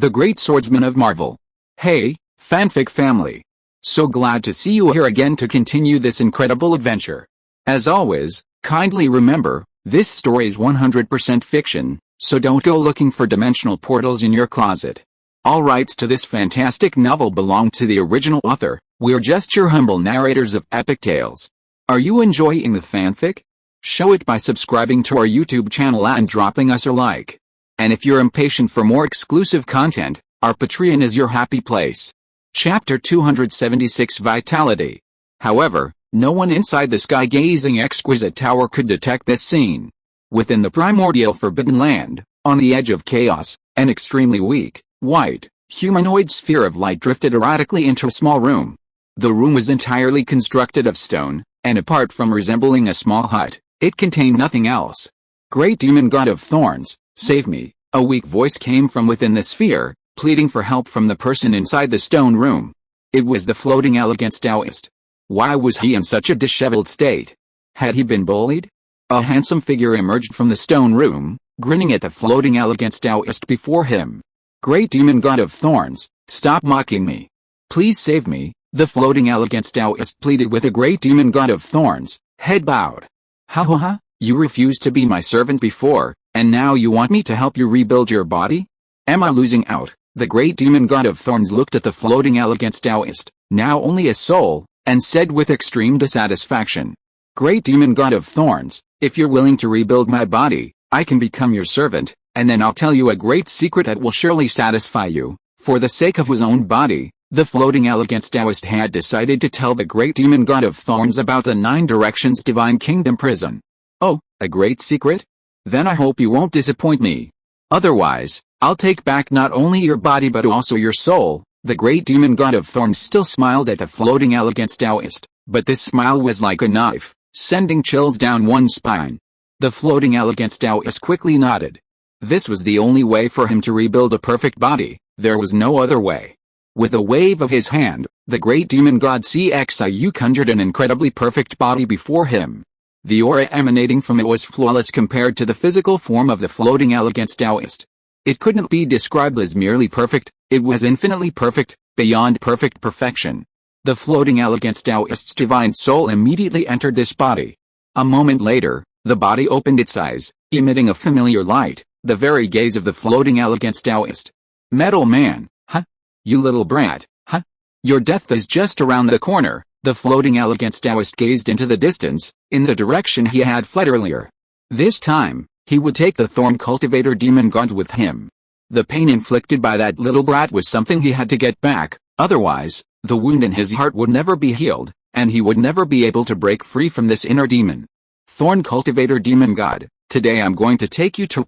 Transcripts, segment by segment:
the great swordsman of Marvel. Hey, fanfic family. So glad to see you here again to continue this incredible adventure. As always, kindly remember, this story is 100% fiction, so don't go looking for dimensional portals in your closet. All rights to this fantastic novel belong to the original author. We're just your humble narrators of epic tales. Are you enjoying the fanfic? Show it by subscribing to our YouTube channel and dropping us a like. And if you're impatient for more exclusive content, our Patreon is your happy place. Chapter 276 Vitality. However, no one inside the sky-gazing exquisite tower could detect this scene. Within the primordial Forbidden Land, on the edge of chaos, an extremely weak, white, humanoid sphere of light drifted erratically into a small room. The room was entirely constructed of stone, and apart from resembling a small hut, it contained nothing else. Great demon god of thorns, save me, a weak voice came from within the sphere, pleading for help from the person inside the stone room. It was the floating elegance Taoist. Why was he in such a disheveled state? Had he been bullied? A handsome figure emerged from the stone room, grinning at the floating elegance Taoist before him. Great demon god of thorns, stop mocking me. Please save me, the floating elegance Taoist pleaded with the great demon god of thorns, head bowed. Ha, you refused to be my servant before, and now you want me to help you rebuild your body? Am I losing out? The great demon god of thorns looked at the floating elegance Taoist, now only a soul, and said with extreme dissatisfaction. Great demon god of thorns, if you're willing to rebuild my body, I can become your servant, and then I'll tell you a great secret that will surely satisfy you. For the sake of his own body, the floating elegance Taoist had decided to tell the great demon god of thorns about the 9 Directions Divine Kingdom prison. Oh, a great secret? Then I hope you won't disappoint me. Otherwise, I'll take back not only your body but also your soul. The great demon god of thorns still smiled at the floating elegance Taoist, but this smile was like a knife, sending chills down one's spine. The floating elegance Taoist quickly nodded. This was the only way for him to rebuild a perfect body, there was no other way. With a wave of his hand, the great demon god S.H.I.E.L.D conjured an incredibly perfect body before him. The aura emanating from it was flawless compared to the physical form of the floating elegance Taoist. It couldn't be described as merely perfect, it was infinitely perfect, beyond perfect perfection. The floating elegance Taoist's divine soul immediately entered this body. A moment later, the body opened its eyes, emitting a familiar light, the very gaze of the floating elegance Taoist. Metal man, huh? You little brat, huh? Your death is just around the corner. The floating elegance Taoist gazed into the distance, in the direction he had fled earlier. This time, he would take the thorn cultivator demon god with him. The pain inflicted by that little brat was something he had to get back, otherwise, the wound in his heart would never be healed, and he would never be able to break free from this inner demon. Thorn cultivator demon god, today I'm going to take you to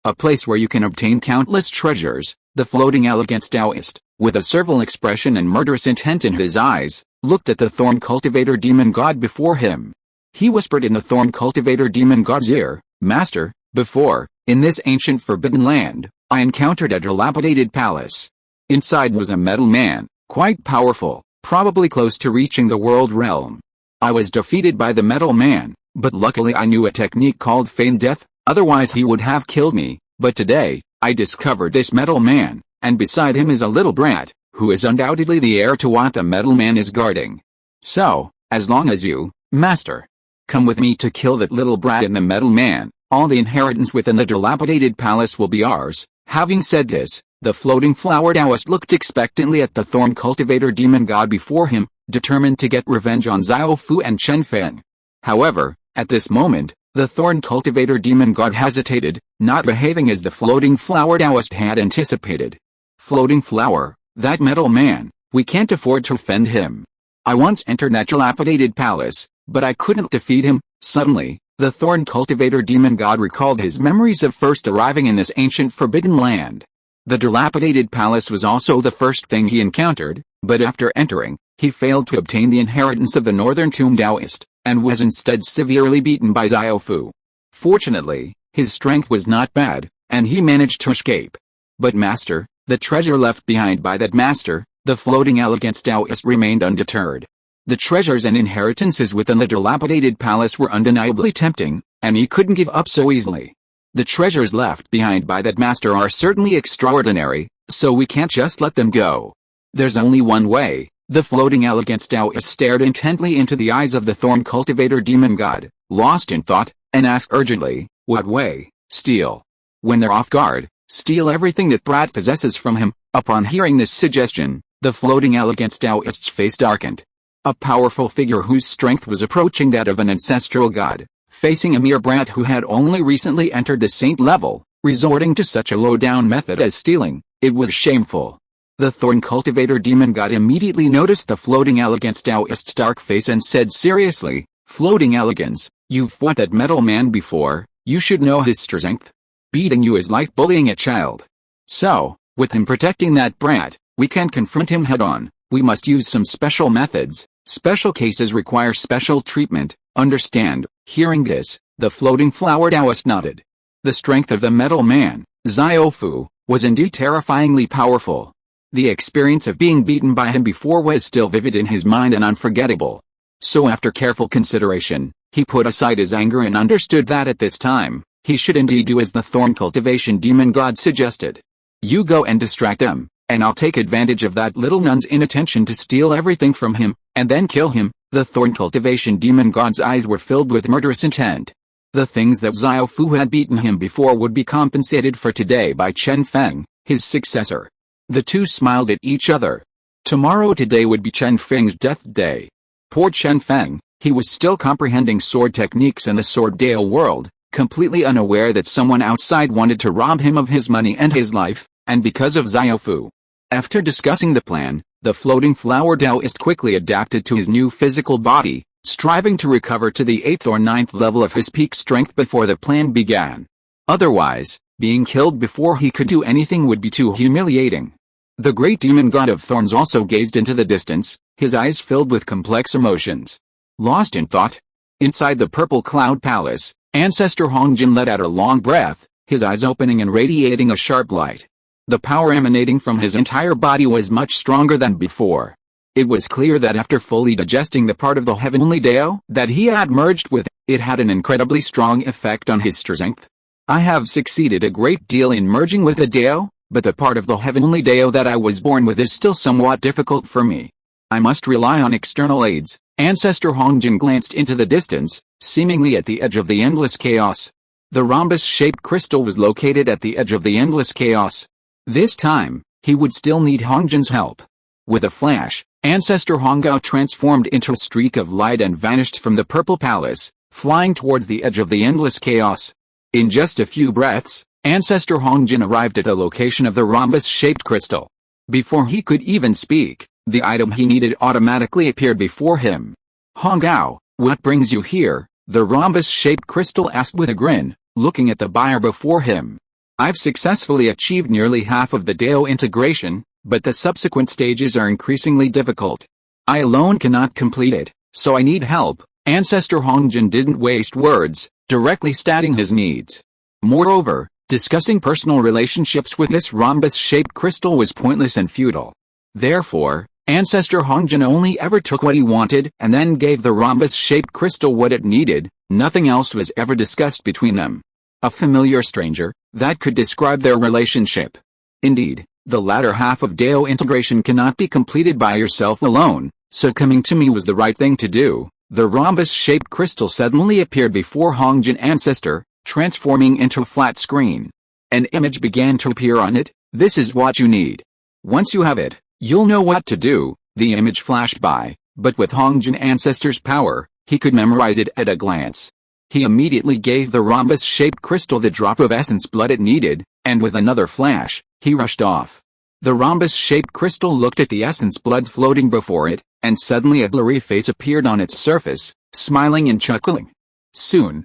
a place where you can obtain countless treasures. The floating elegance Taoist, with a servile expression and murderous intent in his eyes, looked at the thorn cultivator demon god before him. He whispered in the thorn cultivator demon god's ear, Master, before, in this ancient forbidden land, I encountered a dilapidated palace. Inside was a metal man, quite powerful, probably close to reaching the world realm. I was defeated by the metal man, but luckily I knew a technique called feigned death, otherwise he would have killed me, but today, I discovered this metal man, and beside him is a little brat, who is undoubtedly the heir to what the metal man is guarding. So, as long as you, Master, come with me to kill that little brat and the metal man, all the inheritance within the dilapidated palace will be ours. Having said this, the floating flower Taoist looked expectantly at the thorn cultivator demon god before him, determined to get revenge on Xiao and Chen Feng. However, at this moment, the thorn cultivator demon god hesitated, not behaving as the floating flower Taoist had anticipated. Floating flower, that metal man, we can't afford to offend him. I once entered that dilapidated palace, but I couldn't defeat him. Suddenly, the thorn cultivator demon god recalled his memories of first arriving in this ancient forbidden land. The dilapidated palace was also the first thing he encountered, but after entering, he failed to obtain the inheritance of the northern tomb Taoist, and was instead severely beaten by Xiao. Fortunately, his strength was not bad, and he managed to escape. But Master, the treasure left behind by that master, the floating elegance Taoist remained undeterred. The treasures and inheritances within the dilapidated palace were undeniably tempting, and he couldn't give up so easily. The treasures left behind by that master are certainly extraordinary, so we can't just let them go. There's only one way. The floating arrogance Taoist stared intently into the eyes of the thorn cultivator demon god, lost in thought, and asked urgently, what way? Steal. When they're off guard, steal everything that brat possesses from him. Upon hearing this suggestion, the floating arrogance Taoist's face darkened. A powerful figure whose strength was approaching that of an ancestral god, facing a mere brat who had only recently entered the saint level, resorting to such a low-down method as stealing, it was shameful. The thorn cultivator demon god immediately noticed the floating arrogance Taoist's dark face and said seriously, floating arrogance, you've fought that metal man before, you should know his strength. Beating you is like bullying a child. So, with him protecting that brat, we can't confront him head-on, we must use some special methods. Special cases require special treatment, understand. Hearing this, the floating flower Taoist nodded. The strength of the metal man, Xiaofu, was indeed terrifyingly powerful. The experience of being beaten by him before was still vivid in his mind and unforgettable. So after careful consideration, he put aside his anger and understood that at this time, he should indeed do as the thorn cultivation demon god suggested. You go and distract them, and I'll take advantage of that little nun's inattention to steal everything from him, and then kill him. The thorn cultivation demon god's eyes were filled with murderous intent. The things that Xiaofu had beaten him before would be compensated for today by Chen Feng, his successor. The two smiled at each other. Today would be Chen Feng's death day. Poor Chen Feng, he was still comprehending sword techniques in the sword Dao world, completely unaware that someone outside wanted to rob him of his money and his life, and because of Xiaofu. After discussing the plan, the floating flower Taoist quickly adapted to his new physical body, striving to recover to the 8th or 9th level of his peak strength before the plan began. Otherwise, being killed before he could do anything would be too humiliating. The great demon god of thorns also gazed into the distance, his eyes filled with complex emotions. Lost in thought. Inside the purple cloud palace, Ancestor Hongjin let out a long breath, his eyes opening and radiating a sharp light. The power emanating from his entire body was much stronger than before. It was clear that after fully digesting the part of the heavenly Dao that he had merged with, it had an incredibly strong effect on his strength. I have succeeded a great deal in merging with the Dao, but the part of the heavenly Dao that I was born with is still somewhat difficult for me. I must rely on external aids. Ancestor Hongjin glanced into the distance, seemingly at the edge of the endless chaos. The rhombus-shaped crystal was located at the edge of the endless chaos. This time, he would still need Hongjin's help. With a flash, Ancestor Honggao transformed into a streak of light and vanished from the purple palace, flying towards the edge of the endless chaos. In just a few breaths, Ancestor Hongjin arrived at the location of the rhombus-shaped crystal. Before he could even speak, the item he needed automatically appeared before him. Honggao, what brings you here? The rhombus-shaped crystal asked with a grin, looking at the buyer before him. I've successfully achieved nearly half of the Dao integration, but the subsequent stages are increasingly difficult. I alone cannot complete it, so I need help. Ancestor Hongjin didn't waste words, directly stating his needs. Moreover, discussing personal relationships with this rhombus-shaped crystal was pointless and futile. Therefore, Ancestor Hongjin only ever took what he wanted and then gave the rhombus-shaped crystal what it needed. Nothing else was ever discussed between them. A familiar stranger, that could describe their relationship. Indeed, the latter half of Dao integration cannot be completed by yourself alone, so coming to me was the right thing to do. The rhombus-shaped crystal suddenly appeared before Hongjin Ancestor, transforming into a flat screen. An image began to appear on it. This is what you need. Once you have it, you'll know what to do. The image flashed by, but with Hongjin Ancestor's power, he could memorize it at a glance. He immediately gave the rhombus-shaped crystal the drop of essence blood it needed, and with another flash, he rushed off. The rhombus-shaped crystal looked at the essence blood floating before it, and suddenly a blurry face appeared on its surface, smiling and chuckling. Soon,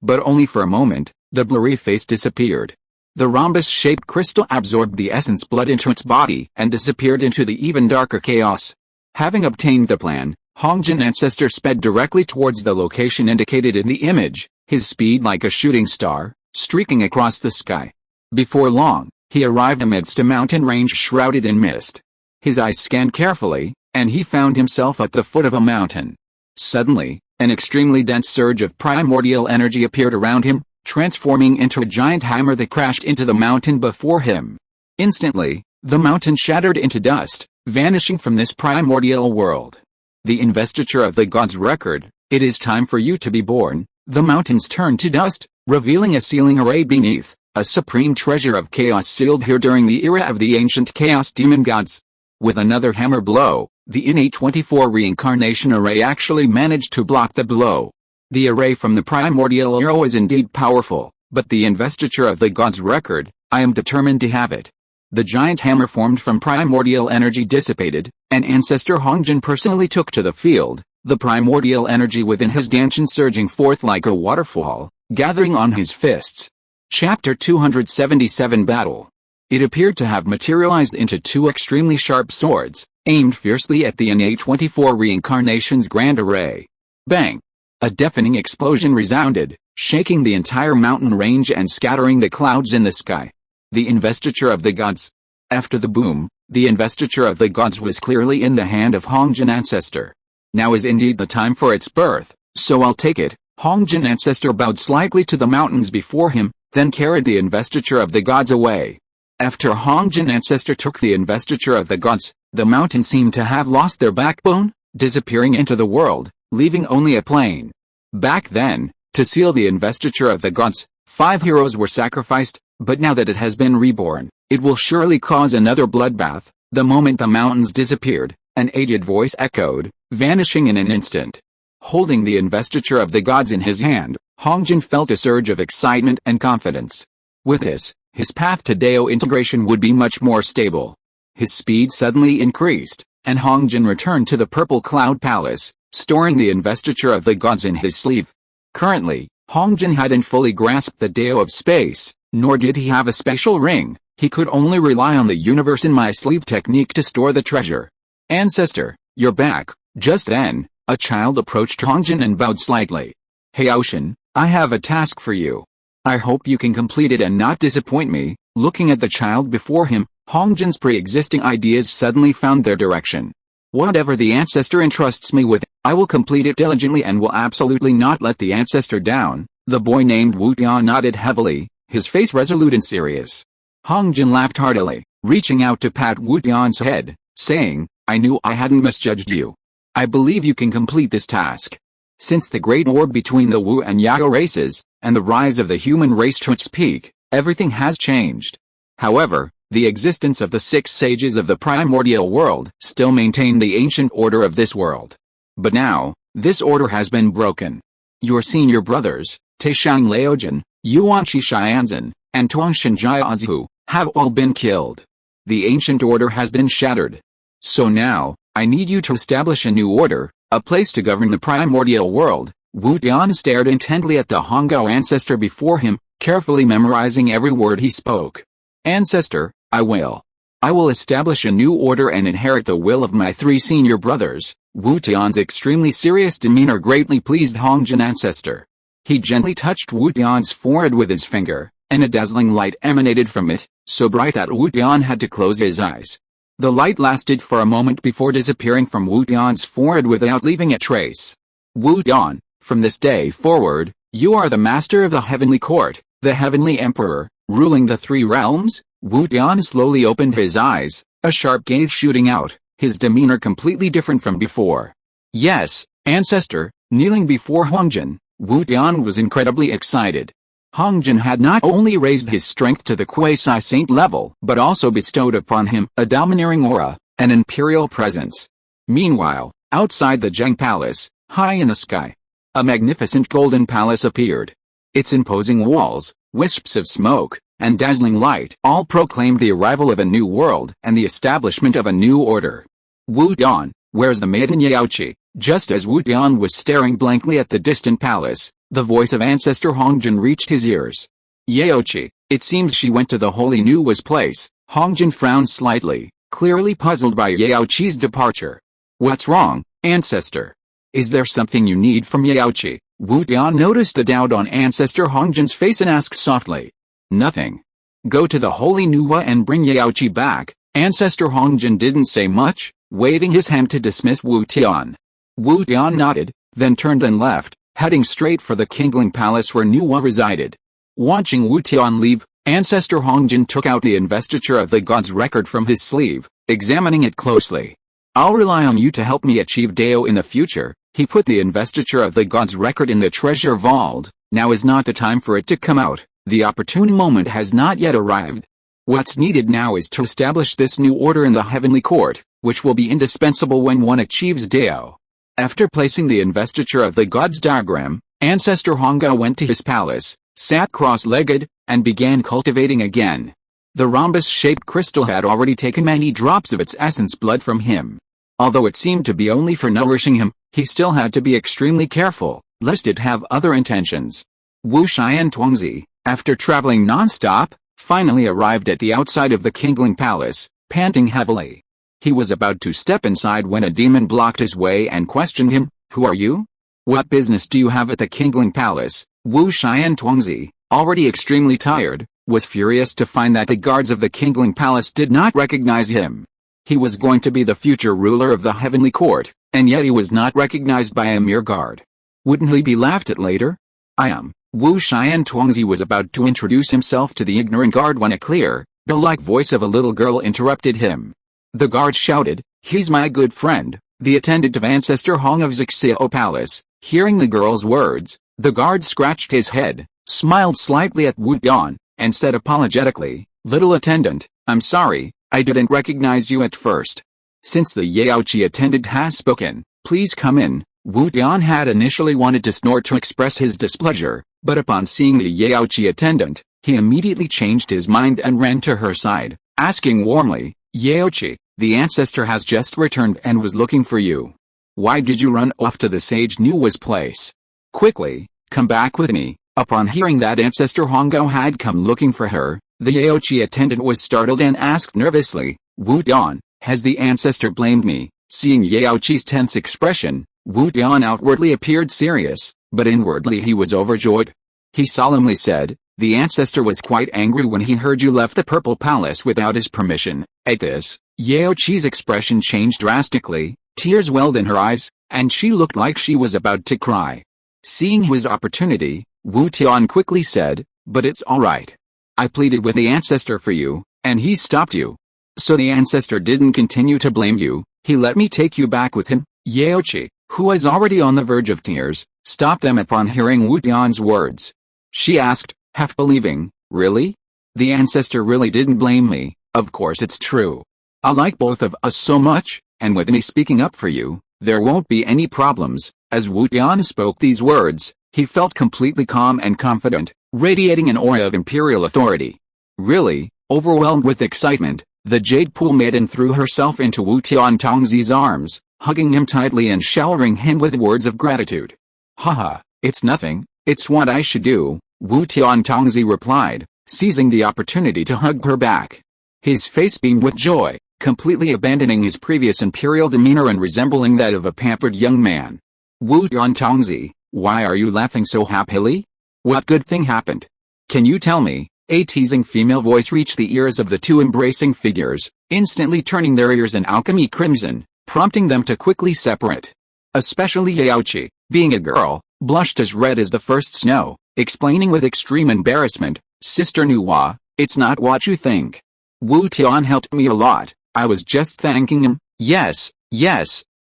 but only for a moment, the blurry face disappeared. The rhombus-shaped crystal absorbed the essence blood into its body and disappeared into the even darker chaos. Having obtained the plan, Hongjin Ancestor sped directly towards the location indicated in the image, his speed like a shooting star, streaking across the sky. Before long, he arrived amidst a mountain range shrouded in mist. His eyes scanned carefully, and he found himself at the foot of a mountain. Suddenly, an extremely dense surge of primordial energy appeared around him, transforming into a giant hammer that crashed into the mountain before him. Instantly, the mountain shattered into dust, vanishing from this primordial world. The investiture of the gods record, "It is time for you to be born." The mountains turned to dust, revealing a sealing array beneath, a supreme treasure of chaos sealed here during the era of the ancient chaos demon gods. With another hammer blow, the innate 24 reincarnation array actually managed to block the blow. The array from the primordial era is indeed powerful, but the investiture of the gods record, I am determined to have it. The giant hammer formed from primordial energy dissipated, and ancestor Hongjin personally took to the field, the primordial energy within his danchin surging forth like a waterfall, gathering on his fists. Chapter 277 Battle. It appeared to have materialized into two extremely sharp swords, aimed fiercely at the innate 24 reincarnation's grand array. Bang! A deafening explosion resounded, shaking the entire mountain range and scattering the clouds in the sky. The investiture of the gods. After the boom, the investiture of the gods was clearly in the hand of Hongjin Ancestor. Now is indeed the time for its birth, so I'll take it. Hongjin Ancestor bowed slightly to the mountains before him, then carried the investiture of the gods away. After Hongjin Ancestor took the investiture of the gods, the mountains seemed to have lost their backbone, disappearing into the world, leaving only a plain. Back then, to seal the investiture of the gods, 5 heroes were sacrificed, but now that it has been reborn, it will surely cause another bloodbath. The moment the mountains disappeared, an aged voice echoed, vanishing in an instant. Holding the investiture of the gods in his hand, Hongjin felt a surge of excitement and confidence. With this, his path to Dao integration would be much more stable. His speed suddenly increased, and Hongjin returned to the Purple Cloud Palace, storing the investiture of the gods in his sleeve. Currently, Hongjin hadn't fully grasped the Dao of space, nor did he have a special ring. He could only rely on the universe in my sleeve technique to store the treasure. Ancestor, you're back. Just then, a child approached Hongjin and bowed slightly. Hey Ocean, I have a task for you. I hope you can complete it and not disappoint me. Looking at the child before him, Hongjin's pre-existing ideas suddenly found their direction. Whatever the ancestor entrusts me with, I will complete it diligently and will absolutely not let the ancestor down. The boy named Wu Tian nodded heavily, his face resolute and serious. Hongjin laughed heartily, reaching out to pat Wu Tian's head, saying, I knew I hadn't misjudged you. I believe you can complete this task. Since the great war between the Wu and Yao races, and the rise of the human race to its peak, everything has changed. However, the existence of the 6 sages of the primordial world still maintain the ancient order of this world. But now, this order has been broken. Your senior brothers, Taishang Laojin, Yuanqi Xianzhen, and Tuangshan Jiazu, have all been killed. The ancient order has been shattered. So now, I need you to establish a new order, a place to govern the primordial world. Wu Tian stared intently at the Hongao ancestor before him, carefully memorizing every word he spoke. Ancestor, I will establish a new order and inherit the will of my 3 senior brothers. Wu Tian's extremely serious demeanor greatly pleased Hongjin Ancestor. He gently touched Wu Tian's forehead with his finger, and a dazzling light emanated from it, so bright that Wu Tian had to close his eyes. The light lasted for a moment before disappearing from Wu Tian's forehead without leaving a trace. Wu Tian, from this day forward, you are the master of the heavenly court, the heavenly emperor, ruling the 3 realms. Wu Tian slowly opened his eyes, a sharp gaze shooting out, his demeanor completely different from before. Yes, ancestor. Kneeling before Hongjin, Wu Tian was incredibly excited. Hongjin had not only raised his strength to the quasi-saint level, but also bestowed upon him a domineering aura, an imperial presence. Meanwhile, outside the Zheng Palace, high in the sky, a magnificent golden palace appeared. Its imposing walls, wisps of smoke, and dazzling light all proclaimed the arrival of a new world and the establishment of a new order. Wu Tian, where's the maiden Yaoqi? Just as Wu Tian was staring blankly at the distant palace, the voice of ancestor Hongjin reached his ears. Yaoqi, it seems she went to the holy Nuwa's place. Hongjin frowned slightly, clearly puzzled by Yaoqi's departure. What's wrong, ancestor? Is there something you need from Yaoqi? Wu Tian noticed the doubt on ancestor Hongjin's face and asked softly. Nothing. Go to the holy Nuwa and bring Yaoqi back. Ancestor Hongjin didn't say much, waving his hand to dismiss Wu Tian. Wu Tian nodded, then turned and left, heading straight for the Kingling Palace where Nuwa resided. Watching Wu Tian leave, Ancestor Hongjin took out the investiture of the god's record from his sleeve, examining it closely. I'll rely on you to help me achieve Dao in the future. He put the investiture of the god's record in the treasure vault. Now is not the time for it to come out. The opportune moment has not yet arrived. What's needed now is to establish this new order in the heavenly court, which will be indispensable when one achieves Dao. After placing the investiture of the god's diagram, Ancestor Honga went to his palace, sat cross-legged, and began cultivating again. The rhombus-shaped crystal had already taken many drops of its essence blood from him. Although it seemed to be only for nourishing him, he still had to be extremely careful, lest it have other intentions. Wu Xian Tuangzi, after traveling non-stop, finally arrived at the outside of the Kingling Palace, panting heavily. He was about to step inside when a demon blocked his way and questioned him, "Who are you? What business do you have at the Kingling Palace?" Wu Xian Tuangzi, already extremely tired, was furious to find that the guards of the Kingling Palace did not recognize him. He was going to be the future ruler of the heavenly court, and yet he was not recognized by a mere guard. Wouldn't he be laughed at later? "I am." Wu Xian Tuangzi was about to introduce himself to the ignorant guard when a clear, bell-like voice of a little girl interrupted him. The guard shouted, "He's my good friend, the attendant of Ancestor Hong of Zixio Palace." Hearing the girl's words, the guard scratched his head, smiled slightly at Wu Tian, and said apologetically, "Little attendant, I'm sorry, I didn't recognize you at first. Since the Yaoqi attendant has spoken, please come in." Wu Tian had initially wanted to snort to express his displeasure, but upon seeing the Yaoqi attendant, he immediately changed his mind and ran to her side, asking warmly, "Yaoqi, the ancestor has just returned and was looking for you. Why did you run off to the sage Nuwa's place? Quickly, come back with me." Upon hearing that Ancestor Hongo had come looking for her, the Yaoqi attendant was startled and asked nervously, "Wu Tian, has the ancestor blamed me?" Seeing Yaoqi's tense expression, Wu Tian outwardly appeared serious, but inwardly he was overjoyed. He solemnly said, "The ancestor was quite angry when he heard you left the Purple Palace without his permission." At this, Yaoqi's expression changed drastically, tears welled in her eyes, and she looked like she was about to cry. Seeing his opportunity, Wu Tian quickly said, "But it's all right. I pleaded with the ancestor for you, and he stopped you. So the ancestor didn't continue to blame you, he let me take you back with him." Yaoqi, who was already on the verge of tears, stopped them upon hearing Wu Tian's words. She asked, half believing, "Really? The ancestor really didn't blame me?" "Of course it's true. I like both of us so much, and with me speaking up for you, there won't be any problems." As Wu Tian spoke these words, he felt completely calm and confident, radiating an aura of imperial authority. Really, overwhelmed with excitement, the Jade Pool Maiden threw herself into Wu Tian Tongzi's arms, hugging him tightly and showering him with words of gratitude. "Haha, it's nothing, it's what I should do," Wu Tian Tongzi replied, seizing the opportunity to hug her back. His face beamed with joy, completely abandoning his previous imperial demeanor and resembling that of a pampered young man. "Wu Tian Tongzi, why are you laughing so happily? What good thing happened? Can you tell me?" A teasing female voice reached the ears of the two embracing figures, instantly turning their ears in alchemy crimson, prompting them to quickly separate. Especially Yaoqi, being a girl, blushed as red as the first snow, explaining with extreme embarrassment, "Sister Nuwa, it's not what you think. Wu Tian helped me a lot, I was just thanking him." Yes,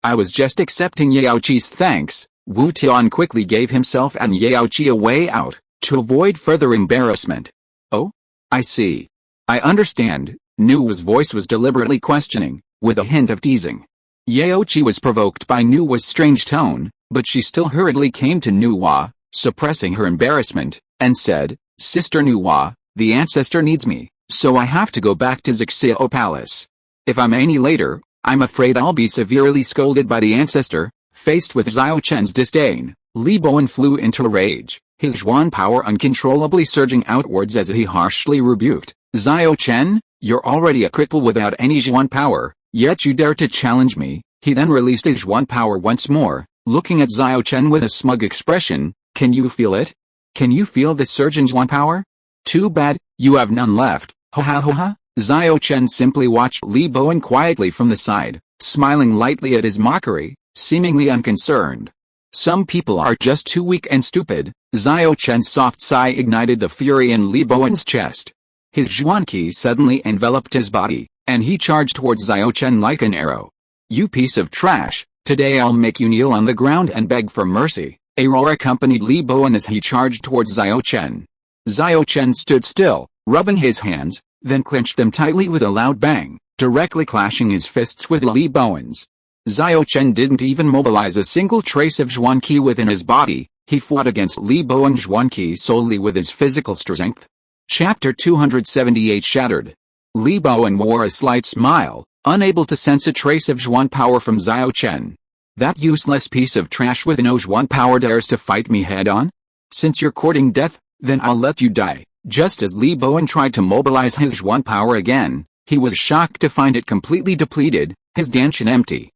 I was just accepting Yaoqi's thanks." Wu Tian quickly gave himself and Yaoqi a way out, to avoid further embarrassment. "Oh? I see. I understand." Nuwa's voice was deliberately questioning, with a hint of teasing. Yaoqi was provoked by Nuwa's strange tone, but she still hurriedly came to Nuwa, suppressing her embarrassment, and said, "Sister Nuwa, the ancestor needs me, so I have to go back to Zixio Palace. If I'm any later, I'm afraid I'll be severely scolded by the ancestor." Faced with Xiao Chen's disdain, Li Bowen flew into a rage, his Zhuan power uncontrollably surging outwards as he harshly rebuked, "Xiao Chen, you're already a cripple without any Zhuan power, yet you dare to challenge me." He then released his Zhuan power once more, looking at Xiao Chen with a smug expression. "Can you feel it? Can you feel the surge in Zhuan power? Too bad, you have none left." "Ha ha ha ha." Xiao Chen simply watched Li Bowen quietly from the side, smiling lightly at his mockery, seemingly unconcerned. Some people are just too weak and stupid. Xiao Chen's soft sigh ignited the fury in Li Bowen's chest. His Zhuan Qi suddenly enveloped his body, and he charged towards Xiao Chen like an arrow. "You piece of trash, today I'll make you kneel on the ground and beg for mercy." A roar accompanied Li Bowen as he charged towards Xiao Chen. Xiao Chen stood still, rubbing his hands, then clenched them tightly with a loud bang, directly clashing his fists with Li Bowen's. Xiao Chen didn't even mobilize a single trace of Zhuan Qi within his body. He fought against Li Bowen's Zhuan Qi solely with his physical strength. Chapter 278 Shattered. Li Bowen wore a slight smile, unable to sense a trace of Zhuan power from Xiao Chen. "That useless piece of trash with no Zhuan power dares to fight me head-on? Since you're courting death, then I'll let you die." Just as Li Bowen tried to mobilize his Zhuan power again, he was shocked to find it completely depleted, his Danshan empty.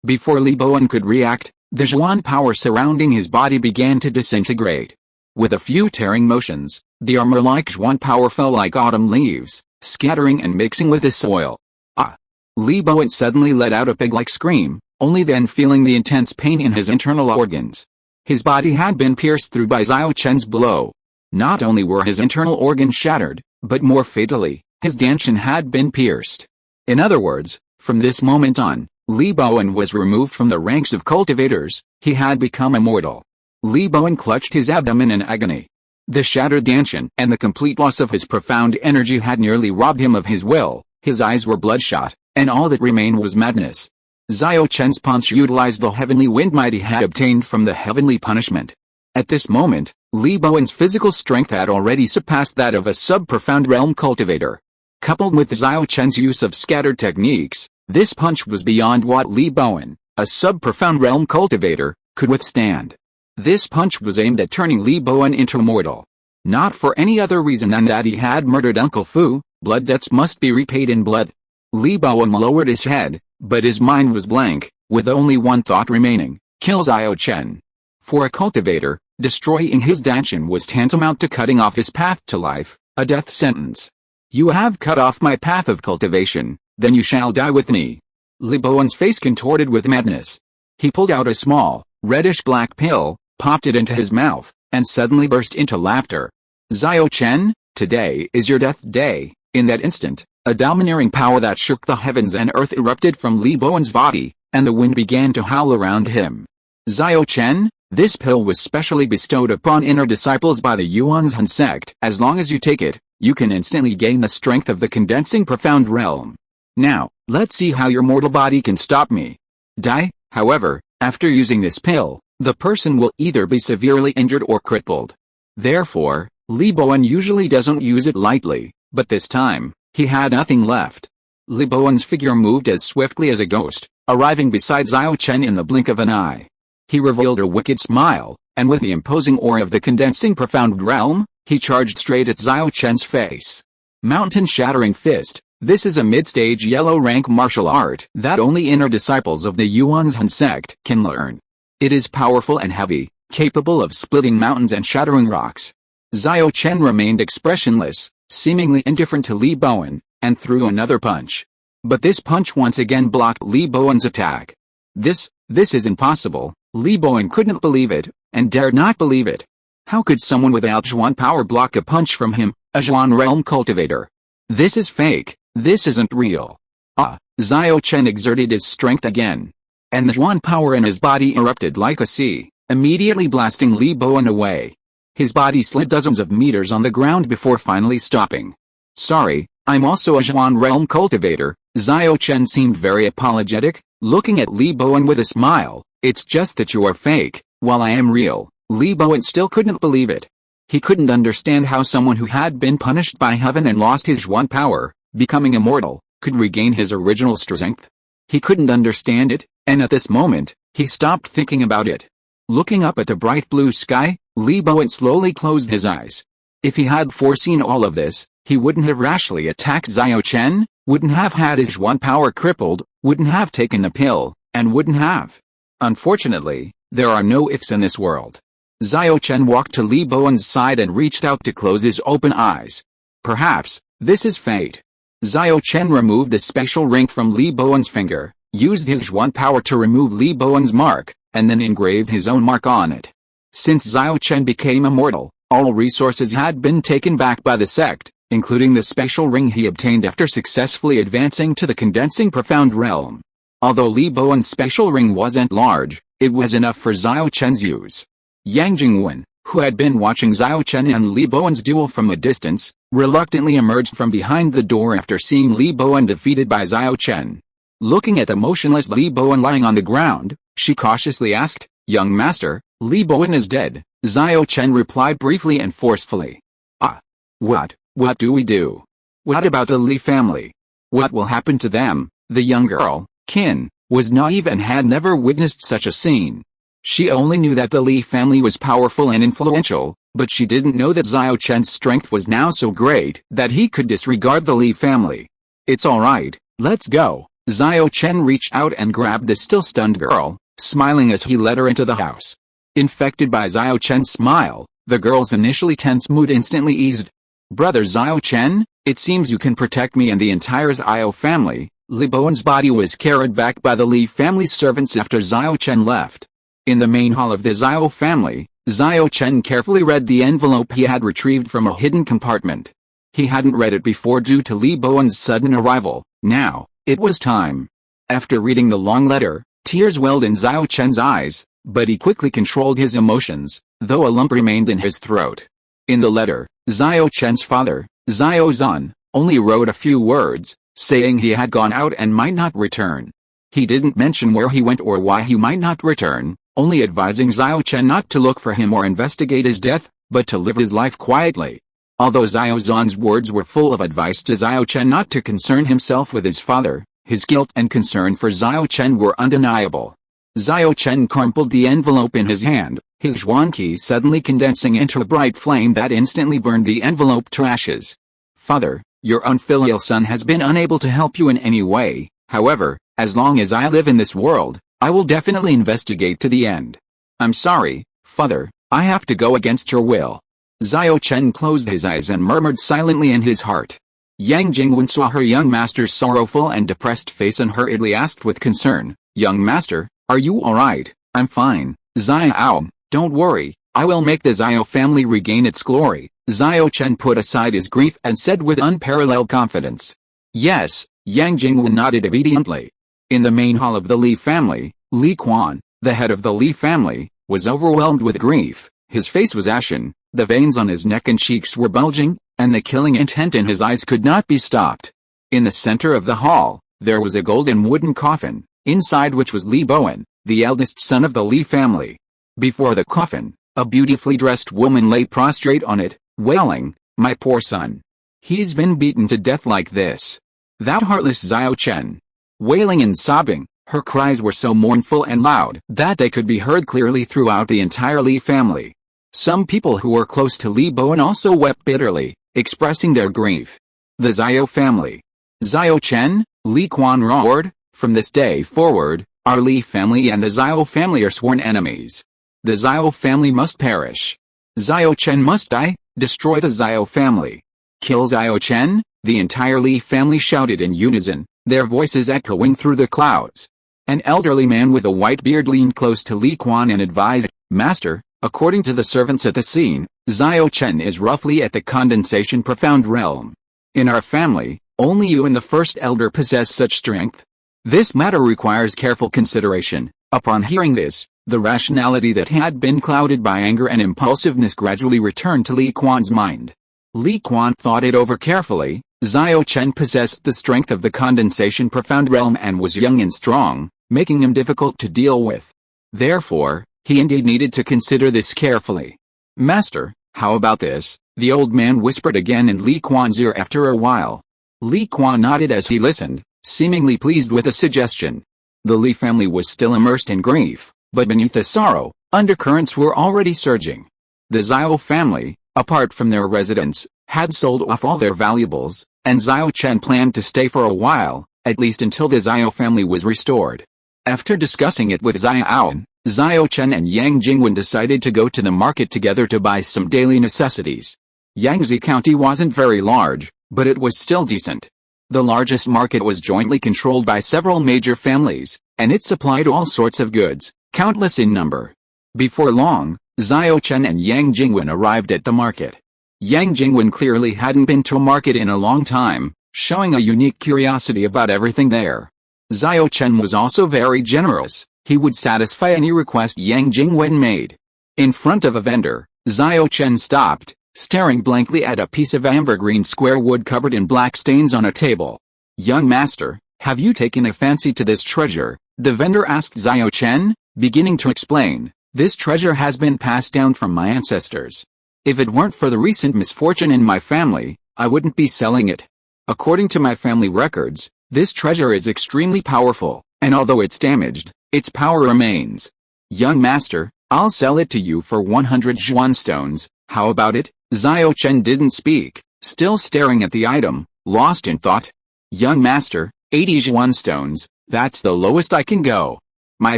Before Li Bowen could react, the Zhuan power surrounding his body began to disintegrate. With a few tearing motions, the armor-like Zhuan power fell like autumn leaves, scattering and mixing with the soil. "Ah!" Li Bowen suddenly let out a pig-like scream, only then feeling the intense pain in his internal organs. His body had been pierced through by Xiao Chen's blow. Not only were his internal organs shattered, but more fatally, his Danshan had been pierced. In other words, from this moment on, Li Bowen was removed from the ranks of cultivators. He had become immortal. Li Bowen clutched his abdomen in agony. The shattered Danshan and the complete loss of his profound energy had nearly robbed him of his will. His eyes were bloodshot, and all that remained was madness. Xiao Chen's punch utilized the heavenly wind might he had obtained from the heavenly punishment. At this moment, Li Bowen's physical strength had already surpassed that of a sub-profound realm cultivator. Coupled with Xiao Chen's use of scattered techniques, this punch was beyond what Li Bowen, a sub-profound realm cultivator, could withstand. This punch was aimed at turning Li Bowen into mortal. Not for any other reason than that he had murdered Uncle Fu. Blood debts must be repaid in blood. Li Bowen lowered his head, but his mind was blank, with only one thought remaining: kill Xiao Chen. For a cultivator, destroying his Danshan was tantamount to cutting off his path to life, a death sentence. "You have cut off my path of cultivation, then you shall die with me." Li Bowen's face contorted with madness. He pulled out a small, reddish-black pill, popped it into his mouth, and suddenly burst into laughter. "Xiao Chen, today is your death day." In that instant, a domineering power that shook the heavens and earth erupted from Li Bowen's body, and the wind began to howl around him. "Xiao Chen, this pill was specially bestowed upon inner disciples by the Yuanzhan sect. As long as you take it, you can instantly gain the strength of the condensing profound realm. Now, let's see how your mortal body can stop me." Die, however, after using this pill, the person will either be severely injured or crippled. Therefore, Li Bowen usually doesn't use it lightly, but this time, he had nothing left. Li Bowen's figure moved as swiftly as a ghost, arriving beside Xiao Chen in the blink of an eye. He revealed a wicked smile, and with the imposing aura of the condensing profound realm, he charged straight at Xiao Chen's face. Mountain-shattering fist. This is a mid-stage yellow-rank martial art that only inner disciples of the Yuanzhan sect can learn. It is powerful and heavy, capable of splitting mountains and shattering rocks. Xiao Chen remained expressionless, seemingly indifferent to Li Bowen, and threw another punch. But this punch once again blocked Li Bowen's attack. This is impossible. Li Bowen couldn't believe it, and dared not believe it. How could someone without Zhuan power block a punch from him, a Zhuan realm cultivator? This is fake. This isn't real. Xiao Chen exerted his strength again. And the Zhuan power in his body erupted like a sea, immediately blasting Li Bowen away. His body slid dozens of meters on the ground before finally stopping. "Sorry, I'm also a Zhuan realm cultivator." Xiao Chen seemed very apologetic, looking at Li Bowen with a smile. "It's just that you are fake, while I am real." Li Bowen still couldn't believe it. He couldn't understand how someone who had been punished by heaven and lost his Zhuan power, becoming immortal, could regain his original strength. He couldn't understand it, and at this moment, he stopped thinking about it. Looking up at the bright blue sky, Li Bowen slowly closed his eyes. If he had foreseen all of this, he wouldn't have rashly attacked Xiao Chen, wouldn't have had his Zhuan power crippled, wouldn't have taken the pill, and wouldn't have. Unfortunately, there are no ifs in this world. Xiao Chen walked to Li Bowen's side and reached out to close his open eyes. Perhaps, this is fate. Xiao Chen removed the special ring from Li Bowen's finger, used his Zhuan power to remove Li Bowen's mark, and then engraved his own mark on it. Since Xiao Chen became immortal, all resources had been taken back by the sect, including the special ring he obtained after successfully advancing to the condensing profound realm. Although Li Bowen's special ring wasn't large, it was enough for Xiao Chen's use. Yang Jingwen, who had been watching Xiao Chen and Li Bowen's duel from a distance, reluctantly emerged from behind the door after seeing Li Bowen defeated by Xiao Chen. Looking at the motionless Li Bowen lying on the ground, she cautiously asked, "Young master, Li Bowen is dead." Xiao Chen replied briefly and forcefully. "Ah. What do we do? What about the Li family? What will happen to them?" The young girl, Qin, was naive and had never witnessed such a scene. She only knew that the Li family was powerful and influential, but she didn't know that Xiao Chen's strength was now so great that he could disregard the Li family. "It's alright, let's go." Xiao Chen reached out and grabbed the still stunned girl, smiling as he led her into the house. Infected by Xiao Chen's smile, the girl's initially tense mood instantly eased. "Brother Xiao Chen, it seems you can protect me and the entire Xiao family." Li Bowen's body was carried back by the Li family's servants after Xiao Chen left. In the main hall of the Xiao family, Xiao Chen carefully read the envelope he had retrieved from a hidden compartment. He hadn't read it before due to Li Bowen's sudden arrival. Now, it was time. After reading the long letter, tears welled in Xiao Chen's eyes, but he quickly controlled his emotions, though a lump remained in his throat. In the letter, Xiao Chen's father, Xiao Zhan, only wrote a few words, saying he had gone out and might not return. He didn't mention where he went or why he might not return, only advising Xiao Chen not to look for him or investigate his death, but to live his life quietly. Although Xiao Zhan's words were full of advice to Xiao Chen not to concern himself with his father, his guilt and concern for Xiao Chen were undeniable. Xiao Chen crumpled the envelope in his hand, his Xuan Qi suddenly condensing into a bright flame that instantly burned the envelope to ashes. "Father, your unfilial son has been unable to help you in any way. However, as long as I live in this world, I will definitely investigate to the end. I'm sorry, Father, I have to go against your will." Xiao Chen closed his eyes and murmured silently in his heart. Yang Jingwen saw her young master's sorrowful and depressed face and hurriedly asked with concern, "Young master, are you alright?" "I'm fine, Xiao, don't worry, I will make the Xiao family regain its glory." Xiao Chen put aside his grief and said with unparalleled confidence. "Yes." Yang Jingwen nodded obediently. In the main hall of the Li family, Li Quan, the head of the Li family, was overwhelmed with grief. His face was ashen, the veins on his neck and cheeks were bulging, and the killing intent in his eyes could not be stopped. In the center of the hall, there was a golden wooden coffin, inside which was Li Bowen, the eldest son of the Li family. Before the coffin, a beautifully dressed woman lay prostrate on it, wailing, "My poor son. He's been beaten to death like this." That heartless Xiao Chen. Wailing and sobbing, her cries were so mournful and loud that they could be heard clearly throughout the entire Li family. Some people who were close to Li Bowen also wept bitterly, expressing their grief. The Xiao family. "Xiao Chen," Li Quan roared, "from this day forward, our Li family and the Xiao family are sworn enemies. The Xiao family must perish. Xiao Chen must die, destroy the Xiao family. Kill Xiao Chen," the entire Li family shouted in unison, their voices echoing through the clouds. An elderly man with a white beard leaned close to Li Quan and advised, "Master, according to the servants at the scene, Xiao Chen is roughly at the condensation profound realm. In our family, only you and the first elder possess such strength. This matter requires careful consideration." Upon hearing this, the rationality that had been clouded by anger and impulsiveness gradually returned to Li Quan's mind. Li Quan thought it over carefully. Xiao Chen possessed the strength of the condensation profound realm and was young and strong, making him difficult to deal with. Therefore, he indeed needed to consider this carefully. "Master, how about this?" the old man whispered again in Li Quan's ear after a while. Li Quan nodded as he listened, seemingly pleased with the suggestion. The Li family was still immersed in grief, but beneath the sorrow, undercurrents were already surging. The Xiao family, apart from their residence, had sold off all their valuables, and Xiao Chen planned to stay for a while, at least until the Xiao family was restored. After discussing it with Xiao Chen and Yang Jingwen decided to go to the market together to buy some daily necessities. Yangtze County wasn't very large, but it was still decent. The largest market was jointly controlled by several major families, and it supplied all sorts of goods, countless in number. Before long, Xiao Chen and Yang Jingwen arrived at the market. Yang Jingwen clearly hadn't been to a market in a long time, showing a unique curiosity about everything there. Xiao Chen was also very generous. He would satisfy any request Yang Jingwen made. In front of a vendor, Xiao Chen stopped, staring blankly at a piece of amber green square wood covered in black stains on a table. "Young master, have you taken a fancy to this treasure?" the vendor asked Xiao Chen, beginning to explain. "This treasure has been passed down from my ancestors. If it weren't for the recent misfortune in my family, I wouldn't be selling it. According to my family records, this treasure is extremely powerful, and although it's damaged, its power remains. Young master, I'll sell it to you for 100 Zhuan stones, how about it?" Xiao Chen didn't speak, still staring at the item, lost in thought. "Young master, 80 Zhuan stones, that's the lowest I can go. My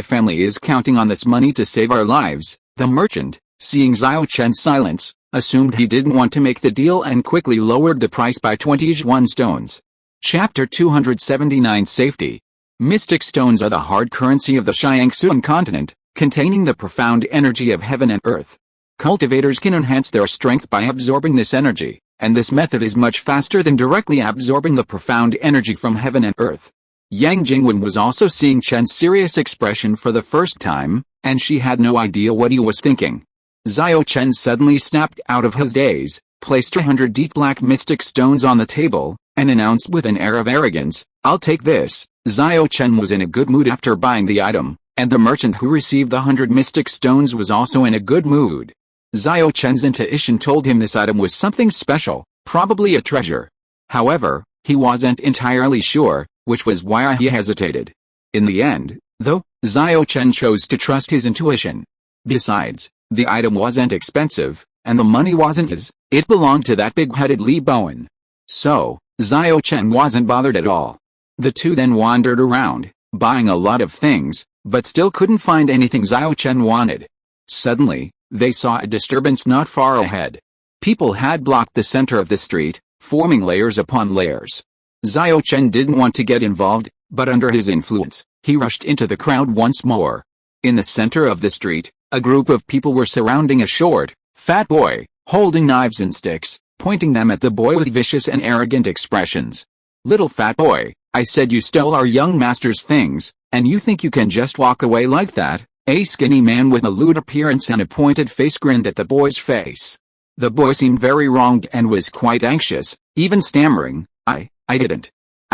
family is counting on this money to save our lives." The merchant, seeing Xiao Chen's silence, assumed he didn't want to make the deal and quickly lowered the price by 20 Zhuan stones. Chapter 279 Safety. Mystic stones are the hard currency of the Xiangsuan continent, containing the profound energy of heaven and earth. Cultivators can enhance their strength by absorbing this energy, and this method is much faster than directly absorbing the profound energy from heaven and earth. Yang Jingwen was also seeing Chen's serious expression for the first time, and she had no idea what he was thinking. Xiao Chen suddenly snapped out of his daze, placed 100 deep black mystic stones on the table, and announced with an air of arrogance, "I'll take this." Xiao Chen was in a good mood after buying the item, and the merchant who received the 100 mystic stones was also in a good mood. Xiao Chen's intuition told him this item was something special, probably a treasure. However, he wasn't entirely sure, which was why he hesitated. In the end, though, Xiao Chen chose to trust his intuition. Besides, the item wasn't expensive, and the money wasn't his, it belonged to that big-headed Li Bowen. So, Xiao Chen wasn't bothered at all. The two then wandered around, buying a lot of things, but still couldn't find anything Xiao Chen wanted. Suddenly, they saw a disturbance not far ahead. People had blocked the center of the street, forming layers upon layers. Xiao Chen didn't want to get involved, but under his influence, he rushed into the crowd once more. In the center of the street, a group of people were surrounding a short, fat boy, holding knives and sticks, pointing them at the boy with vicious and arrogant expressions. "Little fat boy, I said you stole our young master's things, and you think you can just walk away like that?" A skinny man with a lewd appearance and a pointed face grinned at the boy's face. The boy seemed very wronged and was quite anxious, even stammering,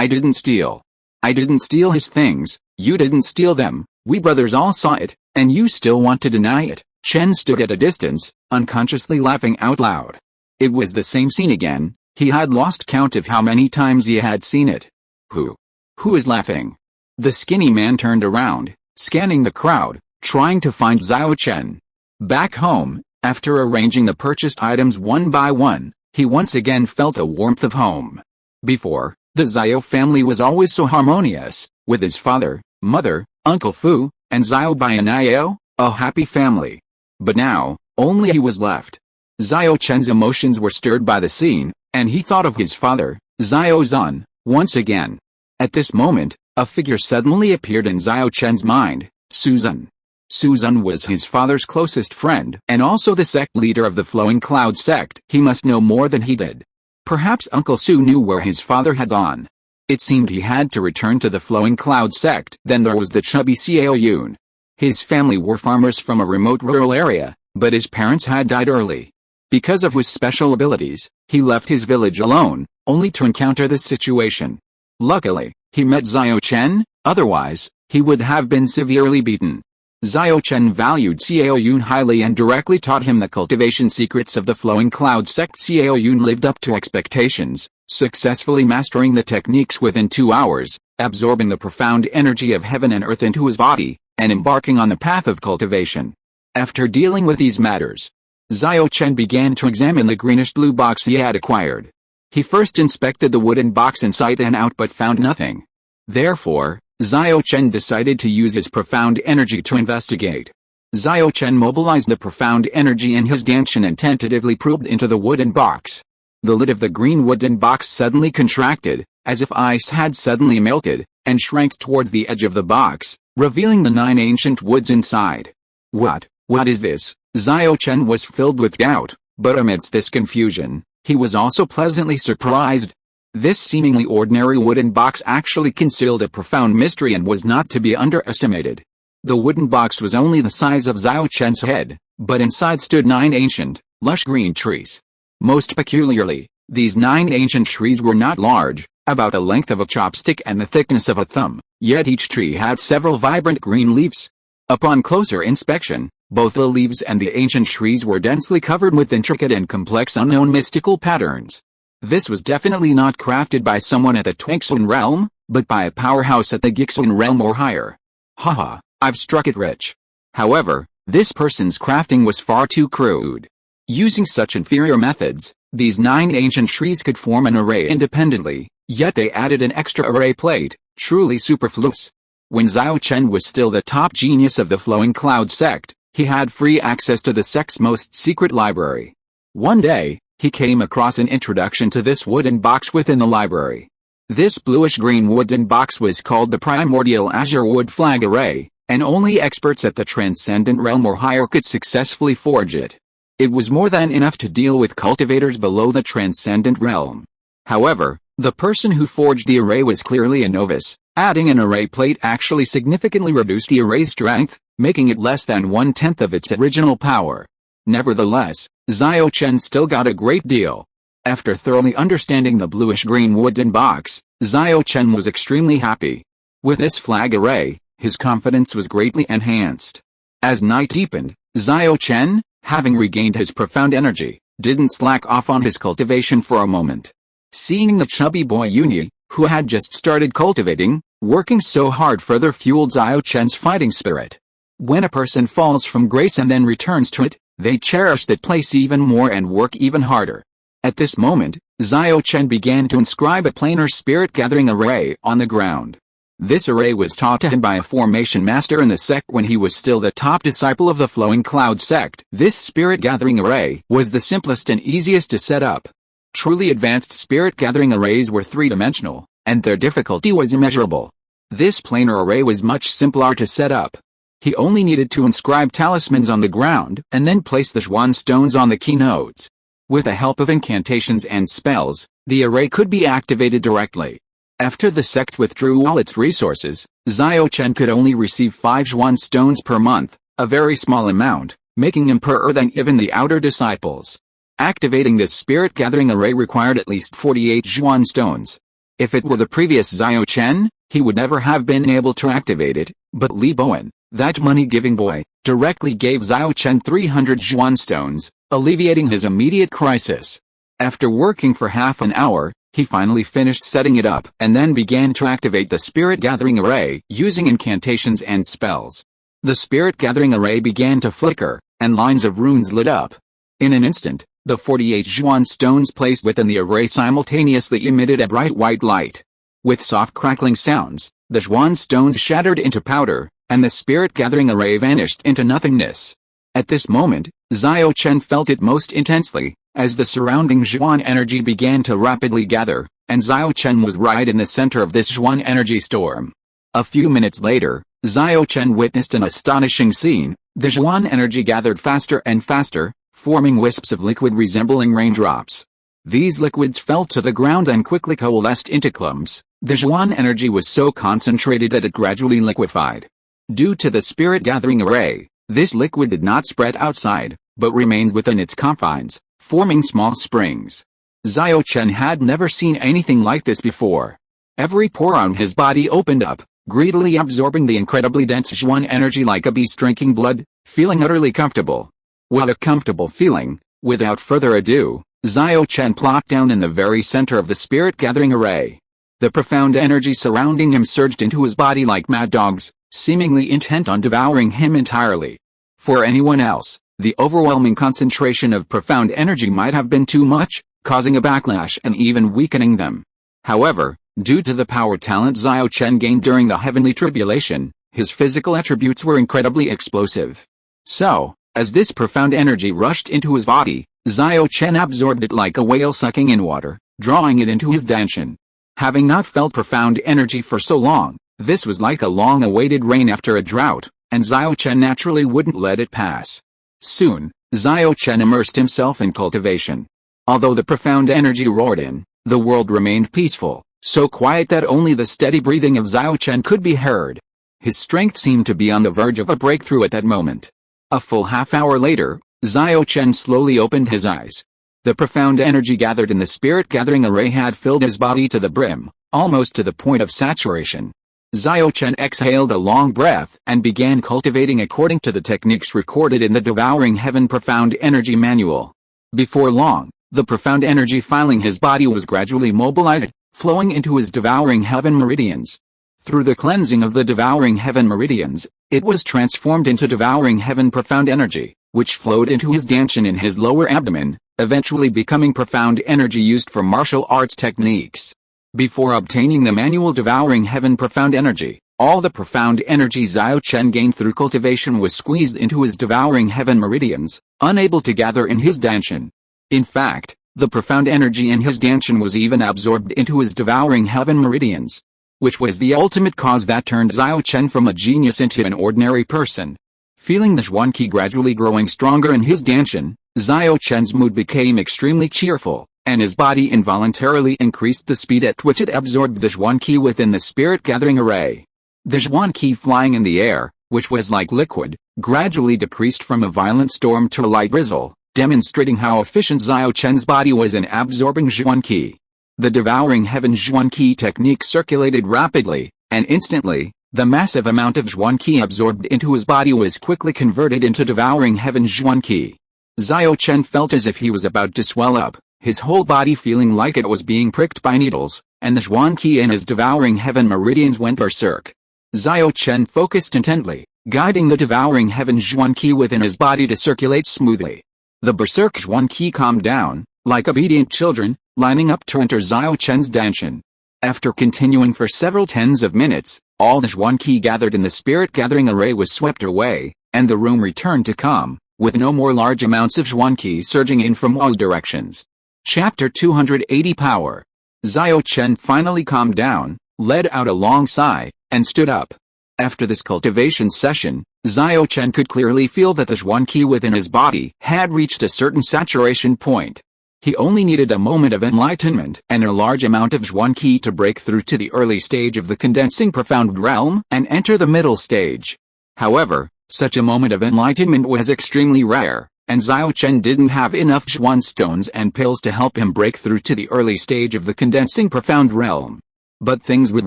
I didn't steal. I didn't steal his things, you didn't steal them, we brothers all saw it, and you still want to deny it." Chen stood at a distance, unconsciously laughing out loud. It was the same scene again, he had lost count of how many times he had seen it. Who is laughing? The skinny man turned around, scanning the crowd, trying to find Xiao Chen. Back home, after arranging the purchased items one by one, he once again felt the warmth of home. Before, the Xiao family was always so harmonious, with his father, mother, Uncle Fu, and Xiao Bianio, a happy family. But now, only he was left. Xiao Chen's emotions were stirred by the scene, and he thought of his father, Xiao Zun, once again. At this moment, a figure suddenly appeared in Xiao Chen's mind, Susan. Susan was his father's closest friend and also the sect leader of the Flowing Cloud sect. He must know more than he did. Perhaps Uncle Su knew where his father had gone. It seemed he had to return to the Flowing Cloud sect. Then there was the chubby Xiao Yun. His family were farmers from a remote rural area, but his parents had died early. Because of his special abilities, he left his village alone, only to encounter this situation. Luckily, he met Xiao Chen, otherwise, he would have been severely beaten. Xiao Chen valued Xiao Yun highly and directly taught him the cultivation secrets of the Flowing Cloud sect. Xiao Yun lived up to expectations, successfully mastering the techniques within 2 hours, absorbing the profound energy of heaven and earth into his body, and embarking on the path of cultivation. After dealing with these matters, Xiao Chen began to examine the greenish-blue box he had acquired. He first inspected the wooden box inside and out but found nothing. Therefore, Xiao Chen decided to use his profound energy to investigate. Xiao Chen mobilized the profound energy in his Danshan and tentatively probed into the wooden box. The lid of the green wooden box suddenly contracted, as if ice had suddenly melted, and shrank towards the edge of the box. revealing the 9 ancient woods inside. What is this? Xiao Chen was filled with doubt, but amidst this confusion, he was also pleasantly surprised. This seemingly ordinary wooden box actually concealed a profound mystery and was not to be underestimated. The wooden box was only the size of Xiao Chen's head, but inside stood 9 ancient, lush green trees. Most peculiarly, these 9 ancient trees were not large, about the length of a chopstick and the thickness of a thumb, yet each tree had several vibrant green leaves. Upon closer inspection, both the leaves and the ancient trees were densely covered with intricate and complex unknown mystical patterns. This was definitely not crafted by someone at the Twixun realm, but by a powerhouse at the Gixun realm or higher. Haha, I've struck it rich. However, this person's crafting was far too crude. Using such inferior methods, these 9 ancient trees could form an array independently, yet they added an extra array plate, truly superfluous. When Xiao Chen was still the top genius of the Flowing Cloud sect, he had free access to the sect's most secret library. One day, he came across an introduction to this wooden box within the library. This bluish-green wooden box was called the Primordial Azure Wood Flag Array, and only experts at the Transcendent Realm or higher could successfully forge it. It was more than enough to deal with cultivators below the Transcendent Realm. However, the person who forged the array was clearly a novice. Adding an array plate actually significantly reduced the array's strength, making it less than 1/10 of its original power. Nevertheless, Xiao Chen still got a great deal. After thoroughly understanding the bluish-green wooden box, Xiao Chen was extremely happy. With this flag array, his confidence was greatly enhanced. As night deepened, Xiao Chen, having regained his profound energy, didn't slack off on his cultivation for a moment. Seeing the chubby boy Yuni, who had just started cultivating, working so hard further fueled Xiao Chen's fighting spirit. When a person falls from grace and then returns to it, they cherish that place even more and work even harder. At this moment, Xiao Chen began to inscribe a planar spirit-gathering array on the ground. This array was taught to him by a formation master in the sect when he was still the top disciple of the Flowing Cloud sect. This spirit-gathering array was the simplest and easiest to set up. Truly advanced spirit-gathering arrays were three-dimensional, and their difficulty was immeasurable. This planar array was much simpler to set up. He only needed to inscribe talismans on the ground and then place the Xuan stones on the key nodes. With the help of incantations and spells, the array could be activated directly. After the sect withdrew all its resources, Xiao Chen could only receive 5 Xuan stones per month, a very small amount, making him poorer than even the outer disciples. Activating this spirit-gathering array required at least 48 Xuan stones. If it were the previous Xiao Chen, he would never have been able to activate it, but Li Bowen, that money-giving boy, directly gave Xiao Chen 300 Xuan stones, alleviating his immediate crisis. After working for half an hour, he finally finished setting it up and then began to activate the spirit-gathering array using incantations and spells. The spirit-gathering array began to flicker, and lines of runes lit up. In an instant, the 48 Xuan stones placed within the array simultaneously emitted a bright white light. With soft crackling sounds, the Xuan stones shattered into powder, and the spirit-gathering array vanished into nothingness. At this moment, Xiao Chen felt it most intensely, as the surrounding Xuan energy began to rapidly gather, and Xiao Chen was right in the center of this Xuan energy storm. A few minutes later, Xiao Chen witnessed an astonishing scene. The Xuan energy gathered faster and faster, forming wisps of liquid resembling raindrops. These liquids fell to the ground and quickly coalesced into clumps. The Xuan energy was so concentrated that it gradually liquefied. Due to the spirit-gathering array, this liquid did not spread outside, but remained within its confines, forming small springs. Xiao Chen had never seen anything like this before. Every pore on his body opened up, greedily absorbing the incredibly dense Xuan energy like a beast drinking blood, feeling utterly comfortable. What a comfortable feeling! Without further ado, Xiao Chen plopped down in the very center of the spirit-gathering array. The profound energy surrounding him surged into his body like mad dogs, seemingly intent on devouring him entirely. For anyone else, the overwhelming concentration of profound energy might have been too much, causing a backlash and even weakening them. However, due to the power talent Xiao Chen gained during the heavenly tribulation, his physical attributes were incredibly explosive. So, as this profound energy rushed into his body, Xiao Chen absorbed it like a whale sucking in water, drawing it into his danshan. Having not felt profound energy for so long, This was like a long-awaited rain after a drought, and Xiao Chen naturally wouldn't let it pass. Soon, Xiao Chen immersed himself in cultivation. Although the profound energy roared in, the world remained peaceful, so quiet that only the steady breathing of Xiao Chen could be heard. His strength seemed to be on the verge of a breakthrough at that moment. A full half-hour later, Xiao Chen slowly opened his eyes. The profound energy gathered in the spirit-gathering array had filled his body to the brim, almost to the point of saturation. Xiao Chen exhaled a long breath and began cultivating according to the techniques recorded in the Devouring Heaven Profound Energy Manual. Before long, the profound energy filling his body was gradually mobilized, flowing into his Devouring Heaven meridians. Through the cleansing of the Devouring Heaven meridians, it was transformed into Devouring Heaven Profound Energy, which flowed into his dantian in his lower abdomen, eventually becoming profound energy used for martial arts techniques. Before obtaining the manual Devouring Heaven Profound Energy, all the profound energy Xiao Chen gained through cultivation was squeezed into his Devouring Heaven meridians, unable to gather in his dantian. In fact, the profound energy in his dantian was even absorbed into his Devouring Heaven meridians, which was the ultimate cause that turned Xiao Chen from a genius into an ordinary person. Feeling the Xuan Qi gradually growing stronger in his dantian, Xiao Chen's mood became extremely cheerful, and his body involuntarily increased the speed at which it absorbed the Xuan Qi within the spirit-gathering array. The Xuan Qi flying in the air, which was like liquid, gradually decreased from a violent storm to a light drizzle, demonstrating how efficient Xiao Chen's body was in absorbing Xuan Qi. The Devouring Heaven Xuan Qi technique circulated rapidly, and instantly, the massive amount of Xuan Qi absorbed into his body was quickly converted into Devouring Heaven Xuan Qi. Xiao Chen felt as if he was about to swell up, his whole body feeling like it was being pricked by needles, and the Xuan Qi in his Devouring Heaven meridians went berserk. Xiao Chen focused intently, guiding the Devouring Heaven Xuan Qi within his body to circulate smoothly. The berserk Xuan Qi calmed down, like obedient children, lining up to enter Xiao Chen's dantian. After continuing for several tens of minutes, all the Xuan Qi gathered in the spirit-gathering array was swept away, and the room returned to calm, with no more large amounts of Xuan Qi surging in from all directions. Chapter 280 Power. Xiao Chen finally calmed down, let out a long sigh, and stood up. After this cultivation session, Xiao Chen could clearly feel that the Xuan Qi within his body had reached a certain saturation point. He only needed a moment of enlightenment and a large amount of Xuan Qi to break through to the early stage of the condensing profound realm and enter the middle stage. However, such a moment of enlightenment was extremely rare, and Xiao Chen didn't have enough Xuan stones and pills to help him break through to the early stage of the condensing profound realm. But things would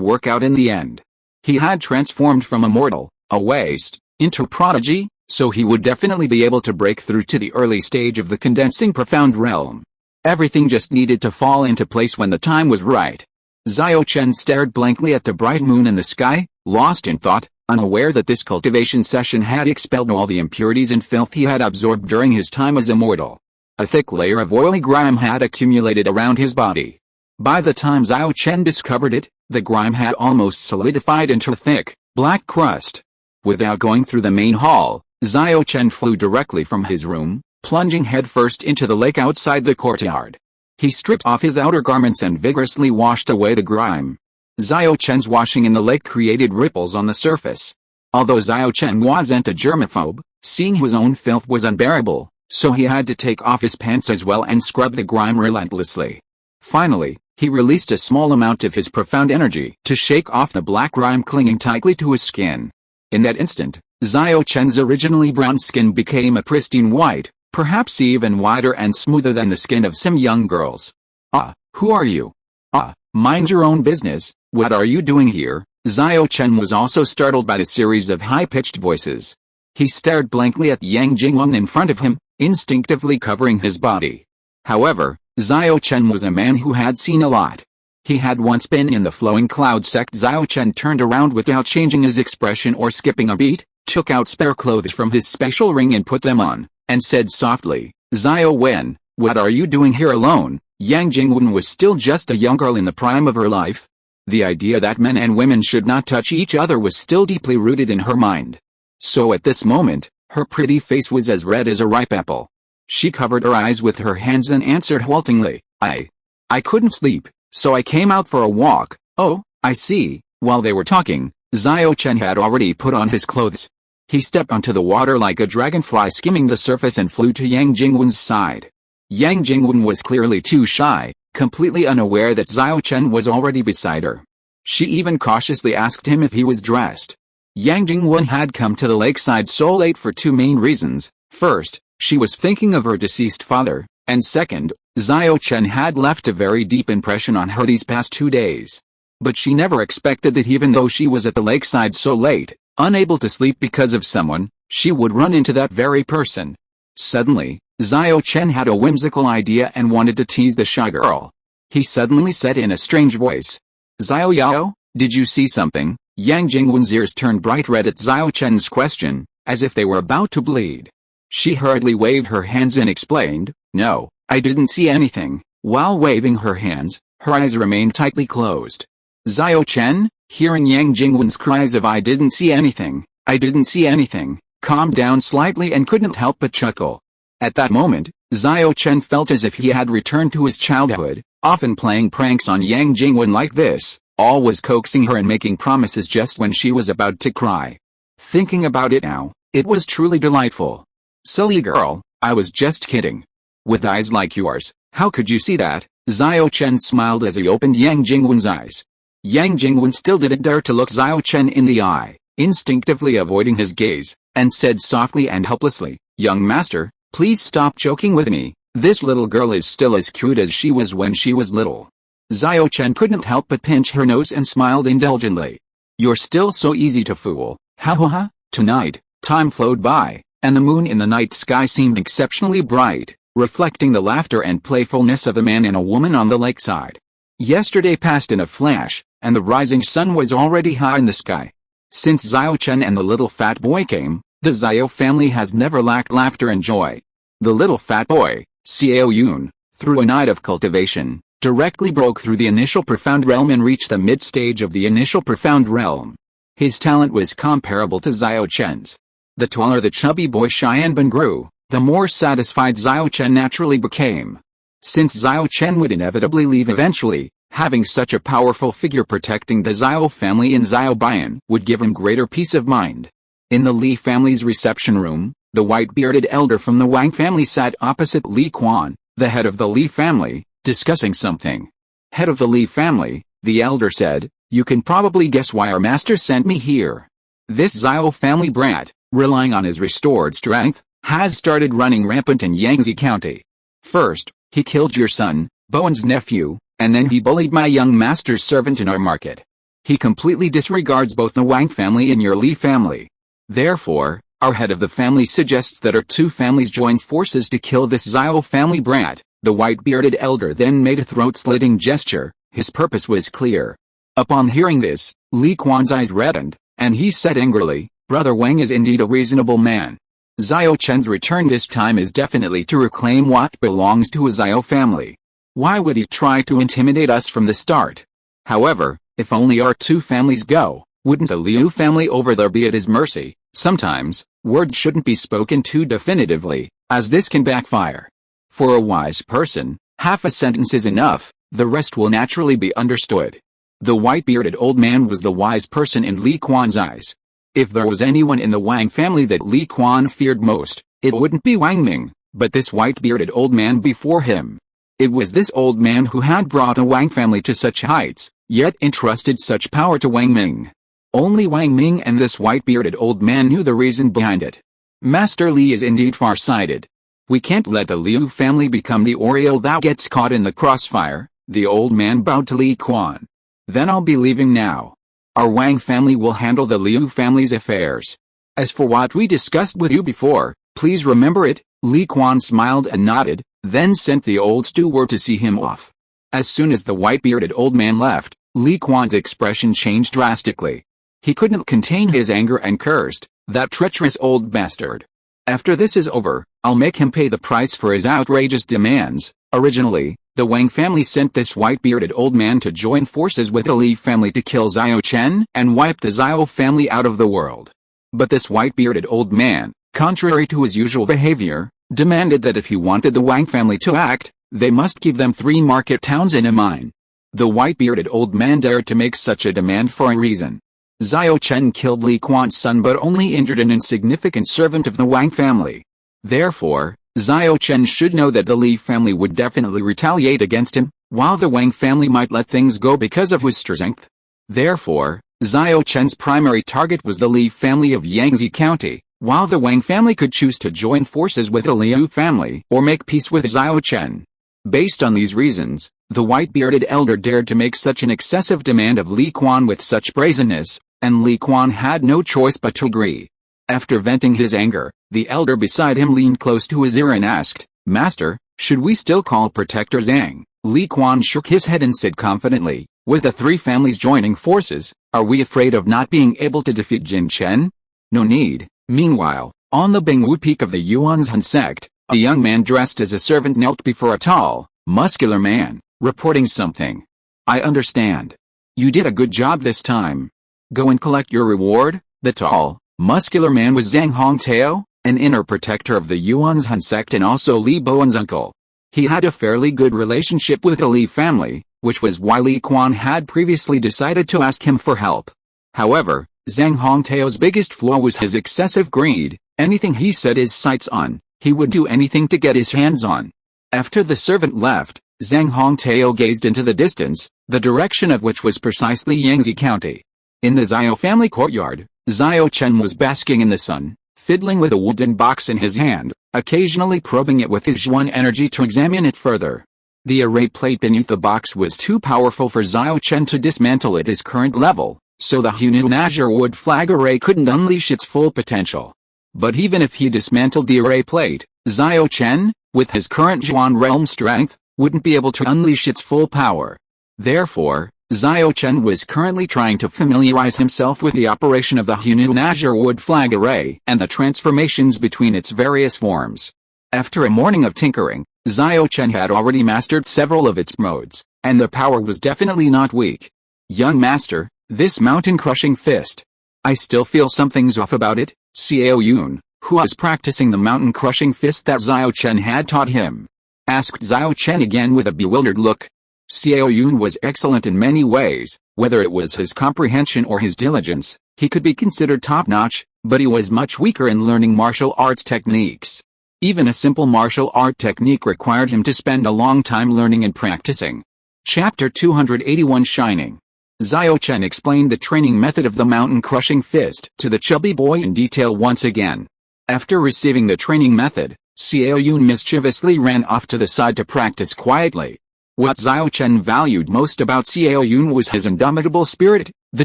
work out in the end. He had transformed from a mortal, a waste, into a prodigy, so he would definitely be able to break through to the early stage of the condensing profound realm. Everything just needed to fall into place when the time was right. Xiao Chen stared blankly at the bright moon in the sky, lost in thought, unaware that this cultivation session had expelled all the impurities and filth he had absorbed during his time as a mortal. A thick layer of oily grime had accumulated around his body. By the time Xiao Chen discovered it, the grime had almost solidified into a thick, black crust. Without going through the main hall, Xiao Chen flew directly from his room, plunging headfirst into the lake outside the courtyard. He stripped off his outer garments and vigorously washed away the grime. Xiao Chen's washing in the lake created ripples on the surface. Although Xiao Chen wasn't a germaphobe, seeing his own filth was unbearable, so he had to take off his pants as well and scrub the grime relentlessly. Finally, he released a small amount of his profound energy to shake off the black grime clinging tightly to his skin. In that instant, Xiao Chen's originally brown skin became a pristine white, perhaps even whiter and smoother than the skin of some young girls. "Ah, who are you? Ah, mind your own business, what are you doing here?" Xiao Chen was also startled by the series of high-pitched voices. He stared blankly at Yang Jingwang in front of him, instinctively covering his body. However, Xiao Chen was a man who had seen a lot. He had once been in the Flowing Cloud sect. Xiao Chen turned around without changing his expression or skipping a beat, took out spare clothes from his special ring and put them on, and said softly, "Xiao Wen, what are you doing here alone?" Yang Jingwen was still just a young girl in the prime of her life. The idea that men and women should not touch each other was still deeply rooted in her mind. So at this moment, her pretty face was as red as a ripe apple. She covered her eyes with her hands and answered haltingly, I couldn't sleep, so I came out for a walk." "Oh, I see." While they were talking, Xiao Chen had already put on his clothes. He stepped onto the water like a dragonfly skimming the surface and flew to Yang Jingwen's side. Yang Jingwen was clearly too shy, completely unaware that Xiao Chen was already beside her. She even cautiously asked him if he was dressed. Yang Jingwen had come to the lakeside so late for two main reasons. First, she was thinking of her deceased father, and second, Xiao Chen had left a very deep impression on her these past 2 days. But she never expected that even though she was at the lakeside so late, unable to sleep because of someone, she would run into that very person. Suddenly, Xiao Chen had a whimsical idea and wanted to tease the shy girl. He suddenly said in a strange voice, "Xiao Yao, did you see something?" Yang Jingwen's ears turned bright red at Xiao Chen's question, as if they were about to bleed. She hurriedly waved her hands and explained, "No, I didn't see anything." While waving her hands, her eyes remained tightly closed. Xiao Chen, hearing Yang Jingwen's cries of "I didn't see anything, I didn't see anything," calmed down slightly and couldn't help but chuckle. At that moment, Xiao Chen felt as if he had returned to his childhood, often playing pranks on Yang Jingwen like this, always coaxing her and making promises just when she was about to cry. Thinking about it now, it was truly delightful. "Silly girl, I was just kidding. With eyes like yours, how could you see that?" Xiao Chen smiled as he opened Yang Jingwen's eyes. Yang Jingwen still didn't dare to look Xiao Chen in the eye, instinctively avoiding his gaze, and said softly and helplessly, "Young master, please stop joking with me. This little girl is still as cute as she was when she was little." Xiao Chen couldn't help but pinch her nose and smiled indulgently. "You're still so easy to fool, ha ha ha." Tonight, time flowed by, and the moon in the night sky seemed exceptionally bright, reflecting the laughter and playfulness of a man and a woman on the lakeside. Yesterday passed in a flash, and the rising sun was already high in the sky. Since Xiao Chen and the little fat boy came, the Xiao family has never lacked laughter and joy. The little fat boy, Xiao Yun, through a night of cultivation, directly broke through the initial profound realm and reached the mid-stage of the initial profound realm. His talent was comparable to Xiao Chen's. The taller the chubby boy Xianbin grew, the more satisfied Xiao Chen naturally became. Since Xiao Chen would inevitably leave eventually, having such a powerful figure protecting the Xiao family in Xiao Bian would give him greater peace of mind. In the Li family's reception room, the white-bearded elder from the Wang family sat opposite Li Quan, the head of the Li family, discussing something. "Head of the Li family," the elder said, "you can probably guess why our master sent me here. This Xiao family brat, relying on his restored strength, has started running rampant in Yangtze County. First, he killed your son, Bowen's nephew, and then he bullied my young master's servant in our market. He completely disregards both the Wang family and your Li family. Therefore, our head of the family suggests that our two families join forces to kill this Xiao family brat." The white-bearded elder then made a throat-slitting gesture. His purpose was clear. Upon hearing this, Li Quan's eyes reddened, and he said angrily, "Brother Wang is indeed a reasonable man. Xiao Chen's return this time is definitely to reclaim what belongs to his Xiao family. Why would he try to intimidate us from the start? However, if only our two families go, wouldn't the Liu family over there be at his mercy?" Sometimes, words shouldn't be spoken too definitively, as this can backfire. For a wise person, half a sentence is enough, the rest will naturally be understood. The white-bearded old man was the wise person in Li Quan's eyes. If there was anyone in the Wang family that Li Quan feared most, it wouldn't be Wang Ming, but this white-bearded old man before him. It was this old man who had brought the Wang family to such heights, yet entrusted such power to Wang Ming. Only Wang Ming and this white-bearded old man knew the reason behind it. Master Li is indeed far-sighted. We can't let the Liu family become the Oriole that gets caught in the crossfire. The old man bowed to Li Quan. Then I'll be leaving now. Our Wang family will handle the Liu family's affairs. As for what we discussed with you before, please remember it. Li Quan smiled and nodded, then sent the old steward to see him off. As soon as the white-bearded old man left, Li Quan's expression changed drastically. He couldn't contain his anger and cursed, "That treacherous old bastard. After this is over, I'll make him pay the price for his outrageous demands." Originally, the Wang family sent this white-bearded old man to join forces with the Li family to kill Xiao Chen and wipe the Xiao family out of the world. But this white-bearded old man, contrary to his usual behavior, demanded that if he wanted the Wang family to act, they must give them 3 market towns and a mine. The white-bearded old man dared to make such a demand for a reason. Xiao Chen killed Li Quan's son but only injured an insignificant servant of the Wang family. Therefore, Xiao Chen should know that the Li family would definitely retaliate against him, while the Wang family might let things go because of his strength. Therefore, Xiao Chen's primary target was the Li family of Yangtze County, while the Wang family could choose to join forces with the Liu family or make peace with Xiao Chen. Based on these reasons, the white-bearded elder dared to make such an excessive demand of Li Quan with such brazenness, and Li Quan had no choice but to agree. After venting his anger, the elder beside him leaned close to his ear and asked, "Master, should we still call Protector Zhang?" Li Quan shook his head and said confidently, "With the three families joining forces, are we afraid of not being able to defeat Jin Chen? No need." Meanwhile, on the Bingwu peak of the Yuanzhan sect, a young man dressed as a servant knelt before a tall, muscular man, reporting something. "I understand. You did a good job this time. Go and collect your reward." The tall, muscular man was Zhang Hongtao, an inner protector of the Yuanzhan sect and also Li Bowen's uncle. He had a fairly good relationship with the Li family, which was why Li Quan had previously decided to ask him for help. However, Zhang Hongtao's biggest flaw was his excessive greed. Anything he set his sights on, he would do anything to get his hands on. After the servant left, Zhang Hongtao gazed into the distance, the direction of which was precisely Yangtze County. In the Xiao family courtyard, Xiao Chen was basking in the sun, fiddling with a wooden box in his hand, occasionally probing it with his Zhuan energy to examine it further. The array plate beneath the box was too powerful for Xiao Chen to dismantle at his current level, so the Hunun Azure wood flag array couldn't unleash its full potential. But even if he dismantled the array plate, Xiao Chen, with his current Zhuan realm strength, wouldn't be able to unleash its full power. Therefore, Xiao Chen was currently trying to familiarize himself with the operation of the Hunun Azure wood flag array and the transformations between its various forms. After a morning of tinkering, Xiao Chen had already mastered several of its modes, and the power was definitely not weak. "Young master, this mountain-crushing fist. I still feel something's off about it," Xiao Yun, who was practicing the mountain-crushing fist that Xiao Chen had taught him, asked Xiao Chen again with a bewildered look. Xiao Yun was excellent in many ways, whether it was his comprehension or his diligence, he could be considered top-notch, but he was much weaker in learning martial arts techniques. Even a simple martial art technique required him to spend a long time learning and practicing. Chapter 281 Shining. Xiao Chen explained the training method of the mountain-crushing fist to the chubby boy in detail once again. After receiving the training method, Xiao Yun mischievously ran off to the side to practice quietly. What Xiao Chen valued most about Xiao Yun was his indomitable spirit. The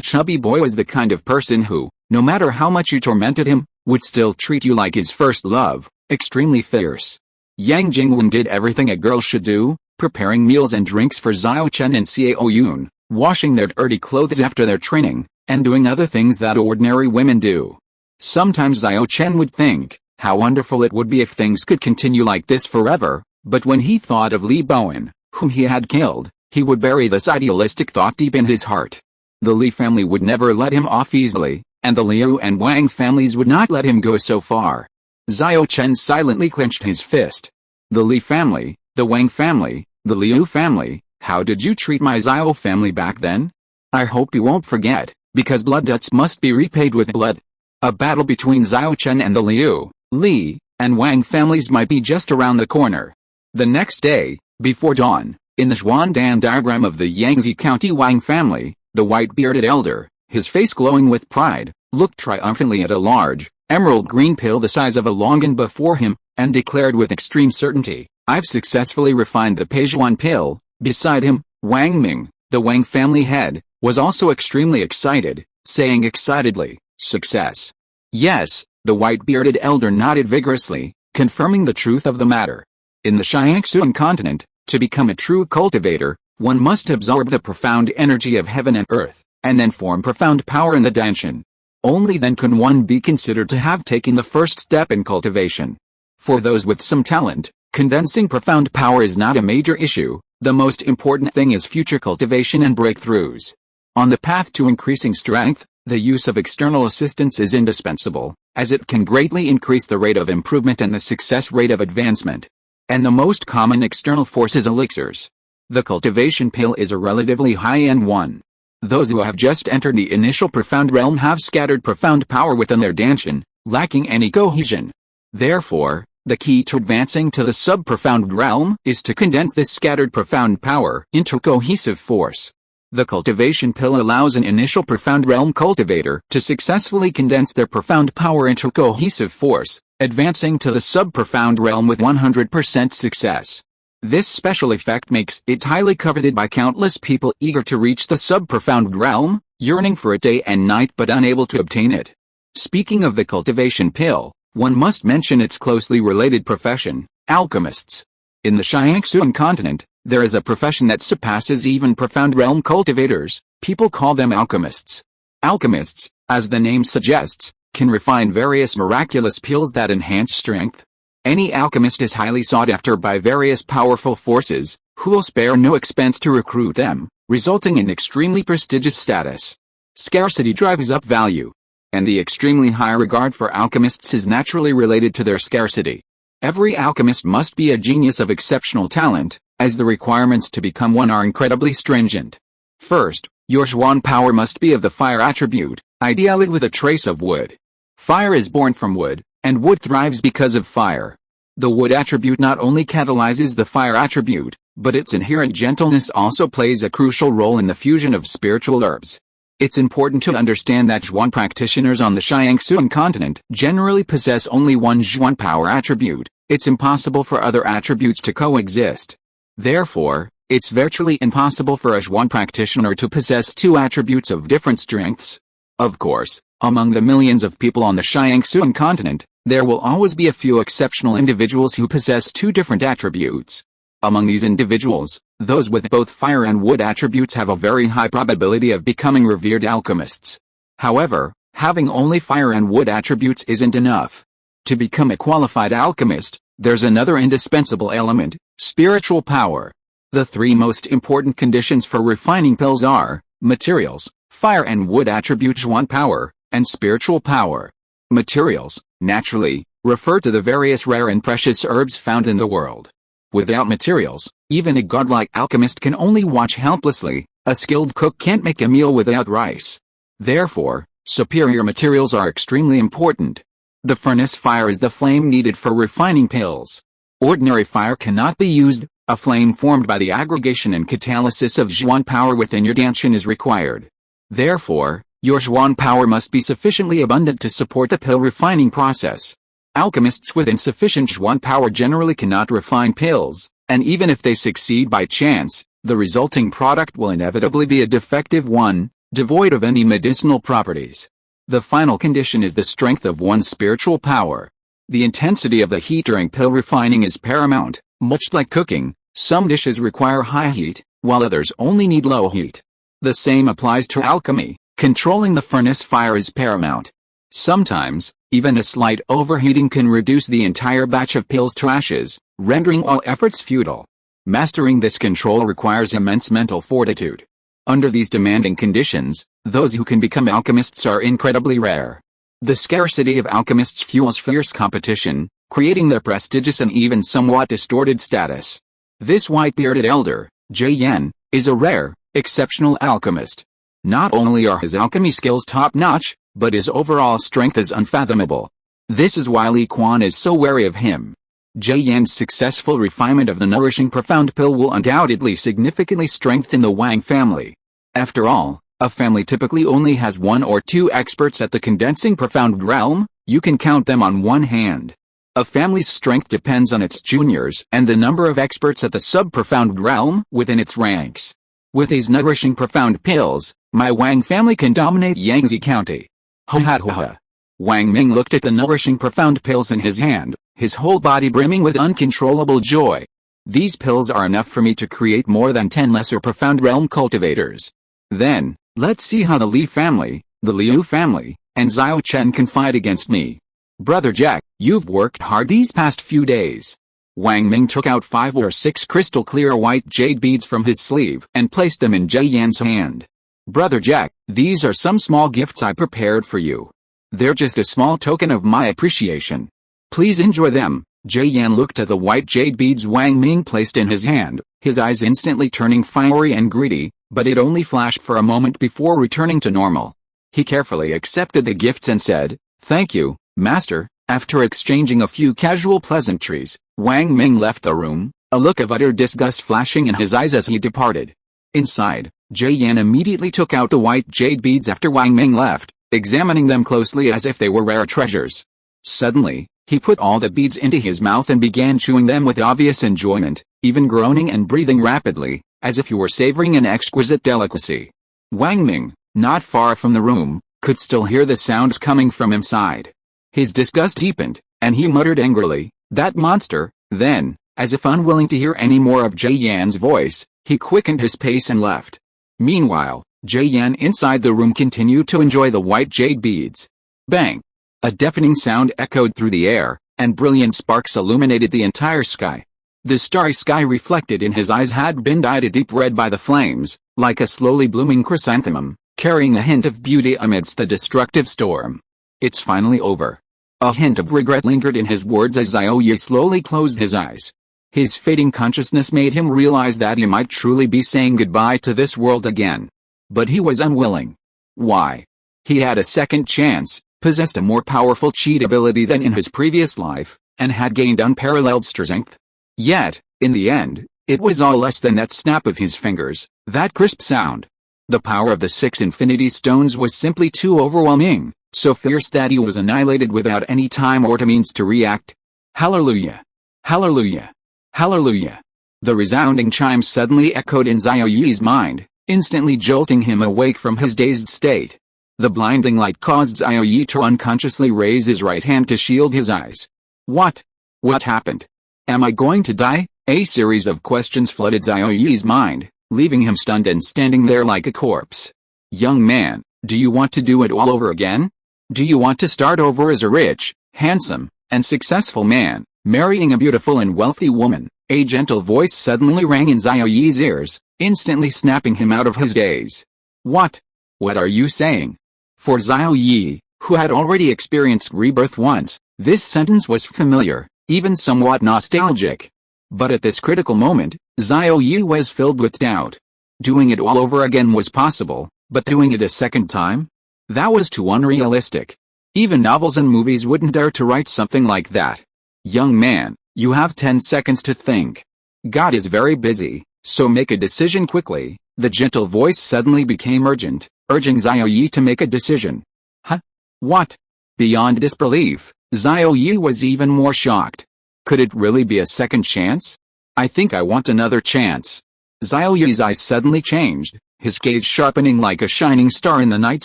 chubby boy was the kind of person who, no matter how much you tormented him, would still treat you like his first love, extremely fierce. Yang Jingwen did everything a girl should do, preparing meals and drinks for Xiao Chen and Xiao Yun, washing their dirty clothes after their training, and doing other things that ordinary women do. Sometimes Xiao Chen would think, how wonderful it would be if things could continue like this forever, but when he thought of Li Bowen, whom he had killed, he would bury this idealistic thought deep in his heart. The Li family would never let him off easily, and the Liu and Wang families would not let him go so far. Xiao Chen silently clenched his fist. "The Li family, the Wang family, the Liu family, how did you treat my Xiao family back then? I hope you won't forget, because blood debts must be repaid with blood." A battle between Xiao Chen and the Liu, Li, and Wang families might be just around the corner. The next day, before dawn, in the Zhuandan diagram of the Yangtze County Wang family, the white-bearded elder, his face glowing with pride, looked triumphantly at a large, emerald-green pill the size of a longan before him, and declared with extreme certainty, "I've successfully refined the Peizhuan pill." Beside him, Wang Ming, the Wang family head, was also extremely excited, saying excitedly, "Success." Yes, the white-bearded elder nodded vigorously, confirming the truth of the matter. In the Xiangxuan continent, to become a true cultivator, one must absorb the profound energy of heaven and earth, and then form profound power in the Danshan. Only then can one be considered to have taken the first step in cultivation. For those with some talent, condensing profound power is not a major issue. The most important thing is future cultivation and breakthroughs. On the path to increasing strength, the use of external assistance is indispensable, as it can greatly increase the rate of improvement and the success rate of advancement. And the most common external force is elixirs. The cultivation pill is a relatively high-end one. Those who have just entered the initial profound realm have scattered profound power within their dantian, lacking any cohesion. Therefore, the key to advancing to the sub-profound realm is to condense this scattered profound power into cohesive force. The cultivation pill allows an initial profound realm cultivator to successfully condense their profound power into cohesive force, advancing to the sub-profound realm with 100% success. This special effect makes it highly coveted by countless people eager to reach the sub-profound realm, yearning for it day and night but unable to obtain it. Speaking of the cultivation pill, one must mention its closely related profession, alchemists. In the S.H.I.E.L.D continent, there is a profession that surpasses even profound realm cultivators. People call them alchemists. Alchemists, as the name suggests, can refine various miraculous pills that enhance strength. Any alchemist is highly sought after by various powerful forces, who will spare no expense to recruit them, resulting in extremely prestigious status. Scarcity drives up value, and the extremely high regard for alchemists is naturally related to their scarcity. Every alchemist must be a genius of exceptional talent, as the requirements to become one are incredibly stringent. First, your Zhuan power must be of the fire attribute, ideally with a trace of wood. Fire is born from wood, and wood thrives because of fire. The wood attribute not only catalyzes the fire attribute, but its inherent gentleness also plays a crucial role in the fusion of spiritual herbs. It's important to understand that Zhuan practitioners on the S.H.I.E.L.D continent generally possess only one Zhuan power attribute. It's impossible for other attributes to coexist. Therefore, it's virtually impossible for a Zhuan practitioner to possess two attributes of different strengths. Of course, among the millions of people on the S.H.I.E.L.D continent, there will always be a few exceptional individuals who possess two different attributes. Among these individuals, those with both fire and wood attributes have a very high probability of becoming revered alchemists. However, having only fire and wood attributes isn't enough. To become a qualified alchemist, there's another indispensable element, spiritual power. The three most important conditions for refining pills are materials, fire and wood attribute Zhuan power, and spiritual power. Materials, naturally, refer to the various rare and precious herbs found in the world. Without materials, even a godlike alchemist can only watch helplessly. A skilled cook can't make a meal without rice. Therefore, superior materials are extremely important. The furnace fire is the flame needed for refining pills. Ordinary fire cannot be used. A flame formed by the aggregation and catalysis of Zhuan power within your dantian is required. Therefore, your Zhuan power must be sufficiently abundant to support the pill refining process. Alchemists with insufficient Zhuan power generally cannot refine pills, and even if they succeed by chance, the resulting product will inevitably be a defective one, devoid of any medicinal properties. The final condition is the strength of one's spiritual power. The intensity of the heat during pill refining is paramount. Much like cooking, some dishes require high heat, while others only need low heat. The same applies to alchemy. Controlling the furnace fire is paramount. Sometimes, even a slight overheating can reduce the entire batch of pills to ashes, rendering all efforts futile. Mastering this control requires immense mental fortitude. Under these demanding conditions, those who can become alchemists are incredibly rare. The scarcity of alchemists fuels fierce competition, creating their prestigious and even somewhat distorted status. This white-bearded elder, J.N., is a rare, exceptional alchemist. Not only are his alchemy skills top-notch, but his overall strength is unfathomable. This is why Li Quan is so wary of him. J.N.'s successful refinement of the nourishing profound pill will undoubtedly significantly strengthen the Wang family. After all, a family typically only has one or two experts at the condensing profound realm. You can count them on one hand. A family's strength depends on its juniors and the number of experts at the sub-profound realm within its ranks. With these nourishing profound pills, my Wang family can dominate Yangtze County. Ho ha ho ha. Wang Ming looked at the nourishing profound pills in his hand, his whole body brimming with uncontrollable joy. These pills are enough for me to create more than 10 lesser profound realm cultivators. Then, let's see how the Li family, the Liu family, and Xiao Chen can fight against me. Brother Jack, you've worked hard these past few days. Wang Ming took out 5 or 6 crystal clear white jade beads from his sleeve and placed them in Jie Yan's hand. Brother Jack, these are some small gifts I prepared for you. They're just a small token of my appreciation. Please enjoy them. Jie Yan looked at the white jade beads Wang Ming placed in his hand, his eyes instantly turning fiery and greedy. but it only flashed for a moment before returning to normal. He carefully accepted the gifts and said, "Thank you, Master." After exchanging a few casual pleasantries, Wang Ming left the room, a look of utter disgust flashing in his eyes as he departed. Inside, Jie Yan immediately took out the white jade beads after Wang Ming left, examining them closely as if they were rare treasures. Suddenly, he put all the beads into his mouth and began chewing them with obvious enjoyment, even groaning and breathing rapidly, as if he were savoring an exquisite delicacy. Wang Ming, not far from the room, could still hear the sounds coming from inside. His disgust deepened, and he muttered angrily, "That monster." Then, as if unwilling to hear any more of Jie Yan's voice, he quickened his pace and left. Meanwhile, Jie Yan inside the room continued to enjoy the white jade beads. Bang! A deafening sound echoed through the air, and brilliant sparks illuminated the entire sky. The starry sky reflected in his eyes had been dyed a deep red by the flames, like a slowly blooming chrysanthemum, carrying a hint of beauty amidst the destructive storm. "It's finally over." A hint of regret lingered in his words as Xiaoyi slowly closed his eyes. His fading consciousness made him realize that he might truly be saying goodbye to this world again. But he was unwilling. Why? He had a second chance, possessed a more powerful cheat ability than in his previous life, and had gained unparalleled strength. Yet, in the end, it was all less than that snap of his fingers, that crisp sound. The power of the 6 Infinity Stones was simply too overwhelming, so fierce that he was annihilated without any time or means to react. Hallelujah! Hallelujah! Hallelujah! The resounding chime suddenly echoed in Xiaoyi's mind, instantly jolting him awake from his dazed state. The blinding light caused Xiaoyi to unconsciously raise his right hand to shield his eyes. What? What happened? Am I going to die? A series of questions flooded Xiaoyi's mind, leaving him stunned and standing there like a corpse. Young man, do you want to do it all over again? Do you want to start over as a rich, handsome, and successful man, marrying a beautiful and wealthy woman? A gentle voice suddenly rang in Xiaoyi's ears, instantly snapping him out of his daze. What? What are you saying? For Xiaoyi, who had already experienced rebirth once, this sentence was familiar, even somewhat nostalgic. But at this critical moment, Xiaoyi was filled with doubt. Doing it all over again was possible, but doing it a second time? That was too unrealistic. Even novels and movies wouldn't dare to write something like that. Young man, you have 10 seconds to think. God is very busy, so make a decision quickly. The gentle voice suddenly became urgent, urging Xiaoyi to make a decision. Huh? What? Beyond disbelief, Xiaoyi was even more shocked. Could it really be a second chance? I think I want another chance. Xiaoyi's eyes suddenly changed, his gaze sharpening like a shining star in the night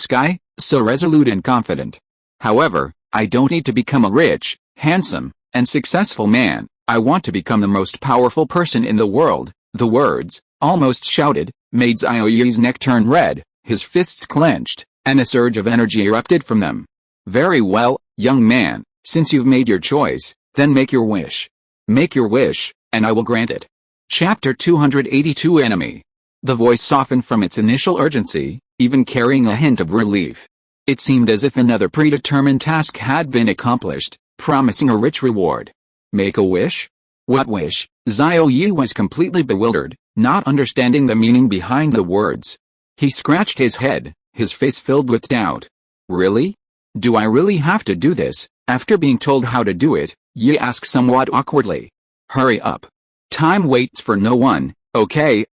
sky, so resolute and confident. However, I don't need to become a rich, handsome, and successful man. I want to become the most powerful person in the world. The words, almost shouted, made Xiaoyi's neck turn red, his fists clenched, and a surge of energy erupted from them. Very well, young man, since you've made your choice, then make your wish. Make your wish, and I will grant it. Chapter 282 Enemy. The voice softened from its initial urgency, even carrying a hint of relief. It seemed as if another predetermined task had been accomplished, promising a rich reward. Make a wish? What wish? Xiaoyi was completely bewildered, not understanding the meaning behind the words. He scratched his head, his face filled with doubt. Really? Do I really have to do this? After being told how to do it, Yi asked somewhat awkwardly. Hurry up. Time waits for no one. Okay.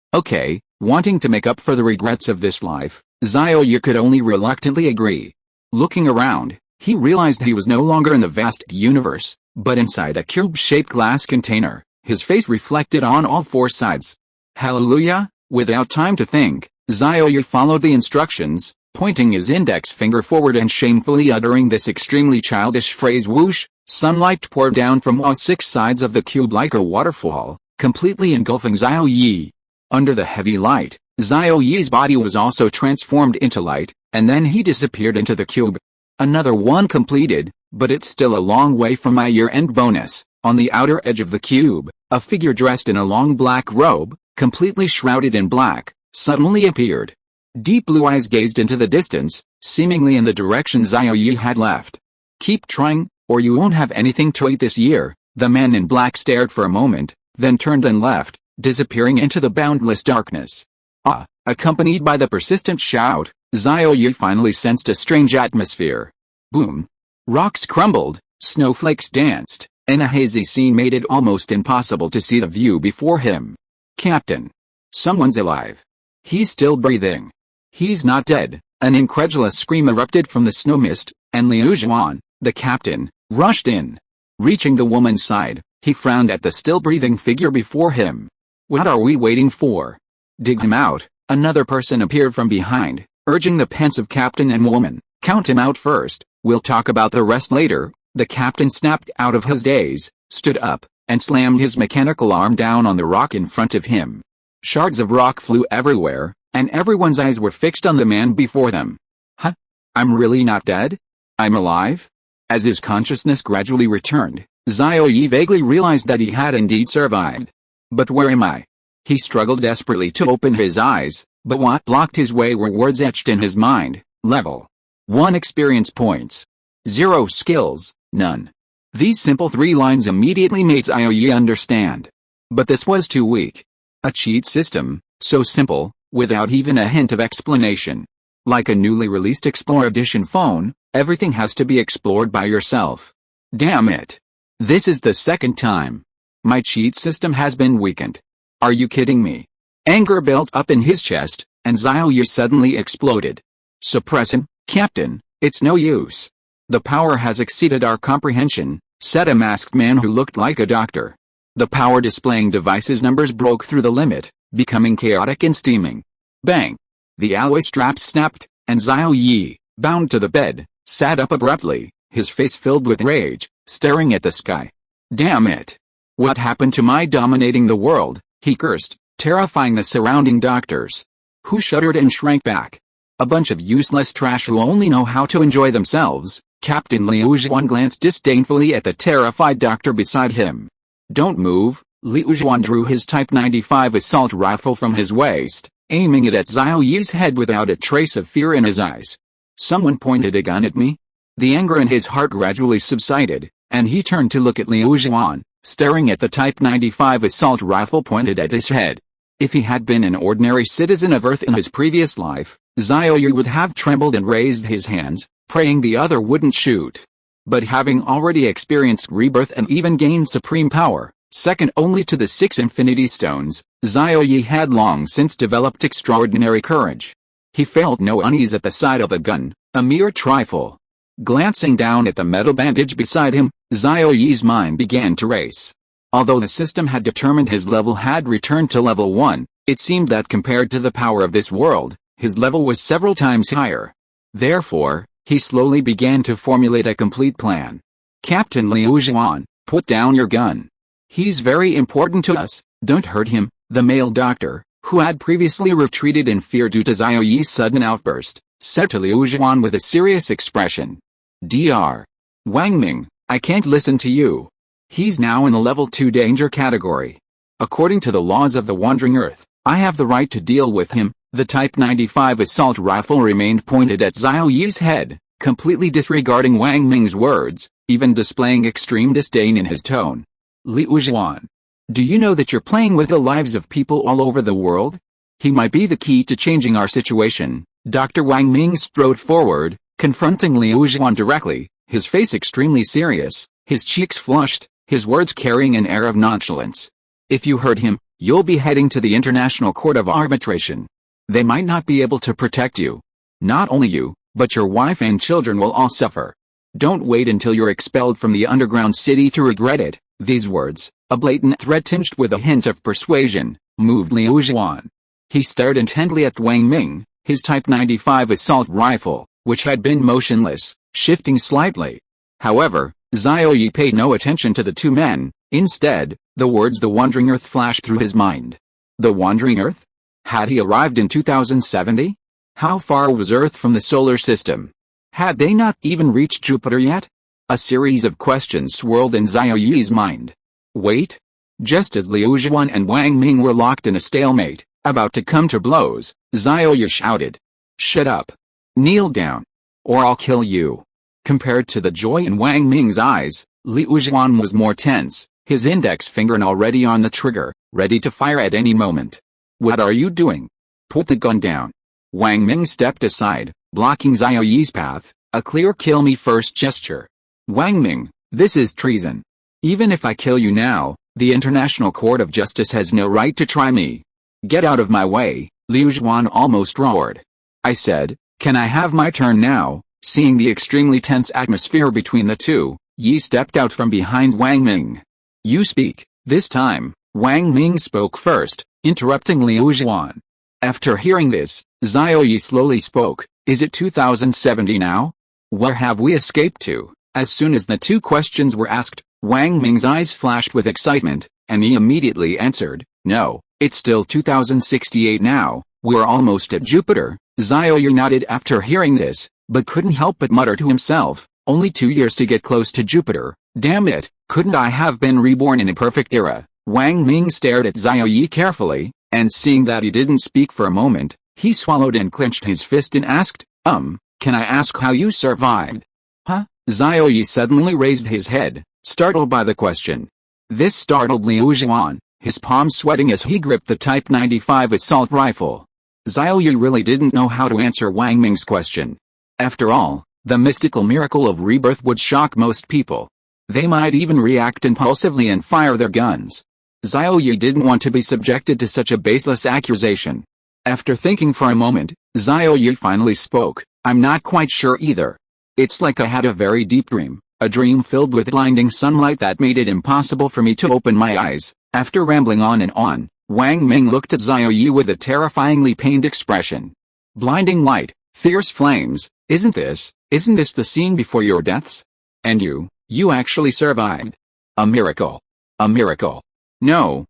Wanting to make up for the regrets of this life, Xiaoyi could only reluctantly agree. Looking around, he realized he was no longer in the vast universe, but inside a cube-shaped glass container, his face reflected on all four sides. Hallelujah! Without time to think, Xiaoyi followed the instructions, pointing his index finger forward and shamefully uttering this extremely childish phrase. Whoosh! Sunlight poured down from all 6 sides of the cube like a waterfall, completely engulfing Xiaoyi. Under the heavy light, Xiaoyi's body was also transformed into light, and then he disappeared into the cube. Another one completed, but it's still a long way from my year-end bonus. On the outer edge of the cube, a figure dressed in a long black robe, completely shrouded in black, suddenly appeared. Deep blue eyes gazed into the distance, seemingly in the direction Xiaoyi had left. Keep trying, or you won't have anything to eat this year. The man in black stared for a moment, then turned and left, disappearing into the boundless darkness. Ah! Accompanied by the persistent shout, Xiao Yi finally sensed a strange atmosphere. Boom! Rocks crumbled, snowflakes danced, and a hazy scene made it almost impossible to see the view before him. Captain! Someone's alive. He's still breathing. He's not dead. An incredulous scream erupted from the snow mist, and Liu Zhuan, the captain, rushed in. Reaching the woman's side, he frowned at the still-breathing figure before him. What are we waiting for? Dig him out. Another person appeared from behind, urging the pensive captain and woman. Count him out first, we'll talk about the rest later. The captain snapped out of his daze, stood up, and slammed his mechanical arm down on the rock in front of him. Shards of rock flew everywhere, and everyone's eyes were fixed on the man before them. Huh? I'm really not dead? I'm alive? As his consciousness gradually returned, Xiao Yi vaguely realized that he had indeed survived. But where am I? He struggled desperately to open his eyes, but what blocked his way were words etched in his mind. Level 1 experience points. 0 skills, none. These simple 3 lines immediately made Xiao Yi understand. But this was too weak. A cheat system, so simple, without even a hint of explanation. Like a newly released Explore Edition phone, everything has to be explored by yourself. Damn it. This is the second time. My cheat system has been weakened. Are you kidding me? Anger built up in his chest, and Xiao Yi suddenly exploded. Suppress him, Captain, it's no use. The power has exceeded our comprehension, said a masked man who looked like a doctor. The power displaying device's numbers broke through the limit, becoming chaotic and steaming. Bang! The alloy straps snapped, and Xiao Yi, bound to the bed, sat up abruptly, his face filled with rage, staring at the sky. Damn it! What happened to my dominating the world? He cursed, terrifying the surrounding doctors, who shuddered and shrank back. A bunch of useless trash who only know how to enjoy themselves. Captain Liu Zhuan glanced disdainfully at the terrified doctor beside him. Don't move. Liu Zhuan drew his Type 95 assault rifle from his waist, aiming it at Xiao Yi's head without a trace of fear in his eyes. Someone pointed a gun at me? The anger in his heart gradually subsided, and he turned to look at Liu Zhuan, staring at the Type 95 assault rifle pointed at his head. If he had been an ordinary citizen of Earth in his previous life, Xiao Yi would have trembled and raised his hands, praying the other wouldn't shoot. But having already experienced rebirth and even gained supreme power, second only to the 6 Infinity Stones, Xiao Yi had long since developed extraordinary courage. He felt no unease at the sight of a gun, a mere trifle. Glancing down at the metal bandage beside him, Xiao Yi's mind began to race. Although the system had determined his level had returned to level 1, it seemed that compared to the power of this world, his level was several times higher. Therefore, he slowly began to formulate a complete plan. Captain Liu Zhuan, put down your gun. He's very important to us, don't hurt him, the male doctor, who had previously retreated in fear due to Xiao Yi's sudden outburst, said to Liu Zhuan with a serious expression. Dr. Wang Ming, I can't listen to you. He's now in the level 2 danger category. According to the laws of the Wandering Earth, I have the right to deal with him. The Type 95 assault rifle remained pointed at Xiao Yi's head, completely disregarding Wang Ming's words, even displaying extreme disdain in his tone. Liu Zhuan, do you know that you're playing with the lives of people all over the world? He might be the key to changing our situation. Dr. Wang Ming strode forward, confronting Liu Zhuan directly, his face extremely serious, his cheeks flushed, his words carrying an air of nonchalance. If you hurt him, you'll be heading to the International Court of Arbitration. They might not be able to protect you. Not only you, but your wife and children will all suffer. Don't wait until you're expelled from the underground city to regret it. These words, a blatant threat tinged with a hint of persuasion, moved Liu Zhuan. He stared intently at Wang Ming, his Type 95 assault rifle, which had been motionless, shifting slightly. However, Xiao Yi paid no attention to the two men. Instead, the words "the Wandering Earth" flashed through his mind. The Wandering Earth? Had he arrived in 2070? How far was Earth from the solar system? Had they not even reached Jupiter yet? A series of questions swirled in Xiao Yi's mind. Wait! Just as Liu Zhuan and Wang Ming were locked in a stalemate, about to come to blows, Xiao Yi shouted. Shut up! Kneel down! Or I'll kill you! Compared to the joy in Wang Ming's eyes, Liu Zhuan was more tense, his index finger already on the trigger, ready to fire at any moment. What are you doing? Put the gun down. Wang Ming stepped aside, blocking Xiao Yi's path, a clear kill me first gesture. Wang Ming, this is treason. Even if I kill you now, the International Court of Justice has no right to try me. Get out of my way, Liu Zhuan almost roared. I said, can I have my turn now? Seeing the extremely tense atmosphere between the two, Yi stepped out from behind Wang Ming. You speak. This time, Wang Ming spoke first, interrupting Liu Zhuan. After hearing this, Xiao Yi slowly spoke. Is it 2070 now? Where have we escaped to? As soon as the two questions were asked, Wang Ming's eyes flashed with excitement, and he immediately answered, no, it's still 2068 now, we're almost at Jupiter. Xiao Yi nodded after hearing this, but couldn't help but mutter to himself, only 2 years to get close to Jupiter, damn it, couldn't I have been reborn in a perfect era? Wang Ming stared at Xiao Yi carefully, and seeing that he didn't speak for a moment, he swallowed and clenched his fist and asked, can I ask how you survived? Huh? Xiao Yi suddenly raised his head, startled by the question. This startled Liu Zhuan, his palms sweating as he gripped the Type 95 assault rifle. Xiao Yi really didn't know how to answer Wang Ming's question. After all, the mystical miracle of rebirth would shock most people. They might even react impulsively and fire their guns. Xiao Yi didn't want to be subjected to such a baseless accusation. After thinking for a moment, Xiao Yi finally spoke, I'm not quite sure either. It's like I had a very deep dream, a dream filled with blinding sunlight that made it impossible for me to open my eyes. After rambling on and on, Wang Ming looked at Xiao Yi with a terrifyingly pained expression. Blinding light, fierce flames, isn't this the scene before your deaths? And you actually survived. A miracle. A miracle. No,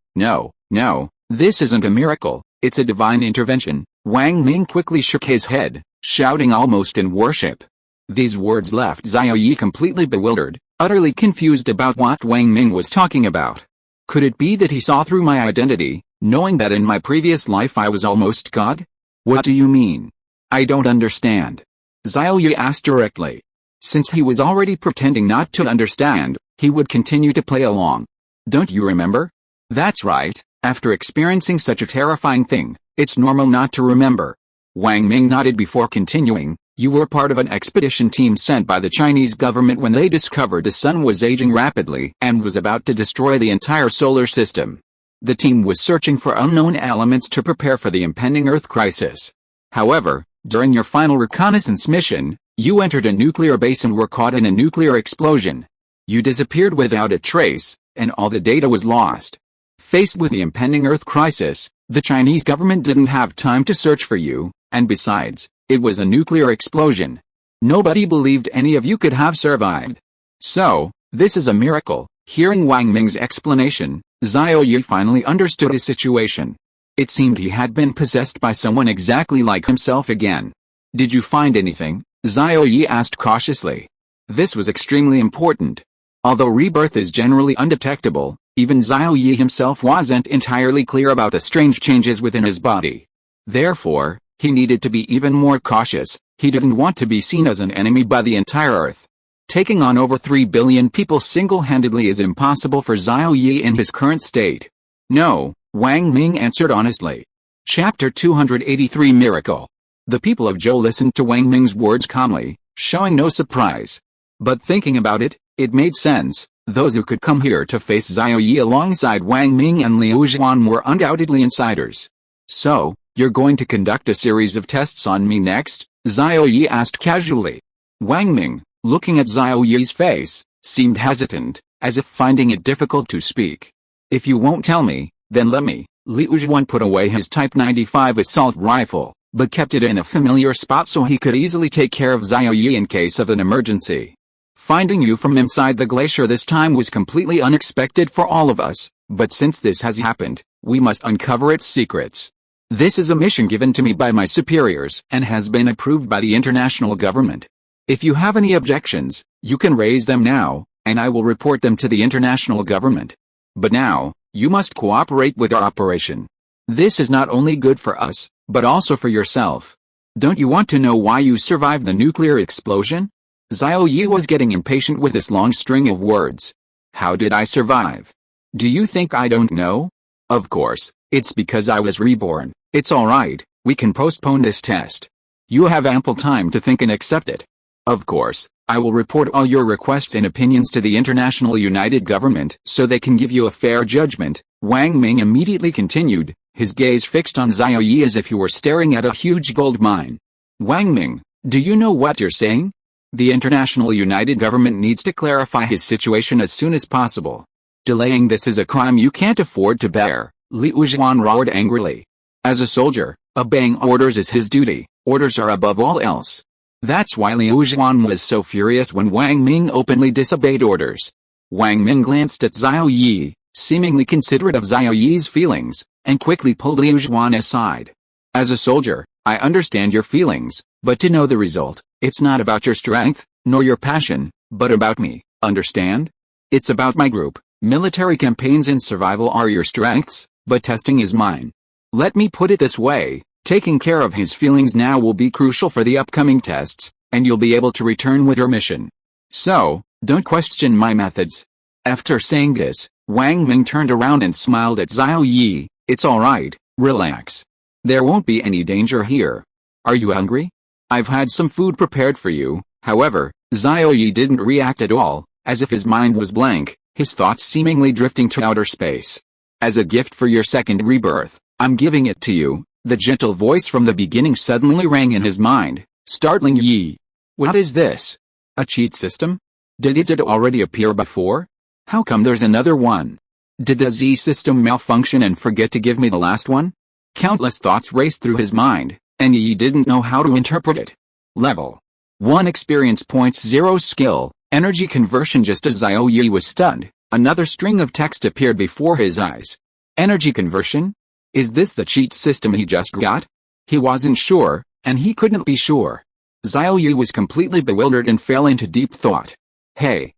this isn't a miracle, it's a divine intervention. Wang Ming quickly shook his head, shouting almost in worship. These words left Xiao Yi completely bewildered, utterly confused about what Wang Ming was talking about. Could it be that he saw through my identity, knowing that in my previous life I was almost God? What do you mean? I don't understand. Xiao Yi asked directly. Since he was already pretending not to understand, he would continue to play along. Don't you remember? That's right, after experiencing such a terrifying thing, it's normal not to remember. Wang Ming nodded before continuing, you were part of an expedition team sent by the Chinese government when they discovered the sun was aging rapidly and was about to destroy the entire solar system. The team was searching for unknown elements to prepare for the impending Earth crisis. However, during your final reconnaissance mission, you entered a nuclear base and were caught in a nuclear explosion. You disappeared without a trace, and all the data was lost. Faced with the impending Earth crisis, the Chinese government didn't have time to search for you, and besides, it was a nuclear explosion. Nobody believed any of you could have survived. So, this is a miracle. Hearing Wang Ming's explanation, Xiao Yi finally understood his situation. It seemed he had been possessed by someone exactly like himself again. Did you find anything? Xiao Yi asked cautiously. This was extremely important. Although rebirth is generally undetectable, even Xiao Yi himself wasn't entirely clear about the strange changes within his body. Therefore, he needed to be even more cautious. He didn't want to be seen as an enemy by the entire Earth. Taking on over 3 billion people single-handedly is impossible for Xiao Yi in his current state. No, Wang Ming answered honestly. Chapter 283 Miracle. The people of Zhou listened to Wang Ming's words calmly, showing no surprise. But thinking about it, it made sense. Those who could come here to face Xiao Yi alongside Wang Ming and Liu Zhuan were undoubtedly insiders. So, you're going to conduct a series of tests on me next? Xiao Yi asked casually. Wang Ming, looking at Xiao Yi's face, seemed hesitant, as if finding it difficult to speak. If you won't tell me, then let me. Liu Zhuan put away his Type 95 assault rifle, but kept it in a familiar spot so he could easily take care of Xiao Yi in case of an emergency. Finding you from inside the glacier this time was completely unexpected for all of us, but since this has happened, we must uncover its secrets. This is a mission given to me by my superiors and has been approved by the international government. If you have any objections, you can raise them now, and I will report them to the international government. But now, you must cooperate with our operation. This is not only good for us, but also for yourself. Don't you want to know why you survived the nuclear explosion? Xiao Yi was getting impatient with this long string of words. How did I survive? Do you think I don't know? Of course, it's because I was reborn. It's alright, We can postpone this test. You have ample time to think and accept it. Of course, I will report all your requests and opinions to the International United Government so they can give you a fair judgment, Wang Ming immediately continued, his gaze fixed on Xiao Yi as if he were staring at a huge gold mine. Wang Ming, do you know what you're saying? The International United Government needs to clarify his situation as soon as possible. Delaying this is a crime you can't afford to bear, Liu Zhuan roared angrily. As a soldier, obeying orders is his duty, orders are above all else. That's why Liu Zhuan was so furious when Wang Ming openly disobeyed orders. Wang Ming glanced at Xiao Yi, seemingly considerate of Xiao Yi's feelings, and quickly pulled Liu Zhuan aside. As a soldier, I understand your feelings, but to know the result, it's not about your strength, nor your passion, but about me, understand? It's about my group. Military campaigns and survival are your strengths, but testing is mine. Let me put it this way, taking care of his feelings now will be crucial for the upcoming tests, and you'll be able to return with your mission. So, don't question my methods. After saying this, Wang Ming turned around and smiled at Xiao Yi. It's alright, relax. There won't be any danger here. Are you hungry? I've had some food prepared for you. However, Xiao Yi didn't react at all, as if his mind was blank, his thoughts seemingly drifting to outer space. As a gift for your second rebirth, I'm giving it to you. The gentle voice from the beginning suddenly rang in his mind, startling Yi. What is this? A cheat system? Did it already appear before? How come there's another one? Did the Z system malfunction and forget to give me the last one? Countless thoughts raced through his mind, and Yi didn't know how to interpret it. Level 1 experience points 0 skill, energy conversion. Just as Xiao Yi was stunned, another string of text appeared before his eyes. Energy conversion? Is this the cheat system he just got? He wasn't sure, and he couldn't be sure. Xiao Yi was completely bewildered and fell into deep thought. Hey!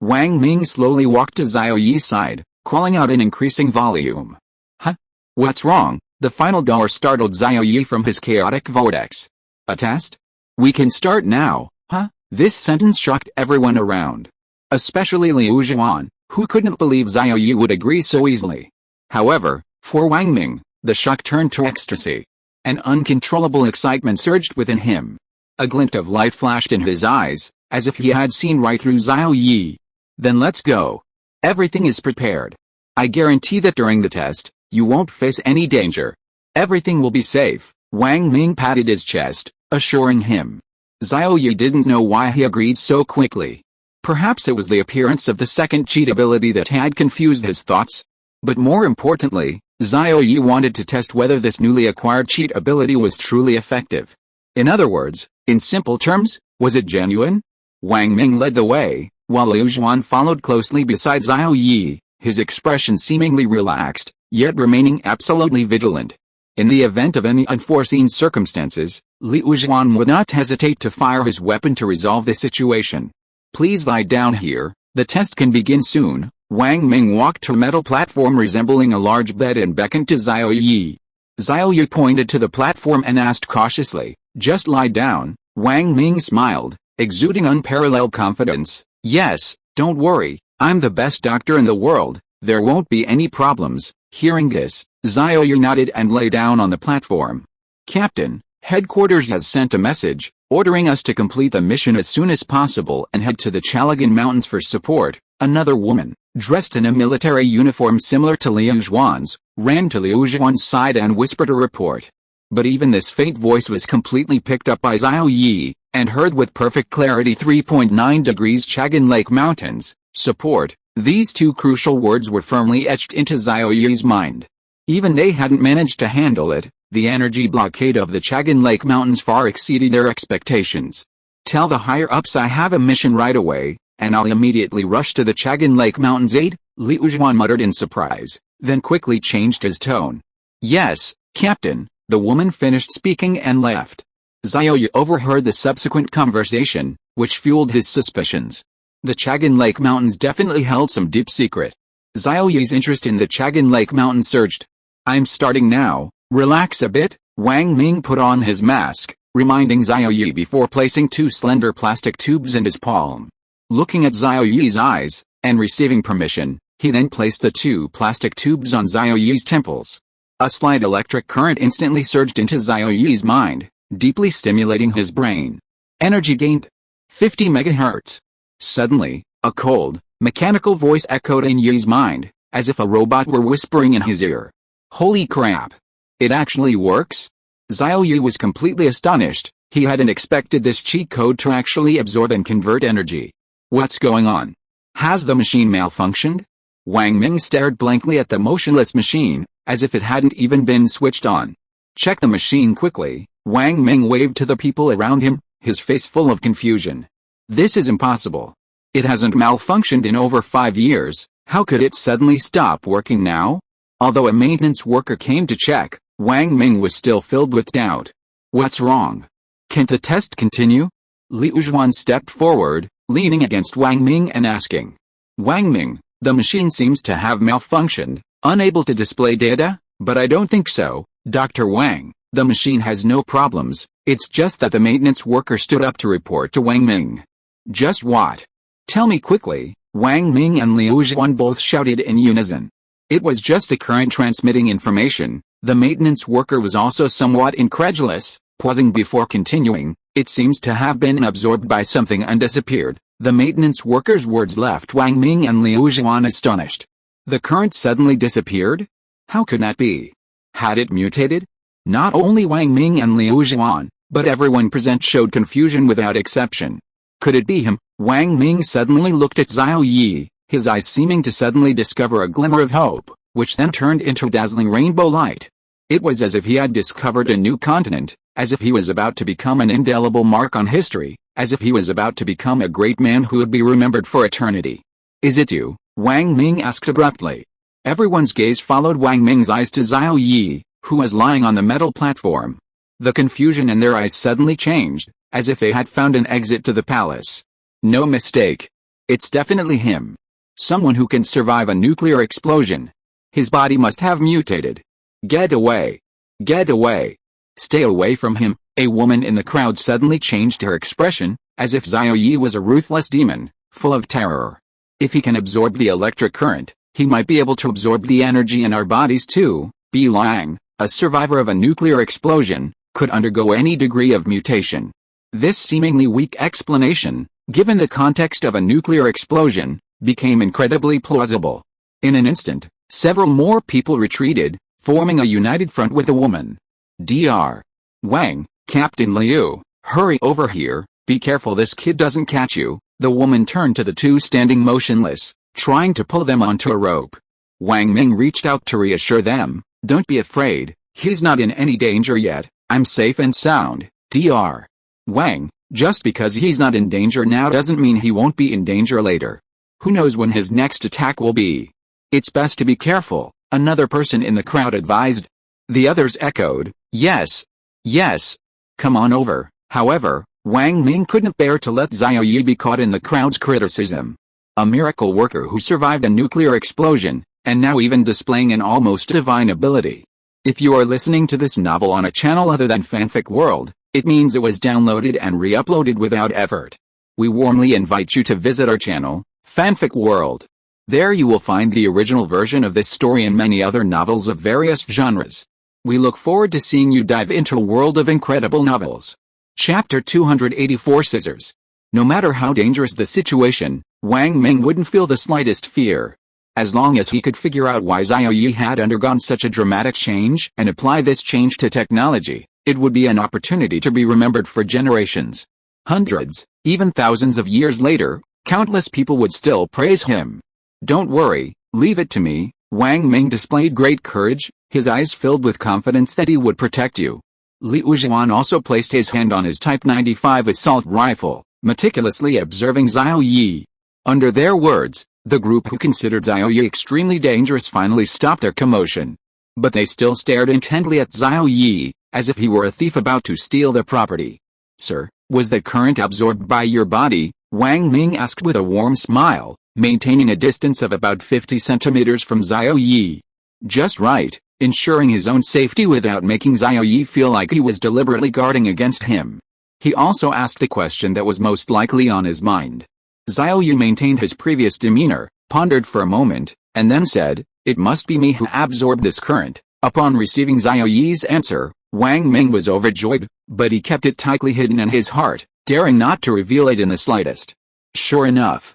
Wang Ming slowly walked to Xiao Yi's side, calling out in increasing volume. Huh? What's wrong? The final door startled Xiao Yi from his chaotic vortex. A test? We can start now, huh? This sentence shocked everyone around. Especially Liu Zhuan, who couldn't believe Xiao Yi would agree so easily. However, for Wang Ming, the shock turned to ecstasy. An uncontrollable excitement surged within him. A glint of light flashed in his eyes, as if he had seen right through Xiao Yi. Then let's go. Everything is prepared. I guarantee that during the test, you won't face any danger. Everything will be safe. Wang Ming patted his chest, assuring him. Xiao Yi didn't know why he agreed so quickly. Perhaps it was the appearance of the second cheat ability that had confused his thoughts. But more importantly, Xiao Yi wanted to test whether this newly acquired cheat ability was truly effective. In other words, in simple terms, was it genuine? Wang Ming led the way, while Liu Zhuan followed closely beside Xiao Yi, his expression seemingly relaxed, yet remaining absolutely vigilant. In the event of any unforeseen circumstances, Liu Zhuan would not hesitate to fire his weapon to resolve the situation. Please lie down here, the test can begin soon. Wang Ming walked to a metal platform resembling a large bed and beckoned to Xiao Yi. Xiao Yi pointed to the platform and asked cautiously, just lie down. Wang Ming smiled, exuding unparalleled confidence. Yes, don't worry, I'm the best doctor in the world, there won't be any problems. Hearing this, Xiao Yi nodded and lay down on the platform. Captain, headquarters has sent a message, ordering us to complete the mission as soon as possible and head to the Chalagan Mountains for support. Another woman, dressed in a military uniform similar to Liu Zhuan's, ran to Liu Zhuan's side and whispered a report. But even this faint voice was completely picked up by Xiao Yi, and heard with perfect clarity. 3.9 degrees Chalagan Lake Mountains, support. These two crucial words were firmly etched into Xiao Yi's mind. Even they hadn't managed to handle it, the energy blockade of the Chalagan Lake Mountains far exceeded their expectations. Tell the higher-ups I have a mission right away, and I'll immediately rush to the Chalagan Lake Mountains aid, Liu Zhuan muttered in surprise, then quickly changed his tone. Yes, Captain, the woman finished speaking and left. Xiao Yi overheard the subsequent conversation, which fueled his suspicions. The Chalagan Lake Mountains definitely held some deep secret. Xiao Yi's interest in the Chalagan Lake Mountains surged. I'm starting now, relax a bit. Wang Ming put on his mask, reminding Xiao Yi before placing two slender plastic tubes in his palm. Looking at Xiao Yi's eyes, and receiving permission, he then placed the two plastic tubes on Xiao Yi's temples. A slight electric current instantly surged into Xiaoyi's mind, deeply stimulating his brain. Energy gained 50 megahertz. Suddenly, a cold, mechanical voice echoed in Yi's mind, as if a robot were whispering in his ear. Holy crap! It actually works? Xiaoyi was completely astonished. He hadn't expected this cheat code to actually absorb and convert energy. What's going on? Has the machine malfunctioned? Wang Ming stared blankly at the motionless machine, as if it hadn't even been switched on. Check the machine quickly. Wang Ming waved to the people around him, his face full of confusion. This is impossible. It hasn't malfunctioned in over 5 years. How could it suddenly stop working now? Although a maintenance worker came to check, Wang Ming was still filled with doubt. What's wrong? Can't the test continue? Liu Zhuan stepped forward, leaning against Wang Ming and asking. Wang Ming, the machine seems to have malfunctioned, unable to display data, but I don't think so, Dr. Wang. The machine has no problems, it's just that the maintenance worker stood up to report to Wang Ming. Just what? Tell me quickly, Wang Ming and Liu Zhuan both shouted in unison. It was just a current transmitting information. The maintenance worker was also somewhat incredulous, pausing before continuing. It seems to have been absorbed by something and disappeared. The maintenance worker's words left Wang Ming and Liu Zhuan astonished. The current suddenly disappeared? How could that be? Had it mutated? Not only Wang Ming and Liu Zhuan, but everyone present showed confusion without exception. Could it be him? Wang Ming suddenly looked at Xiaoyi, his eyes seeming to suddenly discover a glimmer of hope, which then turned into dazzling rainbow light. It was as if he had discovered a new continent, as if he was about to become an indelible mark on history, as if he was about to become a great man who would be remembered for eternity. Is it you? Wang Ming asked abruptly. Everyone's gaze followed Wang Ming's eyes to Xiaoyi, who was lying on the metal platform. The confusion in their eyes suddenly changed, as if they had found an exit to the palace. No mistake. It's definitely him. Someone who can survive a nuclear explosion. His body must have mutated. Get away. Get away. Stay away from him. A woman in the crowd suddenly changed her expression, as if Xiaoyi was a ruthless demon, full of terror. If he can absorb the electric current, he might be able to absorb the energy in our bodies too. Bi Lang, a survivor of a nuclear explosion, could undergo any degree of mutation. This seemingly weak explanation, given the context of a nuclear explosion, became incredibly plausible. In an instant, several more people retreated, forming a united front with the woman. Dr. Wang, Captain Liu, hurry over here, be careful this kid doesn't catch you. The woman turned to the two standing motionless, trying to pull them onto a rope. Wang Ming reached out to reassure them, don't be afraid, he's not in any danger yet, I'm safe and sound. Dr. Wang, just because he's not in danger now doesn't mean he won't be in danger later. Who knows when his next attack will be? It's best to be careful, another person in the crowd advised. The others echoed, yes. Yes. Come on over. However, Wang Ming couldn't bear to let Xiaoyi be caught in the crowd's criticism. A miracle worker who survived a nuclear explosion, and now even displaying an almost divine ability. If you are listening to this novel on a channel other than Fanfic World, it means it was downloaded and re-uploaded without effort. We warmly invite you to visit our channel, Fanfic World. There you will find the original version of this story and many other novels of various genres. We look forward to seeing you dive into a world of incredible novels. Chapter 284 Scissors. No matter how dangerous the situation, Wang Ming wouldn't feel the slightest fear. As long as he could figure out why Xiaoyi had undergone such a dramatic change and apply this change to technology, it would be an opportunity to be remembered for generations. Hundreds, even thousands of years later, countless people would still praise him. Don't worry, leave it to me. Wang Ming displayed great courage, his eyes filled with confidence that he would protect you. Liu Zhuan also placed his hand on his Type 95 assault rifle, meticulously observing Xiaoyi. Under their words, the group who considered Xiaoyi extremely dangerous finally stopped their commotion. But they still stared intently at Xiaoyi, as if he were a thief about to steal their property. Sir, was the current absorbed by your body? Wang Ming asked with a warm smile, maintaining a distance of about 50 centimeters from Xiaoyi. Just right, ensuring his own safety without making Xiaoyi feel like he was deliberately guarding against him. He also asked the question that was most likely on his mind. Xiaoyi maintained his previous demeanor, pondered for a moment, and then said, it must be me who absorbed this current. Upon receiving Xiao Yi's answer, Wang Ming was overjoyed, but he kept it tightly hidden in his heart, daring not to reveal it in the slightest. Sure enough.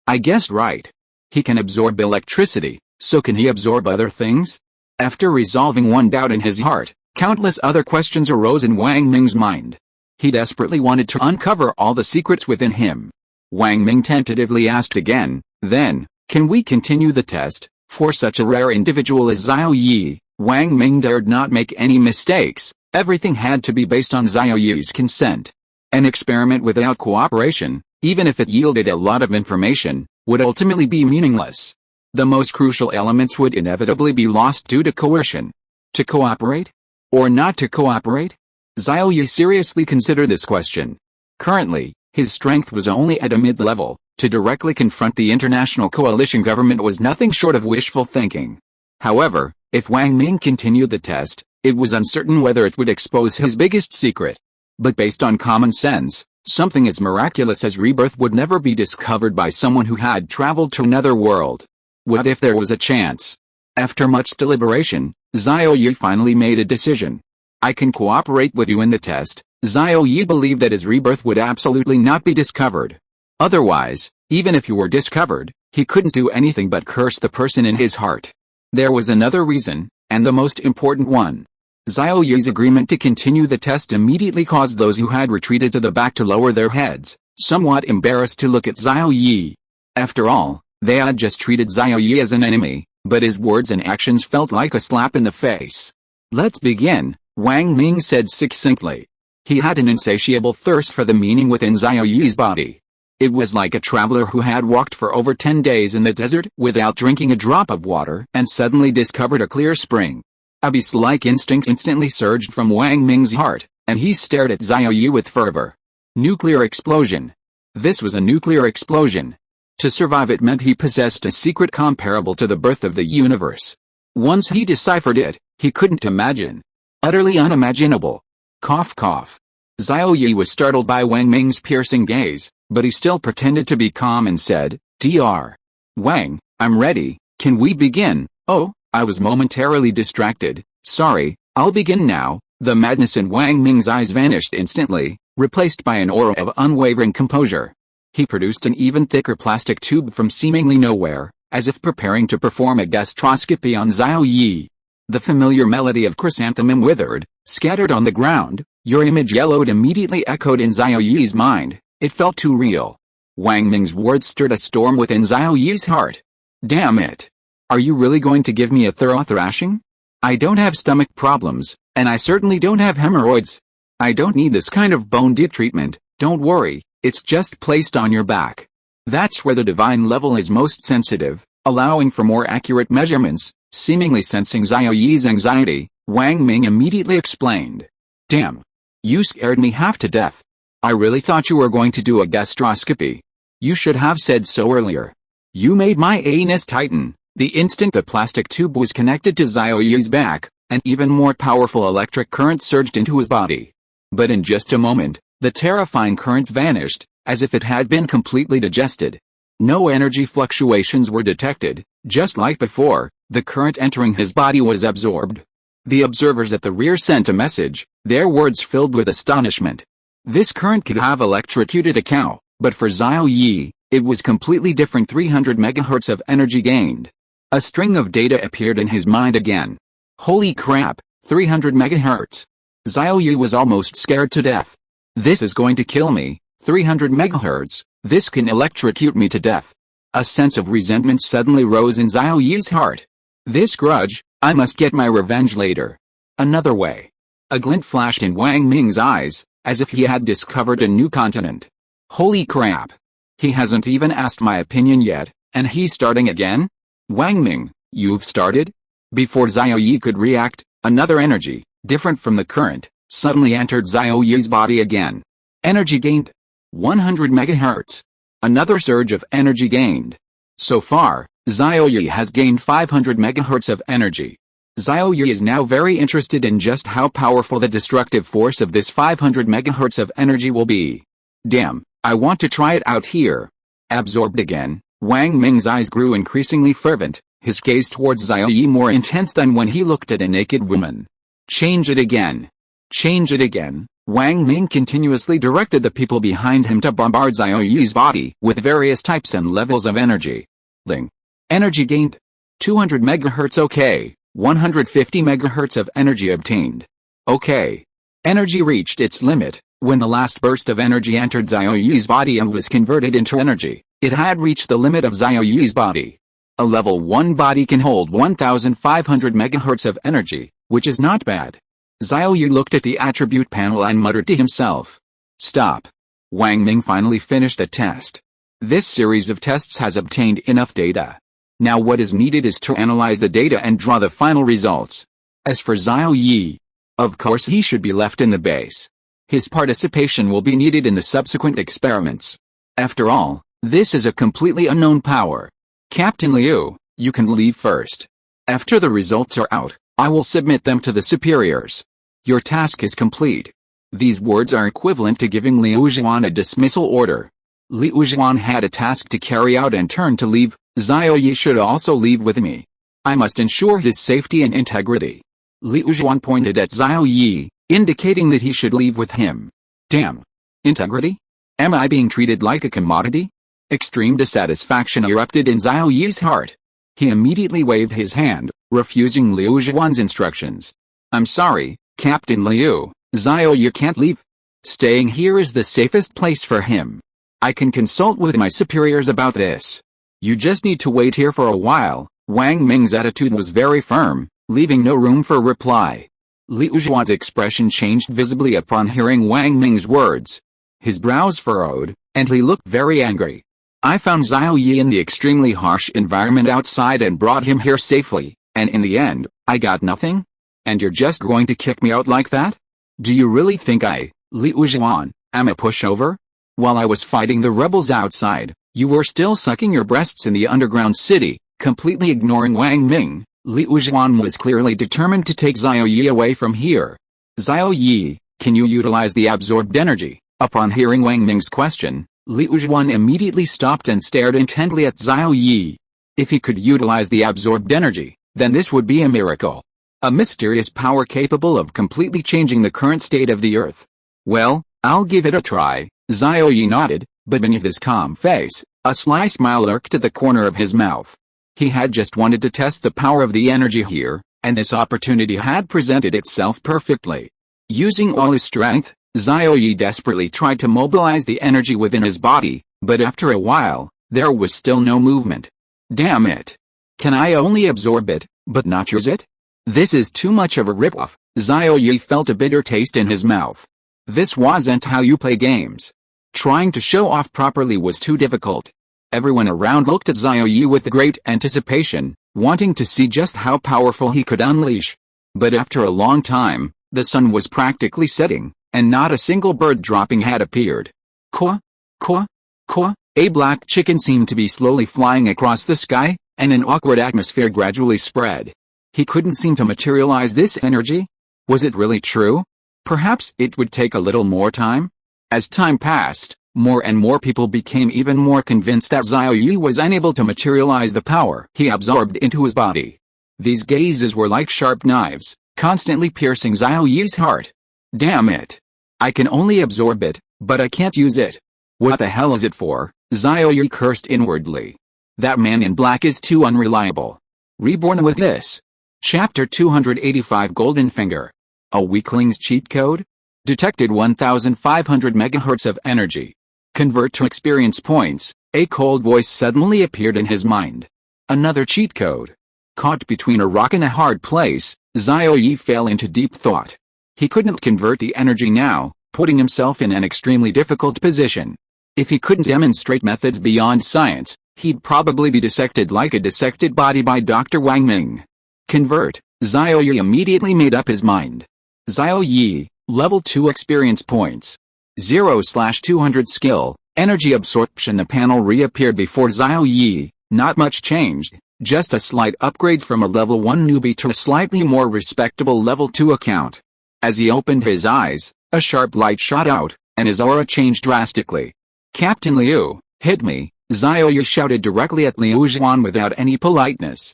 I guessed right. He can absorb electricity, so can he absorb other things? After resolving one doubt in his heart, countless other questions arose in Wang Ming's mind. He desperately wanted to uncover all the secrets within him. Wang Ming tentatively asked again, then, can we continue the test? For such a rare individual as Xiao Yi, Wang Ming dared not make any mistakes. Everything had to be based on Xiao Yi's consent. An experiment without cooperation, even if it yielded a lot of information, would ultimately be meaningless. The most crucial elements would inevitably be lost due to coercion. To cooperate? Or not to cooperate? Xiao Yi seriously considered this question. Currently, his strength was only at a mid-level. To directly confront the international coalition government was nothing short of wishful thinking. However, if Wang Ming continued the test, it was uncertain whether it would expose his biggest secret. But based on common sense, something as miraculous as rebirth would never be discovered by someone who had traveled to another world. What if there was a chance? After much deliberation, Xiao Yi finally made a decision. I can cooperate with you in the test. Xiao Yi believed that his rebirth would absolutely not be discovered. Otherwise, even if he were discovered, he couldn't do anything but curse the person in his heart. There was another reason, and the most important one. Xiao Yi's agreement to continue the test immediately caused those who had retreated to the back to lower their heads, somewhat embarrassed to look at Xiao Yi. After all, they had just treated Xiao Yi as an enemy, but his words and actions felt like a slap in the face. Let's begin, Wang Ming said succinctly. He had an insatiable thirst for the meaning within Xiao Yi's body. It was like a traveler who had walked for over 10 days in the desert without drinking a drop of water and suddenly discovered a clear spring. A beast-like instinct instantly surged from Wang Ming's heart, and he stared at Xiao Yi with fervor. Nuclear explosion. This was a nuclear explosion. To survive it meant he possessed a secret comparable to the birth of the universe. Once he deciphered it, he couldn't imagine. Utterly unimaginable. Cough cough. Xiao Yi was startled by Wang Ming's piercing gaze, but he still pretended to be calm and said, Dr. Wang, I'm ready, can we begin? Oh, I was momentarily distracted, sorry, I'll begin now. The madness in Wang Ming's eyes vanished instantly, replaced by an aura of unwavering composure. He produced an even thicker plastic tube from seemingly nowhere, as if preparing to perform a gastroscopy on Xiao Yi. The familiar melody of chrysanthemum withered, scattered on the ground. Your image yellowed immediately echoed in Xiao Yi's mind. It felt too real. Wang Ming's words stirred a storm within Xiao Yi's heart. Damn it. Are you really going to give me a thorough thrashing? I don't have stomach problems, and I certainly don't have hemorrhoids. I don't need this kind of bone dip treatment, don't worry, it's just placed on your back. That's where the divine level is most sensitive, allowing for more accurate measurements. Seemingly sensing Xiao Yi's anxiety, Wang Ming immediately explained. Damn. You scared me half to death. I really thought you were going to do a gastroscopy. You should have said so earlier. You made my anus tighten. The instant the plastic tube was connected to Xiao Yi's back, an even more powerful electric current surged into his body. But in just a moment, the terrifying current vanished, as if it had been completely digested. No energy fluctuations were detected. Just like before, the current entering his body was absorbed. The observers at the rear sent a message, their words filled with astonishment. This current could have electrocuted a cow, but for Xiao Yi, it was completely different. 300 megahertz of energy gained. A string of data appeared in his mind again. Holy crap, 300 megahertz. Xiao Yi was almost scared to death. This is going to kill me. 300 megahertz, this can electrocute me to death. A sense of resentment suddenly rose in Xiao Yi's heart. This grudge, I must get my revenge later. Another way. A glint flashed in Wang Ming's eyes, as if he had discovered a new continent. Holy crap. He hasn't even asked my opinion yet, and he's starting again? Wang Ming, you've started? Before Xiao Yi could react, another energy, different from the current, suddenly entered Xiao Yi's body again. Energy gained. 100 megahertz. Another surge of energy gained. So far, Xiao Yi has gained 500 megahertz of energy. Xiao Yi is now very interested in just how powerful the destructive force of this 500 megahertz of energy will be. Damn, I want to try it out here. Absorbed again, Wang Ming's eyes grew increasingly fervent, his gaze towards Xiaoyi more intense than when he looked at a naked woman. Change it again. Change it again. Wang Ming continuously directed the people behind him to bombard Xiaoyi's body with various types and levels of energy. Ling. Energy gained. 200 MHz. OK. 150 MHz of energy obtained. OK. Energy reached its limit. When the last burst of energy entered Xiaoyi's body and was converted into energy, it had reached the limit of Xiaoyi's body. A level 1 body can hold 1500 MHz of energy, which is not bad. Xiaoyi looked at the attribute panel and muttered to himself. Stop. Wang Ming finally finished a test. This series of tests has obtained enough data. Now what is needed is to analyze the data and draw the final results. As for Xiaoyi, of course he should be left in the base. His participation will be needed in the subsequent experiments. After all, this is a completely unknown power. Captain Liu, you can leave first. After the results are out, I will submit them to the superiors. Your task is complete. These words are equivalent to giving Liu Zhuan a dismissal order. Liu Zhuan had a task to carry out and turned to leave. Xiaoyi should also leave with me. I must ensure his safety and integrity. Liu Zhuan pointed at Xiaoyi, indicating that he should leave with him. Damn. Integrity? Am I being treated like a commodity? Extreme dissatisfaction erupted in Xiaoyi's heart. He immediately waved his hand, refusing Liu Zhuan's instructions. I'm sorry, Captain Liu, Xiaoyi can't leave. Staying here is the safest place for him. I can consult with my superiors about this. You just need to wait here for a while. Wang Ming's attitude was very firm, leaving no room for reply. Liu Zhuan's expression changed visibly upon hearing Wang Ming's words. His brows furrowed, and he looked very angry. I found Xiaoyi in the extremely harsh environment outside and brought him here safely, and in the end, I got nothing? And you're just going to kick me out like that? Do you really think I, Liu Zhuan, am a pushover? While I was fighting the rebels outside, you were still sucking your breasts in the underground city, completely ignoring Wang Ming. Liu Zhuan was clearly determined to take Xiaoyi away from here. Xiaoyi, can you utilize the absorbed energy? Upon hearing Wang Ming's question, Liu Zhuan immediately stopped and stared intently at Xiaoyi. If he could utilize the absorbed energy, then this would be a miracle. A mysterious power capable of completely changing the current state of the earth. Well, I'll give it a try. Xiaoyi nodded, but beneath his calm face, a sly smile lurked at the corner of his mouth. He had just wanted to test the power of the energy here, and this opportunity had presented itself perfectly. Using all his strength, Xiaoyi desperately tried to mobilize the energy within his body, but after a while, there was still no movement. Damn it! Can I only absorb it, but not use it? This is too much of a ripoff. Xiaoyi felt a bitter taste in his mouth. This wasn't how you play games. Trying to show off properly was too difficult. Everyone around looked at Xiaoyi with great anticipation, wanting to see just how powerful he could unleash. But after a long time, the sun was practically setting, and not a single bird dropping had appeared. Kwa, kwa, kwa. A black chicken seemed to be slowly flying across the sky, and an awkward atmosphere gradually spread. He couldn't seem to materialize this energy. Was it really true? Perhaps it would take a little more time? As time passed, more and more people became even more convinced that Xiaoyi was unable to materialize the power he absorbed into his body. These gazes were like sharp knives, constantly piercing Xiaoyi's heart. Damn it! I can only absorb it, but I can't use it. What the hell is it for? Xiaoyi cursed inwardly. That man in black is too unreliable. Reborn with this. Chapter 285 Golden Finger. A weakling's cheat code? Detected 1500 MHz of energy. Convert to experience points. A cold voice suddenly appeared in his mind. Another cheat code. Caught between a rock and a hard place, Xiaoyi fell into deep thought. He couldn't convert the energy now, putting himself in an extremely difficult position. If he couldn't demonstrate methods beyond science, he'd probably be dissected like a dissected body by Dr. Wang Ming. Convert. Xiaoyi immediately made up his mind. Xiaoyi, level 2 experience points. 0/200 skill, energy absorption. The panel reappeared before Xiaoyi. Not much changed, just a slight upgrade from a level 1 newbie to a slightly more respectable level 2 account. As he opened his eyes, a sharp light shot out, and his aura changed drastically. Captain Liu, hit me, Xiaoyi shouted directly at Liu Zhuan without any politeness.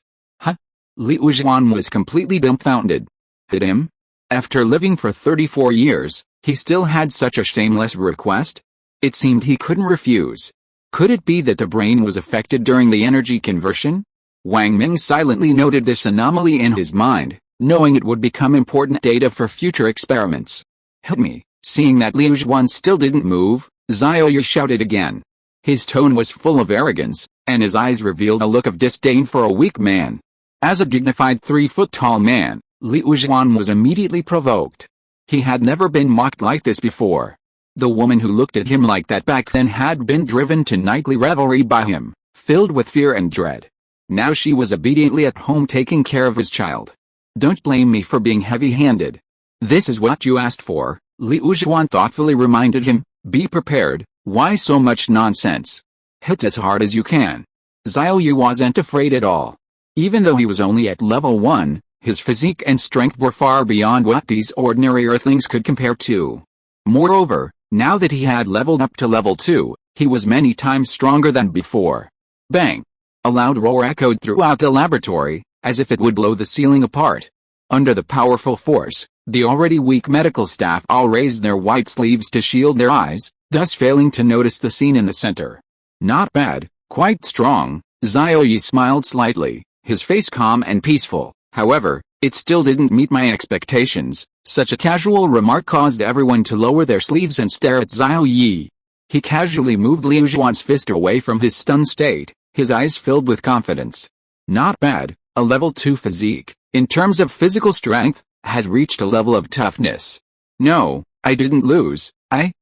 Liu Zhuan was completely dumbfounded. Hit him? After living for 34 years, he still had such a shameless request? It seemed he couldn't refuse. Could it be that the brain was affected during the energy conversion? Wang Ming silently noted this anomaly in his mind, knowing it would become important data for future experiments. Help me. Seeing that Liu Zhuan still didn't move, Xiaoyu shouted again. His tone was full of arrogance, and his eyes revealed a look of disdain for a weak man. As a dignified 3-foot-tall man, Liu Zhuan was immediately provoked. He had never been mocked like this before. The woman who looked at him like that back then had been driven to nightly revelry by him, filled with fear and dread. Now she was obediently at home taking care of his child. Don't blame me for being heavy-handed. This is what you asked for, Liu Zhuan thoughtfully reminded him. Be prepared. Why so much nonsense? Hit as hard as you can. Xiaoyu wasn't afraid at all. Even though he was only at level 1, his physique and strength were far beyond what these ordinary earthlings could compare to. Moreover, now that he had leveled up to level 2, he was many times stronger than before. Bang! A loud roar echoed throughout the laboratory, as if it would blow the ceiling apart. Under the powerful force, the already weak medical staff all raised their white sleeves to shield their eyes, thus failing to notice the scene in the center. Not bad, quite strong, Xiaoyu smiled slightly, his face calm and peaceful. However, it still didn't meet my expectations. Such a casual remark caused everyone to lower their sleeves and stare at Xiaoyu. He casually moved Liu Zhuan's fist away from his stunned state, his eyes filled with confidence. Not bad, a level 2 physique, in terms of physical strength, has reached a level of toughness. No, I didn't lose. I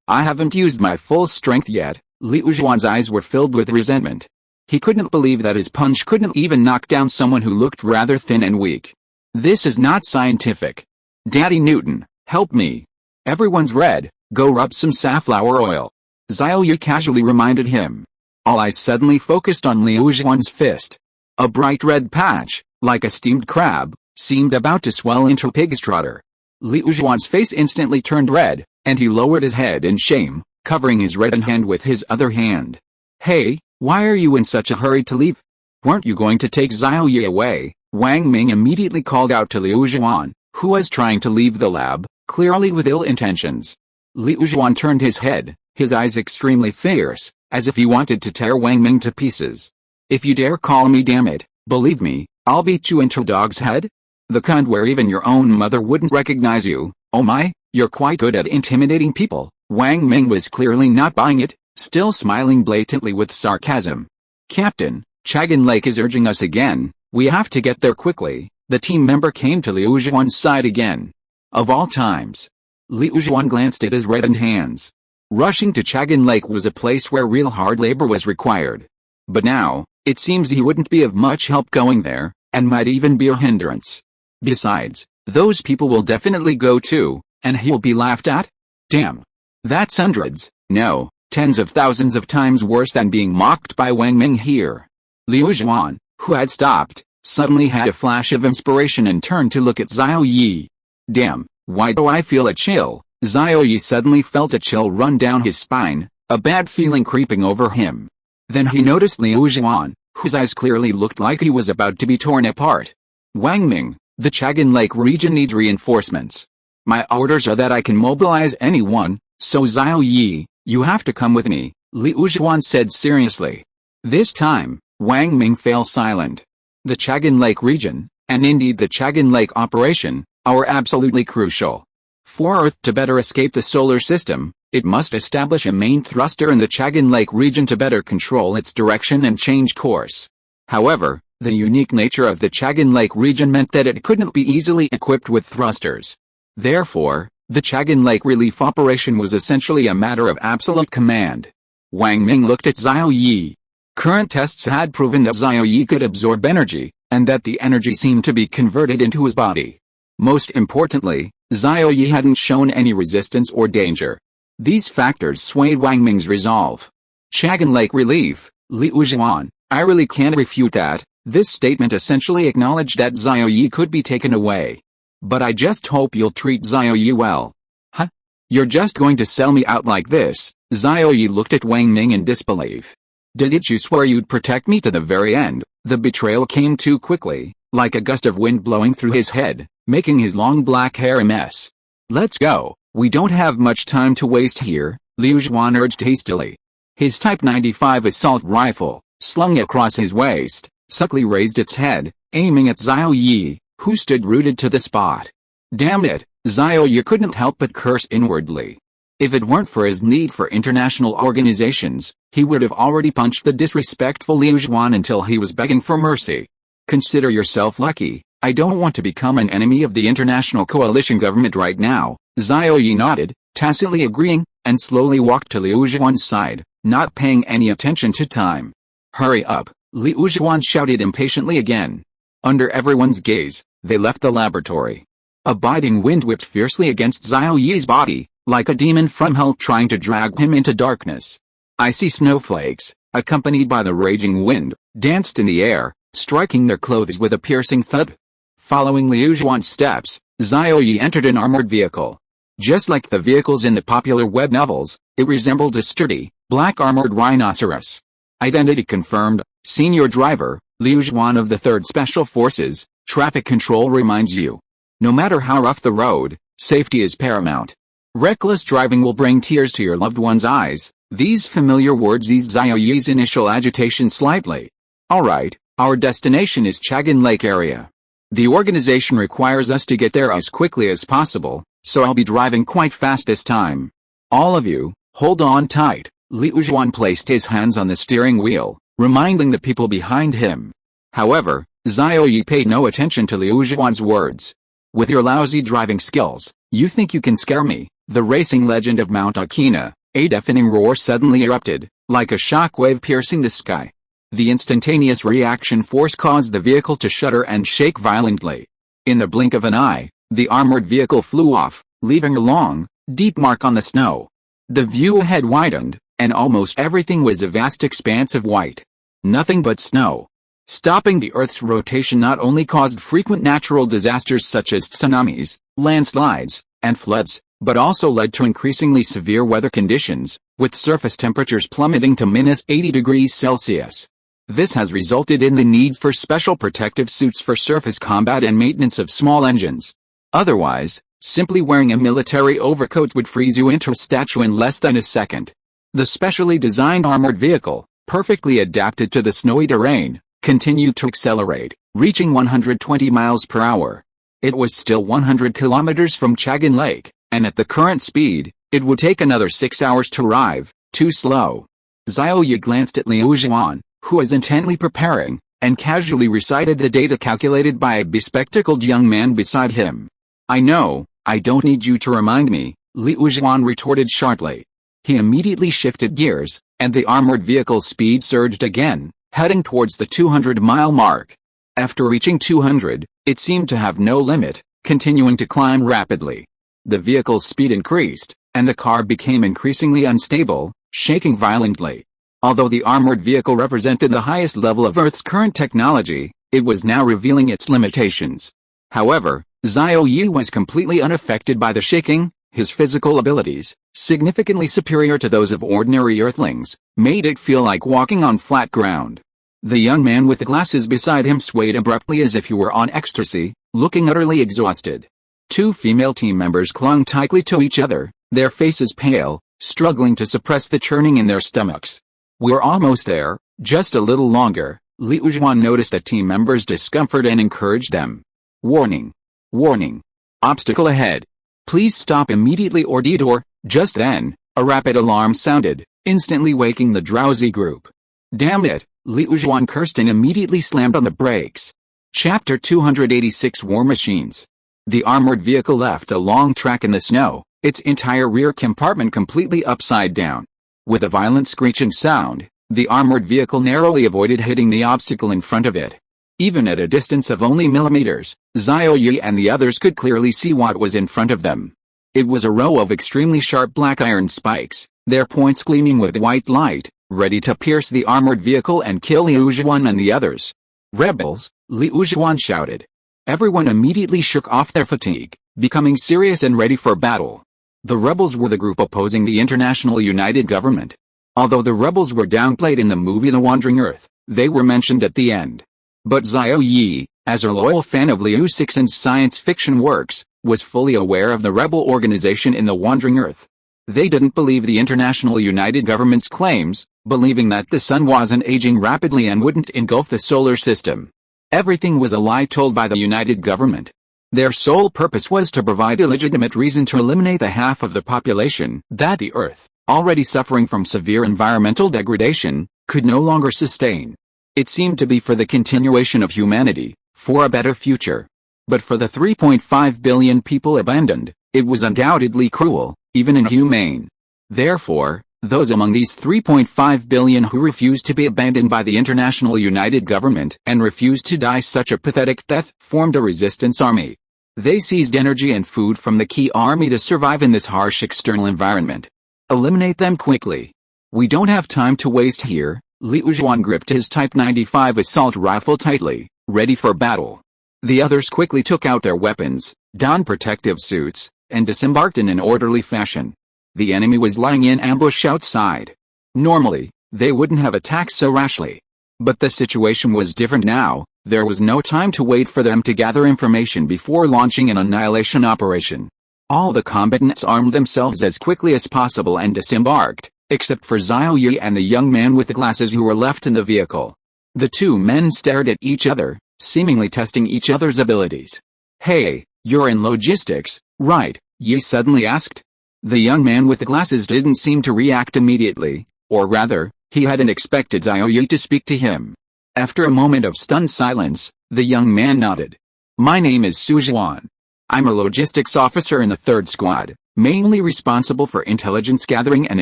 haven't used my full strength yet. Liu Zhuan's eyes were filled with resentment. He couldn't believe that his punch couldn't even knock down someone who looked rather thin and weak. This is not scientific. Daddy Newton, help me. Everyone's red, go rub some safflower oil. Xiaoyu casually reminded him. All eyes suddenly focused on Liu Zhuan's fist. A bright red patch, like a steamed crab, seemed about to swell into a pig's trotter. Liu Zhuan's face instantly turned red, and he lowered his head in shame, covering his reddened hand with his other hand. Hey, why are you in such a hurry to leave? Weren't you going to take Xiaoyu away? Wang Ming immediately called out to Liu Zhuan, who was trying to leave the lab, clearly with ill intentions. Liu Zhuan turned his head, his eyes extremely fierce, as if he wanted to tear Wang Ming to pieces. If you dare call me, damn it, believe me, I'll beat you into a dog's head? The kind where even your own mother wouldn't recognize you. Oh my, you're quite good at intimidating people. Wang Ming was clearly not buying it, still smiling blatantly with sarcasm. Captain, Chagan Lake is urging us again, we have to get there quickly. The team member came to Liu Zhuan's side again. Of all times. Liu Zhuan glanced at his reddened hands. Rushing to Chagan Lake was a place where real hard labor was required. But now, it seems he wouldn't be of much help going there, and might even be a hindrance. Besides, those people will definitely go too, and he'll be laughed at? Damn. That's hundreds, no, tens of thousands of times worse than being mocked by Wang Ming here. Liu Zhuan, who had stopped, suddenly had a flash of inspiration and turned to look at Xiaoyu. Damn, why do I feel a chill? Xiaoyu suddenly felt a chill run down his spine, a bad feeling creeping over him. Then he noticed Liu Zhuan, whose eyes clearly looked like he was about to be torn apart. Wang Ming, the Chagan Lake region needs reinforcements. My orders are that I can mobilize anyone, so Xiaoyu, you have to come with me, Liu Zhuan said seriously. This time, Wang Ming fell silent. The Chagan Lake region, and indeed the Chagan Lake operation, are absolutely crucial. For Earth to better escape the solar system, it must establish a main thruster in the Chagan Lake region to better control its direction and change course. However, the unique nature of the Chagan Lake region meant that it couldn't be easily equipped with thrusters. Therefore, the Chagan Lake relief operation was essentially a matter of absolute command. Wang Ming looked at Xiaoyu. Current tests had proven that Xiaoyu could absorb energy, and that the energy seemed to be converted into his body. Most importantly, Xiaoyu hadn't shown any resistance or danger. These factors swayed Wang Ming's resolve. Chagan Lake relief, Liu Zhuan, I really can't refute that. This statement essentially acknowledged that Xiaoyu could be taken away. But I just hope you'll treat Xiaoyu well. Huh? You're just going to sell me out like this? Xiaoyu looked at Wang Ming in disbelief. Did you swear you'd protect me to the very end? The betrayal came too quickly. like a gust of wind blowing through his head, making his long black hair a mess. "Let's go, we don't have much time to waste here," Liu Zhuan urged hastily. His Type 95 assault rifle, slung across his waist, subtly raised its head, aiming at Xiao Yi, who stood rooted to the spot. Damn it, Xiao Yi couldn't help but curse inwardly. If it weren't for his need for international organizations, he would have already punched the disrespectful Liu Zhuan until he was begging for mercy. "Consider yourself lucky, I don't want to become an enemy of the international coalition government right now," Xiao Yi nodded, tacitly agreeing, and slowly walked to Liu Zhuan's side, not paying any attention to time. "Hurry up," Liu Zhuan shouted impatiently again. Under everyone's gaze, they left the laboratory. A biting wind whipped fiercely against Xiao Yi's body, like a demon from hell trying to drag him into darkness. Icy snowflakes, accompanied by the raging wind, danced in the air, striking their clothes with a piercing thud. Following Liu Zhuan's steps, Xiao Yi entered an armored vehicle. Just like the vehicles in the popular web novels, it resembled a sturdy, black armored rhinoceros. Identity confirmed, senior driver, Liu Zhuan of the 3rd Special Forces. Traffic control reminds you. No matter how rough the road, safety is paramount. Reckless driving will bring tears to your loved one's eyes. These familiar words eased Xiao Yi's initial agitation slightly. Alright, our destination is Chagan Lake area. The organization requires us to get there as quickly as possible, so I'll be driving quite fast this time. All of you, hold on tight. Liu Zhuan placed his hands on the steering wheel, reminding the people behind him. However, Xiao Yi paid no attention to Liu Zhuan's words. "With your lousy driving skills, you think you can scare me?" The racing legend of Mount Akina, a deafening roar suddenly erupted, like a shockwave piercing the sky. The instantaneous reaction force caused the vehicle to shudder and shake violently. In the blink of an eye, the armored vehicle flew off, leaving a long, deep mark on the snow. The view ahead widened, and almost everything was a vast expanse of white. Nothing but snow. Stopping the Earth's rotation not only caused frequent natural disasters such as tsunamis, landslides, and floods, but also led to increasingly severe weather conditions, with surface temperatures plummeting to -80 degrees Celsius. This has resulted in the need for special protective suits for surface combat and maintenance of small engines. Otherwise, simply wearing a military overcoat would freeze you into a statue in less than a second. The specially designed armored vehicle, perfectly adapted to the snowy terrain, continued to accelerate, reaching 120 miles per hour. It was still 100 kilometers from Chagan Lake, and at the current speed, it would take another 6 hours to arrive. Too slow. Xiao Yi glanced at Liu Zhuan, who was intently preparing, and casually recited the data calculated by a bespectacled young man beside him. "I know, I don't need you to remind me," Liu Zhuan retorted sharply. He immediately shifted gears, and the armored vehicle's speed surged again, heading towards the 200-mile mark. After reaching 200, it seemed to have no limit, continuing to climb rapidly. The vehicle's speed increased, and the car became increasingly unstable, shaking violently. Although the armored vehicle represented the highest level of Earth's current technology, it was now revealing its limitations. However, Xiao Yi was completely unaffected by the shaking. His physical abilities, significantly superior to those of ordinary Earthlings, made it feel like walking on flat ground. The young man with the glasses beside him swayed abruptly as if he were on ecstasy, looking utterly exhausted. Two female team members clung tightly to each other, their faces pale, struggling to suppress the churning in their stomachs. "We're almost there, just a little longer," Liu Zhuan noticed a team member's discomfort and encouraged them. "Warning! Warning! Obstacle ahead! Please stop immediately or detour." Just then, a rapid alarm sounded, instantly waking the drowsy group. "Damn it," Liu Zhuan cursed and immediately slammed on the brakes. Chapter 286 War Machines. The armored vehicle left a long track in the snow, its entire rear compartment completely upside down. With a violent screeching sound, the armored vehicle narrowly avoided hitting the obstacle in front of it. Even at a distance of only millimeters, Xiao Yi and the others could clearly see what was in front of them. It was a row of extremely sharp black iron spikes, their points gleaming with white light, ready to pierce the armored vehicle and kill Liu Zhuan and the others. "Rebels!" Liu Zhuan shouted. Everyone immediately shook off their fatigue, becoming serious and ready for battle. The rebels were the group opposing the International United Government. Although the rebels were downplayed in the movie The Wandering Earth, they were mentioned at the end. But Xiao Yi, as a loyal fan of Liu Cixin's science fiction works, was fully aware of the rebel organization in the Wandering Earth. They didn't believe the International United Government's claims, believing that the sun wasn't aging rapidly and wouldn't engulf the solar system. Everything was a lie told by the United Government. Their sole purpose was to provide a legitimate reason to eliminate the half of the population that the Earth, already suffering from severe environmental degradation, could no longer sustain. It seemed to be for the continuation of humanity, for a better future. But for the 3.5 billion people abandoned, it was undoubtedly cruel, even inhumane. Therefore, those among these 3.5 billion who refused to be abandoned by the International United Government and refused to die such a pathetic death formed a resistance army. They seized energy and food from the key army to survive in this harsh external environment. Eliminate them quickly. We don't have time to waste here. Liu Zhuan gripped his Type 95 assault rifle tightly, ready for battle. The others quickly took out their weapons, donned protective suits, and disembarked in an orderly fashion. The enemy was lying in ambush outside. Normally, they wouldn't have attacked so rashly. But the situation was different now. There was no time to wait for them to gather information before launching an annihilation operation. All the combatants armed themselves as quickly as possible and disembarked, except for Xiao Yi and the young man with the glasses who were left in the vehicle. The two men stared at each other, seemingly testing each other's abilities. "Hey, you're in logistics, right?" Yi suddenly asked. The young man with the glasses didn't seem to react immediately, or rather, he hadn't expected Xiao Yi to speak to him. After a moment of stunned silence, the young man nodded. "My name is Su Zhuan. I'm a logistics officer in the 3rd Squad, mainly responsible for intelligence gathering and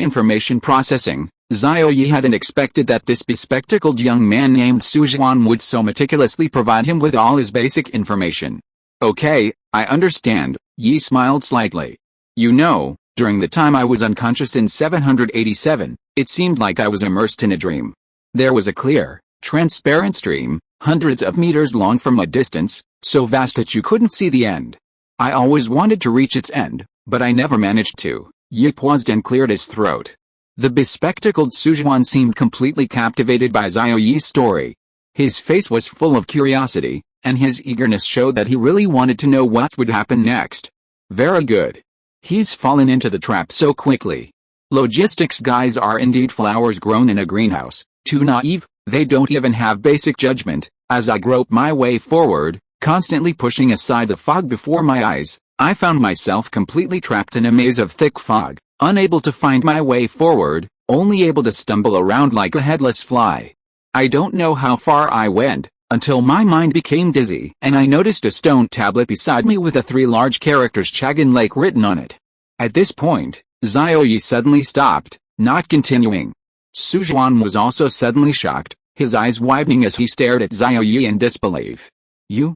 information processing." Xiao Yi hadn't expected that this bespectacled young man named Su Zhuan would so meticulously provide him with all his basic information. "Okay, I understand," Yi smiled slightly. "You know, during the time I was unconscious in 787, it seemed like I was immersed in a dream. There was a clear, transparent stream, hundreds of meters long from a distance, so vast that you couldn't see the end. I always wanted to reach its end, but I never managed to." Yi paused and cleared his throat. The bespectacled Su Zhuan seemed completely captivated by Xiao Yi's story. His face was full of curiosity, and his eagerness showed that he really wanted to know what would happen next. "Very good. He's fallen into the trap so quickly. Logistics guys are indeed flowers grown in a greenhouse, too naive, they don't even have basic judgment." As I groped my way forward, constantly pushing aside the fog before my eyes, I found myself completely trapped in a maze of thick fog, unable to find my way forward, only able to stumble around like a headless fly. I don't know how far I went, until my mind became dizzy and I noticed a stone tablet beside me with the 3 large characters Chagan Lake written on it. At this point, Xiao Yi suddenly stopped, not continuing. Su Zhuan was also suddenly shocked, his eyes widening as he stared at Xiao Yi in disbelief. You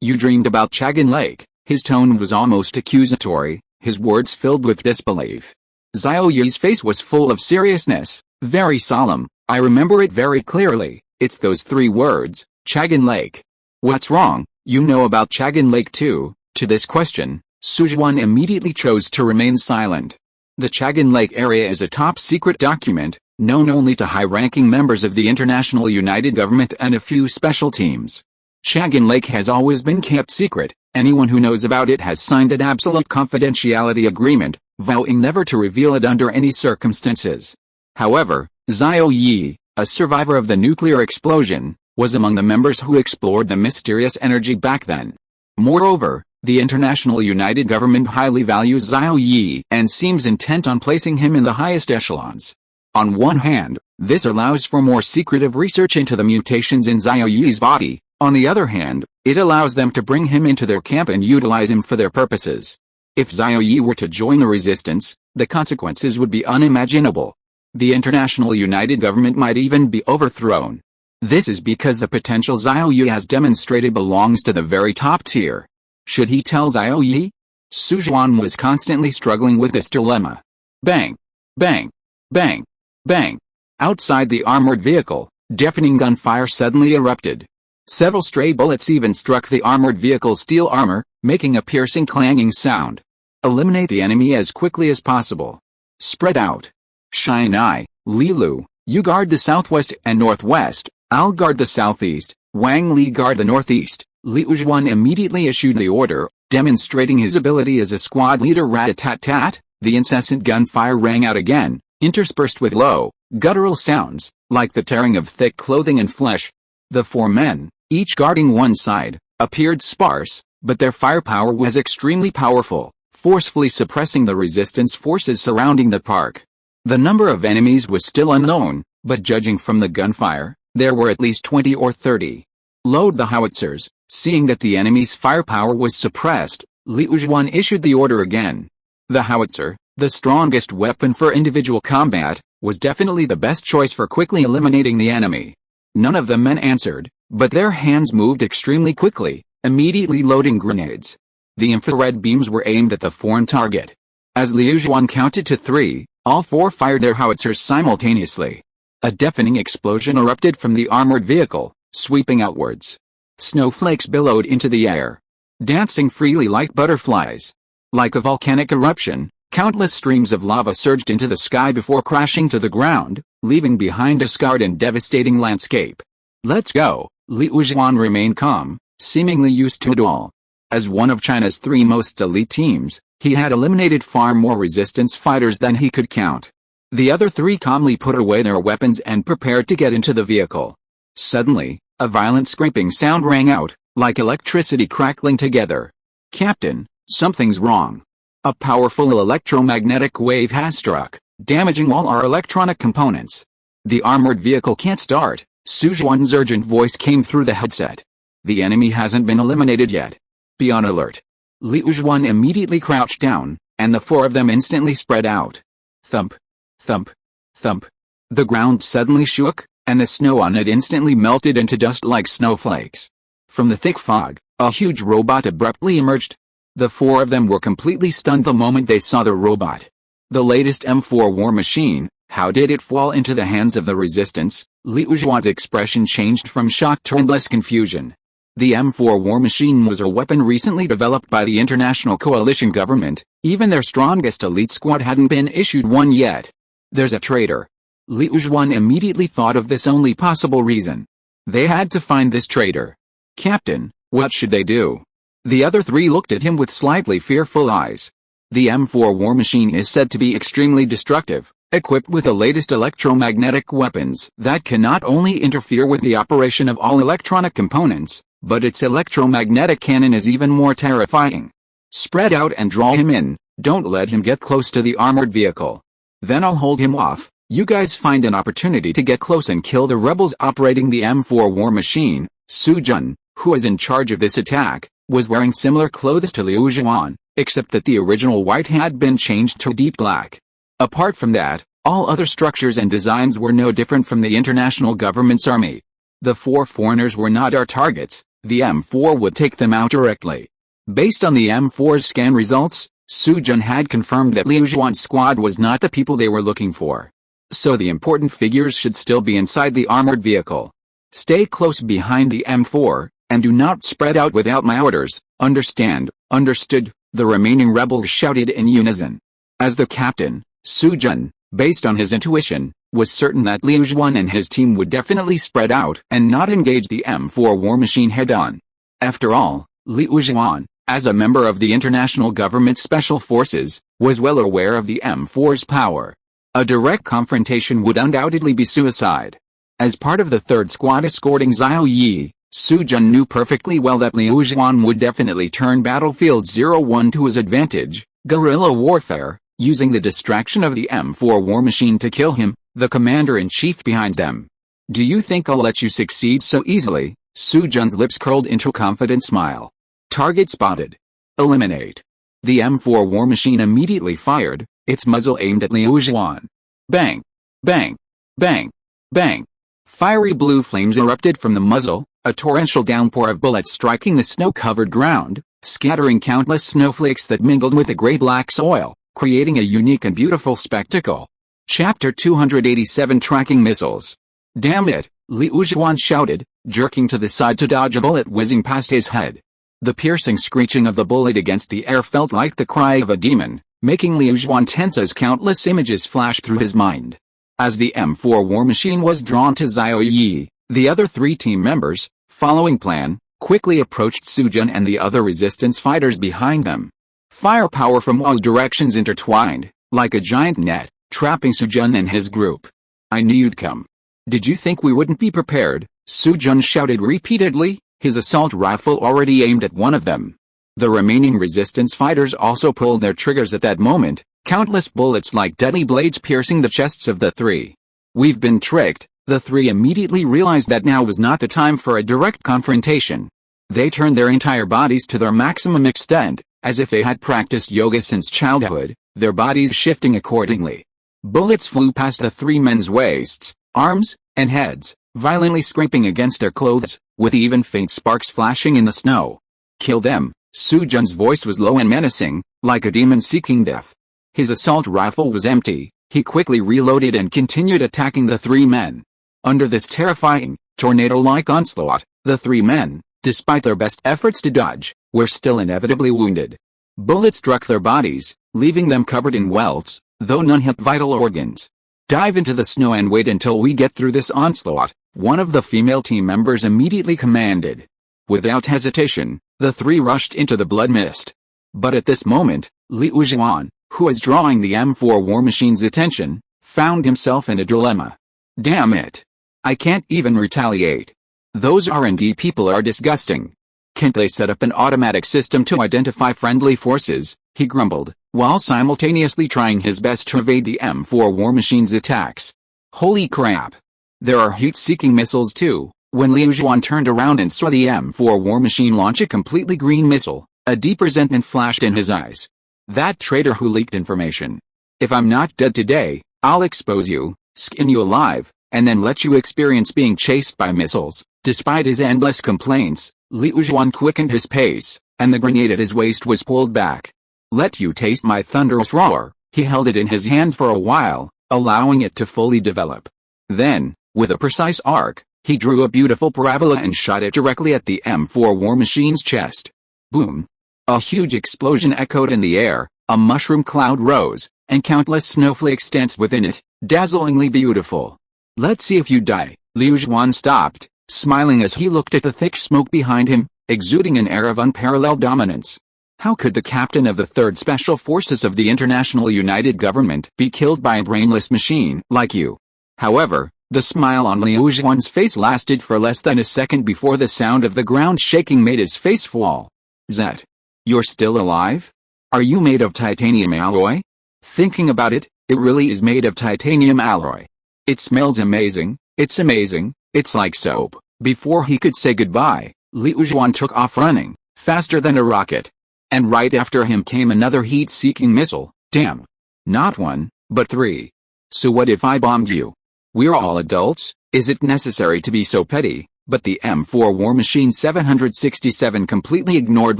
dreamed about Chagan Lake." His tone was almost accusatory, his words filled with disbelief. Xiao Yi's face was full of seriousness, very solemn. "I remember it very clearly, it's those 3 words, Chagan Lake." "What's wrong? You know about Chagan Lake too?" To this question, Su Zhuan immediately chose to remain silent. The Chagan Lake area is a top-secret document, known only to high-ranking members of the International United Government and a few special teams. Chagan Lake has always been kept secret. Anyone who knows about it has signed an absolute confidentiality agreement, vowing never to reveal it under any circumstances. However, Xiao Yi, a survivor of the nuclear explosion, was among the members who explored the mysterious energy back then. Moreover, the International United Government highly values Xiao Yi and seems intent on placing him in the highest echelons. On one hand, this allows for more secretive research into the mutations in Xiao Yi's body. On the other hand, it allows them to bring him into their camp and utilize him for their purposes. If Xiao Yi were to join the resistance, the consequences would be unimaginable. The International United Government might even be overthrown. This is because the potential Xiao Yi has demonstrated belongs to the very top tier. Should he tell Xiao Yi? Su Zhuan was constantly struggling with this dilemma. Bang! Bang! Bang! Bang! Outside the armored vehicle, deafening gunfire suddenly erupted. Several stray bullets even struck the armored vehicle's steel armor, making a piercing clanging sound. Eliminate the enemy as quickly as possible. Spread out. Shine Eye, Li Lu, you guard the southwest and northwest, I'll guard the southeast, Wang Li guard the northeast. Liu Zhuan immediately issued the order, demonstrating his ability as a squad leader. Rat-a-tat-tat, the incessant gunfire rang out again, interspersed with low, guttural sounds, like the tearing of thick clothing and flesh. The four men, each guarding one side, appeared sparse, but their firepower was extremely powerful, forcefully suppressing the resistance forces surrounding the park. The number of enemies was still unknown, but judging from the gunfire, there were at least 20 or 30. Load the howitzers. Seeing that the enemy's firepower was suppressed, Liu Zhuan issued the order again. The howitzer, the strongest weapon for individual combat, was definitely the best choice for quickly eliminating the enemy. None of the men answered, but their hands moved extremely quickly, immediately loading grenades. The infrared beams were aimed at the foreign target. As Liu Zhuan counted to 3, all four fired their howitzers simultaneously. A deafening explosion erupted from the armored vehicle, sweeping outwards. Snowflakes billowed into the air, dancing freely like butterflies. Like a volcanic eruption, countless streams of lava surged into the sky before crashing to the ground, leaving behind a scarred and devastating landscape. Let's go. Liu Zhuan remained calm, seemingly used to it all. As one of China's 3 most elite teams, he had eliminated far more resistance fighters than he could count. The other 3 calmly put away their weapons and prepared to get into the vehicle. Suddenly, a violent scraping sound rang out, like electricity crackling together. Captain, something's wrong. A powerful electromagnetic wave has struck, damaging all our electronic components. The armored vehicle can't start. Su Zhuan's urgent voice came through the headset. The enemy hasn't been eliminated yet. Be on alert. Liu Zhuan immediately crouched down, and the 4 of them instantly spread out. Thump. Thump. Thump. The ground suddenly shook, and the snow on it instantly melted into dust like snowflakes. From the thick fog, a huge robot abruptly emerged. The 4 of them were completely stunned the moment they saw the robot. The latest M4 war machine. How did it fall into the hands of the resistance? Liu Zhuan's expression changed from shock to endless confusion. The M4 war machine was a weapon recently developed by the international coalition government. Even their strongest elite squad hadn't been issued one yet. There's a traitor. Liu Zhuan immediately thought of this only possible reason. They had to find this traitor. Captain, what should they do? The other 3 looked at him with slightly fearful eyes. The M4 war machine is said to be extremely destructive, equipped with the latest electromagnetic weapons that can not only interfere with the operation of all electronic components, but its electromagnetic cannon is even more terrifying. Spread out and draw him in, don't let him get close to the armored vehicle. Then I'll hold him off. You guys find an opportunity to get close and kill the rebels operating the M4 war machine. Su Jun, who was in charge of this attack, was wearing similar clothes to Liu Zhuan, except that the original white had been changed to deep black. Apart from that, all other structures and designs were no different from the international government's army. The 4 foreigners were not our targets. The M4 would take them out directly. Based on the M4's scan results, Su Jun had confirmed that Liu Zhuan's squad was not the people they were looking for. So the important figures should still be inside the armored vehicle. Stay close behind the M4, and do not spread out without my orders. Understand? Understood, the remaining rebels shouted in unison. As the captain, Su Jun, based on his intuition, was certain that Liu Zhuan and his team would definitely spread out and not engage the M4 war machine head-on. After all, Liu Zhuan, as a member of the international government special forces, was well aware of the M4's power. A direct confrontation would undoubtedly be suicide. As part of the 3rd squad escorting Xiao Yi, Su Jun knew perfectly well that Liu Zhuan would definitely turn Battlefield 01 to his advantage, guerrilla warfare, using the distraction of the M4 war machine to kill him, the commander-in-chief behind them. Do you think I'll let you succeed so easily? Su Jun's lips curled into a confident smile. Target spotted. Eliminate. The M4 war machine immediately fired, its muzzle aimed at Liu Zhuan. Bang! Bang! Bang! Bang! Fiery blue flames erupted from the muzzle, a torrential downpour of bullets striking the snow-covered ground, scattering countless snowflakes that mingled with the gray-black soil, creating a unique and beautiful spectacle. Chapter 287 Tracking Missiles. Damn it, Liu Zhuan shouted, jerking to the side to dodge a bullet whizzing past his head. The piercing screeching of the bullet against the air felt like the cry of a demon, making Liu Zhuan tense as countless images flashed through his mind. As the M4 war machine was drawn to Xiao Yi, the other 3 team members, following plan, quickly approached Sujun and the other resistance fighters behind them. Firepower from all directions intertwined, like a giant net, trapping Sujun and his group. I knew you'd come. Did you think we wouldn't be prepared? Sujun shouted repeatedly, his assault rifle already aimed at one of them. The remaining resistance fighters also pulled their triggers at that moment, countless bullets like deadly blades piercing the chests of the three. We've been tricked. The three immediately realized that now was not the time for a direct confrontation. They turned their entire bodies to their maximum extent, as if they had practiced yoga since childhood, their bodies shifting accordingly. Bullets flew past the three men's waists, arms, and heads, violently scraping against their clothes, with even faint sparks flashing in the snow. Kill them. Sujun's voice was low and menacing, like a demon seeking death. His assault rifle was empty. He quickly reloaded and continued attacking the three men. Under this terrifying, tornado-like onslaught, the three men, despite their best efforts to dodge, were still inevitably wounded. Bullets struck their bodies, leaving them covered in welts, though none hit vital organs. Dive into the snow and wait until we get through this onslaught, one of the female team members immediately commanded. Without hesitation, the three rushed into the blood mist. But at this moment, Liu Zhuan, who was drawing the M4 War Machine's attention, found himself in a dilemma. Damn it! I can't even retaliate. Those R&D people are disgusting. Can't they set up an automatic system to identify friendly forces? He grumbled, while simultaneously trying his best to evade the M4 War Machine's attacks. Holy crap! There are heat-seeking missiles too. When Liu Zhuan turned around and saw the M4 War Machine launch a completely green missile, a deep resentment flashed in his eyes. That traitor who leaked information. If I'm not dead today, I'll expose you, skin you alive, and then let you experience being chased by missiles. Despite his endless complaints, Liu Zhuan quickened his pace, and the grenade at his waist was pulled back. Let you taste my thunderous roar. He held it in his hand for a while, allowing it to fully develop. Then, with a precise arc, he drew a beautiful parabola and shot it directly at the M4 War Machine's chest. Boom! A huge explosion echoed in the air, a mushroom cloud rose, and countless snowflakes danced within it, dazzlingly beautiful. Let's see if you die. Liu Zhuan stopped, smiling as he looked at the thick smoke behind him, exuding an air of unparalleled dominance. How could the captain of the 3rd Special Forces of the International United Government be killed by a brainless machine like you? However, the smile on Liu Zhuan's face lasted for less than a second before the sound of the ground shaking made his face fall. Zet. You're still alive? Are you made of titanium alloy? Thinking about it, it really is made of titanium alloy. It smells amazing, it's like soap. Before he could say goodbye, Liu Zhuan took off running, faster than a rocket. And right after him came another heat-seeking missile. Damn. Not one, but three. So what if I bombed you? We're all adults, is it necessary to be so petty? But the M4 War Machine 767 completely ignored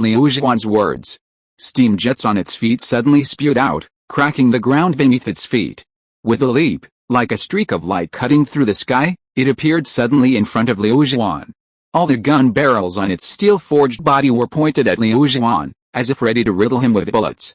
Liu Zhuan's words. Steam jets on its feet suddenly spewed out, cracking the ground beneath its feet. With a leap, like a streak of light cutting through the sky, it appeared suddenly in front of Liu Zhuan. All the gun barrels on its steel-forged body were pointed at Liu Zhuan, as if ready to riddle him with bullets.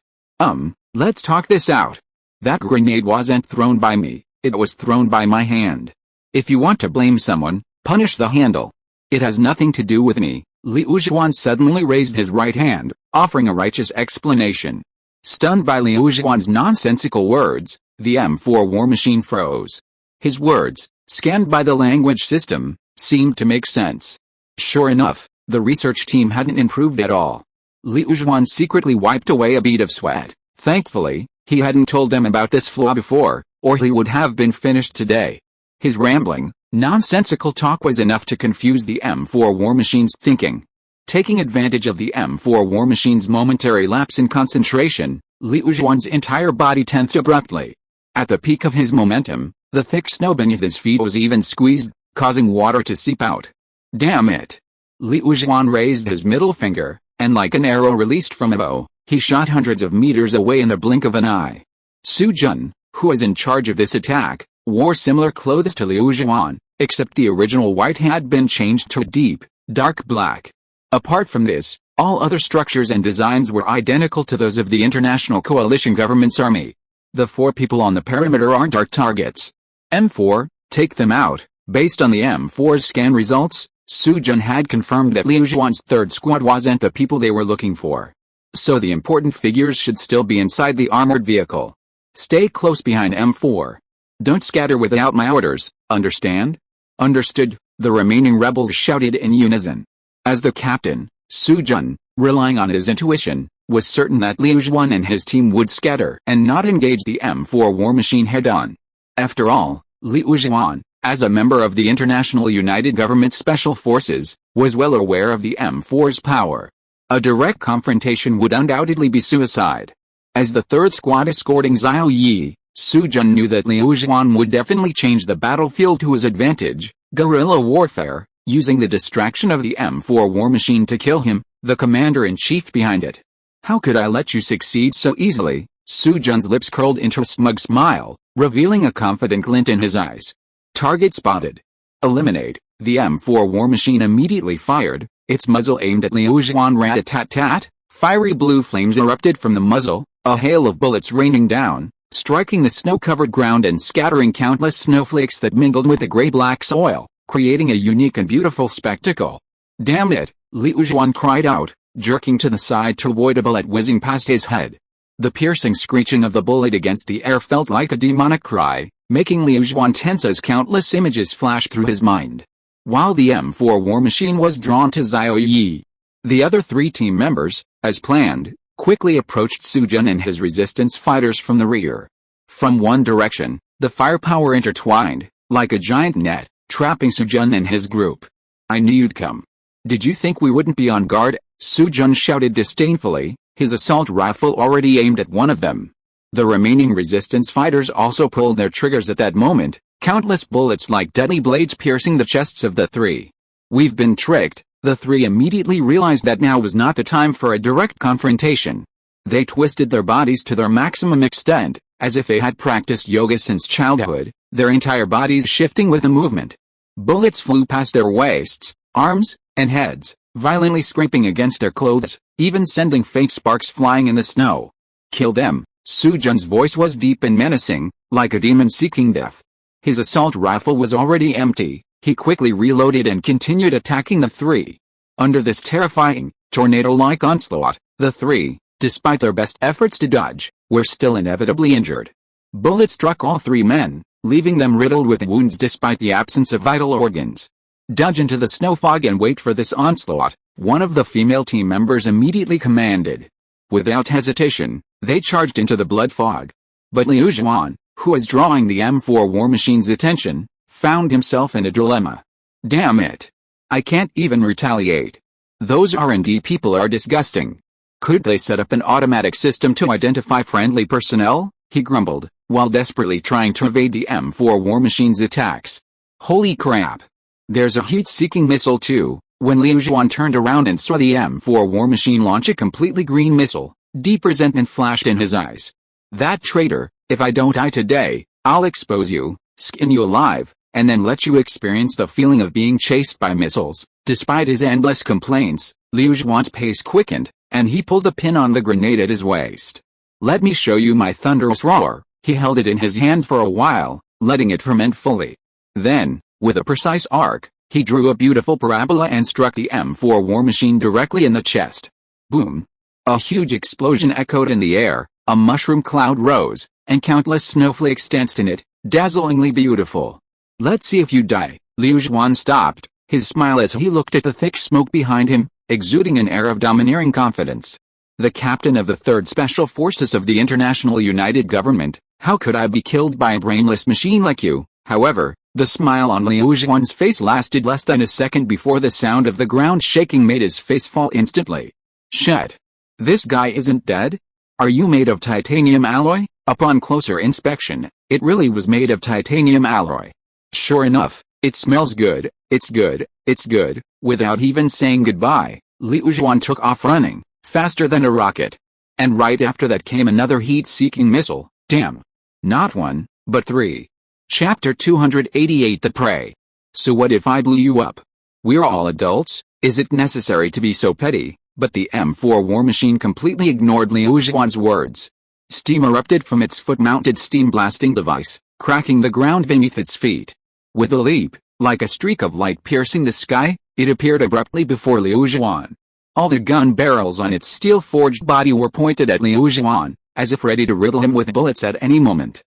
Let's talk this out. That grenade wasn't thrown by me, it was thrown by my hand. If you want to blame someone, punish the handle. It has nothing to do with me. Liu Zhuan suddenly raised his right hand, offering a righteous explanation. Stunned by Liu Zhuan's nonsensical words, the M4 War Machine froze. His words, scanned by the language system, seemed to make sense. Sure enough, the research team hadn't improved at all. Liu Zhuan secretly wiped away a bead of sweat. Thankfully, he hadn't told them about this flaw before, or he would have been finished today. His rambling, nonsensical talk was enough to confuse the M4 War Machine's thinking. Taking advantage of the M4 War Machine's momentary lapse in concentration, Liu Zhuan's entire body tensed abruptly. At the peak of his momentum, the thick snow beneath his feet was even squeezed, causing water to seep out. Damn it! Liu Zhuan raised his middle finger, and like an arrow released from a bow, he shot hundreds of meters away in the blink of an eye. Sujun, who was in charge of this attack, wore similar clothes to Liu Zhuan, except the original white had been changed to a deep, dark black. Apart from this, all other structures and designs were identical to those of the International Coalition Government's army. The 4 people on the perimeter aren't our targets. M4, take them out. Based on the M4's scan results, Su Jun had confirmed that Liu Zhuan's third squad wasn't the people they were looking for. So the important figures should still be inside the armored vehicle. Stay close behind M4. Don't scatter without my orders, understand? Understood, the remaining rebels shouted in unison. As the captain, Su Jun, relying on his intuition, was certain that Liu Zhuan and his team would scatter and not engage the M4 war machine head-on. After all, Liu Zhuan, as a member of the International United Government Special Forces, was well aware of the M4's power. A direct confrontation would undoubtedly be suicide. As the third squad escorting Xiao Yi, Su Jun knew that Liu Zhuan would definitely change the battlefield to his advantage, guerrilla warfare, using the distraction of the M4 war machine to kill him, the commander-in-chief behind it. How could I let you succeed so easily? Su Jun's lips curled into a smug smile, revealing a confident glint in his eyes. Target spotted. Eliminate. The M4 war machine immediately fired, its muzzle aimed at Liu Zhuan. Rat-a-tat-tat, fiery blue flames erupted from the muzzle, a hail of bullets raining down, striking the snow-covered ground and scattering countless snowflakes that mingled with the gray-black soil, creating a unique and beautiful spectacle. Damn it, Liu Zhuan cried out, jerking to the side to avoid a bullet whizzing past his head. The piercing screeching of the bullet against the air felt like a demonic cry, making Liu Zhuan tense as countless images flashed through his mind. While the M4 war machine was drawn to Xiao Yi, the other three team members, as planned, quickly approached Su Jun and his resistance fighters from the rear. From one direction, the firepower intertwined, like a giant net, trapping Su Jun and his group. I knew you'd come. Did you think we wouldn't be on guard? Su Jun shouted disdainfully, his assault rifle already aimed at one of them. The remaining resistance fighters also pulled their triggers at that moment, countless bullets like deadly blades piercing the chests of the three. We've been tricked. The three immediately realized that now was not the time for a direct confrontation. They twisted their bodies to their maximum extent, as if they had practiced yoga since childhood, their entire bodies shifting with the movement. Bullets flew past their waists, arms, and heads, violently scraping against their clothes, even sending faint sparks flying in the snow. Kill them. Su Jun's voice was deep and menacing, like a demon seeking death. His assault rifle was already empty. He quickly reloaded and continued attacking the three. Under this terrifying, tornado-like onslaught, the three, despite their best efforts to dodge, were still inevitably injured. Bullets struck all three men, leaving them riddled with wounds despite the absence of vital organs. Dodge into the snow fog and wait for this onslaught, one of the female team members immediately commanded. Without hesitation, they charged into the blood fog. But Liu Zhuan, who was drawing the M4 war machine's attention, found himself in a dilemma. Damn it. I can't even retaliate. Those R&D people are disgusting. Could they set up an automatic system to identify friendly personnel? He grumbled, while desperately trying to evade the M4 war machine's attacks. Holy crap. There's a heat-seeking missile too. When Liu Zhuan turned around and saw the M4 war machine launch a completely green missile, deep resentment flashed in his eyes. That traitor, if I don't die today, I'll expose you, skin you alive, and then let you experience the feeling of being chased by missiles. Despite his endless complaints, Liu Zhuan's pace quickened, and he pulled a pin on the grenade at his waist. Let me show you my thunderous roar. He held it in his hand for a while, letting it ferment fully. Then, with a precise arc, he drew a beautiful parabola and struck the M4 war machine directly in the chest. Boom! A huge explosion echoed in the air, a mushroom cloud rose, and countless snowflakes danced in it, dazzlingly beautiful. Let's see if you die. Liu Zhuan stopped, his smile as he looked at the thick smoke behind him, exuding an air of domineering confidence. The captain of the 3rd Special Forces of the International United Government, how could I be killed by a brainless machine like you? However, the smile on Liu Zhuan's face lasted less than a second before the sound of the ground shaking made his face fall instantly. Shit. This guy isn't dead? Are you made of titanium alloy? Upon closer inspection, it really was made of titanium alloy. Sure enough, it smells good, it's good, it's good. Without even saying goodbye, Liu Zhuan took off running, faster than a rocket. And right after that came another heat-seeking missile. Damn. Not one, but three. Chapter 288 The Prey. So what if I blew you up? We're all adults, is it necessary to be so petty? But the M4 war machine completely ignored Liu Zhuan's words. Steam erupted from its foot-mounted steam blasting device, cracking the ground beneath its feet. With a leap, Like a streak of light piercing the sky, it appeared abruptly before Liu Zhuan. All the gun barrels on its steel-forged body were pointed at Liu Zhuan, as if ready to riddle him with bullets at any moment.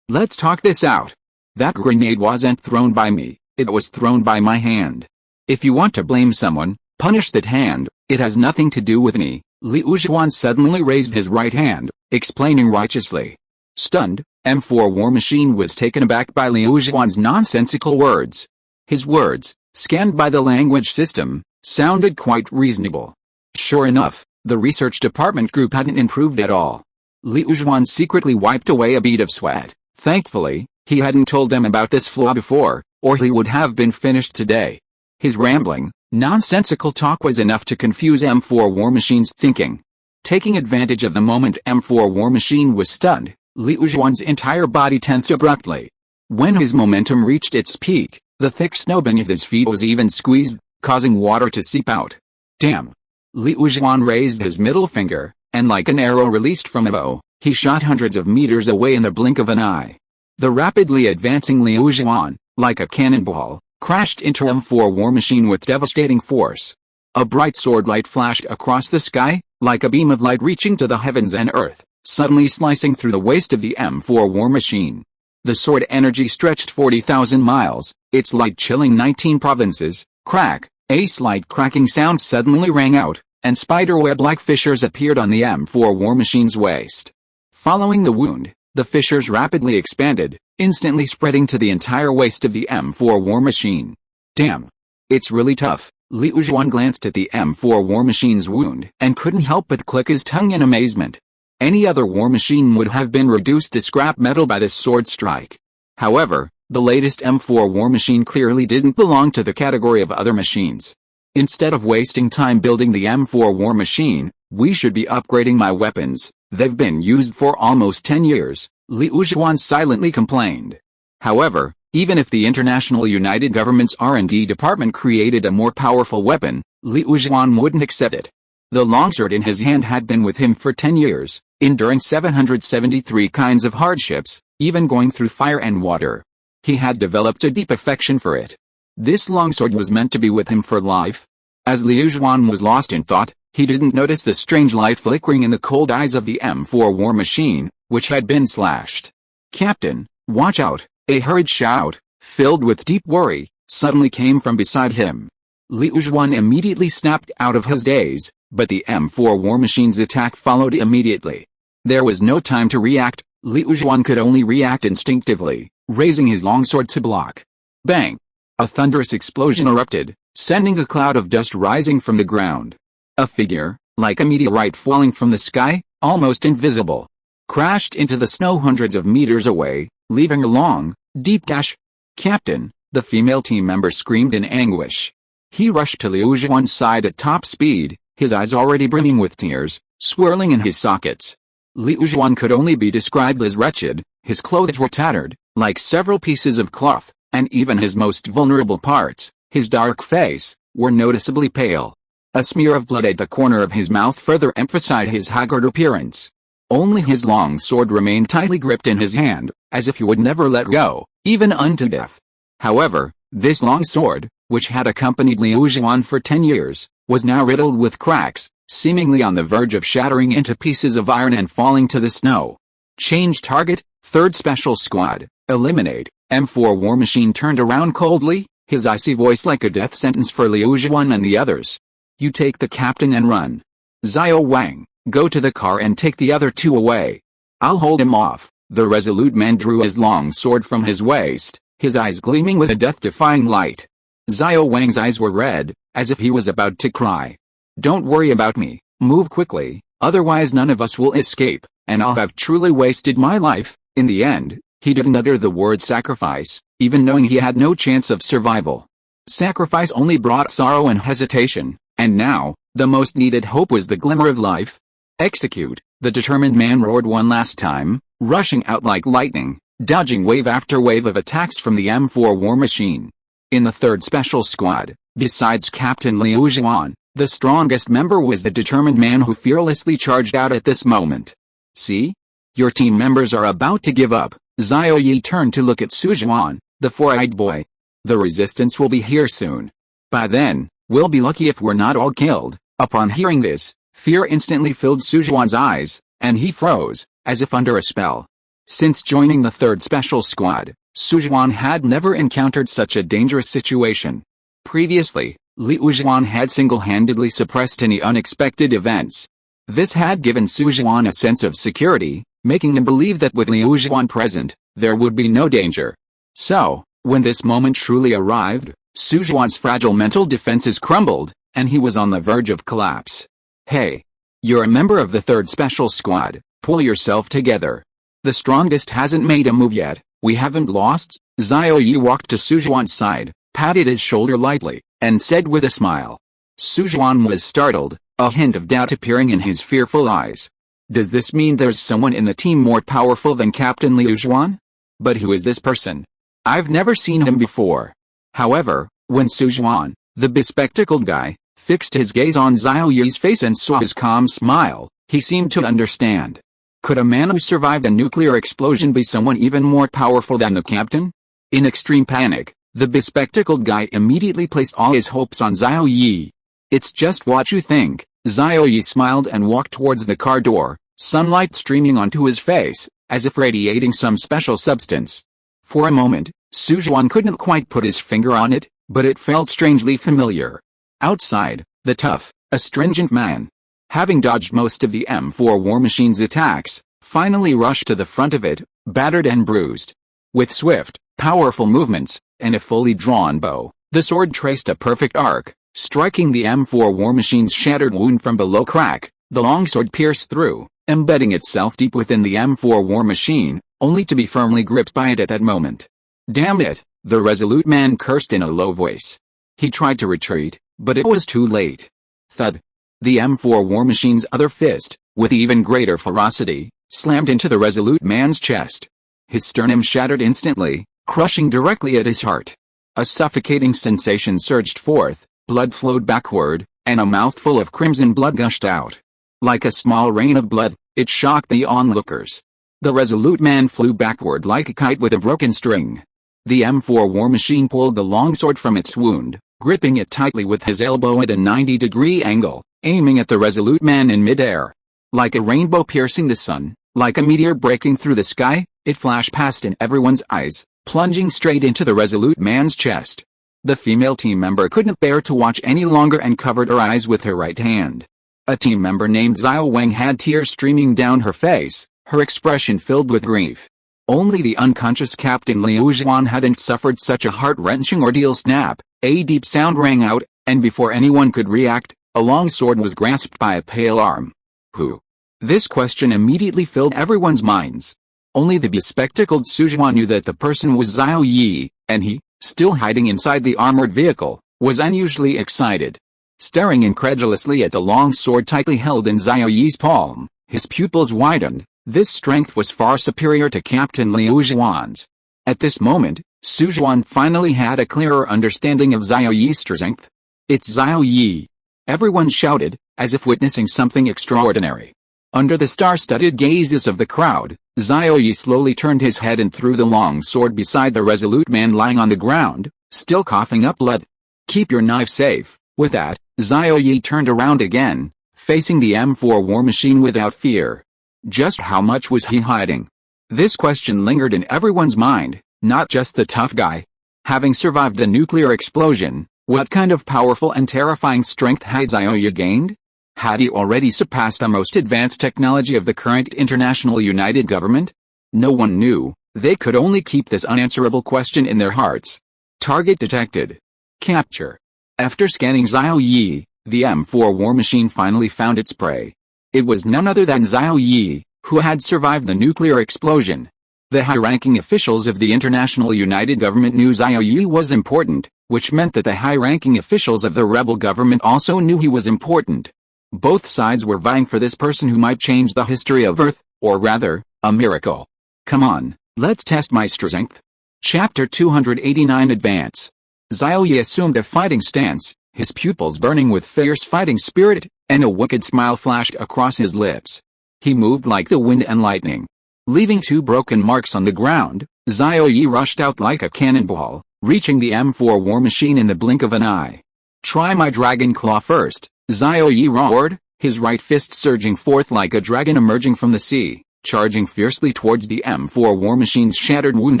Let's talk this out. That grenade wasn't thrown by me, it was thrown by my hand. If you want to blame someone, punish that hand, it has nothing to do with me. Liu Zhuan suddenly raised his right hand, explaining righteously. Stunned, M4 War Machine was taken aback by Liu Zhuan's nonsensical words. His words, scanned by the language system, sounded quite reasonable. Sure enough, the research department group hadn't improved at all. Liu Zhuan secretly wiped away a bead of sweat. Thankfully, he hadn't told them about this flaw before, or he would have been finished today. His rambling, nonsensical talk was enough to confuse M4 War Machine's thinking. Taking advantage of the moment M4 War Machine was stunned, Liu Zhuan's entire body tensed abruptly. When his momentum reached its peak, the thick snow beneath his feet was even squeezed, causing water to seep out. Damn! Liu Zhuan raised his middle finger, and like an arrow released from a bow, he shot hundreds of meters away in the blink of an eye. The rapidly advancing Liu Zhuan, like a cannonball, crashed into M4 War Machine with devastating force. A bright sword light flashed across the sky, like a beam of light reaching to the heavens and earth, suddenly slicing through the waist of the M4 War Machine. The sword energy stretched 40,000 miles, its light chilling 19 provinces. Crack! A slight cracking sound suddenly rang out, and spiderweb-like fissures appeared on the M4 War Machine's waist. Following the wound, the fissures rapidly expanded, instantly spreading to the entire waist of the M4 War Machine. Damn! It's really tough. Liu Zhuan glanced at the M4 War Machine's wound and couldn't help but click his tongue in amazement. Any other war machine would have been reduced to scrap metal by this sword strike. However, the latest M4 War Machine clearly didn't belong to the category of other machines. Instead of wasting time building the M4 War Machine, we should be upgrading my weapons. They've been used for almost 10 years, Liu Zhuan silently complained. However, even if the International United Government's R&D department created a more powerful weapon, Liu Zhuan wouldn't accept it. The longsword in his hand had been with him for 10 years, enduring 773 kinds of hardships, even going through fire and water. He had developed a deep affection for it. This longsword was meant to be with him for life. As Liu Zhuan was lost in thought, he didn't notice the strange light flickering in the cold eyes of the M4 War Machine, which had been slashed. "Captain, watch out!" A hurried shout, filled with deep worry, suddenly came from beside him. Liu Zhuan immediately snapped out of his daze, but the M4 War Machine's attack followed immediately. There was no time to react. Liu Zhuan could only react instinctively, raising his longsword to block. Bang! A thunderous explosion erupted, sending a cloud of dust rising from the ground. A figure, like a meteorite falling from the sky, almost invisible, crashed into the snow hundreds of meters away, leaving a long, deep gash. "Captain!" the female team member screamed in anguish. He rushed to Liu Zhuan's side at top speed, his eyes already brimming with tears, swirling in his sockets. Liu Zhuan could only be described as wretched. His clothes were tattered, like several pieces of cloth, and even his most vulnerable parts, his dark face, were noticeably pale. A smear of blood at the corner of his mouth further emphasized his haggard appearance. Only his long sword remained tightly gripped in his hand, as if he would never let go, even unto death. However, this long sword, which had accompanied Liu Zhuan for 10 years, was now riddled with cracks, seemingly on the verge of shattering into pieces of iron and falling to the snow. Change target, 3rd Special Squad, eliminate. M4 War Machine turned around coldly, his icy voice like a death sentence for Liu Zhuan and the others. "You take the captain and run. Xiao Wang, go to the car and take the other 2 away. I'll hold him off." The resolute man drew his long sword from his waist, his eyes gleaming with a death-defying light. Xiao Wang's eyes were red, as if he was about to cry. "Don't worry about me, move quickly, otherwise none of us will escape, and I'll have truly wasted my life." In the end, he didn't utter the word sacrifice, even knowing he had no chance of survival. Sacrifice only brought sorrow and hesitation, and now, the most needed hope was the glimmer of life. "Execute!" the determined man roared one last time, rushing out like lightning, dodging wave after wave of attacks from the M4 War Machine. In the 3rd Special Squad, besides Captain Liu Zhuan, the strongest member was the determined man who fearlessly charged out at this moment. "See? Your team members are about to give up." Xiao Yi turned to look at Su Zhuan, the four-eyed boy. The resistance will be here soon. By then, we'll be lucky if we're not all killed." Upon hearing this, fear instantly filled Sujuan's eyes, and he froze, as if under a spell. Since joining the 3rd Special Squad, Sujuan had never encountered such a dangerous situation. Previously, Liu Zhuan had single-handedly suppressed any unexpected events. This had given Sujuan a sense of security, making him believe that with Liu Zhuan present, there would be no danger. So, when this moment truly arrived, Sujuan's fragile mental defenses crumbled, and he was on the verge of collapse. "Hey! You're a member of the 3rd Special Squad, pull yourself together. The strongest hasn't made a move yet, we haven't lost." Xiao Yi walked to Sujuan's side, patted his shoulder lightly, and said with a smile. Sujuan was startled, a hint of doubt appearing in his fearful eyes. Does this mean there's someone in the team more powerful than Captain Liu Zhuan? But who is this person? I've never seen him before. However, when Sujuan, the bespectacled guy, fixed his gaze on Xiao Yi's face and saw his calm smile, he seemed to understand. Could a man who survived a nuclear explosion be someone even more powerful than the captain? In extreme panic, the bespectacled guy immediately placed all his hopes on Xiao Yi. "It's just what you think." Xiao Yi smiled and walked towards the car door, sunlight streaming onto his face, as if radiating some special substance. For a moment, Sujuan couldn't quite put his finger on it, but it felt strangely familiar. Outside, the tough, astringent man, having dodged most of the M4 War Machine's attacks, finally rushed to the front of it, battered and bruised. With swift, powerful movements, and a fully drawn bow, the sword traced a perfect arc, striking the M4 War Machine's shattered wound from below. Crack, the longsword pierced through, embedding itself deep within the M4 War Machine, only to be firmly gripped by it at that moment. "Damn it," the resolute man cursed in a low voice. He tried to retreat, but it was too late. Thud. The M4 War Machine's other fist, with even greater ferocity, slammed into the resolute man's chest. His sternum shattered instantly, crushing directly at his heart. A suffocating sensation surged forth, blood flowed backward, and a mouthful of crimson blood gushed out. Like a small rain of blood, it shocked the onlookers. The resolute man flew backward like a kite with a broken string. The M4 War Machine pulled the longsword from its wound, gripping it tightly with his elbow at a 90-degree angle, aiming at the resolute man in midair. Like a rainbow piercing the sun, like a meteor breaking through the sky, it flashed past in everyone's eyes, plunging straight into the resolute man's chest. The female team member couldn't bear to watch any longer and covered her eyes with her right hand. A team member named Xiao Wang had tears streaming down her face, her expression filled with grief. Only the unconscious Captain Liu Zhuan hadn't suffered such a heart-wrenching ordeal. Snap, a deep sound rang out, and before anyone could react, a long sword was grasped by a pale arm. Who? This question immediately filled everyone's minds. Only the bespectacled Sujuan knew that the person was Xiao Yi, and he, still hiding inside the armored vehicle, was unusually excited. Staring incredulously at the long sword tightly held in Xiao Yi's palm, his pupils widened. This strength was far superior to Captain Liu Zhuan's. At this moment, Sujuan finally had a clearer understanding of Xiao Yi's strength. "It's Xiao Yi!" Everyone shouted, as if witnessing something extraordinary. Under the star-studded gazes of the crowd, Xiao Yi slowly turned his head and threw the long sword beside the resolute man lying on the ground, still coughing up blood. "Keep your knife safe." With that, Xiao Yi turned around again, facing the M4 War Machine without fear. Just how much was he hiding? This question lingered in everyone's mind, not just the tough guy. Having survived the nuclear explosion, what kind of powerful and terrifying strength had Xiao Yi gained? Had he already surpassed the most advanced technology of the current international united government? No one knew. They could only keep this unanswerable question in their hearts. Target detected. Capture. After scanning Xiao Yi, the M4 War Machine finally found its prey. It was none other than Xiao Yi, who had survived the nuclear explosion. The high-ranking officials of the international united government knew Xiao Yi was important, which meant that the high-ranking officials of the rebel government also knew he was important. Both sides were vying for this person who might change the history of Earth, or rather, a miracle. Come on, let's test my strength. Chapter 289 Advance. Xiao Yi assumed a fighting stance, his pupils burning with fierce fighting spirit, and a wicked smile flashed across his lips. He moved like the wind and lightning. Leaving 2 broken marks on the ground, Xiao Yi rushed out like a cannonball, reaching the M4 war machine in the blink of an eye. "Try my dragon claw first," Xiaoyi roared, his right fist surging forth like a dragon emerging from the sea, charging fiercely towards the M4 war machine's shattered wound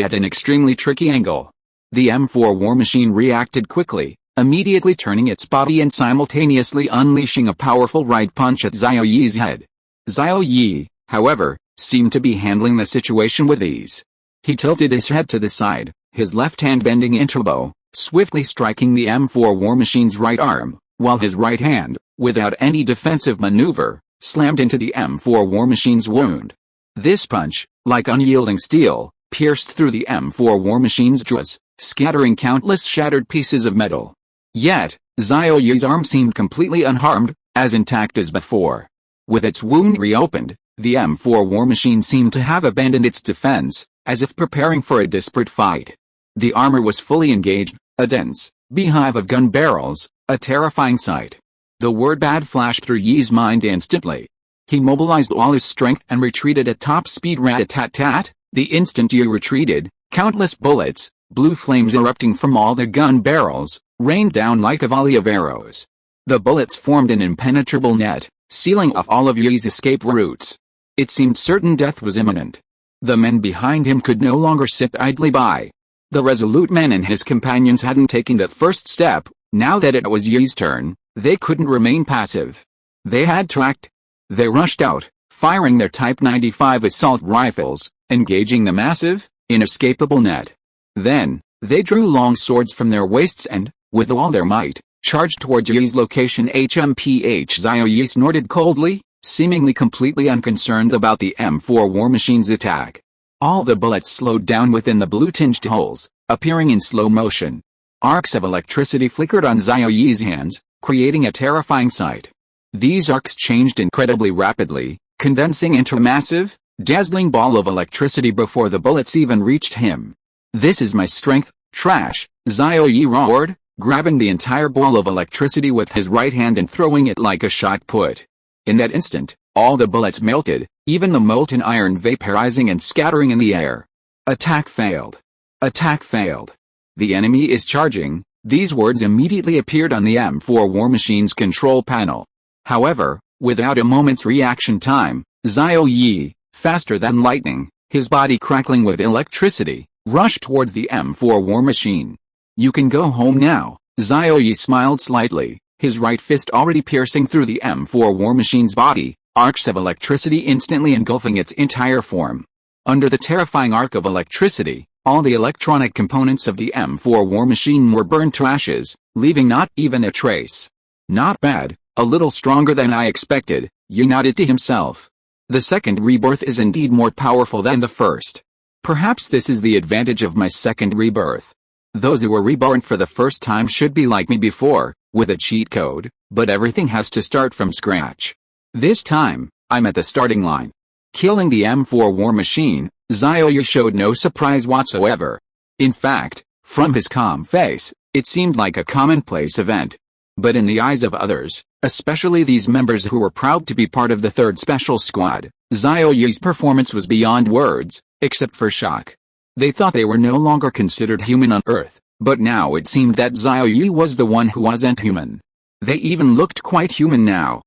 at an extremely tricky angle. The M4 war machine reacted quickly, immediately turning its body and simultaneously unleashing a powerful right punch at Xiaoyi's head. Xiaoyi, however, seemed to be handling the situation with ease. He tilted his head to the side, his left hand bending into a bow, swiftly striking the M4 war machine's right arm, while his right hand, without any defensive maneuver, slammed into the M4 war machine's wound. This punch, like unyielding steel, pierced through the M4 war machine's jaws, scattering countless shattered pieces of metal. Yet, Xiaoyi's arm seemed completely unharmed, as intact as before. With its wound reopened, the M4 war machine seemed to have abandoned its defense, as if preparing for a desperate fight. The armor was fully engaged, a dense beehive of gun barrels, a terrifying sight. The word bad flashed through Yi's mind instantly. He mobilized all his strength and retreated at top speed. Rat-a-tat-tat. The instant Yi retreated, countless bullets, blue flames erupting from all the gun barrels, rained down like a volley of arrows. The bullets formed an impenetrable net, sealing off all of Yi's escape routes. It seemed certain death was imminent. The men behind him could no longer sit idly by. The resolute man and his companions hadn't taken that first step. Now that it was Yi's turn, they couldn't remain passive. They had to act. They rushed out, firing their Type 95 assault rifles, engaging the massive, inescapable net. Then, they drew long swords from their waists and, with all their might, charged towards Yi's location. HMPH. Xiaoyi snorted coldly, seemingly completely unconcerned about the M4 war machine's attack. All the bullets slowed down within the blue-tinged holes, appearing in slow motion. Arcs of electricity flickered on Xiaoyi's hands, creating a terrifying sight. These arcs changed incredibly rapidly, condensing into a massive, dazzling ball of electricity before the bullets even reached him. "This is my strength, trash," Xiaoyi roared, grabbing the entire ball of electricity with his right hand and throwing it like a shot put. In that instant, all the bullets melted, even the molten iron vaporizing and scattering in the air. Attack failed. Attack failed. The enemy is charging. These words immediately appeared on the M4 war machine's control panel. However, without a moment's reaction time, Xiaoyi, faster than lightning, his body crackling with electricity, rushed towards the M4 war machine. "You can go home now," Xiaoyi smiled slightly, his right fist already piercing through the M4 war machine's body, arcs of electricity instantly engulfing its entire form. Under the terrifying arc of electricity, all the electronic components of the M4 war machine were burned to ashes, leaving not even a trace. "Not bad, a little stronger than I expected," Yi nodded to himself. "The second rebirth is indeed more powerful than the first. Perhaps this is the advantage of my second rebirth. Those who were reborn for the first time should be like me before, with a cheat code, but everything has to start from scratch. This time, I'm at the starting line." Killing the M4 war machine, Xiaoyi showed no surprise whatsoever. In fact, from his calm face, it seemed like a commonplace event. But in the eyes of others, especially these members who were proud to be part of the 3rd Special Squad, Xiaoyi's performance was beyond words, except for shock. They thought they were no longer considered human on Earth, but now it seemed that Xiaoyi was the one who wasn't human. They even looked quite human now.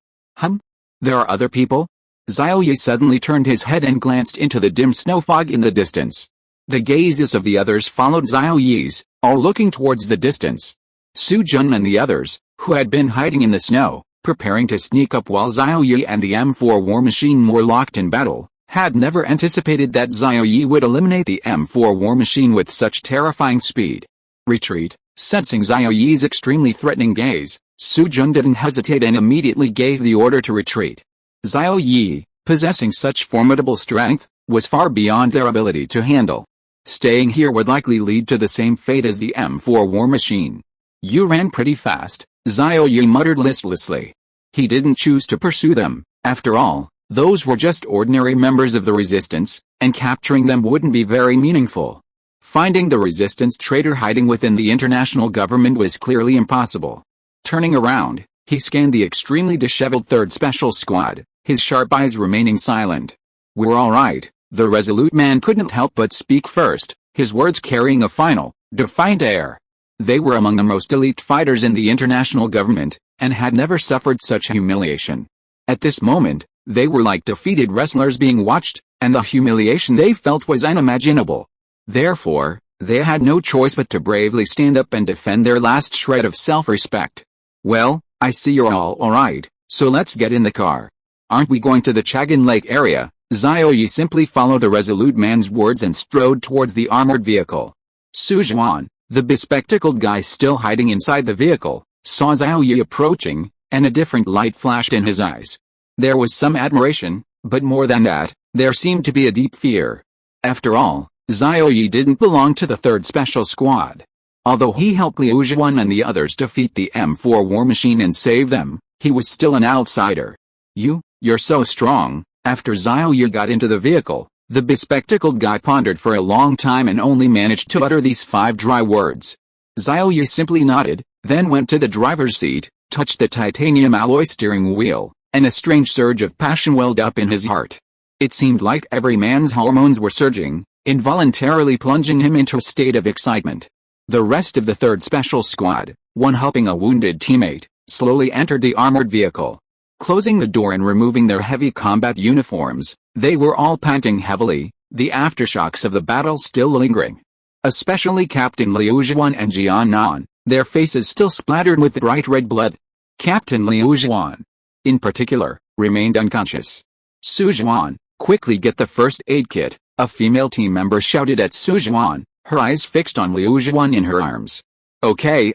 There are other people? Xiaoyi suddenly turned his head and glanced into the dim snow fog in the distance. The gazes of the others followed Xiaoyi's, all looking towards the distance. Su Jun and the others, who had been hiding in the snow, preparing to sneak up while Xiaoyi and the M4 war machine were locked in battle, had never anticipated that Xiaoyi would eliminate the M4 war machine with such terrifying speed. "Retreat." Sensing Xiaoyi's extremely threatening gaze, Su Jun didn't hesitate and immediately gave the order to retreat. Xiaoyi, possessing such formidable strength, was far beyond their ability to handle. Staying here would likely lead to the same fate as the M4 war machine. "You ran pretty fast," Xiaoyi muttered listlessly. He didn't choose to pursue them. After all, those were just ordinary members of the resistance, and capturing them wouldn't be very meaningful. Finding the resistance traitor hiding within the international government was clearly impossible. Turning around, he scanned the extremely disheveled 3rd Special Squad, his sharp eyes remaining silent. "We're all right," the resolute man couldn't help but speak first, his words carrying a final, defiant air. They were among the most elite fighters in the international government, and had never suffered such humiliation. At this moment, they were like defeated wrestlers being watched, and the humiliation they felt was unimaginable. Therefore, they had no choice but to bravely stand up and defend their last shred of self-respect. Well, I see you're all alright, so let's get in the car. Aren't we going to the Chagan Lake area? Xiaoyi simply followed the resolute man's words and strode towards the armored vehicle. Su Zhuan, the bespectacled guy still hiding inside the vehicle, saw Xiaoyi approaching, and a different light flashed in his eyes. There was some admiration, but more than that, there seemed to be a deep fear. After all, Xiaoyi didn't belong to the 3rd Special Squad. Although he helped Liu Zhuan and the others defeat the M4 war machine and save them, he was still an outsider. You're so strong. After Xiaoyi got into the vehicle, the bespectacled guy pondered for a long time and only managed to utter these 5 dry words. Xiaoyi simply nodded, then went to the driver's seat, touched the titanium alloy steering wheel, and a strange surge of passion welled up in his heart. It seemed like every man's hormones were surging, involuntarily plunging him into a state of excitement. The rest of the 3rd Special Squad, one helping a wounded teammate, slowly entered the armored vehicle. Closing the door and removing their heavy combat uniforms, they were all panting heavily, the aftershocks of the battle still lingering. Especially Captain Liu Zhuan and Jian Nan, their faces still splattered with bright red blood. Captain Liu Zhuan, in particular, remained unconscious. Su Zhuan, quickly get the first aid kit, a female team member shouted at Su Zhuan, her eyes fixed on Liu Zhuan in her arms. Okay,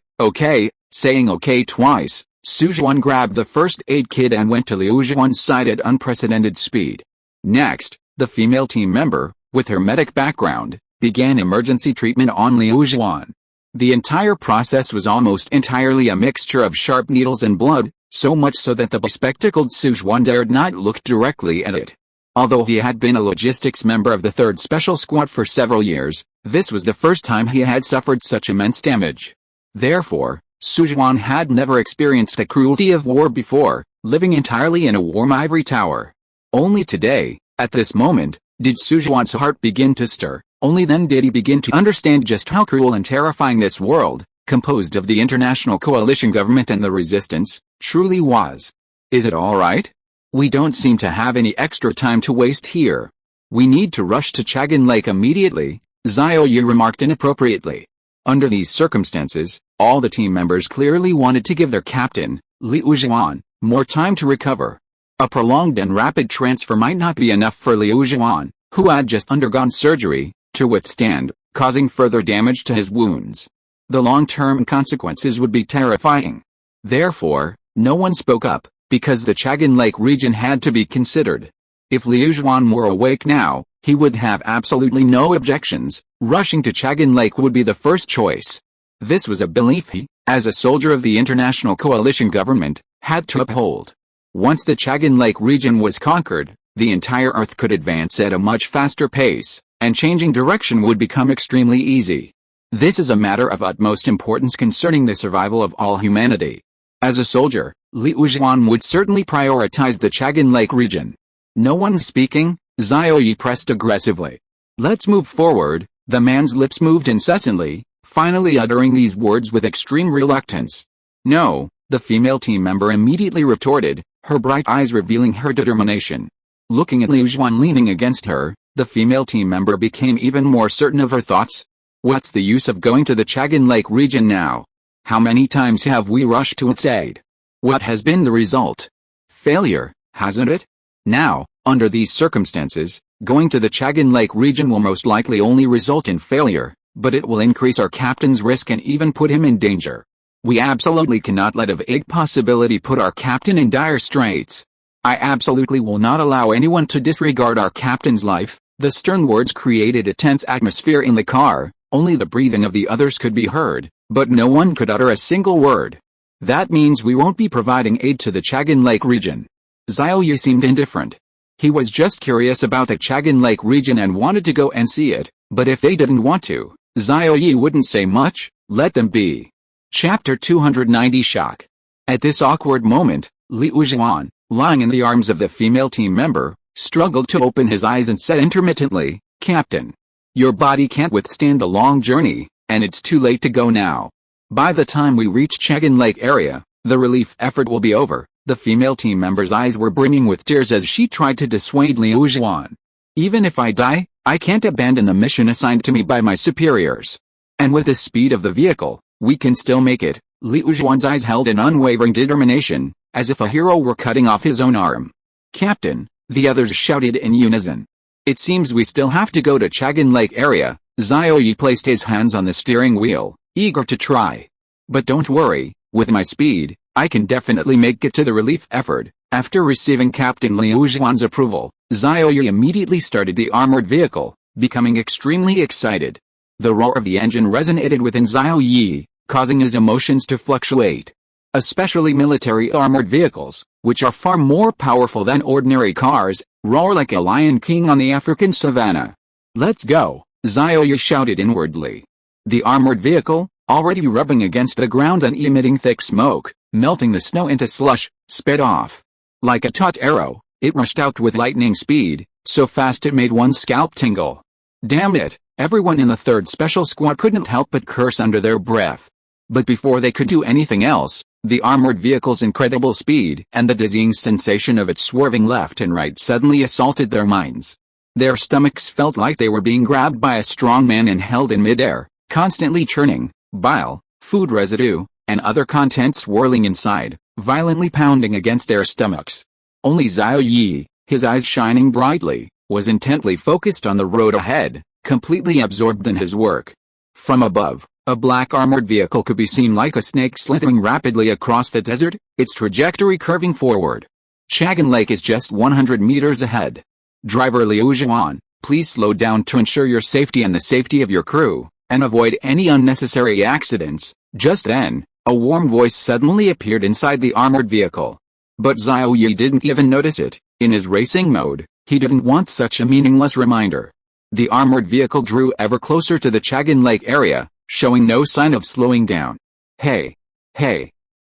saying okay twice, Su Zhuan grabbed the first aid kit and went to Liu Zhuan's side at unprecedented speed. Next, the female team member, with her medic background, began emergency treatment on Liu Zhuan. The entire process was almost entirely a mixture of sharp needles and blood, so much so that the bespectacled Su Zhuan dared not look directly at it. Although he had been a logistics member of the 3rd Special Squad for several years, this was the first time he had suffered such immense damage. Therefore, Su Zhuan had never experienced the cruelty of war before, living entirely in a warm ivory tower. Only today, at this moment, did Su Zhuan's heart begin to stir. Only then did he begin to understand just how cruel and terrifying this world, composed of the international coalition government and the resistance, truly was. Is it all right? We don't seem to have any extra time to waste here. We need to rush to Chagan Lake immediately, Xiaoyi remarked inappropriately. Under these circumstances, all the team members clearly wanted to give their captain, Liu Zhuan, more time to recover. A prolonged and rapid transfer might not be enough for Liu Zhuan, who had just undergone surgery, to withstand, causing further damage to his wounds. The long-term consequences would be terrifying. Therefore, no one spoke up, because the Chagan Lake region had to be considered. If Liu Zhuan were awake now, he would have absolutely no objections. Rushing to Chagan Lake would be the first choice. This was a belief he, as a soldier of the international coalition government, had to uphold. Once the Chagan Lake region was conquered, the entire Earth could advance at a much faster pace, and changing direction would become extremely easy. This is a matter of utmost importance concerning the survival of all humanity. As a soldier, Liu Zhuan would certainly prioritize the Chagan Lake region. No one's speaking, Xiaoyi pressed aggressively. Let's move forward. The man's lips moved incessantly, finally uttering these words with extreme reluctance. No, the female team member immediately retorted, her bright eyes revealing her determination. Looking at Liu Zhuan leaning against her, the female team member became even more certain of her thoughts. What's the use of going to the Chagan Lake region now? How many times have we rushed to its aid? What has been the result? Failure, hasn't it? Now, under these circumstances, going to the Chagan Lake region will most likely only result in failure, but it will increase our captain's risk and even put him in danger. We absolutely cannot let a vague possibility put our captain in dire straits. I absolutely will not allow anyone to disregard our captain's life. The stern words created a tense atmosphere in the car. Only the breathing of the others could be heard, but no one could utter a single word. That means we won't be providing aid to the Chagan Lake region. Xiaoyi seemed indifferent. He was just curious about the Chagan Lake region and wanted to go and see it, but if they didn't want to, Xiaoyi wouldn't say much, let them be. Chapter 290 Shock. At this awkward moment, Liu Zhuan, lying in the arms of the female team member, struggled to open his eyes and said intermittently, Captain. Your body can't withstand the long journey, And it's too late to go now. By the time we reach Chagan Lake area, the relief effort will be over. The female team member's eyes were brimming with tears as she tried to dissuade Liu Zhuan. Even if I die, I can't abandon the mission assigned to me by my superiors. And with the speed of the vehicle, we can still make it. Liu Zhuan's eyes held an unwavering determination, as if a hero were cutting off his own arm. Captain, the others shouted in unison. It seems we still have to go to Chagan Lake area. Xiao Yi placed his hands on the steering wheel, eager to try. But don't worry, with my speed, I can definitely make it to the relief effort. After receiving Captain Liu Zhuan's approval, Xiao Yi immediately started the armored vehicle, becoming extremely excited. The roar of the engine resonated within Xiao Yi, causing his emotions to fluctuate. Especially military armored vehicles, which are far more powerful than ordinary cars, roar like a lion king on the African savanna. Let's go, Xiao Yi shouted inwardly. The armored vehicle, already rubbing against the ground and emitting thick smoke, melting the snow into slush, sped off. Like a taut arrow, it rushed out with lightning speed, so fast it made one's scalp tingle. Damn it, everyone in the 3rd Special Squad couldn't help but curse under their breath. But before they could do anything else, the armored vehicle's incredible speed and the dizzying sensation of it swerving left and right suddenly assaulted their minds. Their stomachs felt like they were being grabbed by a strong man and held in midair, constantly churning, bile, food residue, and other contents swirling inside, violently pounding against their stomachs. Only Xiao Yi, his eyes shining brightly, was intently focused on the road ahead, completely absorbed in his work. From above, a black armored vehicle could be seen like a snake slithering rapidly across the desert, its trajectory curving forward. Chagan Lake is just 100 meters ahead. Driver Liu Zhuan, please slow down to ensure your safety and the safety of your crew, and avoid any unnecessary accidents. Just then, a warm voice suddenly appeared inside the armored vehicle. But Xiao Yi didn't even notice it. In his racing mode, he didn't want such a meaningless reminder. The armored vehicle drew ever closer to the Chagan Lake area, showing no sign of slowing down. Hey!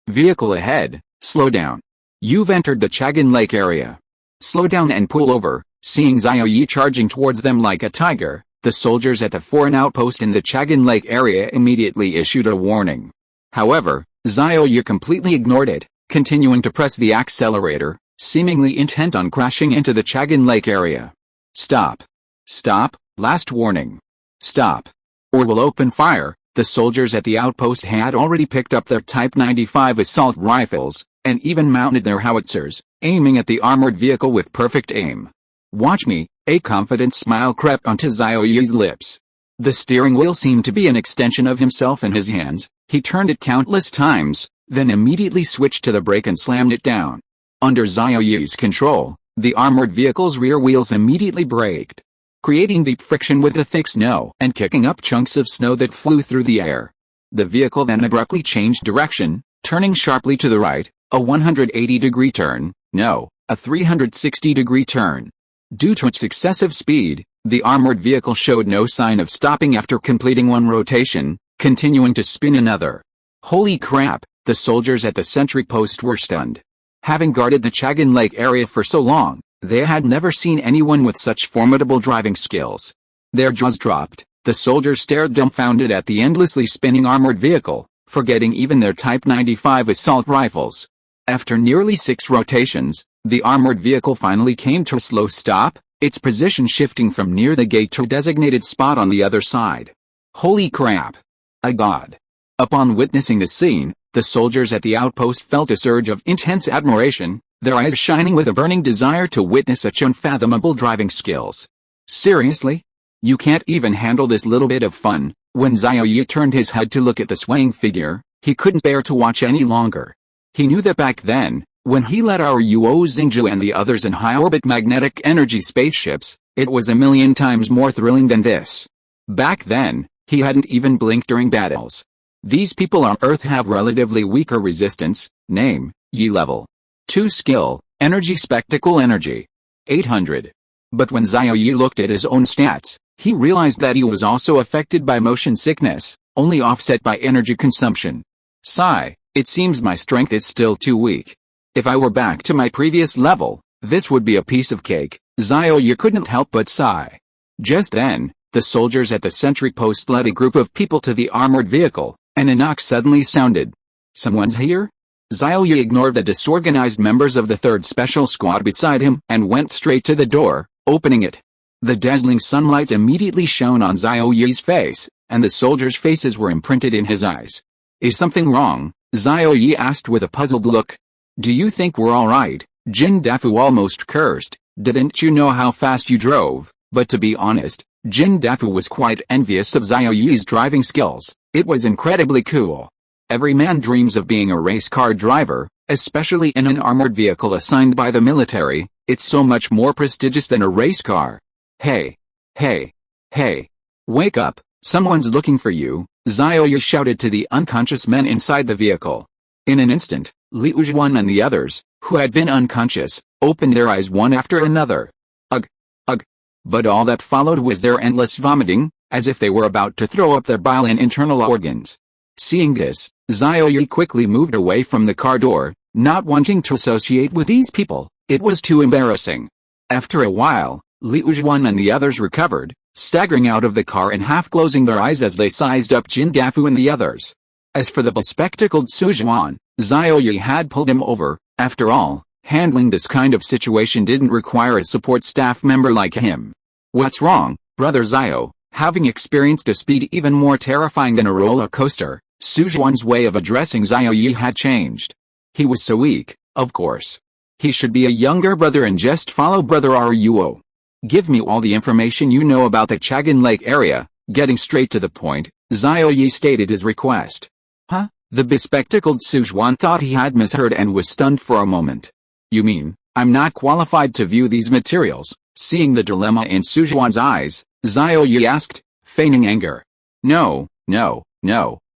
Vehicle ahead, slow down. You've entered the Chagan Lake area. Slow down and pull over. Seeing Xiao Yi charging towards them like a tiger, the soldiers at the foreign outpost in the Chagan Lake area immediately issued a warning. However, Xiao Yi completely ignored it, continuing to press the accelerator, seemingly intent on crashing into the Chagan Lake area. Stop! Last warning. Stop! Or we'll open fire. The soldiers at the outpost had already picked up their Type 95 assault rifles, and even mounted their howitzers, aiming at the armored vehicle with perfect aim. Watch me, a confident smile crept onto Xiao Yi's lips. The steering wheel seemed to be an extension of himself in his hands. He turned it countless times, then immediately switched to the brake and slammed it down. Under Xiao Yi's control, the armored vehicle's rear wheels immediately braked, creating deep friction with the thick snow and kicking up chunks of snow that flew through the air. The vehicle then abruptly changed direction, turning sharply to the right, a 180-degree turn, no, a 360-degree turn. Due to its excessive speed, the armored vehicle showed no sign of stopping after completing one rotation, continuing to spin another. Holy crap, the soldiers at the sentry post were stunned. Having guarded the Chagan Lake area for so long, they had never seen anyone with such formidable driving skills. Their jaws dropped. The soldiers stared dumbfounded at the endlessly spinning armored vehicle, forgetting even their Type 95 assault rifles. After nearly 6 rotations, the armored vehicle finally came to a slow stop, its position shifting from near the gate to a designated spot on the other side. Holy crap! A god! Upon witnessing the scene, the soldiers at the outpost felt a surge of intense admiration, their eyes shining with a burning desire to witness such unfathomable driving skills. Seriously? You can't even handle this little bit of fun? When Xiao Yi turned his head to look at the swaying figure, he couldn't bear to watch any longer. He knew that back then, when he led our Yuo Xingzhu and the others in high-orbit magnetic energy spaceships, it was a million times more thrilling than this. Back then, he hadn't even blinked during battles. These people on Earth have relatively weaker resistance, name, Yi level 2 skill, energy spectacle energy 800. But when Xiao Yi looked at his own stats, he realized that he was also affected by motion sickness, only offset by energy consumption. Sigh, it seems my strength is still too weak. If I were back to my previous level, this would be a piece of cake. Xiao Yi couldn't help but sigh. Just then, The soldiers at the sentry post led a group of people to the armored vehicle, and a knock suddenly sounded. Someone's here? Xiaoyi ignored the disorganized members of the 3rd Special Squad beside him and went straight to the door, opening it. The dazzling sunlight immediately shone on Xiaoyi's face, and the soldiers' faces were imprinted in his eyes. Is something wrong? Xiaoyi asked with a puzzled look. Do you think we're alright? Jin Dafu almost cursed. Didn't you know how fast you drove? But to be honest, Jin Dafu was quite envious of Xiaoyi's driving skills. It was incredibly cool. Every man dreams of being a race car driver, especially in an armored vehicle assigned by the military. It's so much more prestigious than a race car. Hey! Hey! Hey! Wake up! Someone's looking for you, Xiaoyi shouted to the unconscious men inside the vehicle. In an instant, Liu Zhuan and the others, who had been unconscious, opened their eyes one after another. Ugh! Ugh! But all that followed was their endless vomiting, as if they were about to throw up their bile and internal organs. Seeing this, Xiaoyi quickly moved away from the car door, not wanting to associate with these people. It was too embarrassing. After a while, Liu Zhuan and the others recovered, staggering out of the car and half-closing their eyes as they sized up Jin Dafu and the others. As for the bespectacled Su Zhuan, Xiaoyi had pulled him over. After all, handling this kind of situation didn't require a support staff member like him. What's wrong, brother Xiao? Having experienced a speed even more terrifying than a roller coaster, Su Zhuan's way of addressing Xiaoyi had changed. He was so weak, of course. He should be a younger brother and just follow brother Ruo. Give me all the information you know about the Chagan Lake area. Getting straight to the point, Xiaoyi stated his request. Huh? The bespectacled Su Zhuan thought he had misheard and was stunned for a moment. You mean, I'm not qualified to view these materials? Seeing the dilemma in Su Zhuan's eyes, Xiaoyi asked, feigning anger. No,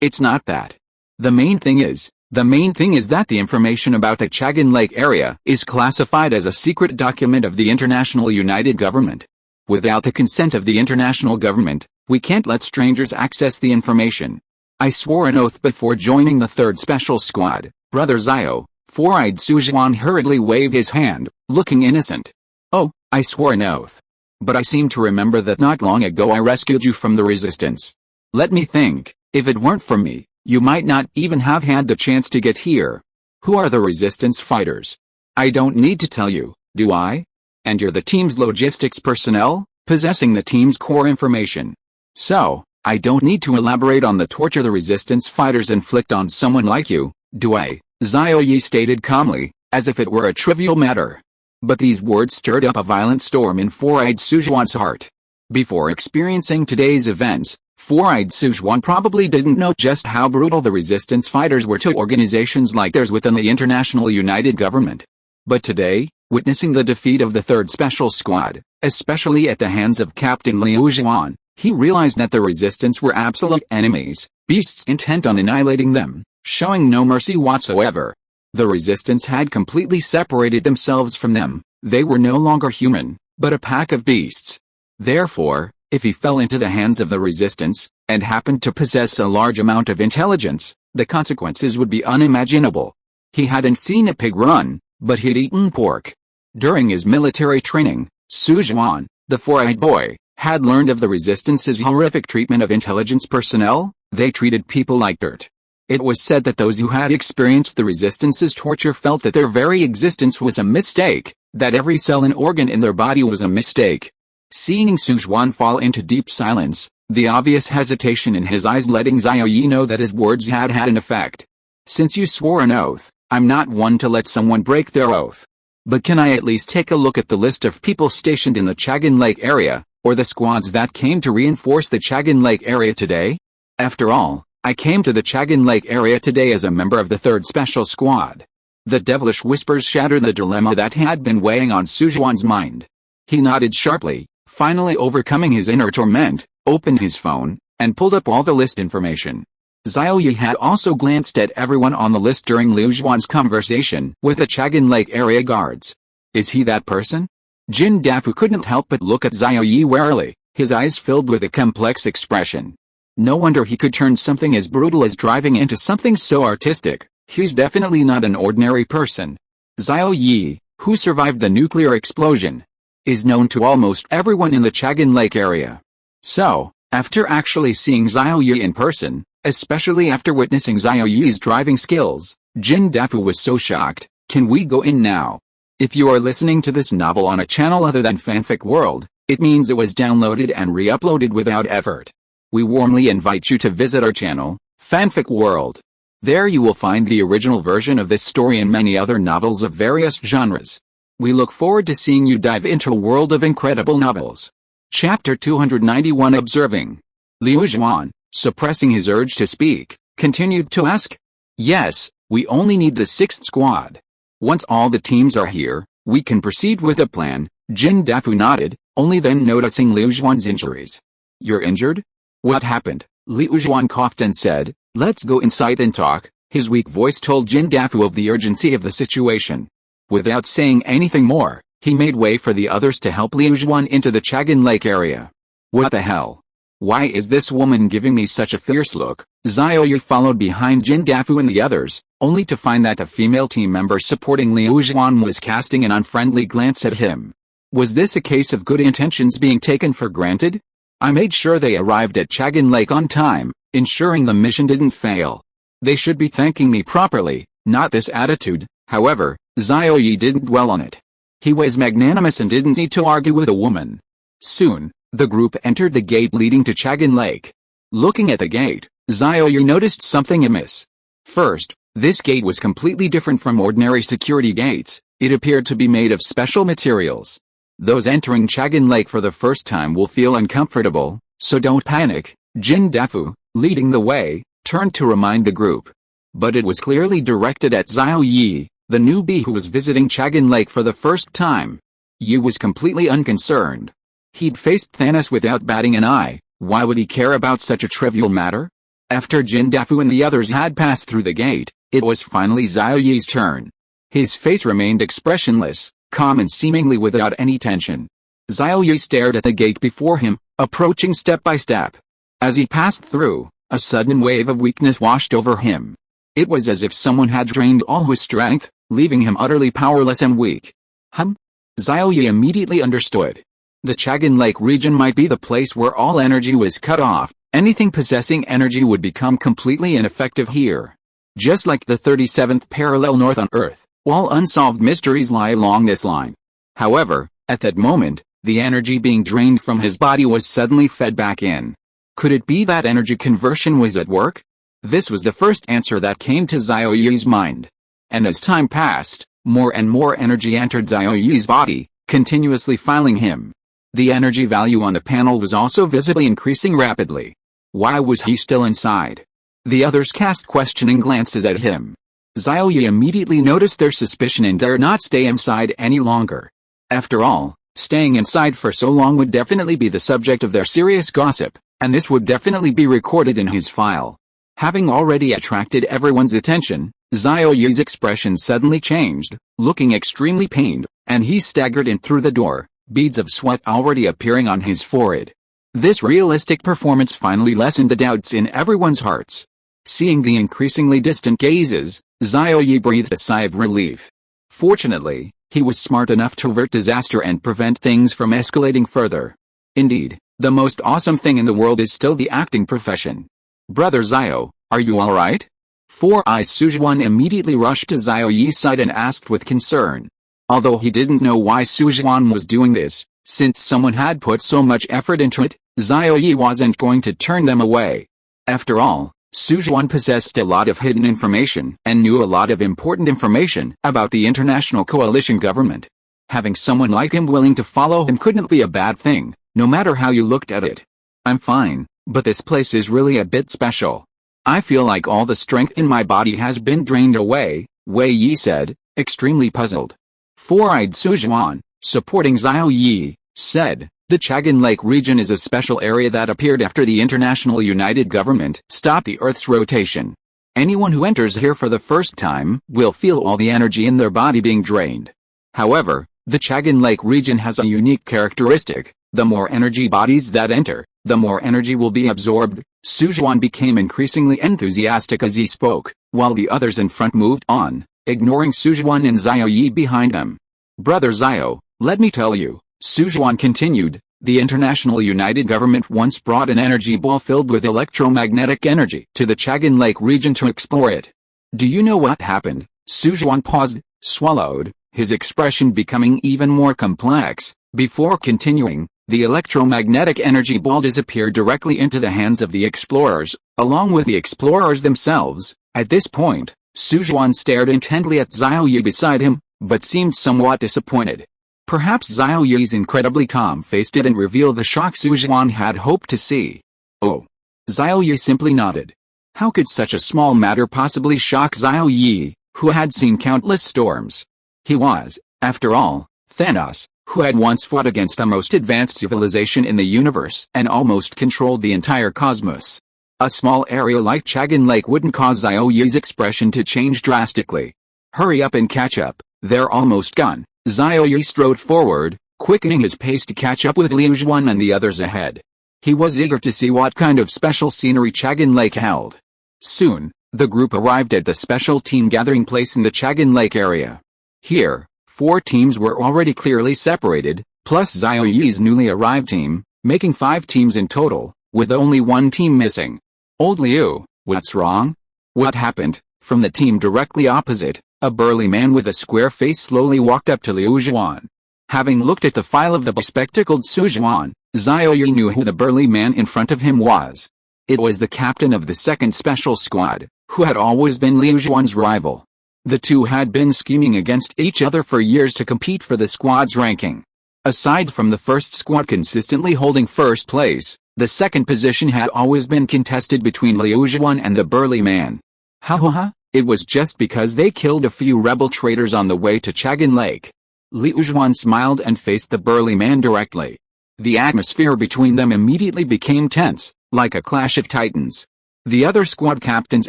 it's not that. The main thing is that the information about the Chagan Lake area is classified as a secret document of the International United Government. Without the consent of the international government, we can't let strangers access the information. I swore an oath before joining the 3rd Special Squad, brother Xiao. Four-eyed Su Zhuan hurriedly waved his hand, looking innocent. Oh, I swore an oath. But I seem to remember that not long ago I rescued you from the resistance. Let me think, if it weren't for me, you might not even have had the chance to get here. Who are the resistance fighters? I don't need to tell you, do I? And you're the team's logistics personnel, possessing the team's core information. So, I don't need to elaborate on the torture the resistance fighters inflict on someone like you, do I? Xiaoyi stated calmly, as if it were a trivial matter. But these words stirred up a violent storm in Four-eyed Su Zhuan's heart. Before experiencing today's events, Four-eyed Su Zhuan probably didn't know just how brutal the resistance fighters were to organizations like theirs within the International United Government. But today, witnessing the defeat of the 3rd Special Squad, especially at the hands of Captain Liu Zhuan, he realized that the resistance were absolute enemies, beasts intent on annihilating them, showing no mercy whatsoever. The resistance had completely separated themselves from them. They were no longer human, but a pack of beasts. Therefore, if he fell into the hands of the resistance, and happened to possess a large amount of intelligence, the consequences would be unimaginable. He hadn't seen a pig run, but he'd eaten pork. During his military training, Su Zhuan, the four-eyed boy, had learned of the resistance's horrific treatment of intelligence personnel. They treated people like dirt. It was said that those who had experienced the resistance's torture felt that their very existence was a mistake, that every cell and organ in their body was a mistake. Seeing Su Zhuan fall into deep silence, the obvious hesitation in his eyes letting Xiaoyi know that his words had had an effect. Since you swore an oath, I'm not one to let someone break their oath. But can I at least take a look at the list of people stationed in the Chagan Lake area, or the squads that came to reinforce the Chagan Lake area today? After all, I came to the Chagan Lake area today as a member of the 3rd Special Squad. The devilish whispers shattered the dilemma that had been weighing on Su Zhuan's mind. He nodded sharply, finally overcoming his inner torment, opened his phone, and pulled up all the list information. Xiaoyi had also glanced at everyone on the list during Liu Zhuan's conversation with the Chagan Lake area guards. Is he that person? Jin Dafu couldn't help but look at Xiaoyi warily, his eyes filled with a complex expression. No wonder he could turn something as brutal as driving into something so artistic. He's definitely not an ordinary person. Xiaoyi, who survived the nuclear explosion, is known to almost everyone in the Chagan Lake area. So, after actually seeing Xiao Yi in person, especially after witnessing Xiao Yi's driving skills, Jin Dafu was so shocked. Can we go in now? If you are listening to this novel on a channel other than Fanfic World, it means it was downloaded and re-uploaded without effort. We warmly invite you to visit our channel, Fanfic World. There you will find the original version of this story and many other novels of various genres. We look forward to seeing you dive into a world of incredible novels. Chapter 291 Observing. Liu Zhuan, suppressing his urge to speak, continued to ask. Yes, we only need the sixth squad. Once all the teams are here, we can proceed with the plan. Jin Dafu nodded, only then noticing Liu Zhuan's injuries. You're injured? What happened? Liu Zhuan coughed and said, let's go inside and talk. His weak voice told Jin Dafu of the urgency of the situation. Without saying anything more, he made way for the others to help Liu Zhuan into the Chagan Lake area. What the hell? Why is this woman giving me such a fierce look? Xiao Yi followed behind Jin Dafu and the others, only to find that the female team member supporting Liu Zhuan was casting an unfriendly glance at him. Was this a case of good intentions being taken for granted? I made sure they arrived at Chagan Lake on time, ensuring the mission didn't fail. They should be thanking me properly, not this attitude. However, Xiao Yi didn't dwell on it. He was magnanimous and didn't need to argue with a woman. Soon, the group entered the gate leading to Chagan Lake. Looking at the gate, Xiao Yi noticed something amiss. First, this gate was completely different from ordinary security gates. It appeared to be made of special materials. Those entering Chagan Lake for the first time will feel uncomfortable, so don't panic. Jin Dafu, leading the way, turned to remind the group. But it was clearly directed at Xiao Yi, the newbie who was visiting Chagan Lake for the first time. Yi was completely unconcerned. He'd faced Thanos without batting an eye. Why would he care about such a trivial matter? After Jin Dafu and the others had passed through the gate, it was finally Xiao Yi's turn. His face remained expressionless, calm and seemingly without any tension. Xiao Yi stared at the gate before him, approaching step by step. As he passed through, a sudden wave of weakness washed over him. It was as if someone had drained all his strength, leaving him utterly powerless and weak. Xiao Yi immediately understood. The Chagan Lake region might be the place where all energy was cut off. Anything possessing energy would become completely ineffective here. Just like the 37th parallel north on Earth, all unsolved mysteries lie along this line. However, at that moment, the energy being drained from his body was suddenly fed back in. Could it be that energy conversion was at work? This was the first answer that came to Xiao Yi's mind. And as time passed, more and more energy entered Xiao Yi's body, continuously filing him. The energy value on the panel was also visibly increasing rapidly. Why was he still inside? The others cast questioning glances at him. Xiao Yi immediately noticed their suspicion and dared not stay inside any longer. After all, staying inside for so long would definitely be the subject of their serious gossip, and this would definitely be recorded in his file. Having already attracted everyone's attention, Xiao Yi's expression suddenly changed, looking extremely pained, and he staggered in through the door, beads of sweat already appearing on his forehead. This realistic performance finally lessened the doubts in everyone's hearts. Seeing the increasingly distant gazes, Xiao Yi breathed a sigh of relief. Fortunately, he was smart enough to avert disaster and prevent things from escalating further. Indeed, the most awesome thing in the world is still the acting profession. Brother Xiao, are you alright? Four Eyes Sujuan immediately rushed to Xiao Yi's side and asked with concern. Although he didn't know why Sujuan was doing this, since someone had put so much effort into it, Xiao Yi wasn't going to turn them away. After all, Sujuan possessed a lot of hidden information and knew a lot of important information about the international coalition government. Having someone like him willing to follow him couldn't be a bad thing, no matter how you looked at it. I'm fine, but this place is really a bit special. I feel like all the strength in my body has been drained away, Wei Yi said, extremely puzzled. Four-eyed Sujuan, supporting Xiao Yi, said, the Chagan Lake region is a special area that appeared after the International United Government stopped the Earth's rotation. Anyone who enters here for the first time will feel all the energy in their body being drained. However, the Chagan Lake region has a unique characteristic. The more energy bodies that enter, the more energy will be absorbed. Sujuan became increasingly enthusiastic as he spoke, while the others in front moved on, ignoring Sujuan and Xiao Yi behind them. Brother Xiao, let me tell you, Sujuan continued, The International United Government once brought an energy ball filled with electromagnetic energy to the Chagan Lake region to explore it. Do you know what happened? Su Zhuan paused, swallowed, his expression becoming even more complex. Before continuing, the electromagnetic energy ball disappeared directly into the hands of the explorers, along with the explorers themselves. At this point, Su Zhuan stared intently at Xiao Yi beside him, but seemed somewhat disappointed. Perhaps Xiao Yi's incredibly calm face didn't reveal the shock Su Zhuan had hoped to see. Oh. Xiao Yi simply nodded. How could such a small matter possibly shock Xiao Yi, who had seen countless storms? He was, after all, Thanos, who had once fought against the most advanced civilization in the universe and almost controlled the entire cosmos. A small area like Chagan Lake wouldn't cause Xiao Yi's expression to change drastically. Hurry up and catch up, they're almost gone. Xiao Yi strode forward, quickening his pace to catch up with Liu Zhuan and the others ahead. He was eager to see what kind of special scenery Chagan Lake held. Soon, the group arrived at the special team gathering place in the Chagan Lake area. Here, 4 teams were already clearly separated, plus Xiao Yi's newly arrived team, making 5 teams in total, with only 1 team missing. Old Liu, what's wrong? What happened? From the team directly opposite, a burly man with a square face slowly walked up to Liu Zhuan. Having looked at the file of the bespectacled Su Zhuan, Xiao Yi knew who the burly man in front of him was. It was the captain of the second special squad, who had always been Liu Zhuan's rival. The two had been scheming against each other for years to compete for the squad's ranking. Aside from the first squad consistently holding first place, the second position had always been contested between Liu Zhuan and the burly man. Ha! It was just because they killed a few rebel traitors on the way to Chagan Lake. Liu Zhuan smiled and faced the burly man directly. The atmosphere between them immediately became tense, like a clash of titans. The other squad captains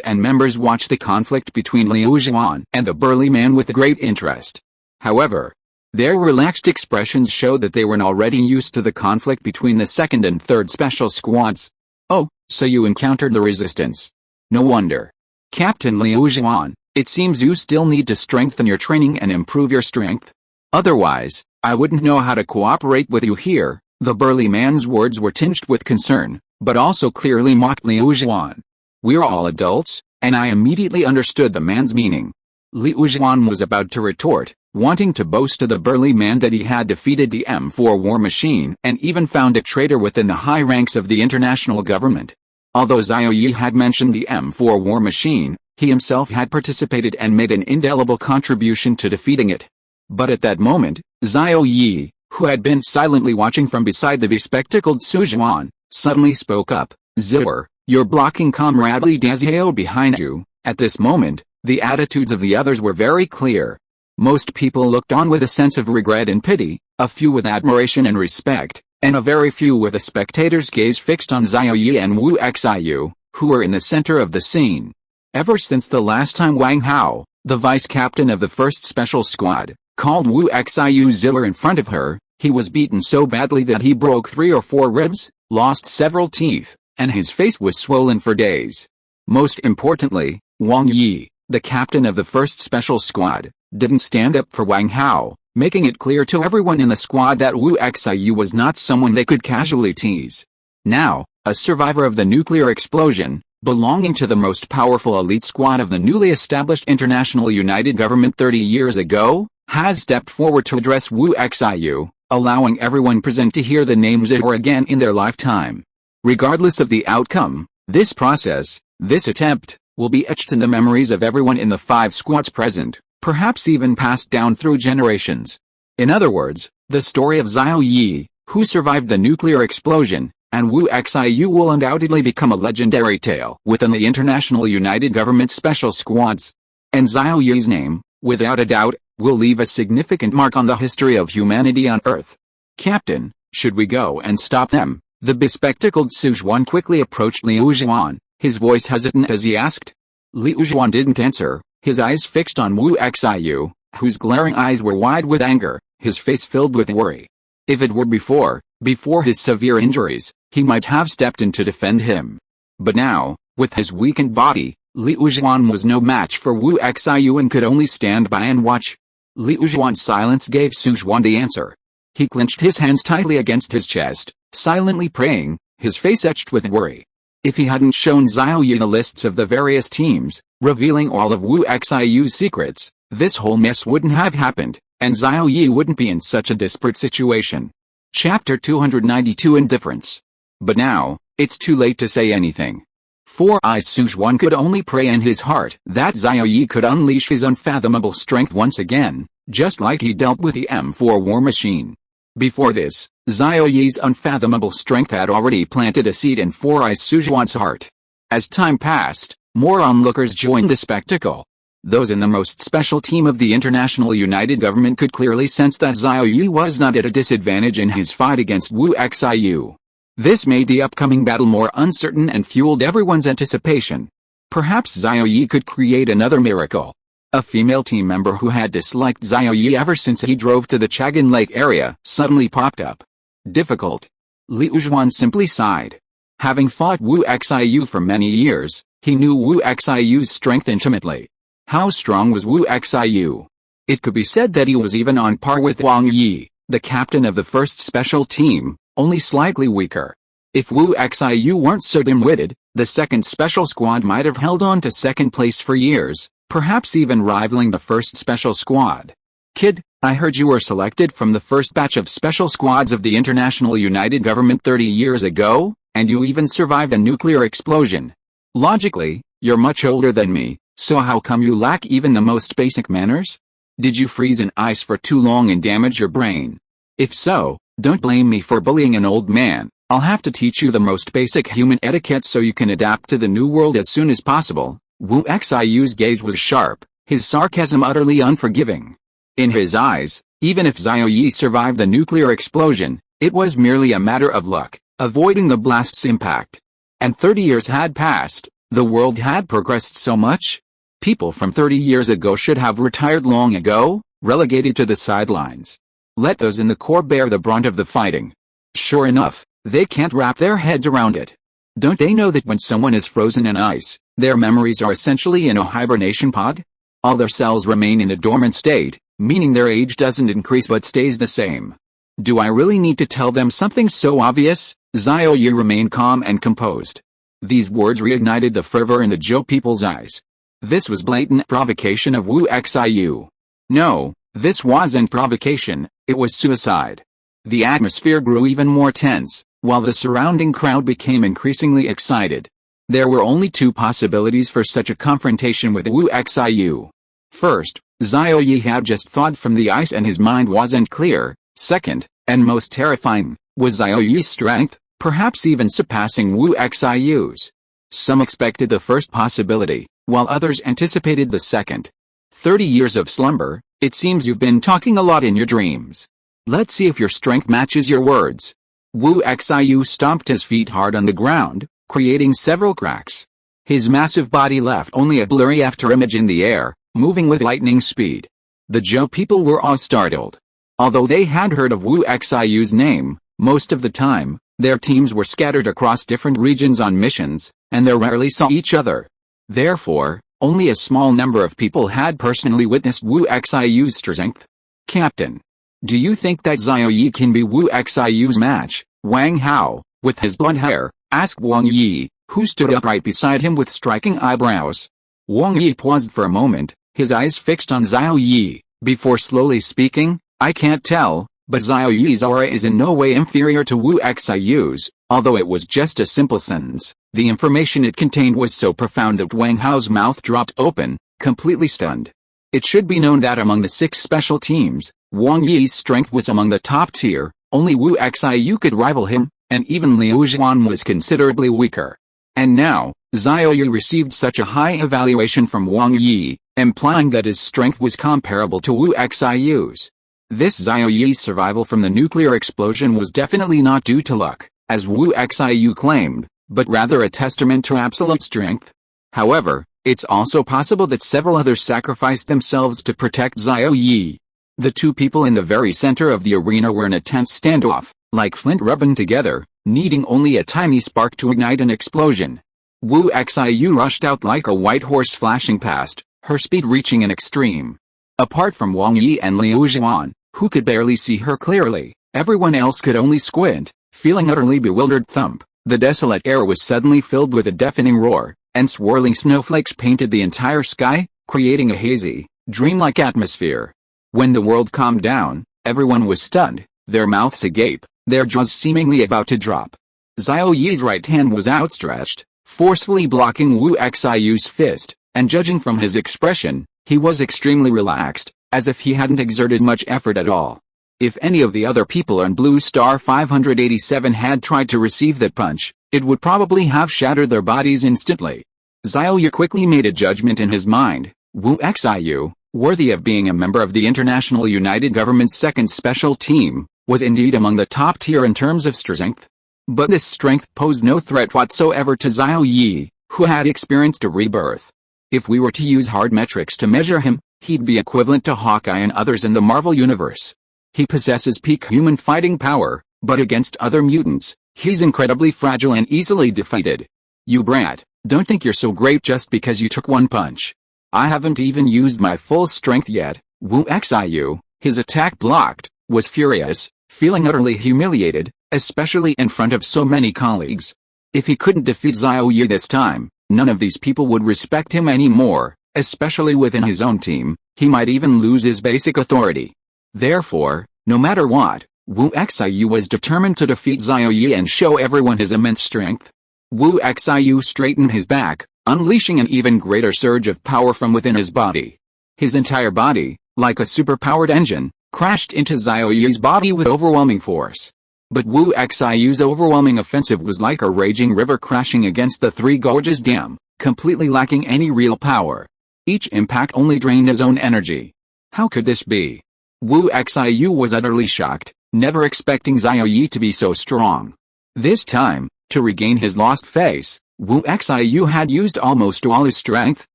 and members watched the conflict between Liu Zhuan and the burly man with great interest. However, their relaxed expressions showed that they were already used to the conflict between the second and third special squads. Oh, so you encountered the resistance. No wonder. Captain Liu Zhuan, it seems you still need to strengthen your training and improve your strength. Otherwise, I wouldn't know how to cooperate with you here. The burly man's words were tinged with concern, but also clearly mocked Liu Zhuan. We're all adults, and I immediately understood the man's meaning. Liu Zhuan was about to retort, wanting to boast to the burly man that he had defeated the M4 war machine and even found a traitor within the high ranks of the international government. Although Xiao Yi had mentioned the M4 war machine, he himself had participated and made an indelible contribution to defeating it. But at that moment, Xiao Yi, who had been silently watching from beside the bespectacled Su Zhuan, suddenly spoke up. Zhou, you're blocking Comrade Li Daxiao behind you. At this moment, the attitudes of the others were very clear. Most people looked on with a sense of regret and pity, a few with admiration and respect, and a very few with a spectator's gaze fixed on Xiao Yi and Wu Xiu, who were in the center of the scene. Ever since the last time Wang Hao, the vice-captain of the first special squad, called Wu Xiu Ziller in front of her, he was beaten so badly that he broke 3 or 4 ribs, lost several teeth, and his face was swollen for days. Most importantly, Wang Yi, the captain of the first special squad, didn't stand up for Wang Hao, making it clear to everyone in the squad that Wu Xiu was not someone they could casually tease. Now, a survivor of the nuclear explosion, belonging to the most powerful elite squad of the newly established International United Government 30 years ago, has stepped forward to address Wu Xiu, allowing everyone present to hear the name Zhou again in their lifetime. Regardless of the outcome, this process, this attempt, will be etched in the memories of everyone in the 5 squads present, perhaps even passed down through generations. In other words, the story of Xiao Yi, who survived the nuclear explosion, and Wu Xiu will undoubtedly become a legendary tale within the International United Government Special Squads. And Xiao Yi's name, without a doubt, will leave a significant mark on the history of humanity on Earth. Captain, should we go and stop them? The bespectacled Su Zhuan quickly approached Liu Zhuan, his voice hesitant as he asked. Liu Zhuan didn't answer, his eyes fixed on Wu Xiu, whose glaring eyes were wide with anger, his face filled with worry. If it were before his severe injuries, he might have stepped in to defend him. But now, with his weakened body, Liu Zhuan was no match for Wu Xiu and could only stand by and watch. Liu Zhuan's silence gave Su Zhuan the answer. He clenched his hands tightly against his chest, silently praying, his face etched with worry. If he hadn't shown Xiaoyu the lists of the various teams, revealing all of Wu Xiu's secrets, this whole mess wouldn't have happened, and Xiaoyu wouldn't be in such a desperate situation. Chapter 292 Indifference. But now, it's too late to say anything. For Sujuan could only pray in his heart that Xiaoyu could unleash his unfathomable strength once again, just like he dealt with the M4 war machine. Before this, Xiaoyu's unfathomable strength had already planted a seed in For Sujuan's heart. As time passed, more onlookers joined the spectacle. Those in the most special team of the International United Government could clearly sense that Xiaoyu was not at a disadvantage in his fight against Wu Xiu. This made the upcoming battle more uncertain and fueled everyone's anticipation. Perhaps Xiaoyu could create another miracle. A female team member who had disliked Xiaoyu ever since he drove to the Chagan Lake area suddenly popped up. Difficult. Liu Zhuan simply sighed. Having fought Wu Xiu for many years, he knew Wu Xiu's strength intimately. How strong was Wu Xiu? It could be said that he was even on par with Wang Yi, the captain of the first special team, only slightly weaker. If Wu Xiu weren't so dim-witted, the second special squad might have held on to second place for years, perhaps even rivaling the first special squad. Kid, I heard you were selected from the first batch of special squads of the International United Government 30 years ago, and you even survived a nuclear explosion. Logically, you're much older than me, so how come you lack even the most basic manners? Did you freeze in ice for too long and damage your brain? If so, don't blame me for bullying an old man. I'll have to teach you the most basic human etiquette so you can adapt to the new world as soon as possible. Wu Xiu's gaze was sharp, his sarcasm utterly unforgiving. In his eyes, even if Xiaoyu survived the nuclear explosion, it was merely a matter of luck, avoiding the blast's impact. And 30 years had passed, the world had progressed so much. People from 30 years ago should have retired long ago, relegated to the sidelines. Let those in the core bear the brunt of the fighting. Sure enough, they can't wrap their heads around it. Don't they know that when someone is frozen in ice, their memories are essentially in a hibernation pod? All their cells remain in a dormant state, meaning their age doesn't increase but stays the same. Do I really need to tell them something so obvious? Xiaoyu remained calm and composed. These words reignited the fervor in the Zhou people's eyes. This was blatant provocation of Wu Xiu. No, this wasn't provocation, it was suicide. The atmosphere grew even more tense, while the surrounding crowd became increasingly excited. There were only two possibilities for such a confrontation with Wu Xiu. First, Xiaoyu had just thawed from the ice and his mind wasn't clear. Second, and most terrifying, was Xiaoyu's strength, perhaps even surpassing Wu Xiu's. Some expected the first possibility, while others anticipated the second. 30 years of slumber, it seems you've been talking a lot in your dreams. Let's see if your strength matches your words. Wu Xiu stomped his feet hard on the ground, creating several cracks. His massive body left only a blurry afterimage in the air, moving with lightning speed. The Zhou people were awe-startled. Although they had heard of Wu Xiu's name, most of the time, their teams were scattered across different regions on missions, and they rarely saw each other. Therefore, only a small number of people had personally witnessed Wu Xiu's strength. Captain, do you think that Xiaoyu can be Wu Xiu's match? Wang Hao, with his blonde hair, asked Wang Yi, who stood upright beside him with striking eyebrows. Wang Yi paused for a moment, his eyes fixed on Xiaoyu, before slowly speaking. I can't tell, but Xiaoyu's aura is in no way inferior to Wu Xiu's. Although it was just a simple sentence, the information it contained was so profound that Wang Hao's mouth dropped open, completely stunned. It should be known that among the 6 special teams, Wang Yi's strength was among the top tier, only Wu Xiu could rival him, and even Liu Zhuan was considerably weaker. And now, Xiaoyu received such a high evaluation from Wang Yi, implying that his strength was comparable to Wu Xiu's. This Xiaoyu's survival from the nuclear explosion was definitely not due to luck, as Wu Xiu claimed, but rather a testament to absolute strength. However, it's also possible that several others sacrificed themselves to protect Xiaoyu. The two people in the very center of the arena were in a tense standoff, like flint rubbing together, needing only a tiny spark to ignite an explosion. Wu Xiu rushed out like a white horse flashing past, her speed reaching an extreme. Apart from Wang Yi and Liu Zhuan, who could barely see her clearly, Everyone else could only squint, feeling utterly bewildered. Thump. The desolate air was suddenly filled with a deafening roar, and swirling snowflakes painted the entire sky, creating a hazy, dreamlike atmosphere. When the world calmed down, everyone was stunned, their mouths agape, their jaws seemingly about to drop. Xiao Yi's right hand was outstretched, forcefully blocking Wu Xiu's fist, and judging from his expression, he was extremely relaxed, as if he hadn't exerted much effort at all. If any of the other people on Blue Star 587 had tried to receive that punch, it would probably have shattered their bodies instantly. Xiao Yi quickly made a judgment in his mind. Wu Xiu, worthy of being a member of the International United Government's second special team, was indeed among the top tier in terms of strength. But this strength posed no threat whatsoever to Xiao Yi, who had experienced a rebirth. If we were to use hard metrics to measure him, he'd be equivalent to Hawkeye and others in the Marvel Universe. He possesses peak human fighting power, but against other mutants, he's incredibly fragile and easily defeated. You brat, don't think you're so great just because you took one punch. I haven't even used my full strength yet. Wu Xiu, his attack blocked, was furious, feeling utterly humiliated, especially in front of so many colleagues. If he couldn't defeat Xiao Yi this time, none of these people would respect him anymore, especially within his own team. He might even lose his basic authority. Therefore, no matter what, Wu Xiu was determined to defeat Xiao Yi and show everyone his immense strength. Wu Xiu straightened his back, unleashing an even greater surge of power from within his body. His entire body, like a superpowered engine, crashed into Xiao Yi's body with overwhelming force. But Wu Xiu's overwhelming offensive was like a raging river crashing against the Three Gorges Dam, completely lacking any real power. Each impact only drained his own energy. How could this be? Wu Xiu was utterly shocked, never expecting Xiao Yi to be so strong. This time, to regain his lost face, Wu Xiu had used almost all his strength,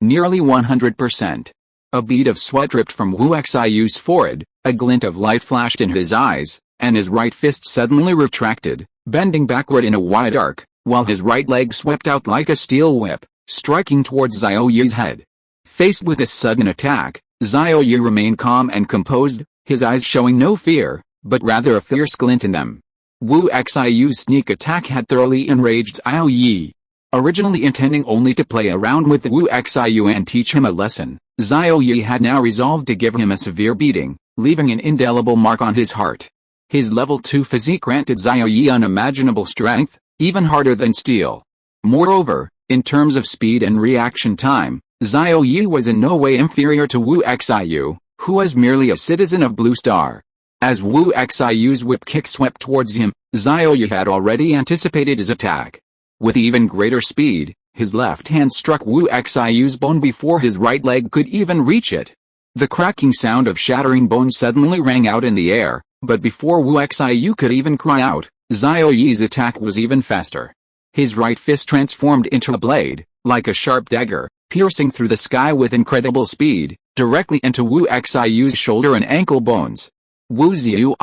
nearly 100%. A bead of sweat dripped from Wu Xiu's forehead, a glint of light flashed in his eyes, and his right fist suddenly retracted, bending backward in a wide arc, while his right leg swept out like a steel whip, striking towards Xiao Yi's head. Faced with this sudden attack, Xiao Yi remained calm and composed, his eyes showing no fear, but rather a fierce glint in them. Wu Xiu's sneak attack had thoroughly enraged Xiao Yi. Originally intending only to play around with Wu Xiu and teach him a lesson, Xiao Yi had now resolved to give him a severe beating, leaving an indelible mark on his heart. His level 2 physique granted Xiao Yi unimaginable strength, even harder than steel. Moreover, in terms of speed and reaction time, Xiao Yi was in no way inferior to Wu Xiu, who was merely a citizen of Blue Star. As Wu Xiu's whip kick swept towards him, Xiao Yi had already anticipated his attack. With even greater speed, his left hand struck Wu Xiu's bone before his right leg could even reach it. The cracking sound of shattering bone suddenly rang out in the air, but before Wu Xiu could even cry out, Xiao Yi's attack was even faster. His right fist transformed into a blade, like a sharp dagger, piercing through the sky with incredible speed, directly into Wu Xiu's shoulder and ankle bones. Wu Xiu,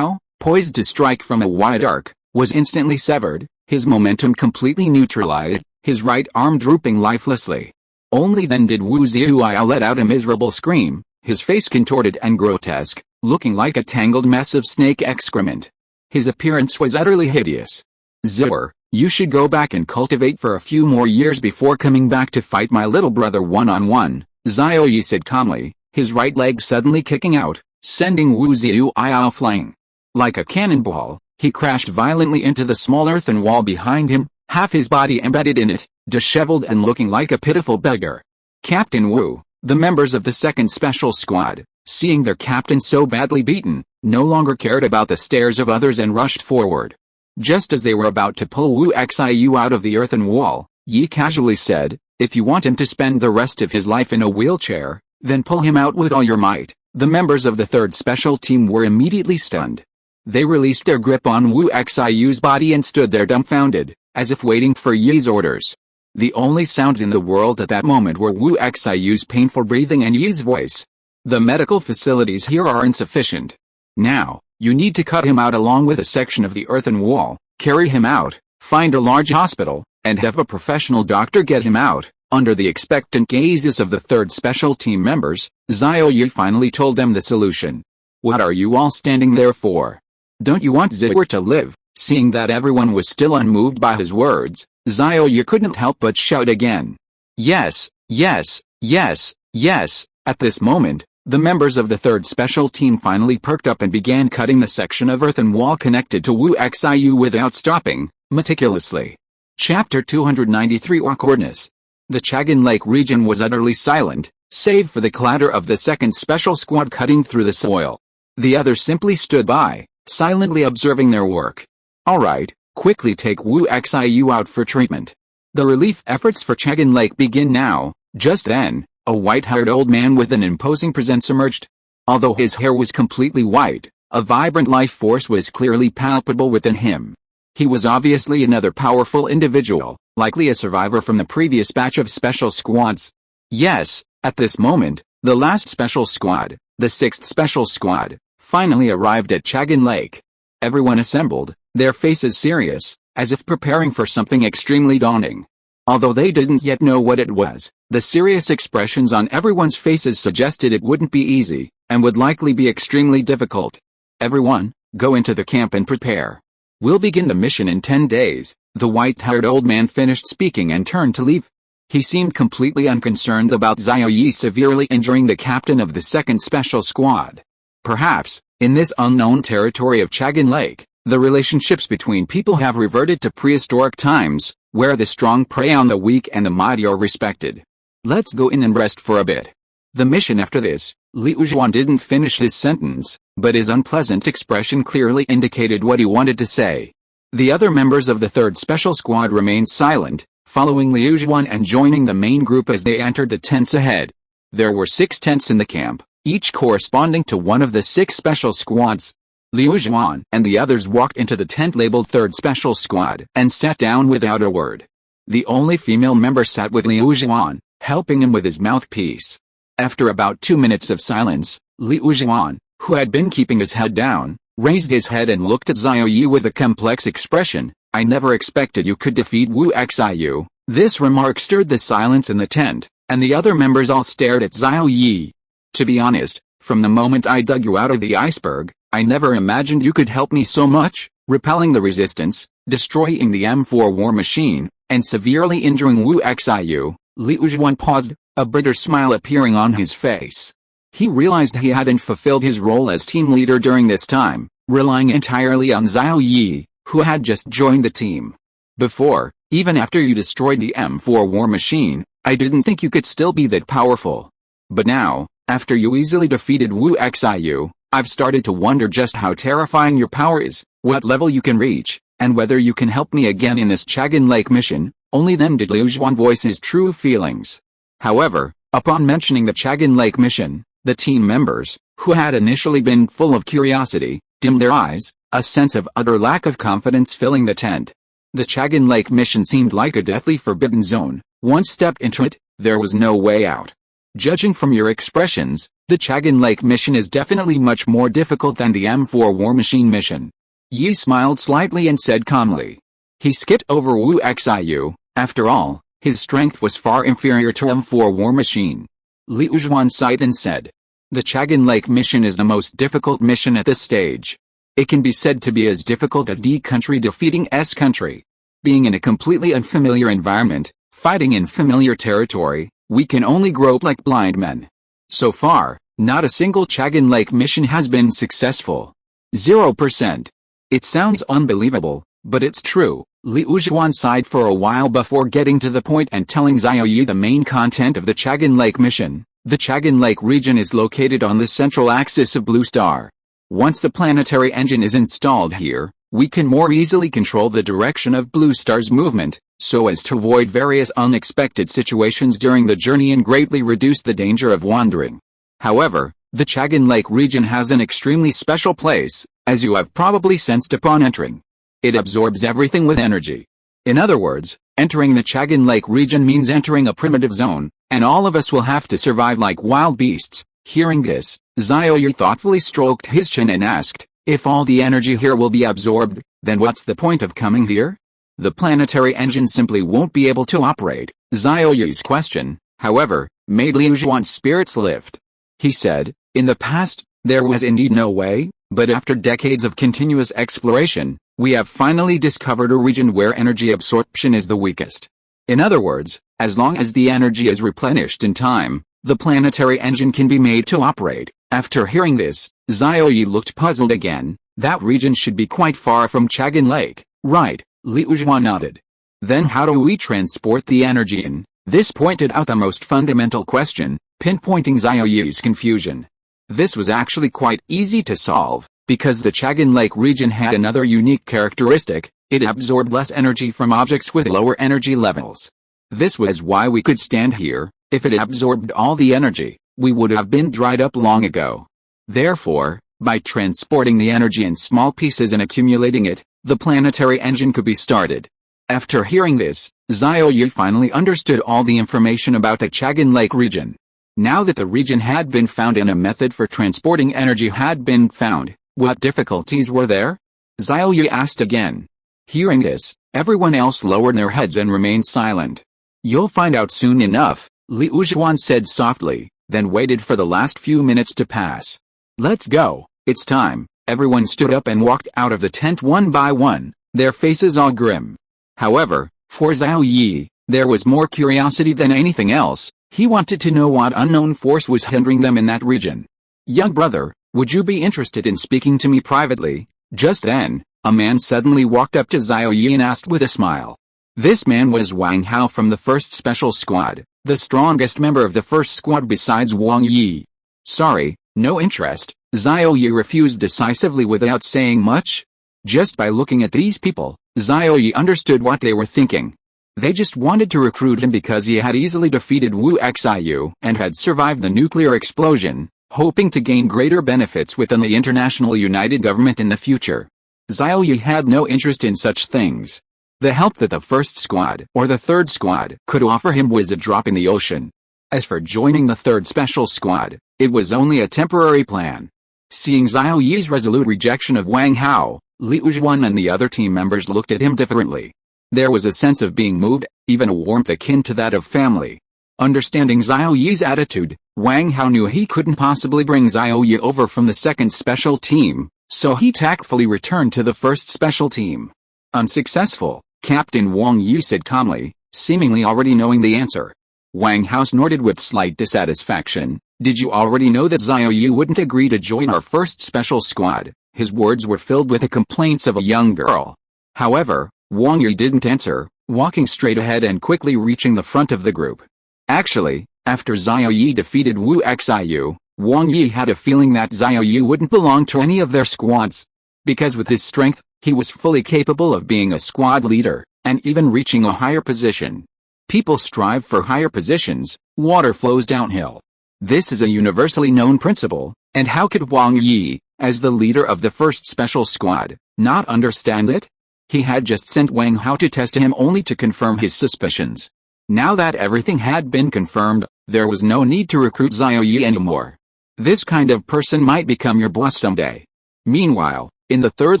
poised to strike from a wide arc, was instantly severed, his momentum completely neutralized, his right arm drooping lifelessly. Only then did Wu Xiu let out a miserable scream, his face contorted and grotesque, looking like a tangled mess of snake excrement. His appearance was utterly hideous. "Zipper, you should go back and cultivate for a few more years before coming back to fight my little brother one-on-one, Xiao Yi said calmly, his right leg suddenly kicking out, sending Wu Xiu flying. Like a cannonball, he crashed violently into the small earthen wall behind him, half his body embedded in it, disheveled and looking like a pitiful beggar. Captain Wu, the members of the second special squad, seeing their captain so badly beaten, no longer cared about the stares of others and rushed forward. Just as they were about to pull Wu Xiu out of the earthen wall, Yi casually said, "If you want him to spend the rest of his life in a wheelchair, then pull him out with all your might." The members of the third special team were immediately stunned. They released their grip on Wu Xiu's body and stood there dumbfounded, as if waiting for Yi's orders. The only sounds in the world at that moment were Wu Xiu's painful breathing and Yi's voice. "The medical facilities here are insufficient. Now, you need to cut him out along with a section of the earthen wall, carry him out, find a large hospital, and have a professional doctor get him out." Under the expectant gazes of the third special team members, Xiao Yi finally told them the solution. "What are you all standing there for? Don't you want Ziwer to live? Seeing that everyone was still unmoved by his words, Xiaoyu couldn't help but shout again. Yes, yes, yes, yes. At this moment, the members of the third special team finally perked up and began cutting the section of earthen wall connected to Wu Xiu without stopping, meticulously. Chapter 293 Awkwardness. The Chagan Lake region was utterly silent, save for the clatter of the second special squad cutting through the soil. The others simply stood by, silently observing their work. Alright, quickly take Wu Xiu out for treatment. The relief efforts for Chagan Lake begin now. Just then, a white-haired old man with an imposing presence emerged. Although his hair was completely white, a vibrant life force was clearly palpable within him. He was obviously another powerful individual, likely a survivor from the previous batch of special squads. Yes, at this moment, the last special squad, the sixth special squad, finally arrived at Chagan Lake. Everyone assembled, their faces serious, as if preparing for something extremely daunting. Although they didn't yet know what it was, the serious expressions on everyone's faces suggested it wouldn't be easy, and would likely be extremely difficult. Everyone, go into the camp and prepare. We'll begin the mission in 10 days, the white-haired old man finished speaking and turned to leave. He seemed completely unconcerned about Xiaoyu severely injuring the captain of the second special squad. Perhaps, in this unknown territory of Chagan Lake, the relationships between people have reverted to prehistoric times, where the strong prey on the weak and the mighty are respected. Let's go in and rest for a bit. The mission after this. Liu Zhuan didn't finish his sentence, but his unpleasant expression clearly indicated what he wanted to say. The other members of the third special squad remained silent, following Liu Zhuan and joining the main group as they entered the tents ahead. There were 6 tents in the camp, each corresponding to one of the 6 special squads. Liu Zhuan and the others walked into the tent labeled Third Special Squad and sat down without a word. The only female member sat with Liu Zhuan, helping him with his mouthpiece. After about 2 minutes of silence, Liu Zhuan, who had been keeping his head down, raised his head and looked at Xiaoyu with a complex expression. I never expected you could defeat Wu Xiu. This remark stirred the silence in the tent, and the other members all stared at Xiaoyu. To be honest, from the moment I dug you out of the iceberg, I never imagined you could help me so much, repelling the resistance, destroying the M4 war machine, and severely injuring Wu Xiu. Liu Zhuan paused, a bitter smile appearing on his face. He realized he hadn't fulfilled his role as team leader during this time, relying entirely on Xiaoyu, who had just joined the team. Before, even after you destroyed the M4 war machine, I didn't think you could still be that powerful. But now, after you easily defeated Wu Xiu, I've started to wonder just how terrifying your power is, what level you can reach, and whether you can help me again in this Chagan Lake mission. Only then did Liu Zhuan voice his true feelings. However, upon mentioning the Chagan Lake mission, the team members, who had initially been full of curiosity, dimmed their eyes, a sense of utter lack of confidence filling the tent. The Chagan Lake mission seemed like a deathly forbidden zone. Once stepped into it, there was no way out. Judging from your expressions, the Chagan Lake mission is definitely much more difficult than the M4 war machine mission. Yi smiled slightly and said calmly. He skipped over Wu Xiu. After all, his strength was far inferior to M4 war machine. Liu Zhuan sighed and said, the Chagan Lake mission is the most difficult mission at this stage. It can be said to be as difficult as D country defeating S country. Being in a completely unfamiliar environment, fighting in familiar territory, we can only grope like blind men. So far, not a single Chagan Lake mission has been successful. 0%. It sounds unbelievable, but it's true. Liu Zhuan sighed for a while before getting to the point and telling Xiaoyu the main content of the Chagan Lake mission. The Chagan Lake region is located on the central axis of Blue Star. Once the planetary engine is installed here, we can more easily control the direction of Blue Star's movement, so as to avoid various unexpected situations during the journey and greatly reduce the danger of wandering. However, the Chagan Lake region has an extremely special place, as you have probably sensed upon entering. It absorbs everything with energy. In other words, entering the Chagan Lake region means entering a primitive zone, and all of us will have to survive like wild beasts. Hearing this, Xiaoyu thoughtfully stroked his chin and asked, if all the energy here will be absorbed, then what's the point of coming here? The planetary engine simply won't be able to operate. Xiaoyu's question, however, made Liu Zhuan's spirits lift. He said, in the past, there was indeed no way, But after decades of continuous exploration, we have finally discovered a region where energy absorption is the weakest. In other words, as long as the energy is replenished in time, the planetary engine can be made to operate. After hearing this, Xiaoyi looked puzzled again. That region should be quite far from Chagan Lake, right? Liu Zhuan nodded. Then how do we transport the energy in? This pointed out the most fundamental question, pinpointing Xiaoyi's confusion. This was actually quite easy to solve, because the Chagan Lake region had another unique characteristic: it absorbed less energy from objects with lower energy levels. This was why we could stand here. If it absorbed all the energy, we would have been dried up long ago. Therefore, by transporting the energy in small pieces and accumulating it, the planetary engine could be started. After hearing this, Xiaoyi finally understood all the information about the Chagan Lake region. Now that the region had been found and a method for transporting energy had been found, what difficulties were there? Xiaoyi asked again. Hearing this, everyone else lowered their heads and remained silent. You'll find out soon enough, Liu Zhuan said softly, then waited for the last few minutes to pass. Let's go, it's time. Everyone stood up and walked out of the tent one by one, their faces all grim. However, for Xiaoyi, there was more curiosity than anything else. He wanted to know what unknown force was hindering them in that region. Young brother, would you be interested in speaking to me privately? Just then, a man suddenly walked up to Xiaoyi and asked with a smile. This man was Wang Hao from the first special squad, the strongest member of the first squad besides Wang Yi. Sorry, no interest, Xiaoyi refused decisively without saying much. Just by looking at these people, Xiaoyi understood what they were thinking. They just wanted to recruit him because he had easily defeated Wu Xiu and had survived the nuclear explosion, hoping to gain greater benefits within the international united government in the future. Xiaoyi had no interest in such things. The help that the first squad or the third squad could offer him was a drop in the ocean. As for joining the third special squad, it was only a temporary plan. Seeing Xiaoyi's resolute rejection of Wang Hao, Liu Zhuan and the other team members looked at him differently. There was a sense of being moved, even a warmth akin to that of family. Understanding Xiaoyi's attitude, Wang Hao knew he couldn't possibly bring Xiaoyi over from the second special team, so he tactfully returned to the first special team. Unsuccessful, Captain Wang Yi said calmly, seemingly already knowing the answer. Wang Hao snorted with slight dissatisfaction. Did you already know that Xiaoyi wouldn't agree to join our first special squad? His words were filled with the complaints of a young girl. However, Wang Yi didn't answer, walking straight ahead and quickly reaching the front of the group. Actually, after Xiaoyi defeated Wu Xiu, Wang Yi had a feeling that Xiaoyi wouldn't belong to any of their squads. Because with his strength, he was fully capable of being a squad leader, and even reaching a higher position. People strive for higher positions, water flows downhill. This is a universally known principle, and how could Wang Yi, as the leader of the first special squad, not understand it? He had just sent Wang Hao to test him only to confirm his suspicions. Now that everything had been confirmed, there was no need to recruit Xiaoyi anymore. This kind of person might become your boss someday. Meanwhile, in the third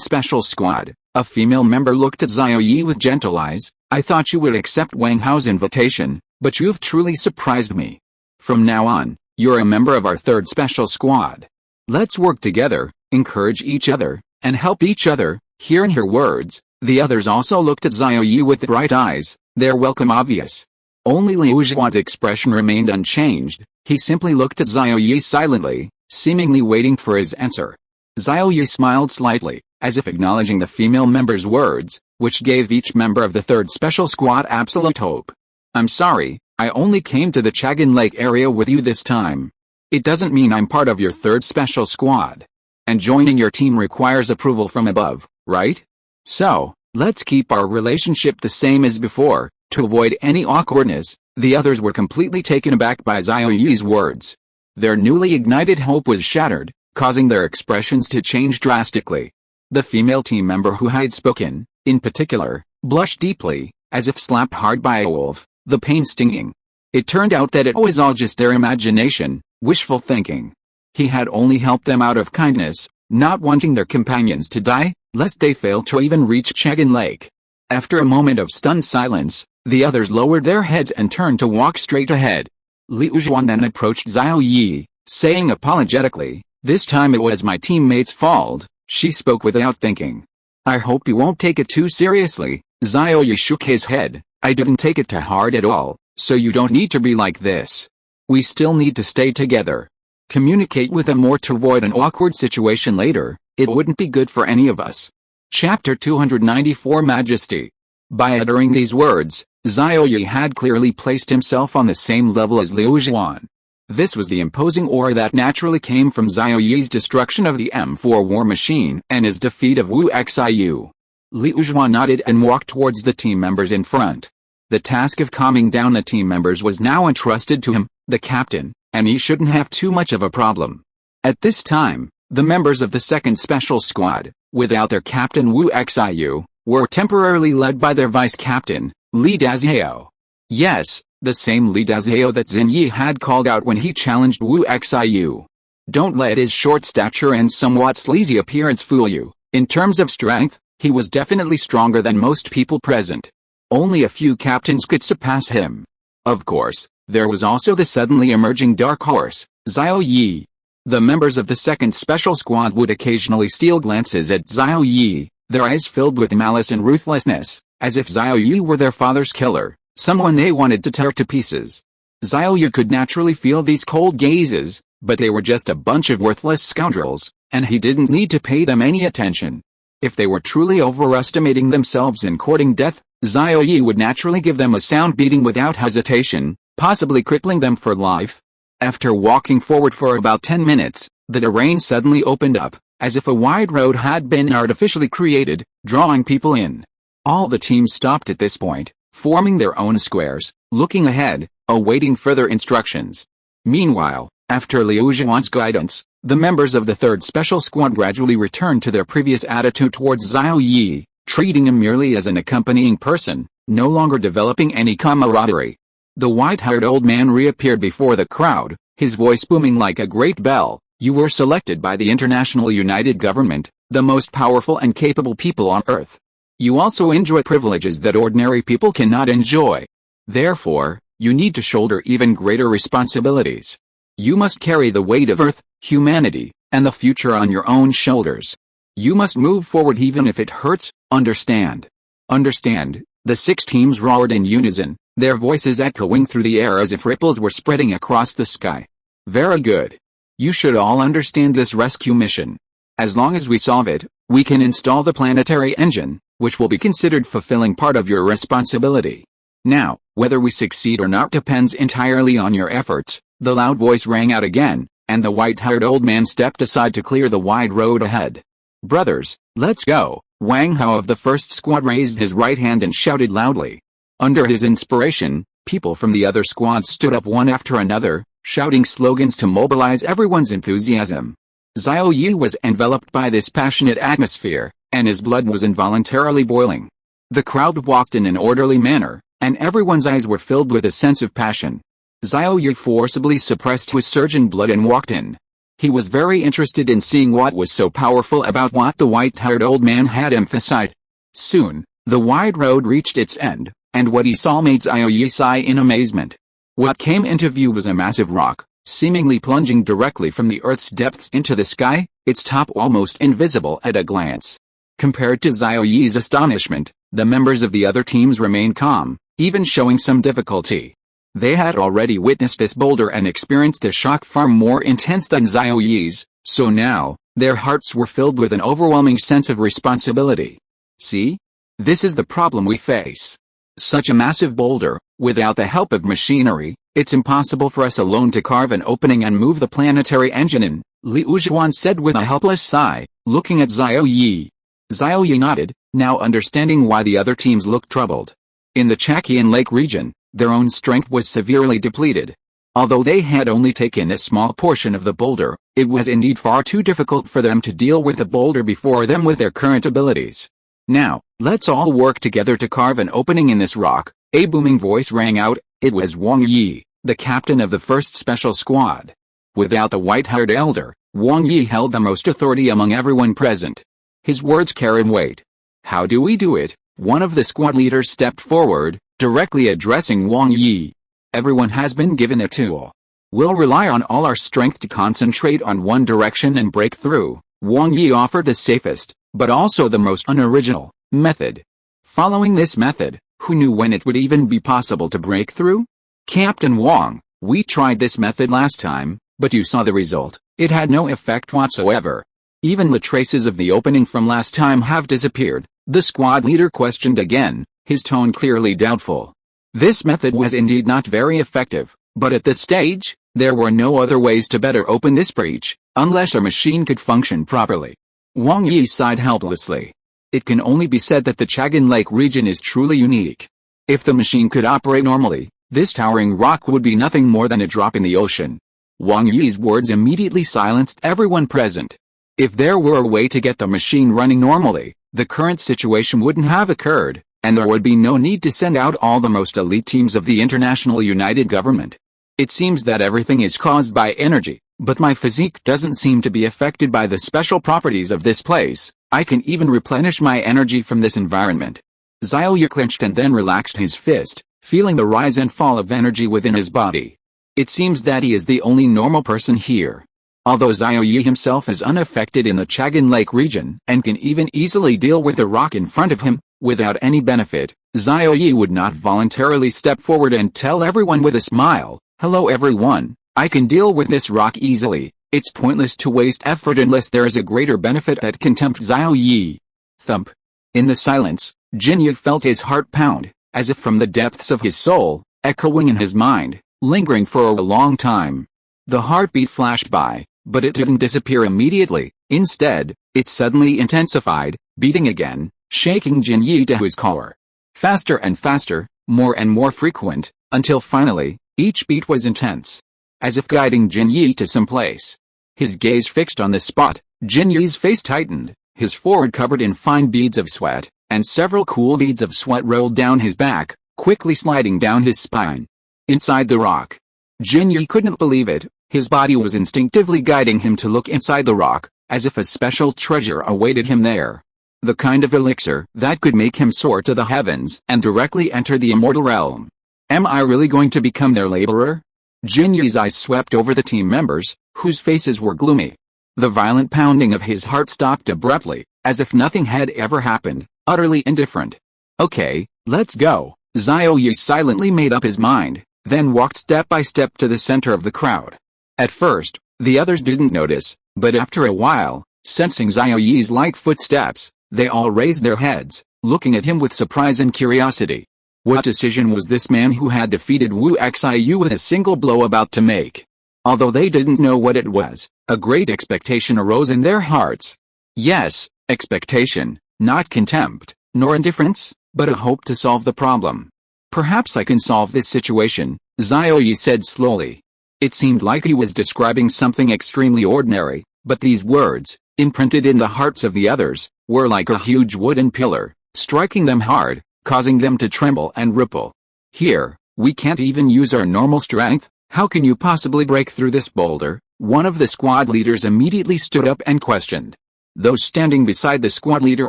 special squad, a female member looked at Xiaoyi with gentle eyes. I thought you would accept Wang Hao's invitation, but you've truly surprised me. From now on, you're a member of our third special squad. Let's work together, encourage each other, and help each other. Hearing her words, the others also looked at Xiaoyi with bright eyes, their welcome obvious. Only Liu Zhuan's expression remained unchanged. He simply looked at Xiaoyi silently, seemingly waiting for his answer. Xiaoyi smiled slightly, as if acknowledging the female member's words, which gave each member of the third special squad absolute hope. I'm sorry, I only came to the Chagan Lake area with you this time. It doesn't mean I'm part of your third special squad. And joining your team requires approval from above, right? So, let's keep our relationship the same as before. To avoid any awkwardness, the others were completely taken aback by Xiaoyi's words. Their newly ignited hope was shattered, causing their expressions to change drastically. The female team member who had spoken, in particular, blushed deeply, as if slapped hard by a wolf, the pain stinging. It turned out that it was all just their imagination, wishful thinking. He had only helped them out of kindness, not wanting their companions to die, lest they fail to even reach Chagan Lake. After a moment of stunned silence, the others lowered their heads and turned to walk straight ahead. Liu Zhuan then approached Xiaoyi, saying apologetically, This time it was my teammate's fault, she spoke without thinking. I hope you won't take it too seriously. Xiaoyu shook his head. I didn't take it to heart at all, so you don't need to be like this. We still need to stay together. Communicate with them more to avoid an awkward situation later. It wouldn't be good for any of us. Chapter 294 Majesty. By uttering these words, Xiaoyu had clearly placed himself on the same level as Liu Zhuan. This was the imposing aura that naturally came from Xiaoyu's destruction of the M4 war machine and his defeat of Wu Xiu. Liu Zhuan nodded and walked towards the team members in front. The task of calming down the team members was now entrusted to him, the captain, and he shouldn't have too much of a problem. At this time, the members of the second special squad, without their captain Wu Xiu, were temporarily led by their vice-captain, Li Dazhao. Yes, the same Li Dazhao that Xin Yi had called out when he challenged Wu Xiu. Don't let his short stature and somewhat sleazy appearance fool you. In terms of strength, he was definitely stronger than most people present. Only a few captains could surpass him. Of course, there was also the suddenly emerging dark horse, Xiao Yi. The members of the second special squad would occasionally steal glances at Xiao Yi, their eyes filled with malice and ruthlessness, as if Xiao Yi were their father's killer, someone they wanted to tear to pieces. Xiao Yi could naturally feel these cold gazes, but they were just a bunch of worthless scoundrels, and he didn't need to pay them any attention. If they were truly overestimating themselves and courting death, Xiao Yi would naturally give them a sound beating without hesitation, possibly crippling them for life. After walking forward for about 10 minutes, the terrain suddenly opened up, as if a wide road had been artificially created, drawing people in. All the teams stopped at this point, forming their own squares, looking ahead, awaiting further instructions. Meanwhile, after Liu Zhuan's guidance, the members of the third special squad gradually returned to their previous attitude towards Xiao Yi, treating him merely as an accompanying person, no longer developing any camaraderie. The white-haired old man reappeared before the crowd, his voice booming like a great bell. You were selected by the International United Government, the most powerful and capable people on Earth. You also enjoy privileges that ordinary people cannot enjoy. Therefore, you need to shoulder even greater responsibilities. You must carry the weight of Earth, humanity, and the future on your own shoulders. You must move forward even if it hurts. Understand. Understand. The 6 teams roared in unison, their voices echoing through the air as if ripples were spreading across the sky. Very good. You should all understand this rescue mission. As long as we solve it, we can install the planetary engine, which will be considered fulfilling part of your responsibility. Now, whether we succeed or not depends entirely on your efforts. The loud voice rang out again, and the white-haired old man stepped aside to clear the wide road ahead. Brothers, let's go. Wang Hao of the first squad raised his right hand and shouted loudly. Under his inspiration, people from the other squads stood up one after another, shouting slogans to mobilize everyone's enthusiasm. Xiao Yi was enveloped by this passionate atmosphere, and his blood was involuntarily boiling. The crowd walked in an orderly manner, and everyone's eyes were filled with a sense of passion. Xiao Yi forcibly suppressed his surge in blood and walked in. He was very interested in seeing what was so powerful about what the white-haired old man had emphasized. Soon, the wide road reached its end, and what he saw made Xiao Yi sigh in amazement. What came into view was a massive rock, seemingly plunging directly from the Earth's depths into the sky, its top almost invisible at a glance. Compared to Xiao Yi's astonishment, the members of the other teams remained calm, even showing some difficulty. They had already witnessed this boulder and experienced a shock far more intense than Xiao Yi's, so now, their hearts were filled with an overwhelming sense of responsibility. See? This is the problem we face. Such a massive boulder, without the help of machinery, it's impossible for us alone to carve an opening and move the planetary engine in, Liu Zhuan said with a helpless sigh, looking at Xiao Yi. Xiao Yi nodded, now understanding why the other teams looked troubled. In the Chakian Lake region, their own strength was severely depleted. Although they had only taken a small portion of the boulder, it was indeed far too difficult for them to deal with the boulder before them with their current abilities. Now, let's all work together to carve an opening in this rock, a booming voice rang out. It was Wang Yi, the captain of the first special squad. Without the white-haired elder, Wang Yi held the most authority among everyone present. His words carried weight. How do we do it? One of the squad leaders stepped forward, directly addressing Wang Yi. Everyone has been given a tool. We'll rely on all our strength to concentrate on one direction and break through. Wang Yi offered the safest, but also the most unoriginal, method. Following this method, who knew when it would even be possible to break through? Captain Wang, we tried this method last time, but you saw the result. It had no effect whatsoever. Even the traces of the opening from last time have disappeared. The squad leader questioned again, his tone clearly doubtful. This method was indeed not very effective, but at this stage, there were no other ways to better open this breach, unless our machine could function properly. Wang Yi sighed helplessly. It can only be said that the Chagan Lake region is truly unique. If the machine could operate normally, this towering rock would be nothing more than a drop in the ocean. Wang Yi's words immediately silenced everyone present. If there were a way to get the machine running normally, the current situation wouldn't have occurred, and there would be no need to send out all the most elite teams of the International United Government. It seems that everything is caused by energy, but my physique doesn't seem to be affected by the special properties of this place. I can even replenish my energy from this environment. Xiaoyu clenched and then relaxed his fist, feeling the rise and fall of energy within his body. It seems that he is the only normal person here. Although Xiaoyu himself is unaffected in the Chagan Lake region and can even easily deal with the rock in front of him, without any benefit, Xiaoyu would not voluntarily step forward and tell everyone with a smile, "Hello everyone, I can deal with this rock easily. It's pointless to waste effort unless there is a greater benefit that can tempt Xiaoyu." Thump. In the silence, Jinyu felt his heart pound, as if from the depths of his soul, echoing in his mind, lingering for a long time. The heartbeat flashed by, but it didn't disappear immediately. Instead, it suddenly intensified, beating again, shaking Jinyu to his core. Faster and faster, more and more frequent, until finally, each beat was intense. As if guiding Jinyu to some place. His gaze fixed on the spot, Jinyu's face tightened, his forehead covered in fine beads of sweat, and several cool beads of sweat rolled down his back, quickly sliding down his spine. Inside the rock. Jinyu couldn't believe it, his body was instinctively guiding him to look inside the rock, as if a special treasure awaited him there. The kind of elixir that could make him soar to the heavens and directly enter the immortal realm. Am I really going to become their laborer? Jinyu's eyes swept over the team members, whose faces were gloomy. The violent pounding of his heart stopped abruptly, as if nothing had ever happened, utterly indifferent. Okay, let's go. Xiaoyu silently made up his mind, then walked step by step to the center of the crowd. At first, the others didn't notice, but after a while, sensing Xiaoyu's light footsteps, they all raised their heads, looking at him with surprise and curiosity. What decision was this man who had defeated Wu Xiu with a single blow about to make? Although they didn't know what it was, a great expectation arose in their hearts. Yes, expectation, not contempt, nor indifference, but a hope to solve the problem. Perhaps I can solve this situation, Xiaoyu said slowly. It seemed like he was describing something extremely ordinary, but these words, imprinted in the hearts of the others, were like a huge wooden pillar, striking them hard, causing them to tremble and ripple. Here, we can't even use our normal strength. How can you possibly break through this boulder? One of the squad leaders immediately stood up and questioned. Those standing beside the squad leader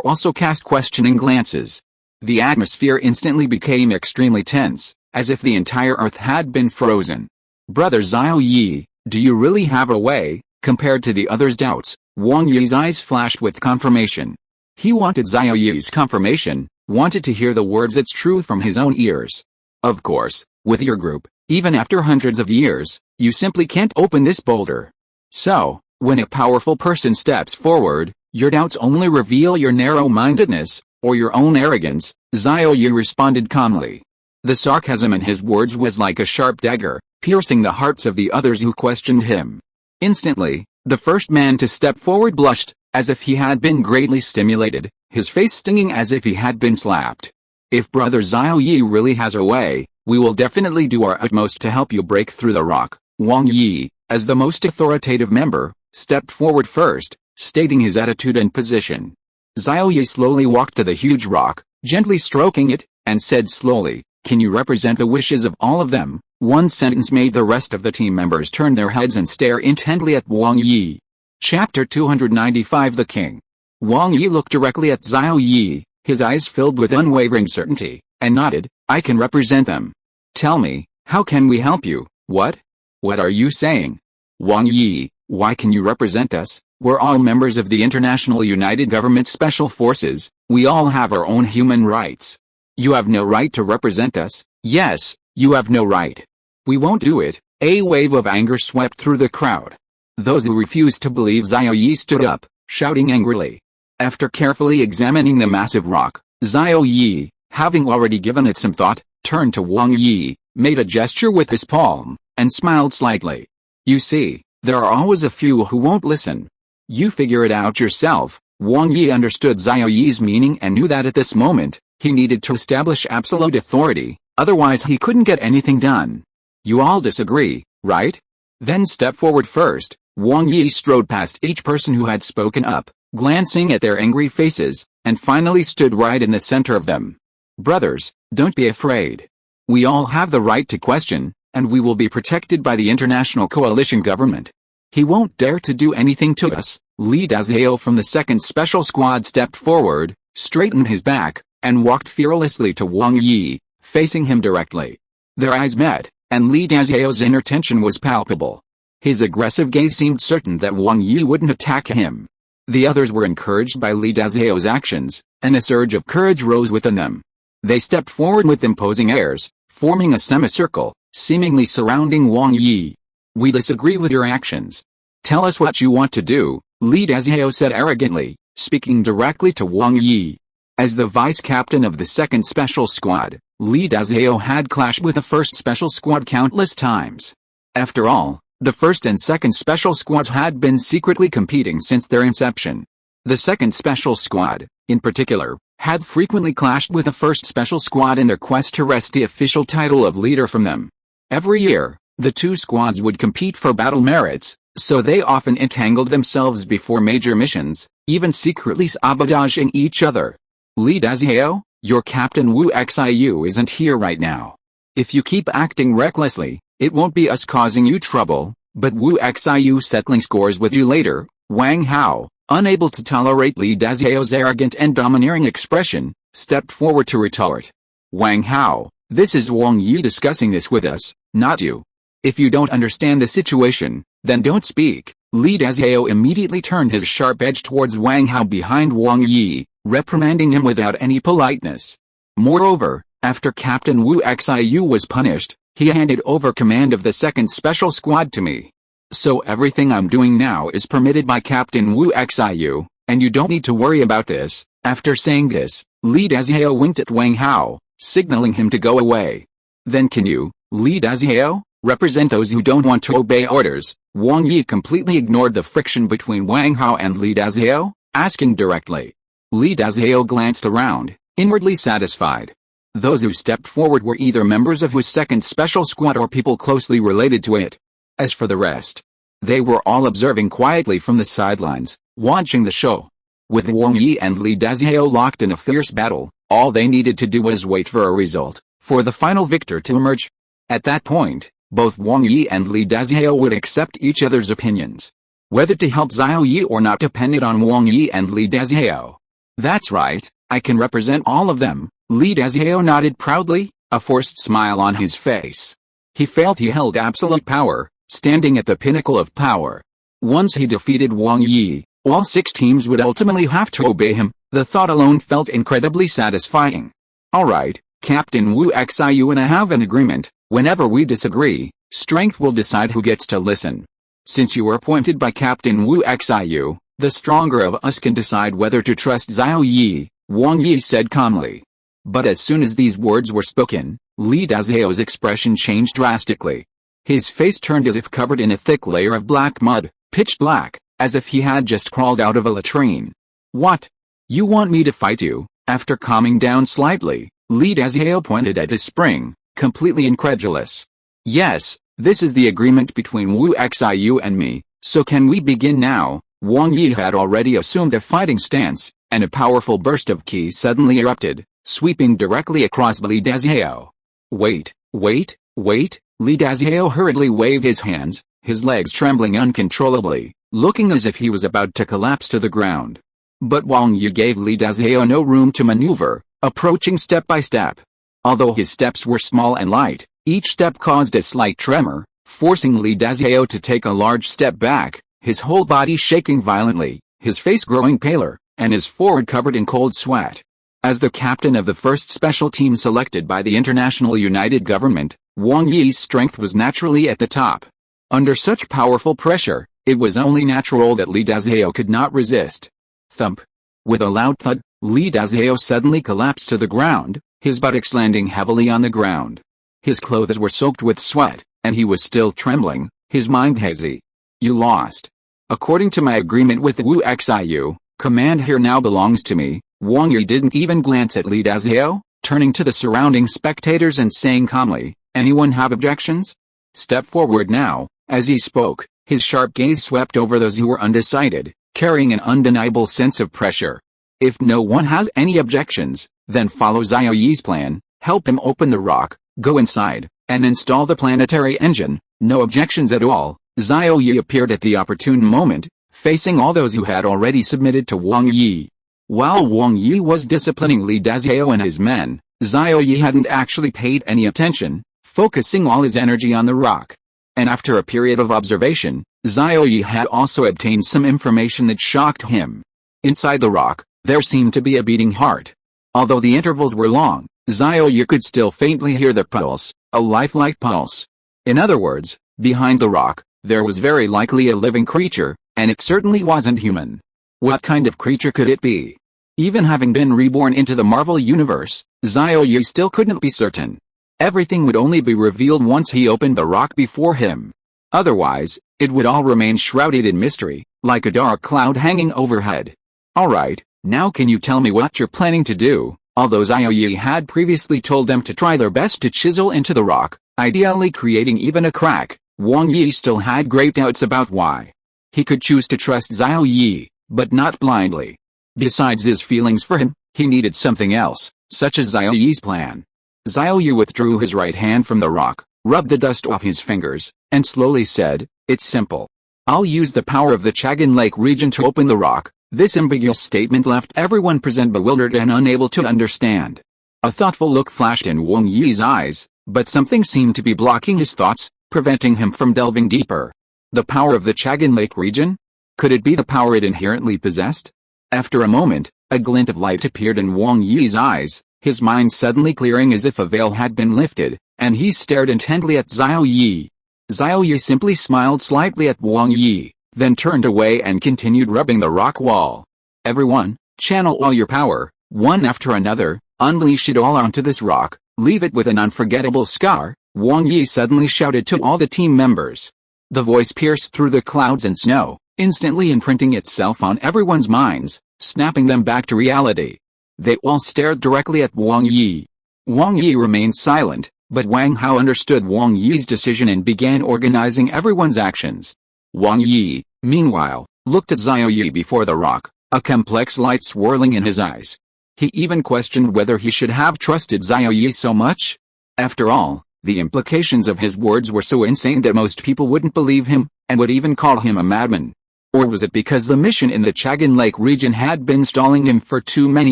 also cast questioning glances. The atmosphere instantly became extremely tense, as if the entire earth had been frozen. Brother Xiaoyu, do you really have a way? Compared to the others' doubts, Wang Yi's eyes flashed with confirmation. He wanted Xiaoyu's confirmation, wanted to hear the words "it's true" from his own ears. Of course, with your group, even after hundreds of years, you simply can't open this boulder. So, when a powerful person steps forward, your doubts only reveal your narrow-mindedness, or your own arrogance, Xiaoyu responded calmly. The sarcasm in his words was like a sharp dagger, piercing the hearts of the others who questioned him. Instantly, the first man to step forward blushed, as if he had been greatly stimulated, his face stinging as if he had been slapped. If Brother Xiaoyu really has a way, we will definitely do our utmost to help you break through the rock. Wang Yi, as the most authoritative member, stepped forward first, stating his attitude and position. Xiaoyu slowly walked to the huge rock, gently stroking it, and said slowly, "Can you represent the wishes of all of them?" One sentence made the rest of the team members turn their heads and stare intently at Wang Yi. Chapter 295 The King. Wang Yi looked directly at Xiaoyu, his eyes filled with unwavering certainty, and nodded, "I can represent them. Tell me, how can we help you?" "What?" What are you saying? Wang Yi, why can you represent us? We're all members of the International United Government Special Forces, we all have our own human rights. You have no right to represent us. Yes, you have no right. We won't do it. A wave of anger swept through the crowd. Those who refused to believe Xiao stood up, shouting angrily. After carefully examining the massive rock, Xiao, having already given it some thought, turned to Wang Yi, made a gesture with his palm, and smiled slightly. You see, there are always a few who won't listen. You figure it out yourself. Wang Yi understood Xiao's meaning and knew that at this moment, he needed to establish absolute authority, otherwise he couldn't get anything done. You all disagree, right? Then step forward first. Wang Yi strode past each person who had spoken up, glancing at their angry faces, and finally stood right in the center of them. Brothers, don't be afraid. We all have the right to question, and we will be protected by the international coalition government. He won't dare to do anything to us. Li Dazhao from the 2nd Special Squad stepped forward, straightened his back, and walked fearlessly to Wang Yi, facing him directly. Their eyes met, and Li Dazhao's inner tension was palpable. His aggressive gaze seemed certain that Wang Yi wouldn't attack him. The others were encouraged by Li Dazhao's actions, and a surge of courage rose within them. They stepped forward with imposing airs, forming a semicircle, seemingly surrounding Wang Yi. We disagree with your actions. Tell us what you want to do, Li Dazhao said arrogantly, speaking directly to Wang Yi. As the vice captain of the 2nd Special Squad, Li Dazhao had clashed with the 1st Special Squad countless times. After all, the 1st and 2nd Special Squads had been secretly competing since their inception. The 2nd Special Squad, in particular, had frequently clashed with the 1st Special Squad in their quest to wrest the official title of leader from them. Every year, the two squads would compete for battle merits, so they often entangled themselves before major missions, even secretly sabotaging each other. Li Dazhao, your Captain Wu Xiu isn't here right now. If you keep acting recklessly, it won't be us causing you trouble, but Wu Xiu settling scores with you later. Wang Hao, unable to tolerate Li Dazhao's arrogant and domineering expression, stepped forward to retort. Wang Hao, this is Wang Yi discussing this with us, not you. If you don't understand the situation, then don't speak. Li Dazhao immediately turned his sharp edge towards Wang Hao behind Wang Yi, reprimanding him without any politeness. Moreover, after Captain Wu Xiu was punished, he handed over command of the 2nd Special Squad to me. So everything I'm doing now is permitted by Captain Wu Xiu, and you don't need to worry about this. After saying this, Li Dazhao winked at Wang Hao, signaling him to go away. Then can you, Li Dazhao, represent those who don't want to obey orders? Wang Yi completely ignored the friction between Wang Hao and Li Dazhao, asking directly. Li Dazhao glanced around, inwardly satisfied. Those who stepped forward were either members of Wu's 2nd Special Squad or people closely related to it. As for the rest, they were all observing quietly from the sidelines, watching the show. With Wang Yi and Li Dazhao locked in a fierce battle, all they needed to do was wait for a result, for the final victor to emerge. At that point, both Wang Yi and Li Dazhao would accept each other's opinions. Whether to help Xiao Yi or not depended on Wang Yi and Li Dazhao. That's right, I can represent all of them. Li Dazhao nodded proudly, a forced smile on his face. He felt he held absolute power, standing at the pinnacle of power. Once he defeated Wang Yi, all 6 teams would ultimately have to obey him. The thought alone felt incredibly satisfying. Alright, Captain Wu Xiu and I have an agreement. Whenever we disagree, strength will decide who gets to listen. Since you were appointed by Captain Wu Xiu, the stronger of us can decide whether to trust Xiao Yi, Wang Yi said calmly. But as soon as these words were spoken, Li Dazhao's expression changed drastically. His face turned as if covered in a thick layer of black mud, pitch black, as if he had just crawled out of a latrine. What? You want me to fight you? After calming down slightly, Li Dazhao pointed at his spring, completely incredulous. Yes, this is the agreement between Wu Xiu and me, so can we begin now? Wang Yi had already assumed a fighting stance, and a powerful burst of ki suddenly erupted, sweeping directly across Li Dazhao. Wait, wait, wait, Li Dazhao hurriedly waved his hands, his legs trembling uncontrollably, looking as if he was about to collapse to the ground. But Wang Yi gave Li Dazhao no room to maneuver, approaching step by step. Although his steps were small and light, each step caused a slight tremor, forcing Li Dazhao to take a large step back, his whole body shaking violently, his face growing paler, and his forehead covered in cold sweat. As the captain of the first special team selected by the International United Government, Wang Yi's strength was naturally at the top. Under such powerful pressure, it was only natural that Li Dazhao could not resist. Thump. With a loud thud, Li Dazhao suddenly collapsed to the ground, his buttocks landing heavily on the ground. His clothes were soaked with sweat, and he was still trembling, his mind hazy. You lost. According to my agreement with the Wu Xiu, command here now belongs to me. Wang Yi didn't even glance at Li Dazhao, turning to the surrounding spectators and saying calmly, anyone have objections? Step forward now. As he spoke, his sharp gaze swept over those who were undecided, carrying an undeniable sense of pressure. If no one has any objections, then follow Xiao Yi's plan, help him open the rock, go inside, and install the planetary engine. No objections at all. Xiao Yi appeared at the opportune moment, facing all those who had already submitted to Wang Yi. While Wang Yi was disciplining Li Dazhao and his men, Xiao Yi hadn't actually paid any attention, focusing all his energy on the rock. And after a period of observation, Xiao Yi had also obtained some information that shocked him. Inside the rock, there seemed to be a beating heart. Although the intervals were long, Xiao Yi could still faintly hear the pulse, a lifelike pulse. In other words, behind the rock, there was very likely a living creature, and it certainly wasn't human. What kind of creature could it be? Even having been reborn into the Marvel Universe, Xiao Yi still couldn't be certain. Everything would only be revealed once he opened the rock before him. Otherwise, it would all remain shrouded in mystery, like a dark cloud hanging overhead. Alright, now can you tell me what you're planning to do? Although Xiao Yi had previously told them to try their best to chisel into the rock, ideally creating even a crack, Wang Yi still had great doubts about why. He could choose to trust Xiao Yi, but not blindly. Besides his feelings for him, he needed something else, such as Xiao Yi's plan. Xiao Yi withdrew his right hand from the rock, rubbed the dust off his fingers, and slowly said, it's simple. I'll use the power of the Chagan Lake region to open the rock. This ambiguous statement left everyone present bewildered and unable to understand. A thoughtful look flashed in Wang Yi's eyes, but something seemed to be blocking his thoughts, preventing him from delving deeper. The power of the Chagan Lake region? Could it be the power it inherently possessed? After a moment, a glint of light appeared in Wang Yi's eyes, his mind suddenly clearing as if a veil had been lifted, and he stared intently at Xiao Yi. Xiao Yi simply smiled slightly at Wang Yi, then turned away and continued rubbing the rock wall. Everyone, channel all your power, one after another, unleash it all onto this rock, leave it with an unforgettable scar, Wang Yi suddenly shouted to all the team members. The voice pierced through the clouds and snow, instantly imprinting itself on everyone's minds, snapping them back to reality. They all stared directly at Wang Yi. Wang Yi remained silent, but Wang Hao understood Wang Yi's decision and began organizing everyone's actions. Wang Yi, meanwhile, looked at Xiao Yi before the rock, a complex light swirling in his eyes. He even questioned whether he should have trusted Xiao Yi so much. After all, the implications of his words were so insane that most people wouldn't believe him, and would even call him a madman. Or was it because the mission in the Chagan Lake region had been stalling him for too many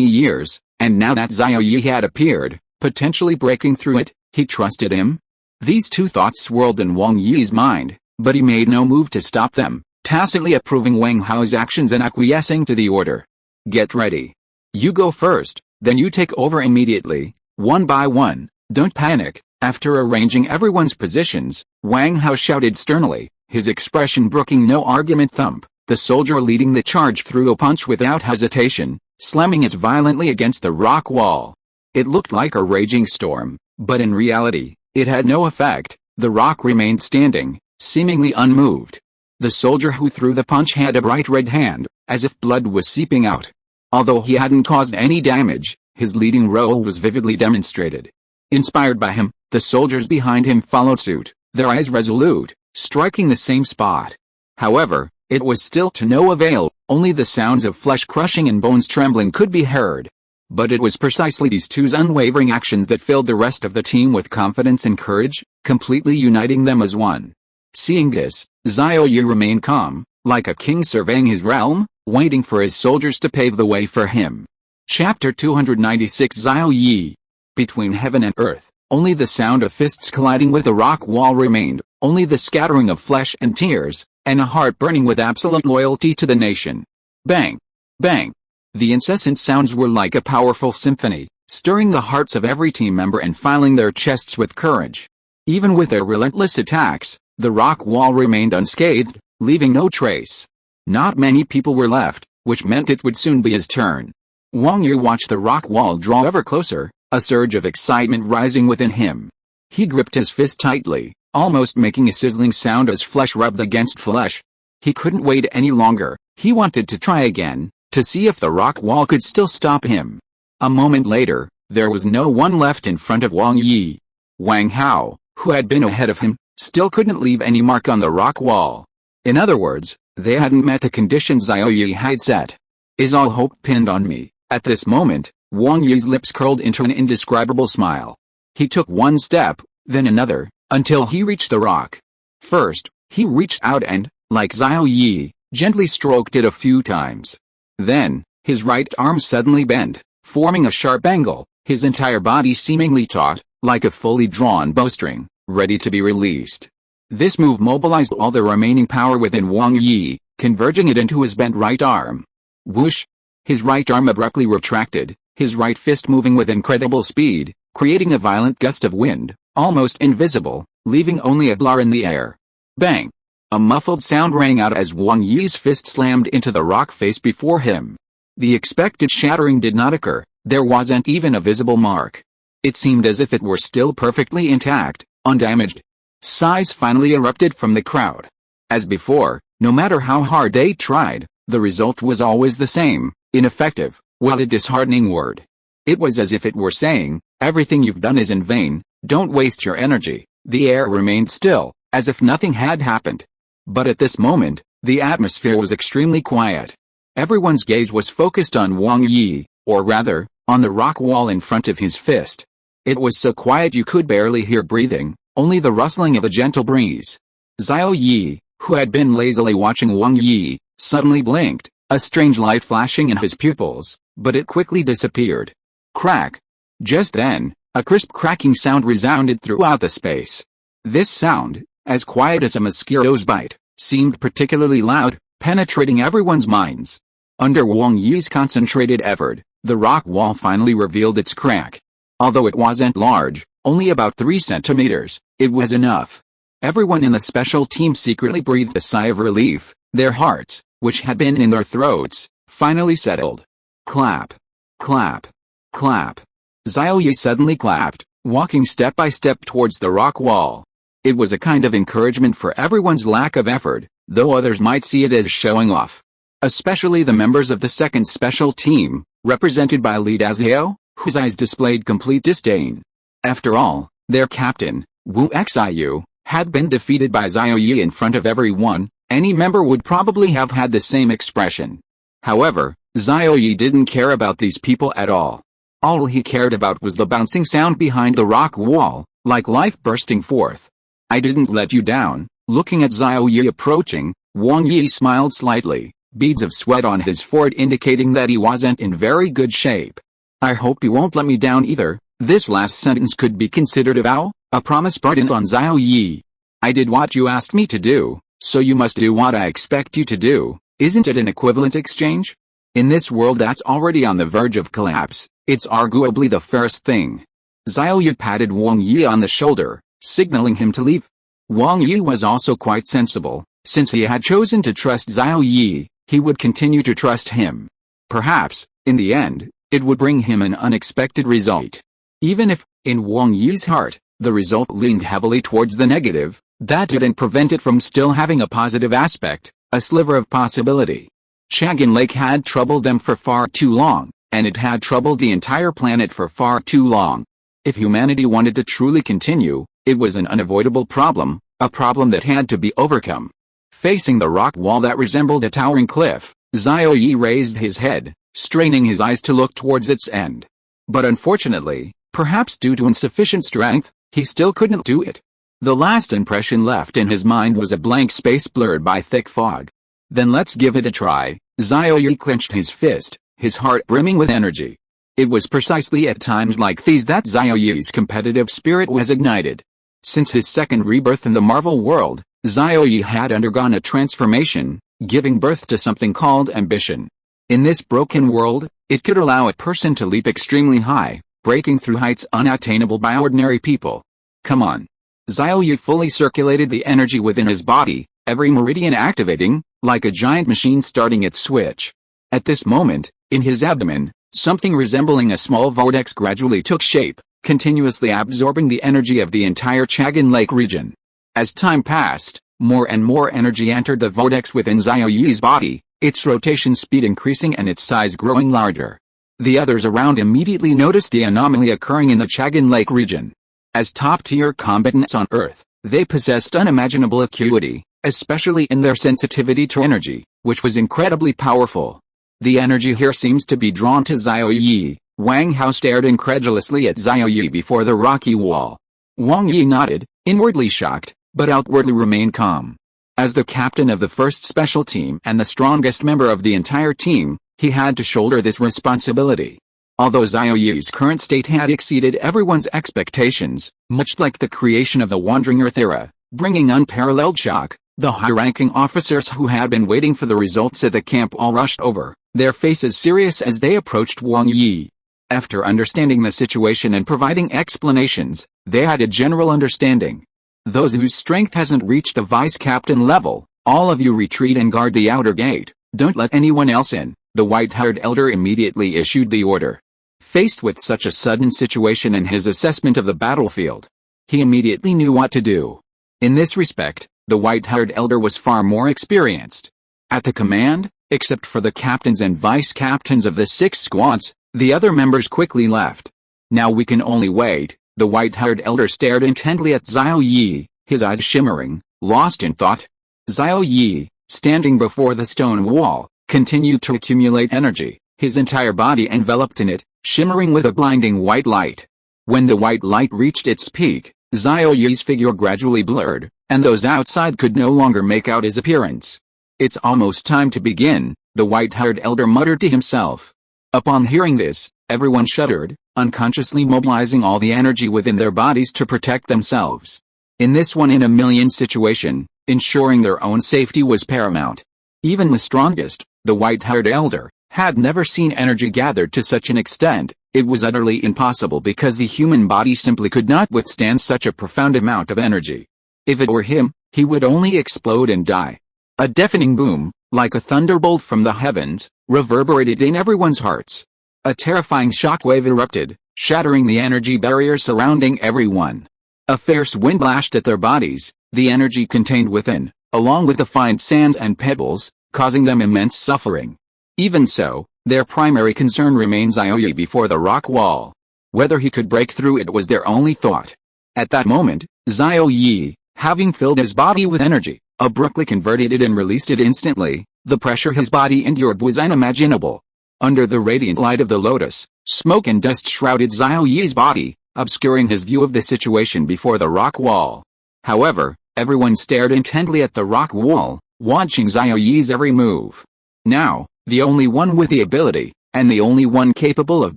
years, and now that Xiao Yi had appeared, potentially breaking through it, he trusted him? These two thoughts swirled in Wang Yi's mind, but he made no move to stop them, tacitly approving Wang Hao's actions and acquiescing to the order. Get ready. You go first, then you take over immediately, one by one, don't panic. After arranging everyone's positions, Wang Hao shouted sternly, his expression brooking no argument. Thump. The soldier leading the charge threw a punch without hesitation, slamming it violently against the rock wall. It looked like a raging storm, but in reality, it had no effect. The rock remained standing, seemingly unmoved. The soldier who threw the punch had a bright red hand, as if blood was seeping out. Although he hadn't caused any damage, his leading role was vividly demonstrated. Inspired by him, the soldiers behind him followed suit, their eyes resolute, striking the same spot. However, it was still to no avail, only the sounds of flesh crushing and bones trembling could be heard. But it was precisely these two's unwavering actions that filled the rest of the team with confidence and courage, completely uniting them as one. Seeing this, Xiao Yi remained calm, like a king surveying his realm, waiting for his soldiers to pave the way for him. Chapter 296 Xiao Yi. Between heaven and earth. Only the sound of fists colliding with the rock wall remained, only the scattering of flesh and tears, and a heart burning with absolute loyalty to the nation. Bang! Bang! The incessant sounds were like a powerful symphony, stirring the hearts of every team member and filling their chests with courage. Even with their relentless attacks, the rock wall remained unscathed, leaving no trace. Not many people were left, which meant it would soon be his turn. Wang Yi watched the rock wall draw ever closer, a surge of excitement rising within him. He gripped his fist tightly, almost making a sizzling sound as flesh rubbed against flesh. He couldn't wait any longer. He wanted to try again, to see if the rock wall could still stop him. A moment later, there was no one left in front of Wang Yi. Wang Hao, who had been ahead of him, still couldn't leave any mark on the rock wall. In other words, they hadn't met the conditions Xiao Yi had set. Is all hope pinned on me? At this moment, Wang Yi's lips curled into an indescribable smile. He took one step, then another, until he reached the rock. First, he reached out and, like Xiao Yi, gently stroked it a few times. Then, his right arm suddenly bent, forming a sharp angle, his entire body seemingly taut, like a fully drawn bowstring, ready to be released. This move mobilized all the remaining power within Wang Yi, converging it into his bent right arm. Whoosh! His right arm abruptly retracted, his right fist moving with incredible speed, creating a violent gust of wind, almost invisible, leaving only a blur in the air. Bang! A muffled sound rang out as Wang Yi's fist slammed into the rock face before him. The expected shattering did not occur, there wasn't even a visible mark. It seemed as if it were still perfectly intact, undamaged. Sighs finally erupted from the crowd. As before, no matter how hard they tried, the result was always the same, ineffective. What a disheartening word. It was as if it were saying, everything you've done is in vain, don't waste your energy. The air remained still, as if nothing had happened. But at this moment, the atmosphere was extremely quiet. Everyone's gaze was focused on Wang Yi, or rather, on the rock wall in front of his fist. It was so quiet you could barely hear breathing, only the rustling of a gentle breeze. Xiao Yi, who had been lazily watching Wang Yi, suddenly blinked, a strange light flashing in his pupils, but it quickly disappeared. Crack! Just then, a crisp cracking sound resounded throughout the space. This sound, as quiet as a mosquito's bite, seemed particularly loud, penetrating everyone's minds. Under Wang Yi's concentrated effort, the rock wall finally revealed its crack. Although it wasn't large, only about 3 centimeters, it was enough. Everyone in the special team secretly breathed a sigh of relief. Their hearts, which had been in their throats, finally settled. Clap. Clap. Clap. Xiao Yi suddenly clapped, walking step by step towards the rock wall. It was a kind of encouragement for everyone's lack of effort, though others might see it as showing off. Especially the members of the second special team, represented by Li Dazhao, whose eyes displayed complete disdain. After all, their captain, Wu Xiu, had been defeated by Xiao Yi in front of everyone. Any member would probably have had the same expression. However, Xiao Yi didn't care about these people at all. All he cared about was the bouncing sound behind the rock wall, like life bursting forth. I didn't let you down. Looking at Xiao Yi approaching, Wang Yi smiled slightly, beads of sweat on his forehead indicating that he wasn't in very good shape. I hope you won't let me down either. This last sentence could be considered a vow, a promise burdened on Xiao Yi. I did what you asked me to do, so you must do what I expect you to do. Isn't it an equivalent exchange? In this world that's already on the verge of collapse, it's arguably the first thing. Xiao Yi patted Wang Yi on the shoulder, signaling him to leave. Wang Yi was also quite sensible. Since he had chosen to trust Xiao Yi, he would continue to trust him. Perhaps, in the end, it would bring him an unexpected result. Even if, in Wang Yi's heart, the result leaned heavily towards the negative, that didn't prevent it from still having a positive aspect, a sliver of possibility. Chagan Lake had troubled them for far too long, and it had troubled the entire planet for far too long. If humanity wanted to truly continue, it was an unavoidable problem, a problem that had to be overcome. Facing the rock wall that resembled a towering cliff, Xiao Yi raised his head, straining his eyes to look towards its end. But unfortunately, perhaps due to insufficient strength, he still couldn't do it. The last impression left in his mind was a blank space blurred by thick fog. Then let's give it a try. Xiao Yi clenched his fist, his heart brimming with energy. It was precisely at times like these that Xiao-Yi's competitive spirit was ignited. Since his second rebirth in the Marvel world, Xiao-Yi had undergone a transformation, giving birth to something called ambition. In this broken world, it could allow a person to leap extremely high, breaking through heights unattainable by ordinary people. Come on. Xiao-Yi fully circulated the energy within his body, every meridian activating, like a giant machine starting its switch. At this moment, in his abdomen, something resembling a small vortex gradually took shape, continuously absorbing the energy of the entire Chagan Lake region. As time passed, more and more energy entered the vortex within Xiao-Yi's body, its rotation speed increasing and its size growing larger. The others around immediately noticed the anomaly occurring in the Chagan Lake region. As top-tier combatants on Earth, they possessed unimaginable acuity, especially in their sensitivity to energy, which was incredibly powerful. The energy here seems to be drawn to Xiao-Yi. Wang Hao stared incredulously at Xiao-Yi before the rocky wall. Wang Yi nodded, inwardly shocked, but outwardly remained calm. As the captain of the first special team and the strongest member of the entire team, he had to shoulder this responsibility. Although Xiao-Yi's current state had exceeded everyone's expectations, much like the creation of the Wandering Earth era, bringing unparalleled shock, the high-ranking officers who had been waiting for the results at the camp all rushed over, their faces serious as they approached Wang Yi. After understanding the situation and providing explanations, they had a general understanding. Those whose strength hasn't reached the vice-captain level, all of you retreat and guard the outer gate, don't let anyone else in, the white-haired elder immediately issued the order. Faced with such a sudden situation in his assessment of the battlefield, he immediately knew what to do. In this respect, the white-haired elder was far more experienced. At the command, except for the captains and vice-captains of the 6 squads, the other members quickly left. Now we can only wait. The white-haired elder stared intently at Xiao-Yi, his eyes shimmering, lost in thought. Xiao-Yi, standing before the stone wall, continued to accumulate energy, his entire body enveloped in it, shimmering with a blinding white light. When the white light reached its peak, Xiao-Yi's figure gradually blurred, and those outside could no longer make out his appearance. It's almost time to begin, the white-haired elder muttered to himself. Upon hearing this, everyone shuddered, unconsciously mobilizing all the energy within their bodies to protect themselves. In this one-in-a-million situation, ensuring their own safety was paramount. Even the strongest, the white-haired elder, had never seen energy gathered to such an extent. It was utterly impossible because the human body simply could not withstand such a profound amount of energy. If it were him, he would only explode and die. A deafening boom, like a thunderbolt from the heavens, reverberated in everyone's hearts. A terrifying shockwave erupted, shattering the energy barrier surrounding everyone. A fierce wind lashed at their bodies, the energy contained within, along with the fine sands and pebbles, causing them immense suffering. Even so, their primary concern remained Xiao-Yi before the rock wall. Whether he could break through it was their only thought. At that moment, Xiao-Yi, having filled his body with energy, abruptly converted it and released it instantly. The pressure his body endured was unimaginable. Under the radiant light of the lotus, smoke and dust shrouded Xiao-Yi's body, obscuring his view of the situation before the rock wall. However, everyone stared intently at the rock wall, watching Xiao-Yi's every move. Now, the only one with the ability, and the only one capable of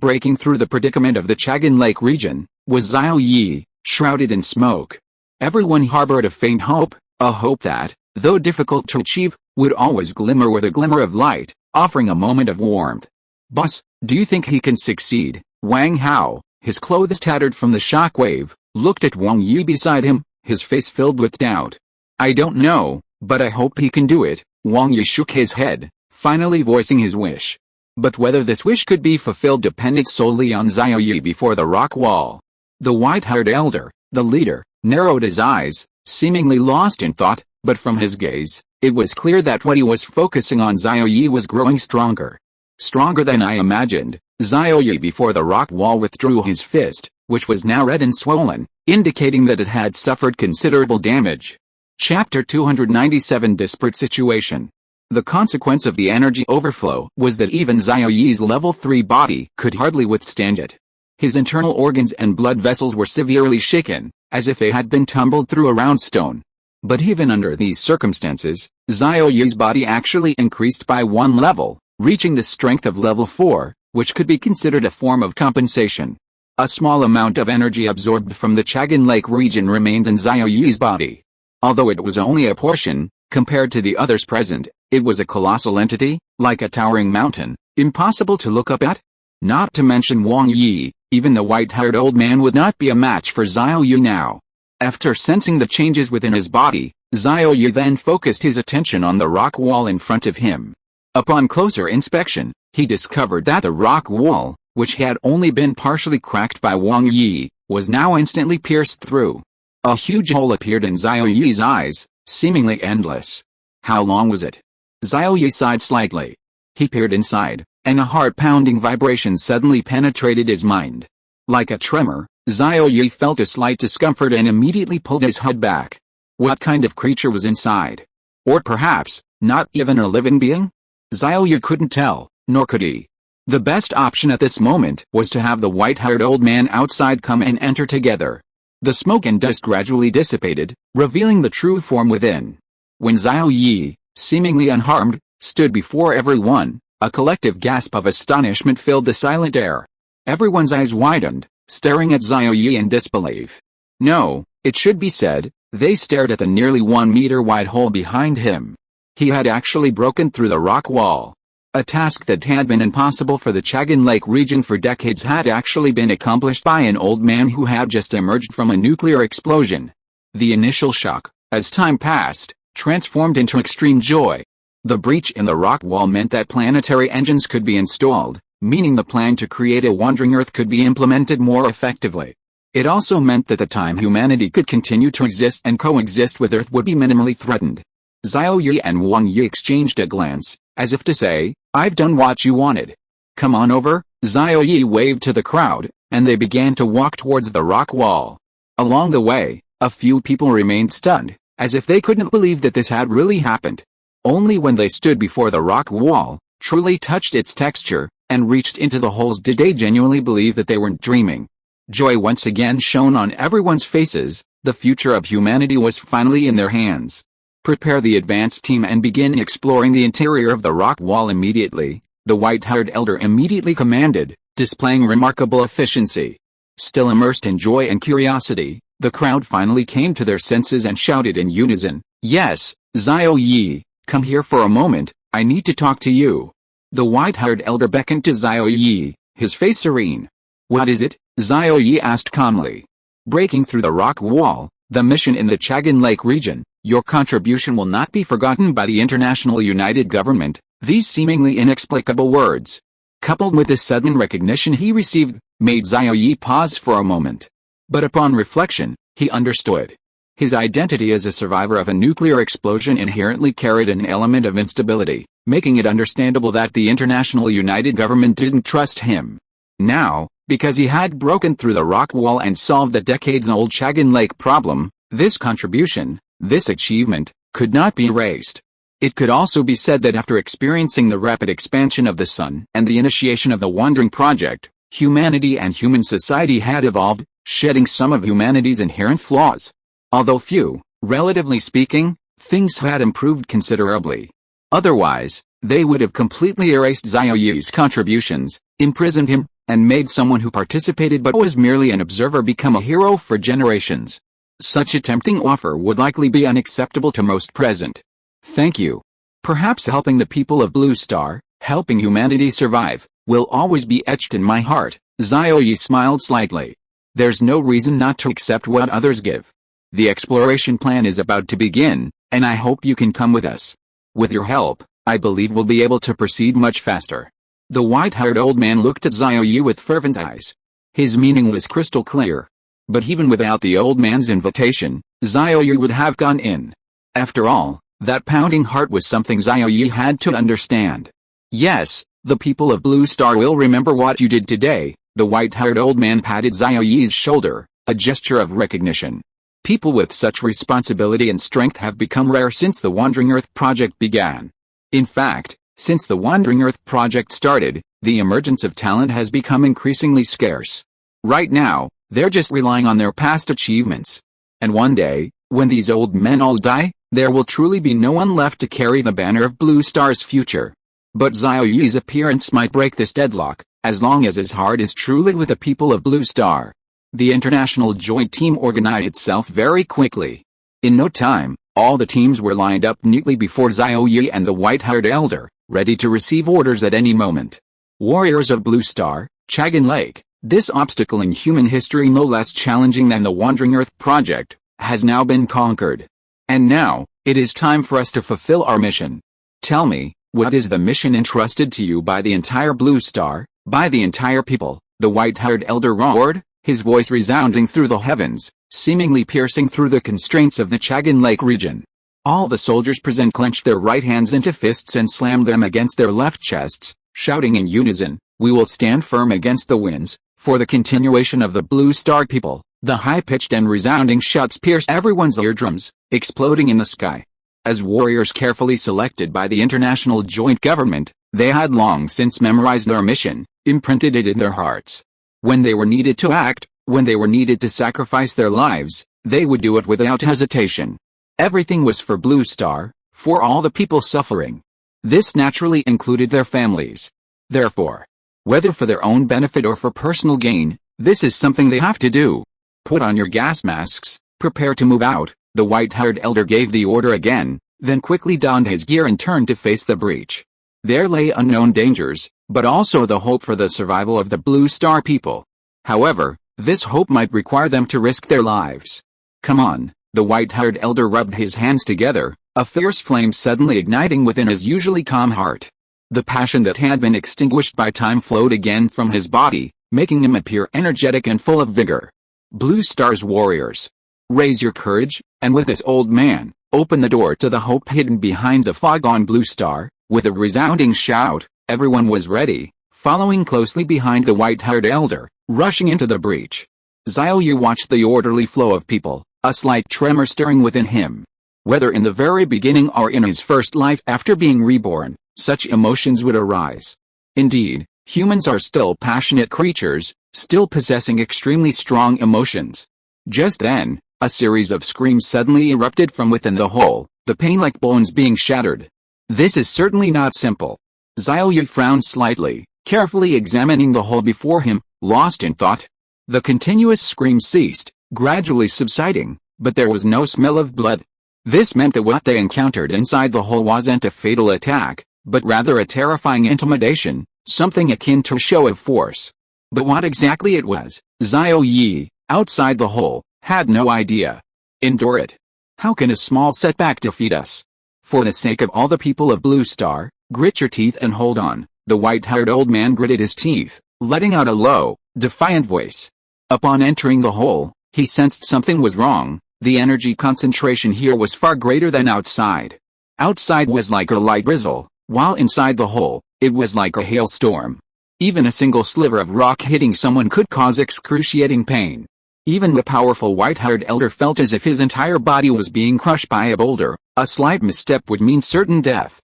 breaking through the predicament of the Chagan Lake region, was Xiao-Yi, shrouded in smoke. Everyone harbored a faint hope, a hope that, though difficult to achieve, would always glimmer with a glimmer of light, offering a moment of warmth. Boss, do you think he can succeed? Wang Hao, his clothes tattered from the shockwave, looked at Wang Yi beside him, his face filled with doubt. I don't know, but I hope he can do it. Wang Yi shook his head, finally voicing his wish. But whether this wish could be fulfilled depended solely on Xiao-Yi before the rock wall. The white-haired elder, the leader, narrowed his eyes, seemingly lost in thought, but from his gaze, it was clear that what he was focusing on Xiao-Yi was growing stronger. Stronger than I imagined. Xiao-Yi before the rock wall withdrew his fist, which was now red and swollen, indicating that it had suffered considerable damage. Chapter 297 Desperate Situation. The consequence of the energy overflow was that even Xiao-Yi's level 3 body could hardly withstand it. His internal organs and blood vessels were severely shaken, as if they had been tumbled through a round stone. But even under these circumstances, Xiao-Yi's body actually increased by 1 level, reaching the strength of level 4, which could be considered a form of compensation. A small amount of energy absorbed from the Chagan Lake region remained in Xiao Yi's body. Although it was only a portion, compared to the others present, it was a colossal entity, like a towering mountain, impossible to look up at. Not to mention Wang Yi, even the white-haired old man would not be a match for Xiao Yi now. After sensing the changes within his body, Xiao Yi then focused his attention on the rock wall in front of him. Upon closer inspection, he discovered that the rock wall, which had only been partially cracked by Wang Yi, was now instantly pierced through. A huge hole appeared in Xiao Yi's eyes, seemingly endless. How long was it? Xiao Yi sighed slightly. He peered inside, and a heart-pounding vibration suddenly penetrated his mind. Like a tremor, Xiao Yi felt a slight discomfort and immediately pulled his head back. What kind of creature was inside? Or perhaps, not even a living being? Xiao Yi couldn't tell, nor could he. The best option at this moment was to have the white-haired old man outside come and enter together. The smoke and dust gradually dissipated, revealing the true form within. When Xiao Yi, seemingly unharmed, stood before everyone, a collective gasp of astonishment filled the silent air. Everyone's eyes widened, staring at Xiao Yi in disbelief. No, it should be said, they stared at the nearly 1 meter wide hole behind him. He had actually broken through the rock wall. A task that had been impossible for the Chagan Lake region for decades had actually been accomplished by an old man who had just emerged from a nuclear explosion. The initial shock, as time passed, transformed into extreme joy. The breach in the rock wall meant that planetary engines could be installed, meaning the plan to create a wandering Earth could be implemented more effectively. It also meant that the time humanity could continue to exist and coexist with Earth would be minimally threatened. Xiao Yi and Wang Yi exchanged a glance, as if to say, "I've done what you wanted. Come on over." Xiao Yi waved to the crowd, and they began to walk towards the rock wall. Along the way, a few people remained stunned, as if they couldn't believe that this had really happened. Only when they stood before the rock wall, truly touched its texture, and reached into the holes did they genuinely believe that they weren't dreaming. Joy once again shone on everyone's faces. The future of humanity was finally in their hands. Prepare the advance team and begin exploring the interior of the rock wall immediately, the white-haired elder immediately commanded, displaying remarkable efficiency. Still immersed in joy and curiosity, the crowd finally came to their senses and shouted in unison, "Yes, Xiao Yi, come here for a moment, I need to talk to you." The white-haired elder beckoned to Xiao Yi, his face serene. "What is it?" Xiao Yi asked calmly. "Breaking through the rock wall, the mission in the Chagan Lake region. Your contribution will not be forgotten by the International United Government." These seemingly inexplicable words, coupled with the sudden recognition he received, made Xiao Yi pause for a moment. But upon reflection, he understood. His identity as a survivor of a nuclear explosion inherently carried an element of instability, making it understandable that the International United Government didn't trust him. Now, because he had broken through the rock wall and solved the decades-old Chagan Lake problem, this contribution, this achievement, could not be erased. It could also be said that after experiencing the rapid expansion of the Sun and the initiation of the Wandering Project, humanity and human society had evolved, shedding some of humanity's inherent flaws. Although few, relatively speaking, things had improved considerably. Otherwise, they would have completely erased Xiao Yi's contributions, imprisoned him, and made someone who participated but was merely an observer become a hero for generations. Such a tempting offer would likely be unacceptable to most present. Thank you. Perhaps helping the people of Blue Star, helping humanity survive, will always be etched in my heart. Xiao Yi smiled slightly. There's no reason not to accept what others give. The exploration plan is about to begin, and I hope you can come with us. With your help, I believe we'll be able to proceed much faster. The white-haired old man looked at Xiao Yi with fervent eyes. His meaning was crystal clear. But even without the old man's invitation, Xiao Yi would have gone in. After all, that pounding heart was something Xiao Yi had to understand. Yes, the people of Blue Star will remember what you did today. The white-haired old man patted Xiao Yi's shoulder, a gesture of recognition. People with such responsibility and strength have become rare since the Wandering Earth Project began. In fact, since the Wandering Earth Project started, the emergence of talent has become increasingly scarce. Right now, they're just relying on their past achievements. And one day, when these old men all die, there will truly be no one left to carry the banner of Blue Star's future. But Xiao Yi's appearance might break this deadlock. as long as his heart is truly with the people of Blue Star. The international joint team organized itself very quickly. In no time, all the teams were lined up neatly before Xiaoyi and the white-haired elder, ready to receive orders at any moment. Warriors of Blue Star, Chagan Lake, this obstacle in human history no less challenging than the Wandering Earth project, has now been conquered. And now, it is time for us to fulfill our mission. Tell me, what is the mission entrusted to you by the entire Blue Star, by the entire people? The white-haired elder roared, his voice resounding through the heavens, seemingly piercing through the constraints of the Chagan Lake region. All the soldiers present clenched their right hands into fists and slammed them against their left chests, shouting in unison, "We will stand firm against the winds, for the continuation of the Blue Star people." The high-pitched and resounding shouts pierced everyone's eardrums, exploding in the sky. As warriors carefully selected by the international joint government, they had long since memorized their mission, imprinted it in their hearts. When they were needed to act, when they were needed to sacrifice their lives, they would do it without hesitation. Everything was for Blue Star, for all the people suffering. This naturally included their families. Therefore, whether for their own benefit or for personal gain, this is something they have to do. Put on your gas masks, prepare to move out. The white-haired elder gave the order again, then quickly donned his gear and turned to face the breach. There lay unknown dangers, but also the hope for the survival of the Blue Star people. However, this hope might require them to risk their lives. Come on, the white-haired elder rubbed his hands together, a fierce flame suddenly igniting within his usually calm heart. The passion that had been extinguished by time flowed again from his body, making him appear energetic and full of vigor. Blue Star's warriors, raise your courage, and with this old man, open the door to the hope hidden behind the fog on Blue Star. With a resounding shout, everyone was ready, following closely behind the white-haired elder, rushing into the breach. Xiaoyu watched the orderly flow of people, a slight tremor stirring within him. Whether in the very beginning or in his first life after being reborn, such emotions would arise. Indeed, humans are still passionate creatures, still possessing extremely strong emotions. Just then, a series of screams suddenly erupted from within the hole, the pain like bones being shattered. This is certainly not simple. Xiaoyu frowned slightly, carefully examining the hole before him, lost in thought. The continuous screams ceased, gradually subsiding, but there was no smell of blood. This meant that what they encountered inside the hole wasn't a fatal attack, but rather a terrifying intimidation, something akin to a show of force. But what exactly it was, Xiaoyi, outside the hole, had no idea. Endure it. How can a small setback defeat us? For the sake of all the people of Blue Star, grit your teeth and hold on. The white-haired old man gritted his teeth, letting out a low, defiant voice. Upon entering the hole, he sensed something was wrong. The energy concentration here was far greater than outside. Outside was like a light drizzle, while inside the hole, it was like a hailstorm. Even a single sliver of rock hitting someone could cause excruciating pain. Even the powerful white-haired elder felt as if his entire body was being crushed by a boulder. A slight misstep would mean certain death.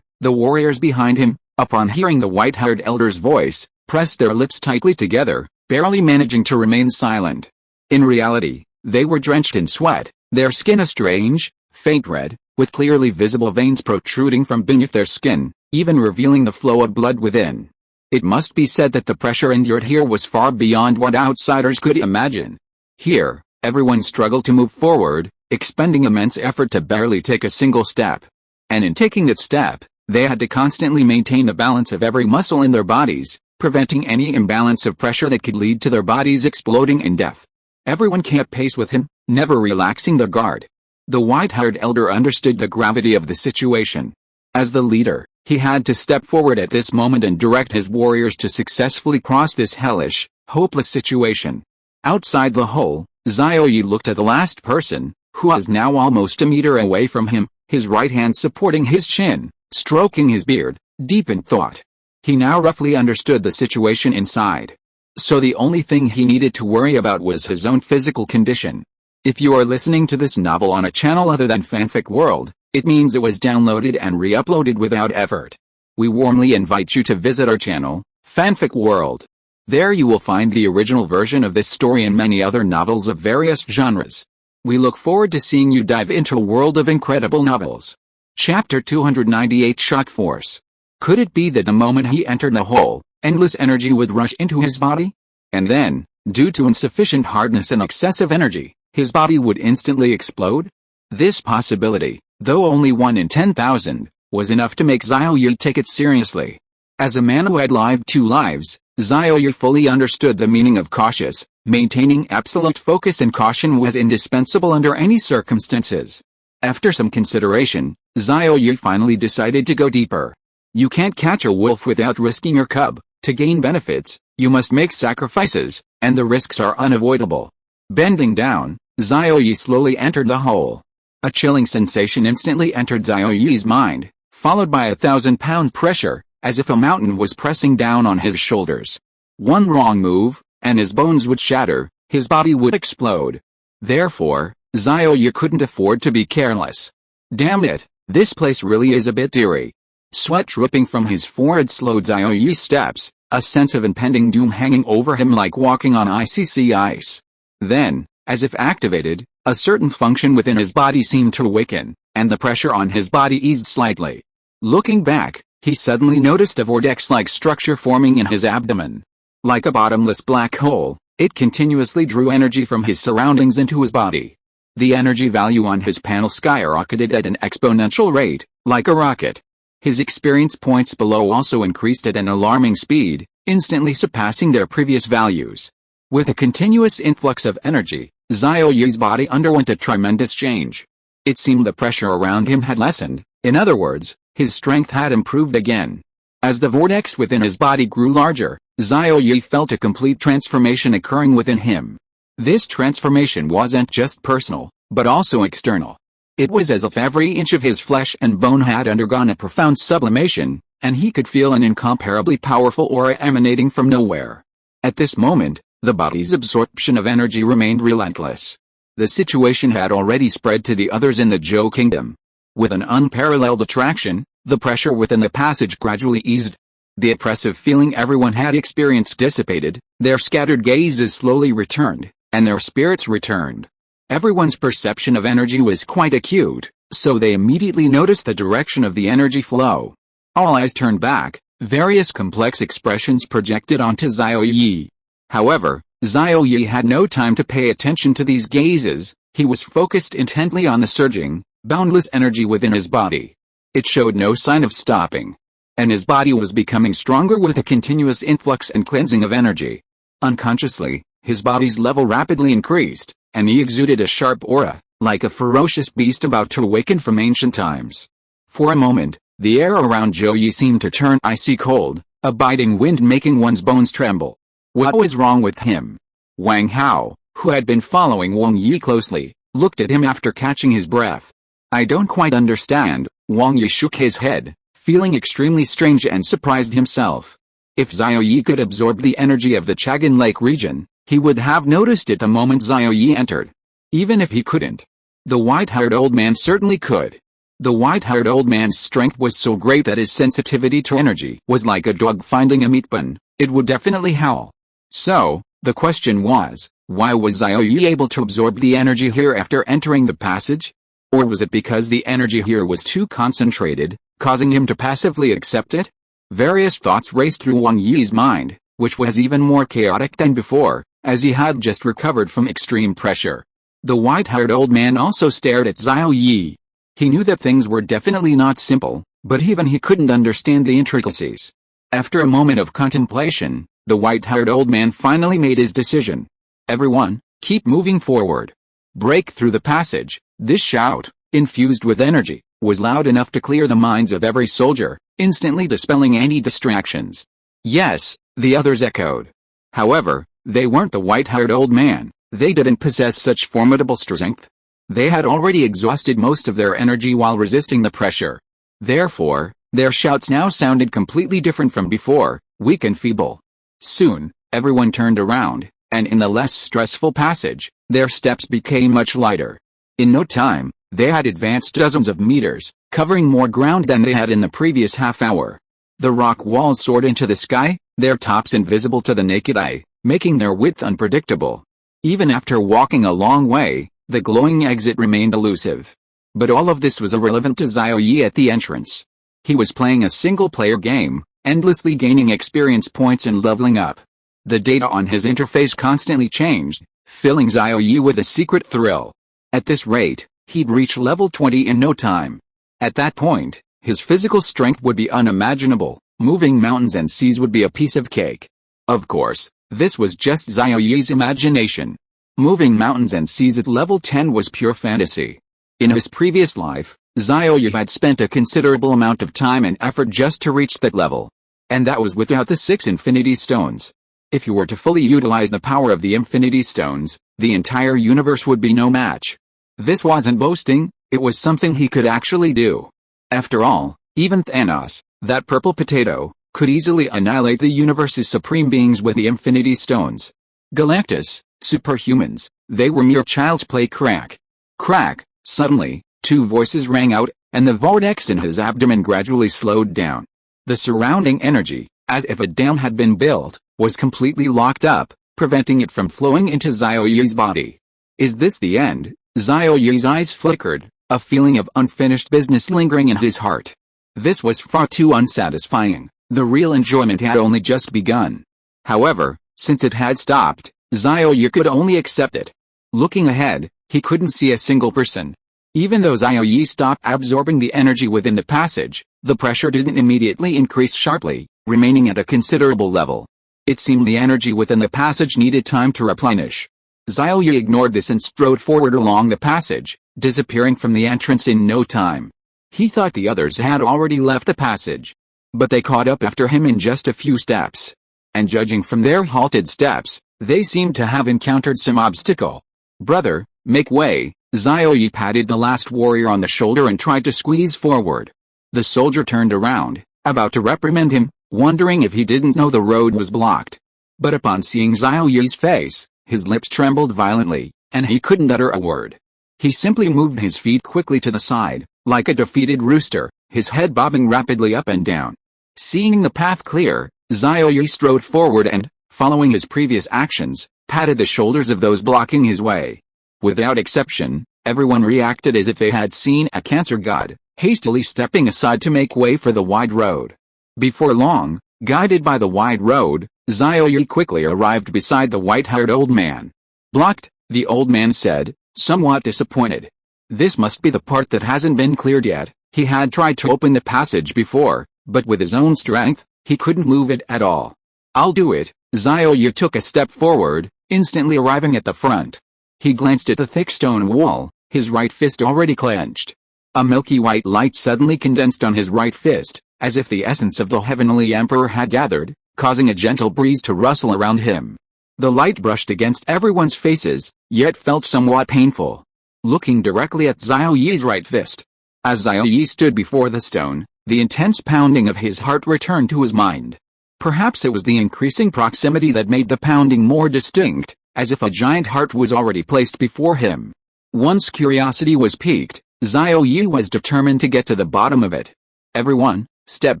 The warriors behind him, upon hearing the white-haired elder's voice, pressed their lips tightly together, barely managing to remain silent. In reality, they were drenched in sweat, their skin a strange, faint red, with clearly visible veins protruding from beneath their skin, even revealing the flow of blood within. It must be said that the pressure endured here was far beyond what outsiders could imagine. Here, everyone struggled to move forward, expending immense effort to barely take a single step. And in taking that step, they had to constantly maintain the balance of every muscle in their bodies, preventing any imbalance of pressure that could lead to their bodies exploding in death. Everyone kept pace with him, never relaxing their guard. The white-haired elder understood the gravity of the situation. As the leader, he had to step forward at this moment and direct his warriors to successfully cross this hellish, hopeless situation. Outside the hole, Xiaoyi looked at the last person, who was now almost a meter away from him, his right hand supporting his chin, stroking his beard, deep in thought. He now roughly understood the situation inside. So the only thing he needed to worry about was his own physical condition. If you are listening to this novel on a channel other than Fanfic World, it means it was downloaded and re-uploaded without effort. We warmly invite you to visit our channel, Fanfic World. There you will find the original version of this story and many other novels of various genres. We look forward to seeing you dive into a world of incredible novels. Chapter 298 Shock Force. Could it be that the moment he entered the hole, endless energy would rush into his body? And then, due to insufficient hardness and excessive energy, his body would instantly explode? This possibility, though only 1 in 10,000, was enough to make Xiaoyi take it seriously. As a man who had lived 2 lives, Xiaoyi fully understood the meaning of cautious. Maintaining absolute focus and caution was indispensable under any circumstances. After some consideration, Xiaoyi finally decided to go deeper. You can't catch a wolf without risking your cub. To gain benefits, you must make sacrifices, and the risks are unavoidable. Bending down, Xiaoyi slowly entered the hole. A chilling sensation instantly entered Xiaoyi's mind, followed by 1,000-pound pressure, as if a mountain was pressing down on his shoulders. One wrong move, and his bones would shatter, his body would explode. Therefore, Xiaoyi couldn't afford to be careless. Damn it, this place really is a bit eerie. Sweat dripping from his forehead slowed Xiaoyi's steps, a sense of impending doom hanging over him like walking on icy sea ice. Then, as if activated, a certain function within his body seemed to awaken, and the pressure on his body eased slightly. Looking back, he suddenly noticed a vortex-like structure forming in his abdomen. Like a bottomless black hole, it continuously drew energy from his surroundings into his body. The energy value on his panel skyrocketed at an exponential rate, like a rocket. His experience points below also increased at an alarming speed, instantly surpassing their previous values. With a continuous influx of energy, Xiaoyi's body underwent a tremendous change. It seemed the pressure around him had lessened, in other words, his strength had improved again. As the vortex within his body grew larger, Xiaoyi felt a complete transformation occurring within him. This transformation wasn't just personal, but also external. It was as if every inch of his flesh and bone had undergone a profound sublimation, and he could feel an incomparably powerful aura emanating from nowhere. At this moment, the body's absorption of energy remained relentless. The situation had already spread to the others in the Zhou Kingdom. With an unparalleled attraction, the pressure within the passage gradually eased. The oppressive feeling everyone had experienced dissipated, their scattered gazes slowly returned, and their spirits returned. Everyone's perception of energy was quite acute, so they immediately noticed the direction of the energy flow. All eyes turned back, various complex expressions projected onto Xiaoyi. However, Xiaoyi had no time to pay attention to these gazes. He was focused intently on the surging, boundless energy within his body. It showed no sign of stopping. And his body was becoming stronger with a continuous influx and cleansing of energy. Unconsciously, his body's level rapidly increased, and he exuded a sharp aura, like a ferocious beast about to awaken from ancient times. For a moment, the air around Zhou Yi seemed to turn icy cold, a biting wind making one's bones tremble. What was wrong with him? Wang Hao, who had been following Wang Yi closely, looked at him after catching his breath. I don't quite understand. Wang Yi shook his head, feeling extremely strange and surprised himself. If Xiaoyi could absorb the energy of the Chagan Lake region, he would have noticed it the moment Xiaoyi entered. Even if he couldn't, the white-haired old man certainly could. The white-haired old man's strength was so great that his sensitivity to energy was like a dog finding a meat bun. It would definitely howl. So, the question was, why was Xiaoyi able to absorb the energy here after entering the passage? Or was it because the energy here was too concentrated, causing him to passively accept it? Various thoughts raced through Wang Yi's mind, which was even more chaotic than before, as he had just recovered from extreme pressure. The white-haired old man also stared at Xiaoyi. He knew that things were definitely not simple, but even he couldn't understand the intricacies. After a moment of contemplation, the white-haired old man finally made his decision. Everyone, keep moving forward. Break through the passage. This shout, infused with energy, was loud enough to clear the minds of every soldier, instantly dispelling any distractions. Yes, the others echoed. However, they weren't the white-haired old man. They didn't possess such formidable strength. They had already exhausted most of their energy while resisting the pressure. Therefore, their shouts now sounded completely different from before, weak and feeble. Soon, everyone turned around, and in the less stressful passage, their steps became much lighter. In no time, they had advanced dozens of meters, covering more ground than they had in the previous half hour. The rock walls soared into the sky, their tops invisible to the naked eye, making their width unpredictable. Even after walking a long way, the glowing exit remained elusive. But all of this was irrelevant to Xiaoyi at the entrance. He was playing a single-player game, endlessly gaining experience points and leveling up. The data on his interface constantly changed, filling Xiaoyi with a secret thrill. At this rate, he'd reach level 20 in no time. At that point, his physical strength would be unimaginable, moving mountains and seas would be a piece of cake. Of course, this was just Xiaoyi's imagination. Moving mountains and seas at level 10 was pure fantasy. In his previous life, Xiaoyi had spent a considerable amount of time and effort just to reach that level. And that was without the 6 Infinity Stones. If you were to fully utilize the power of the Infinity Stones, the entire universe would be no match. This wasn't boasting, it was something he could actually do. After all, even Thanos, that purple potato, could easily annihilate the universe's supreme beings with the Infinity Stones. Galactus, superhumans, they were mere child's play. Crack. Crack. Suddenly, two voices rang out, and the vortex in his abdomen gradually slowed down. The surrounding energy, as if a dam had been built, was completely locked up, preventing it from flowing into Xiaoyi's body. Is this the end? Xiaoyi's eyes flickered, a feeling of unfinished business lingering in his heart. This was far too unsatisfying. The real enjoyment had only just begun. However, since it had stopped, Xiaoyi could only accept it. Looking ahead, he couldn't see a single person. Even though Xiaoyi stopped absorbing the energy within the passage, the pressure didn't immediately increase sharply, remaining at a considerable level. It seemed the energy within the passage needed time to replenish. Xiaoyi ignored this and strode forward along the passage, disappearing from the entrance in no time. He thought the others had already left the passage. But they caught up after him in just a few steps. And judging from their halted steps, they seemed to have encountered some obstacle. Brother, make way. Xiaoyi patted the last warrior on the shoulder and tried to squeeze forward. The soldier turned around, about to reprimand him, wondering if he didn't know the road was blocked. But upon seeing Xiaoyi's face, his lips trembled violently, and he couldn't utter a word. He simply moved his feet quickly to the side, like a defeated rooster, his head bobbing rapidly up and down. Seeing the path clear, Xiaoyi strode forward and, following his previous actions, patted the shoulders of those blocking his way. Without exception, everyone reacted as if they had seen a cancer god, hastily stepping aside to make way for the wide road. Before long, guided by the wide road, Xiaoyi quickly arrived beside the white-haired old man. Blocked, the old man said, somewhat disappointed. This must be the part that hasn't been cleared yet. He had tried to open the passage before, but with his own strength, he couldn't move it at all. I'll do it. Xiaoyi took a step forward, instantly arriving at the front. He glanced at the thick stone wall, his right fist already clenched. A milky white light suddenly condensed on his right fist, as if the essence of the heavenly emperor had gathered, causing a gentle breeze to rustle around him. The light brushed against everyone's faces, yet felt somewhat painful. Looking directly at Xiaoyi's right fist. As Xiaoyi stood before the stone, the intense pounding of his heart returned to his mind. Perhaps it was the increasing proximity that made the pounding more distinct, as if a giant heart was already placed before him. Once curiosity was piqued, Xiaoyi was determined to get to the bottom of it. Everyone, step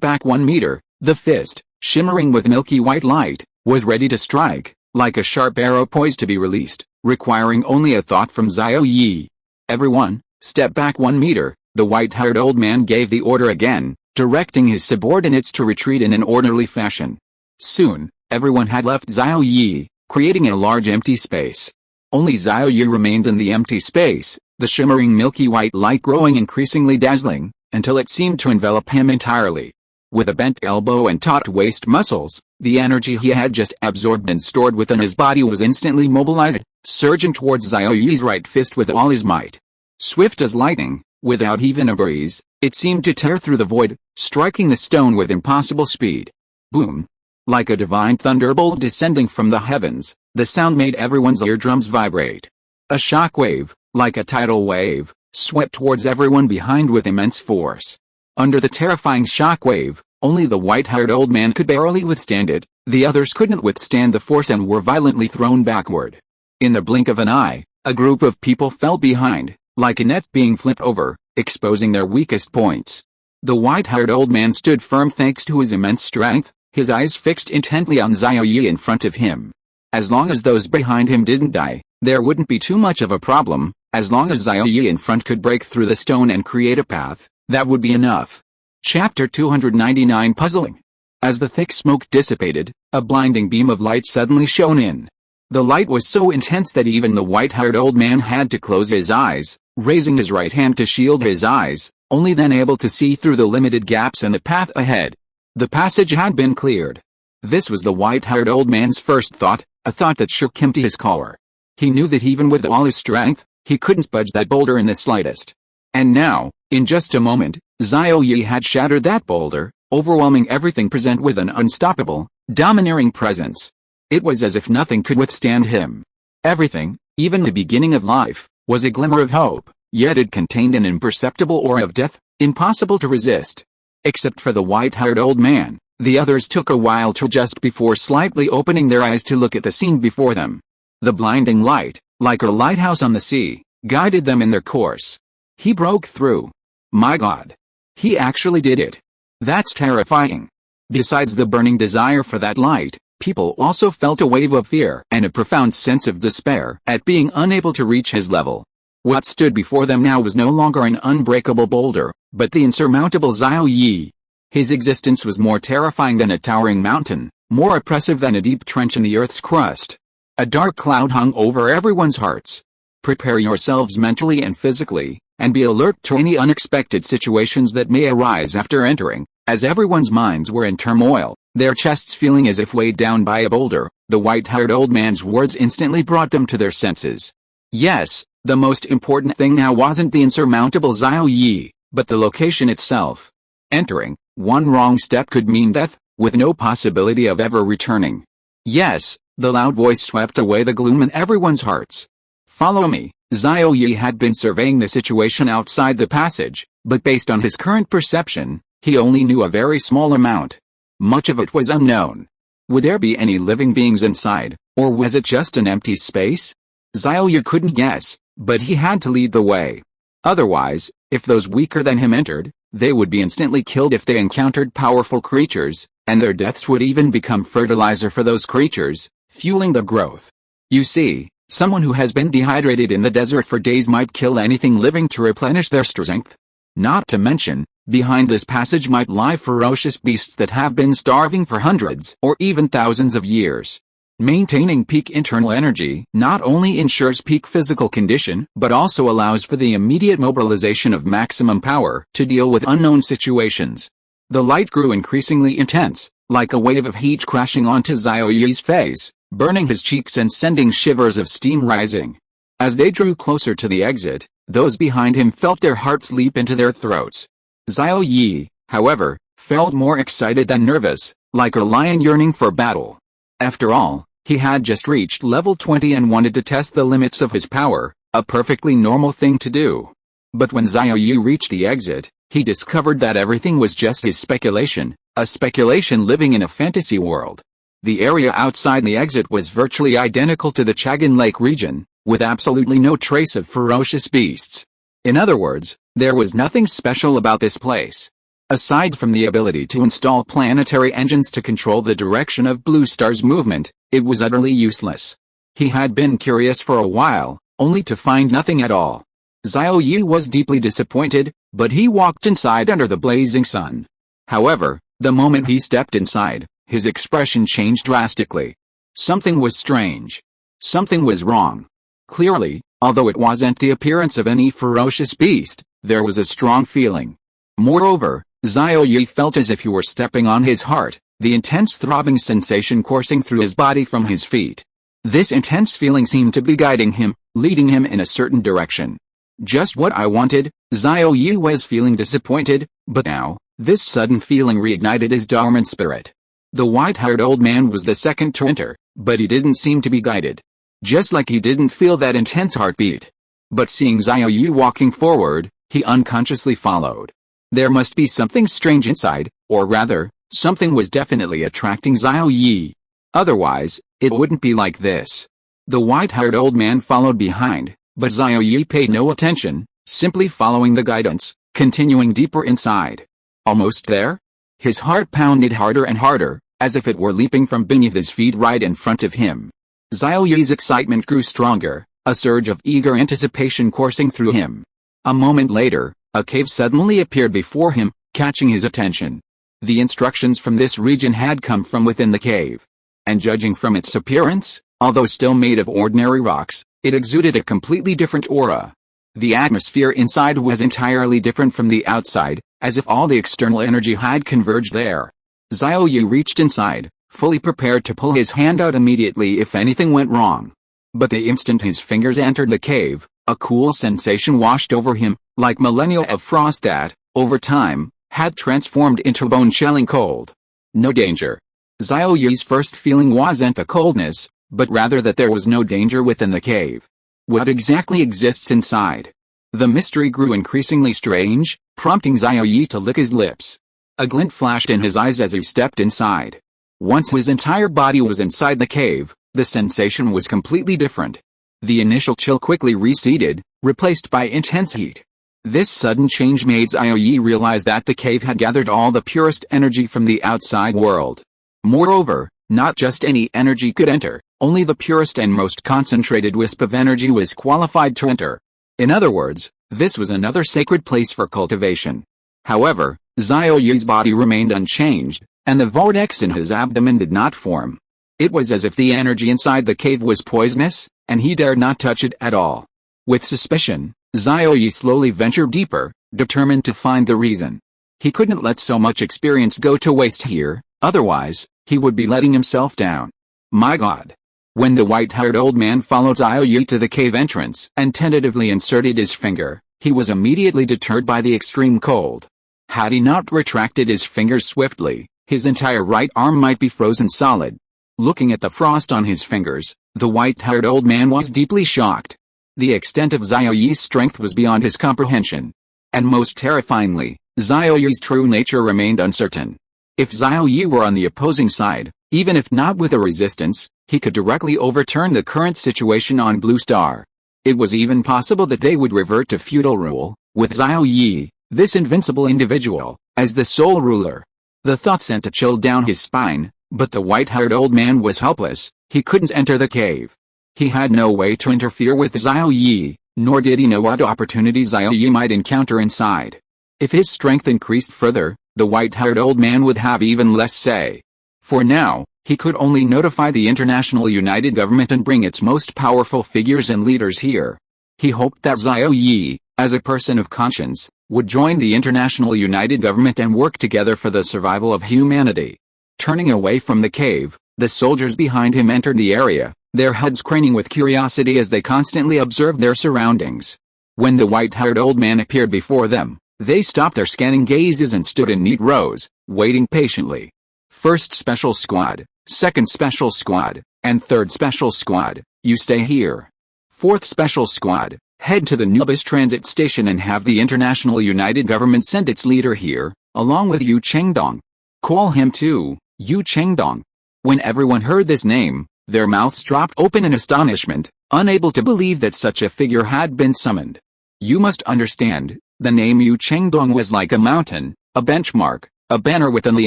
back 1 meter. The fist, shimmering with milky white light, was ready to strike, like a sharp arrow poised to be released, requiring only a thought from Xiaoyi. Everyone, step back 1 meter. The white-haired old man gave the order again, directing his subordinates to retreat in an orderly fashion. Soon, everyone had left Xiaoyi, creating a large empty space. Only Xiaoyi remained in the empty space, the shimmering milky white light growing increasingly dazzling, until it seemed to envelop him entirely. With a bent elbow and taut waist muscles, the energy he had just absorbed and stored within his body was instantly mobilized, surging towards Xiaoyi's right fist with all his might. Swift as lightning, without even a breeze, it seemed to tear through the void, striking the stone with impossible speed. Boom! Like a divine thunderbolt descending from the heavens, the sound made everyone's eardrums vibrate. A shockwave, like a tidal wave, swept towards everyone behind with immense force. Under the terrifying shockwave, only the white-haired old man could barely withstand it, the others couldn't withstand the force and were violently thrown backward. In the blink of an eye, a group of people fell behind, like a net being flipped over, exposing their weakest points. The white-haired old man stood firm thanks to his immense strength, his eyes fixed intently on Xiaoyi in front of him. As long as those behind him didn't die, there wouldn't be too much of a problem. As long as Xiaoyi in front could break through the stone and create a path, that would be enough. Chapter 299 Puzzling. As the thick smoke dissipated, a blinding beam of light suddenly shone in. The light was so intense that even the white-haired old man had to close his eyes, raising his right hand to shield his eyes, only then able to see through the limited gaps in the path ahead. The passage had been cleared. This was the white-haired old man's first thought, a thought that shook him to his core. He knew that even with all his strength, he couldn't budge that boulder in the slightest. And now, in just a moment, Xiaoyi had shattered that boulder, overwhelming everything present with an unstoppable, domineering presence. It was as if nothing could withstand him. Everything, even the beginning of life, was a glimmer of hope, yet it contained an imperceptible aura of death, impossible to resist. Except for the white-haired old man, the others took a while to adjust before slightly opening their eyes to look at the scene before them. The blinding light, like a lighthouse on the sea, guided them in their course. He broke through. My God. He actually did it. That's terrifying. Besides the burning desire for that light, people also felt a wave of fear and a profound sense of despair at being unable to reach his level. What stood before them now was no longer an unbreakable boulder, but the insurmountable Xiaoyi. His existence was more terrifying than a towering mountain, more oppressive than a deep trench in the earth's crust. A dark cloud hung over everyone's hearts. Prepare yourselves mentally and physically, and be alert to any unexpected situations that may arise after entering. As everyone's minds were in turmoil, their chests feeling as if weighed down by a boulder, the white-haired old man's words instantly brought them to their senses. Yes, the most important thing now wasn't the insurmountable Xiaoyi, but the location itself. Entering, one wrong step could mean death, with no possibility of ever returning. Yes, the loud voice swept away the gloom in everyone's hearts. Follow me. Xiaoyi had been surveying the situation outside the passage, but based on his current perception, he only knew a very small amount. Much of it was unknown. Would there be any living beings inside, or was it just an empty space? Xiaoyi couldn't guess, but he had to lead the way. Otherwise, if those weaker than him entered, they would be instantly killed if they encountered powerful creatures, and their deaths would even become fertilizer for those creatures, fueling the growth. You see, someone who has been dehydrated in the desert for days might kill anything living to replenish their strength. Not to mention, behind this passage might lie ferocious beasts that have been starving for hundreds or even thousands of years. Maintaining peak internal energy not only ensures peak physical condition but also allows for the immediate mobilization of maximum power to deal with unknown situations. The light grew increasingly intense, like a wave of heat crashing onto Xiaoyi's face, burning his cheeks and sending shivers of steam rising. As they drew closer to the exit, those behind him felt their hearts leap into their throats. Xiaoyi, however, felt more excited than nervous, like a lion yearning for battle. After all, he had just reached level 20 and wanted to test the limits of his power, a perfectly normal thing to do. But when Xiaoyi reached the exit, he discovered that everything was just his speculation, a speculation living in a fantasy world. The area outside the exit was virtually identical to the Chagan Lake region, with absolutely no trace of ferocious beasts. In other words, there was nothing special about this place. Aside from the ability to install planetary engines to control the direction of Blue Star's movement, it was utterly useless. He had been curious for a while, only to find nothing at all. Xiaoyi was deeply disappointed, but he walked inside under the blazing sun. However, the moment he stepped inside, his expression changed drastically. Something was strange. Something was wrong. Clearly, although it wasn't the appearance of any ferocious beast, there was a strong feeling. Moreover, Xiaoyi felt as if he were stepping on his heart, the intense throbbing sensation coursing through his body from his feet. This intense feeling seemed to be guiding him, leading him in a certain direction. Just what I wanted. Xiaoyi was feeling disappointed, but now, this sudden feeling reignited his dormant spirit. The white-haired old man was the second to enter, but he didn't seem to be guided. Just like he didn't feel that intense heartbeat. But seeing Xiaoyi walking forward, he unconsciously followed. There must be something strange inside, or rather, something was definitely attracting Xiaoyi. Otherwise, it wouldn't be like this. The white-haired old man followed behind, but Xiaoyi paid no attention, simply following the guidance, continuing deeper inside. Almost there? His heart pounded harder and harder, as if it were leaping from beneath his feet right in front of him. Xiaoyi's excitement grew stronger, a surge of eager anticipation coursing through him. A moment later, a cave suddenly appeared before him, catching his attention. The instructions from this region had come from within the cave. And judging from its appearance, although still made of ordinary rocks, it exuded a completely different aura. The atmosphere inside was entirely different from the outside, as if all the external energy had converged there. Xiaoyu reached inside, fully prepared to pull his hand out immediately if anything went wrong. But the instant his fingers entered the cave, a cool sensation washed over him, like millennia of frost that, over time, had transformed into bone-chilling cold. No danger. Xiaoyu's first feeling wasn't the coldness, but rather that there was no danger within the cave. What exactly exists inside? The mystery grew increasingly strange, prompting Xiaoyu to lick his lips. A glint flashed in his eyes as he stepped inside. Once his entire body was inside the cave, the sensation was completely different. The initial chill quickly receded, replaced by intense heat. This sudden change made Xiaoyu realize that the cave had gathered all the purest energy from the outside world. Moreover, not just any energy could enter, only the purest and most concentrated wisp of energy was qualified to enter. In other words, this was another sacred place for cultivation. However, Xiaoyu's body remained unchanged, and the vortex in his abdomen did not form. It was as if the energy inside the cave was poisonous, and he dared not touch it at all. With suspicion, Xiaoyu slowly ventured deeper, determined to find the reason. He couldn't let so much experience go to waste here, otherwise, he would be letting himself down. My God! When the white-haired old man followed Xiaoyu to the cave entrance and tentatively inserted his finger, he was immediately deterred by the extreme cold. Had he not retracted his fingers swiftly, his entire right arm might be frozen solid. Looking at the frost on his fingers, the white-haired old man was deeply shocked. The extent of Xiaoyu's strength was beyond his comprehension. And most terrifyingly, Xiaoyu's true nature remained uncertain. If Xiaoyu were on the opposing side, even if not with a resistance, he could directly overturn the current situation on Blue Star. It was even possible that they would revert to feudal rule, with Xiaoyu, this invincible individual, as the sole ruler. The thought sent a chill down his spine, but the white-haired old man was helpless. He couldn't enter the cave. He had no way to interfere with Xiaoyu, nor did he know what opportunities Xiaoyu might encounter inside. If his strength increased further, the white-haired old man would have even less say. For now, he could only notify the International United Government and bring its most powerful figures and leaders here. He hoped that Xiaoyu, as a person of conscience, would join the International United Government and work together for the survival of humanity. Turning away from the cave, the soldiers behind him entered the area, their heads craning with curiosity as they constantly observed their surroundings. When the white-haired old man appeared before them, they stopped their scanning gazes and stood in neat rows, waiting patiently. First Special Squad, Second Special Squad, and Third Special Squad, you stay here. Fourth Special Squad, head to the Nubis transit station and have the International United Government send its leader here, along with Yu Chengdong. Call him too, Yu Chengdong. When everyone heard this name, their mouths dropped open in astonishment, unable to believe that such a figure had been summoned. You must understand, the name Yu Chengdong was like a mountain, a benchmark, a banner within the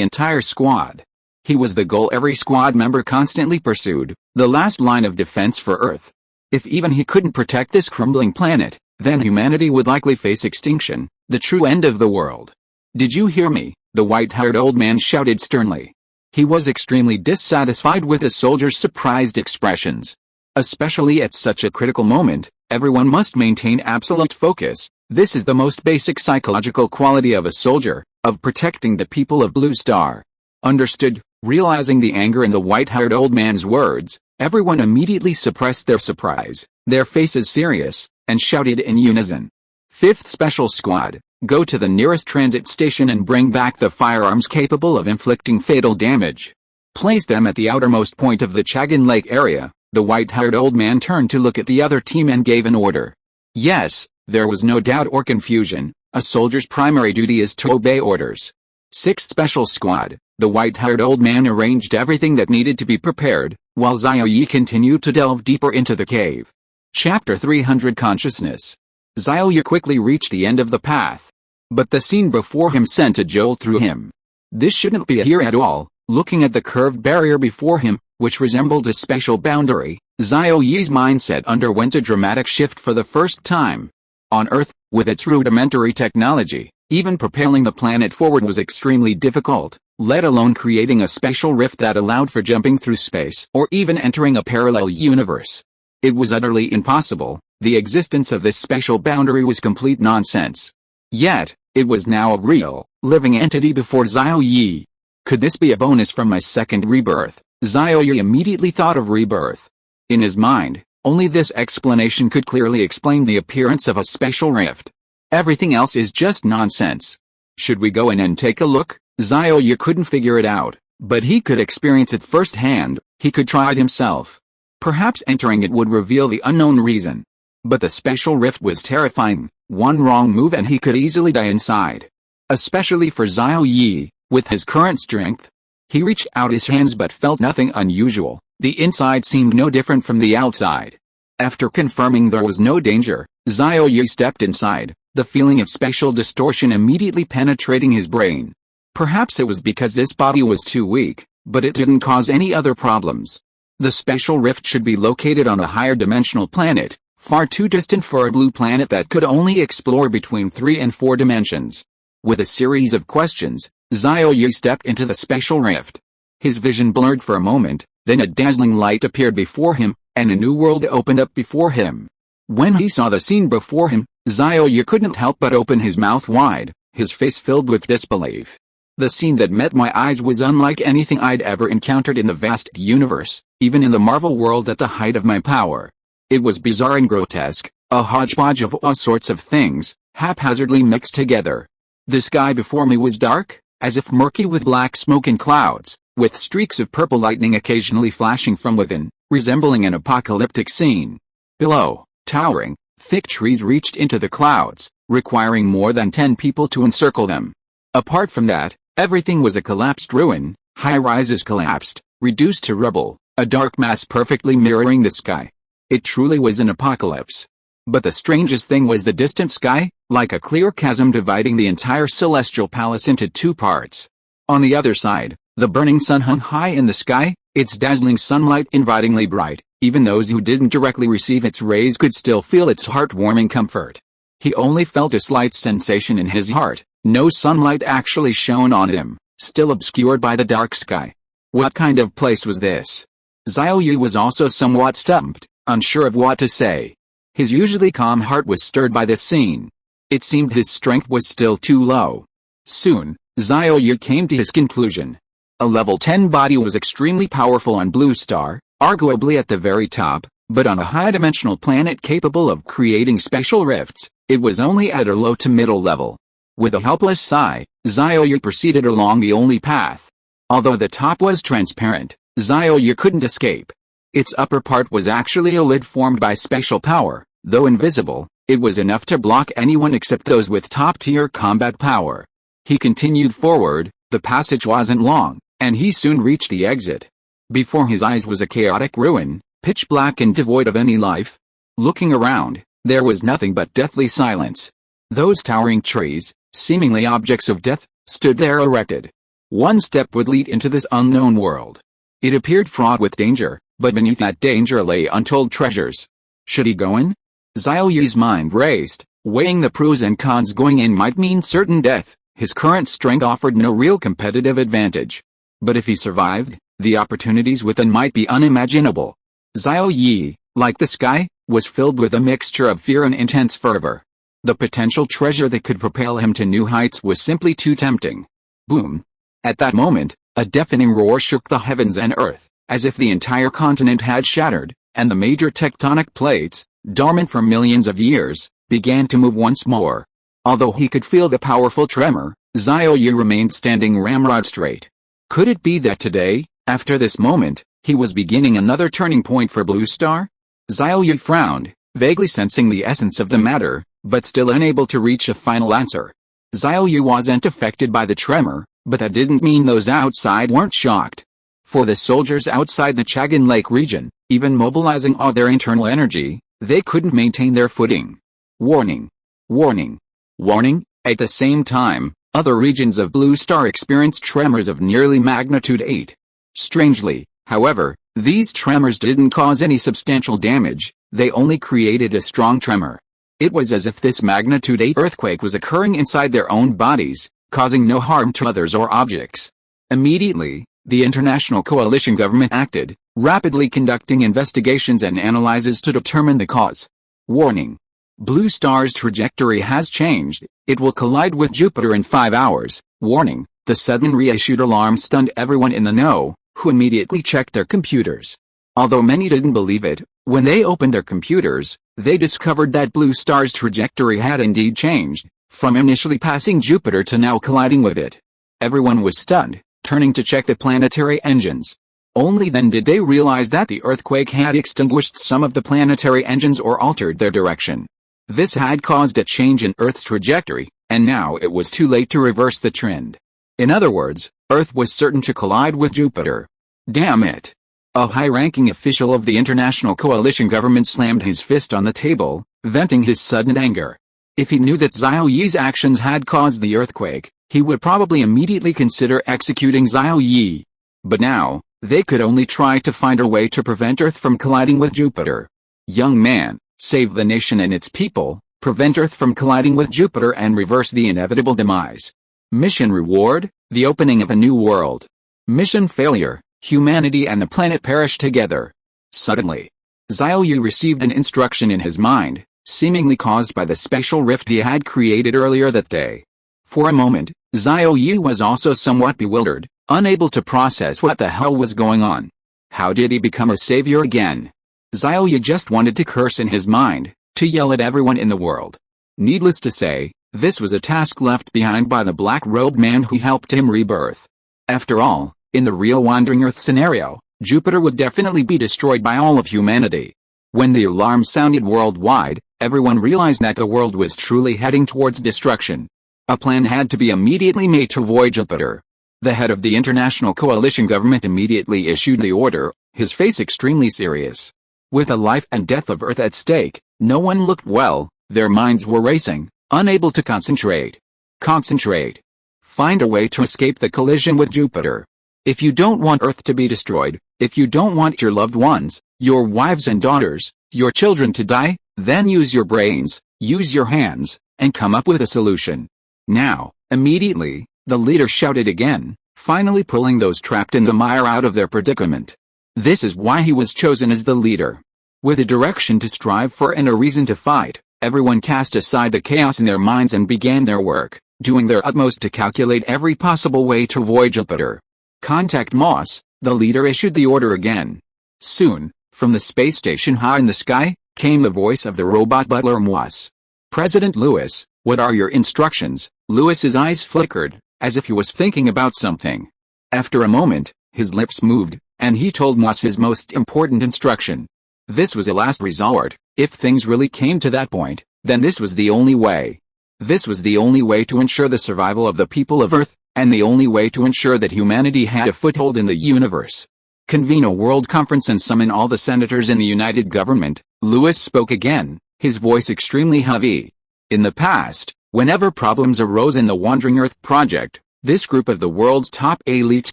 entire squad. He was the goal every squad member constantly pursued, the last line of defense for Earth. If even he couldn't protect this crumbling planet, then humanity would likely face extinction, the true end of the world. Did you hear me? The white-haired old man shouted sternly. He was extremely dissatisfied with the soldiers' surprised expressions. Especially at such a critical moment, everyone must maintain absolute focus. This is the most basic psychological quality of a soldier, of protecting the people of Blue Star. Understood? Realizing the anger in the white-haired old man's words, everyone immediately suppressed their surprise, their faces serious, and shouted in unison. Fifth Special Squad, go to the nearest transit station and bring back the firearms capable of inflicting fatal damage. Place them at the outermost point of the Chagan Lake area. The white-haired old man turned to look at the other team and gave an order. Yes, there was no doubt or confusion. A soldier's primary duty is to obey orders. Sixth Special Squad, the white-haired old man arranged everything that needed to be prepared, while Xiaoyu continued to delve deeper into the cave. Chapter 300 Consciousness. Xiaoyu quickly reached the end of the path. But the scene before him sent a jolt through him. This shouldn't be here at all. Looking at the curved barrier before him, which resembled a spatial boundary, Xiaoyu's mindset underwent a dramatic shift for the first time. On Earth, with its rudimentary technology, Even propelling the planet forward was extremely difficult, let alone creating a special rift that allowed for jumping through space or even entering a parallel universe. It was utterly impossible. The existence of this special boundary was complete nonsense. Yet, it was now a real, living entity before Xiaoyi. Could this be a bonus from my second rebirth? Xiaoyi immediately thought of rebirth. In his mind, only this explanation could clearly explain the appearance of a special rift. Everything else is just nonsense. Should we go in and take a look? Xiaoyi couldn't figure it out, but he could experience it firsthand. He could try it himself. Perhaps entering it would reveal the unknown reason. But the special rift was terrifying. One wrong move and he could easily die inside. Especially for Xiaoyi, with his current strength. He reached out his hands but felt nothing unusual. The inside seemed no different from the outside. After confirming there was no danger, Xiaoyi stepped inside, the feeling of special distortion immediately penetrating his brain. Perhaps it was because this body was too weak, but it didn't cause any other problems. The special rift should be located on a higher dimensional planet, far too distant for a blue planet that could only explore between 3 and 4 dimensions. With a series of questions, Xiaoyi stepped into the special rift. His vision blurred for a moment, then a dazzling light appeared before him, and a new world opened up before him. When he saw the scene before him, Xiaoyi couldn't help but open his mouth wide, his face filled with disbelief. The scene that met my eyes was unlike anything I'd ever encountered in the vast universe, even in the Marvel world at the height of my power. It was bizarre and grotesque, a hodgepodge of all sorts of things, haphazardly mixed together. The sky before me was dark, as if murky with black smoke and clouds, with streaks of purple lightning occasionally flashing from within, resembling an apocalyptic scene. Below, towering, thick trees reached into the clouds, requiring more than 10 people to encircle them. Apart from that, everything was a collapsed ruin. High-rises collapsed, reduced to rubble, a dark mass perfectly mirroring the sky. It truly was an apocalypse. But the strangest thing was the distant sky, like a clear chasm dividing the entire celestial palace into 2 parts. On the other side, the burning sun hung high in the sky, its dazzling sunlight invitingly bright. Even those who didn't directly receive its rays could still feel its heartwarming comfort. He only felt a slight sensation in his heart. No sunlight actually shone on him, still obscured by the dark sky. What kind of place was this? Xiaoyi was also somewhat stumped, unsure of what to say. His usually calm heart was stirred by this scene. It seemed his strength was still too low. Soon, Xiaoyi came to his conclusion. A level 10 body was extremely powerful on Blue Star, arguably at the very top, but on a high-dimensional planet capable of creating special rifts, it was only at a low to middle level. With a helpless sigh, Xiaoyi proceeded along the only path. Although the top was transparent, Xiaoyi couldn't escape. Its upper part was actually a lid formed by special power. Though invisible, it was enough to block anyone except those with top-tier combat power. He continued forward. The passage wasn't long, and he soon reached the exit. Before his eyes was a chaotic ruin, pitch black and devoid of any life. Looking around, there was nothing but deathly silence. Those towering trees, seemingly objects of death, stood there erected. One step would lead into this unknown world. It appeared fraught with danger, but beneath that danger lay untold treasures. Should he go in? Xiaoyi's mind raced, weighing the pros and cons. Going in might mean certain death. His current strength offered no real competitive advantage. But if he survived, the opportunities within might be unimaginable. Xiaoyi, like the sky, was filled with a mixture of fear and intense fervor. The potential treasure that could propel him to new heights was simply too tempting. Boom! At that moment, a deafening roar shook the heavens and earth, as if the entire continent had shattered, and the major tectonic plates, dormant for millions of years, began to move once more. Although he could feel the powerful tremor, Xiaoyi remained standing ramrod straight. Could it be that today, after this moment, he was beginning another turning point for Blue Star? Xiaoyi frowned, vaguely sensing the essence of the matter, but still unable to reach a final answer. Xiaoyi wasn't affected by the tremor, but that didn't mean those outside weren't shocked. For the soldiers outside the Chagan Lake region, even mobilizing all their internal energy, they couldn't maintain their footing. Warning! Warning! Warning! At the same time, other regions of Blue Star experienced tremors of nearly magnitude 8. Strangely, however, these tremors didn't cause any substantial damage, they only created a strong tremor. It was as if this magnitude 8 earthquake was occurring inside their own bodies, causing no harm to others or objects. Immediately, the international coalition government acted, rapidly conducting investigations and analyses to determine the cause. Warning. Blue Star's trajectory has changed. It will collide with Jupiter in 5 hours. Warning. The sudden reissued alarm stunned everyone in the know, who immediately checked their computers. Although many didn't believe it, when they opened their computers, they discovered that Blue Star's trajectory had indeed changed, from initially passing Jupiter to now colliding with it. Everyone was stunned, turning to check the planetary engines. Only then did they realize that the earthquake had extinguished some of the planetary engines or altered their direction. This had caused a change in Earth's trajectory, and now it was too late to reverse the trend. In other words, Earth was certain to collide with Jupiter. Damn it! A high-ranking official of the international coalition government slammed his fist on the table, venting his sudden anger. If he knew that S.H.I.E.L.D's actions had caused the earthquake, he would probably immediately consider executing S.H.I.E.L.D. But now, they could only try to find a way to prevent Earth from colliding with Jupiter. Young man, save the nation and its people, prevent Earth from colliding with Jupiter and reverse the inevitable demise. Mission reward, the opening of a new world. Mission failure, humanity and the planet perish together. Suddenly, S.H.I.E.L.D. received an instruction in his mind, seemingly caused by the spatial rift he had created earlier that day. For a moment, S.H.I.E.L.D. was also somewhat bewildered, unable to process what the hell was going on. How did he become a savior again? S.H.I.E.L.D. just wanted to curse in his mind, to yell at everyone in the world. Needless to say, this was a task left behind by the black-robed man who helped him rebirth. After all, in the real Wandering Earth scenario, Jupiter would definitely be destroyed by all of humanity. When the alarm sounded worldwide, everyone realized that the world was truly heading towards destruction. A plan had to be immediately made to avoid Jupiter. The head of the international coalition government immediately issued the order, his face extremely serious. With the life and death of Earth at stake, no one looked well, their minds were racing, unable to concentrate. Concentrate. Find a way to escape the collision with Jupiter. If you don't want Earth to be destroyed, if you don't want your loved ones, your wives and daughters, your children to die, then use your brains, use your hands, and come up with a solution. Now, immediately, the leader shouted again, finally pulling those trapped in the mire out of their predicament. This is why he was chosen as the leader. With a direction to strive for and a reason to fight, everyone cast aside the chaos in their minds and began their work, doing their utmost to calculate every possible way to avoid Jupiter. Contact Moss, the leader issued the order again. Soon, from the space station high in the sky, came the voice of the robot butler Moss. President Lewis, what are your instructions? Lewis's eyes flickered, as if he was thinking about something. After a moment, his lips moved, and he told Moss his most important instruction. This was a last resort. If things really came to that point, then this was the only way. This was the only way to ensure the survival of the people of Earth, and the only way to ensure that humanity had a foothold in the universe. Convene a world conference and summon all the senators in the united government. Lewis spoke again, his voice extremely heavy. In the past, whenever problems arose in the Wandering Earth project, this group of the world's top elites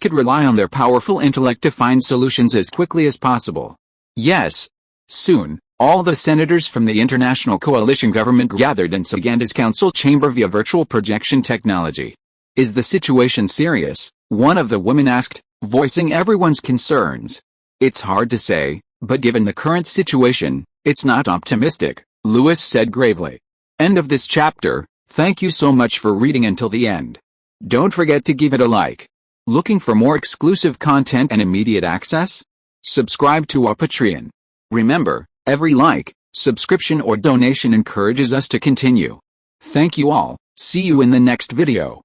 could rely on their powerful intellect to find solutions as quickly as possible. Yes. Soon, all the senators from the international coalition government gathered in Saganda's council chamber via virtual projection technology. Is the situation serious? One of the women asked, voicing everyone's concerns. It's hard to say, but given the current situation, it's not optimistic, Lewis said gravely. End of this chapter. Thank you so much for reading until the end. Don't forget to give it a like. Looking for more exclusive content and immediate access? Subscribe to our Patreon. Remember, every like, subscription or donation encourages us to continue. Thank you all. See you in the next video.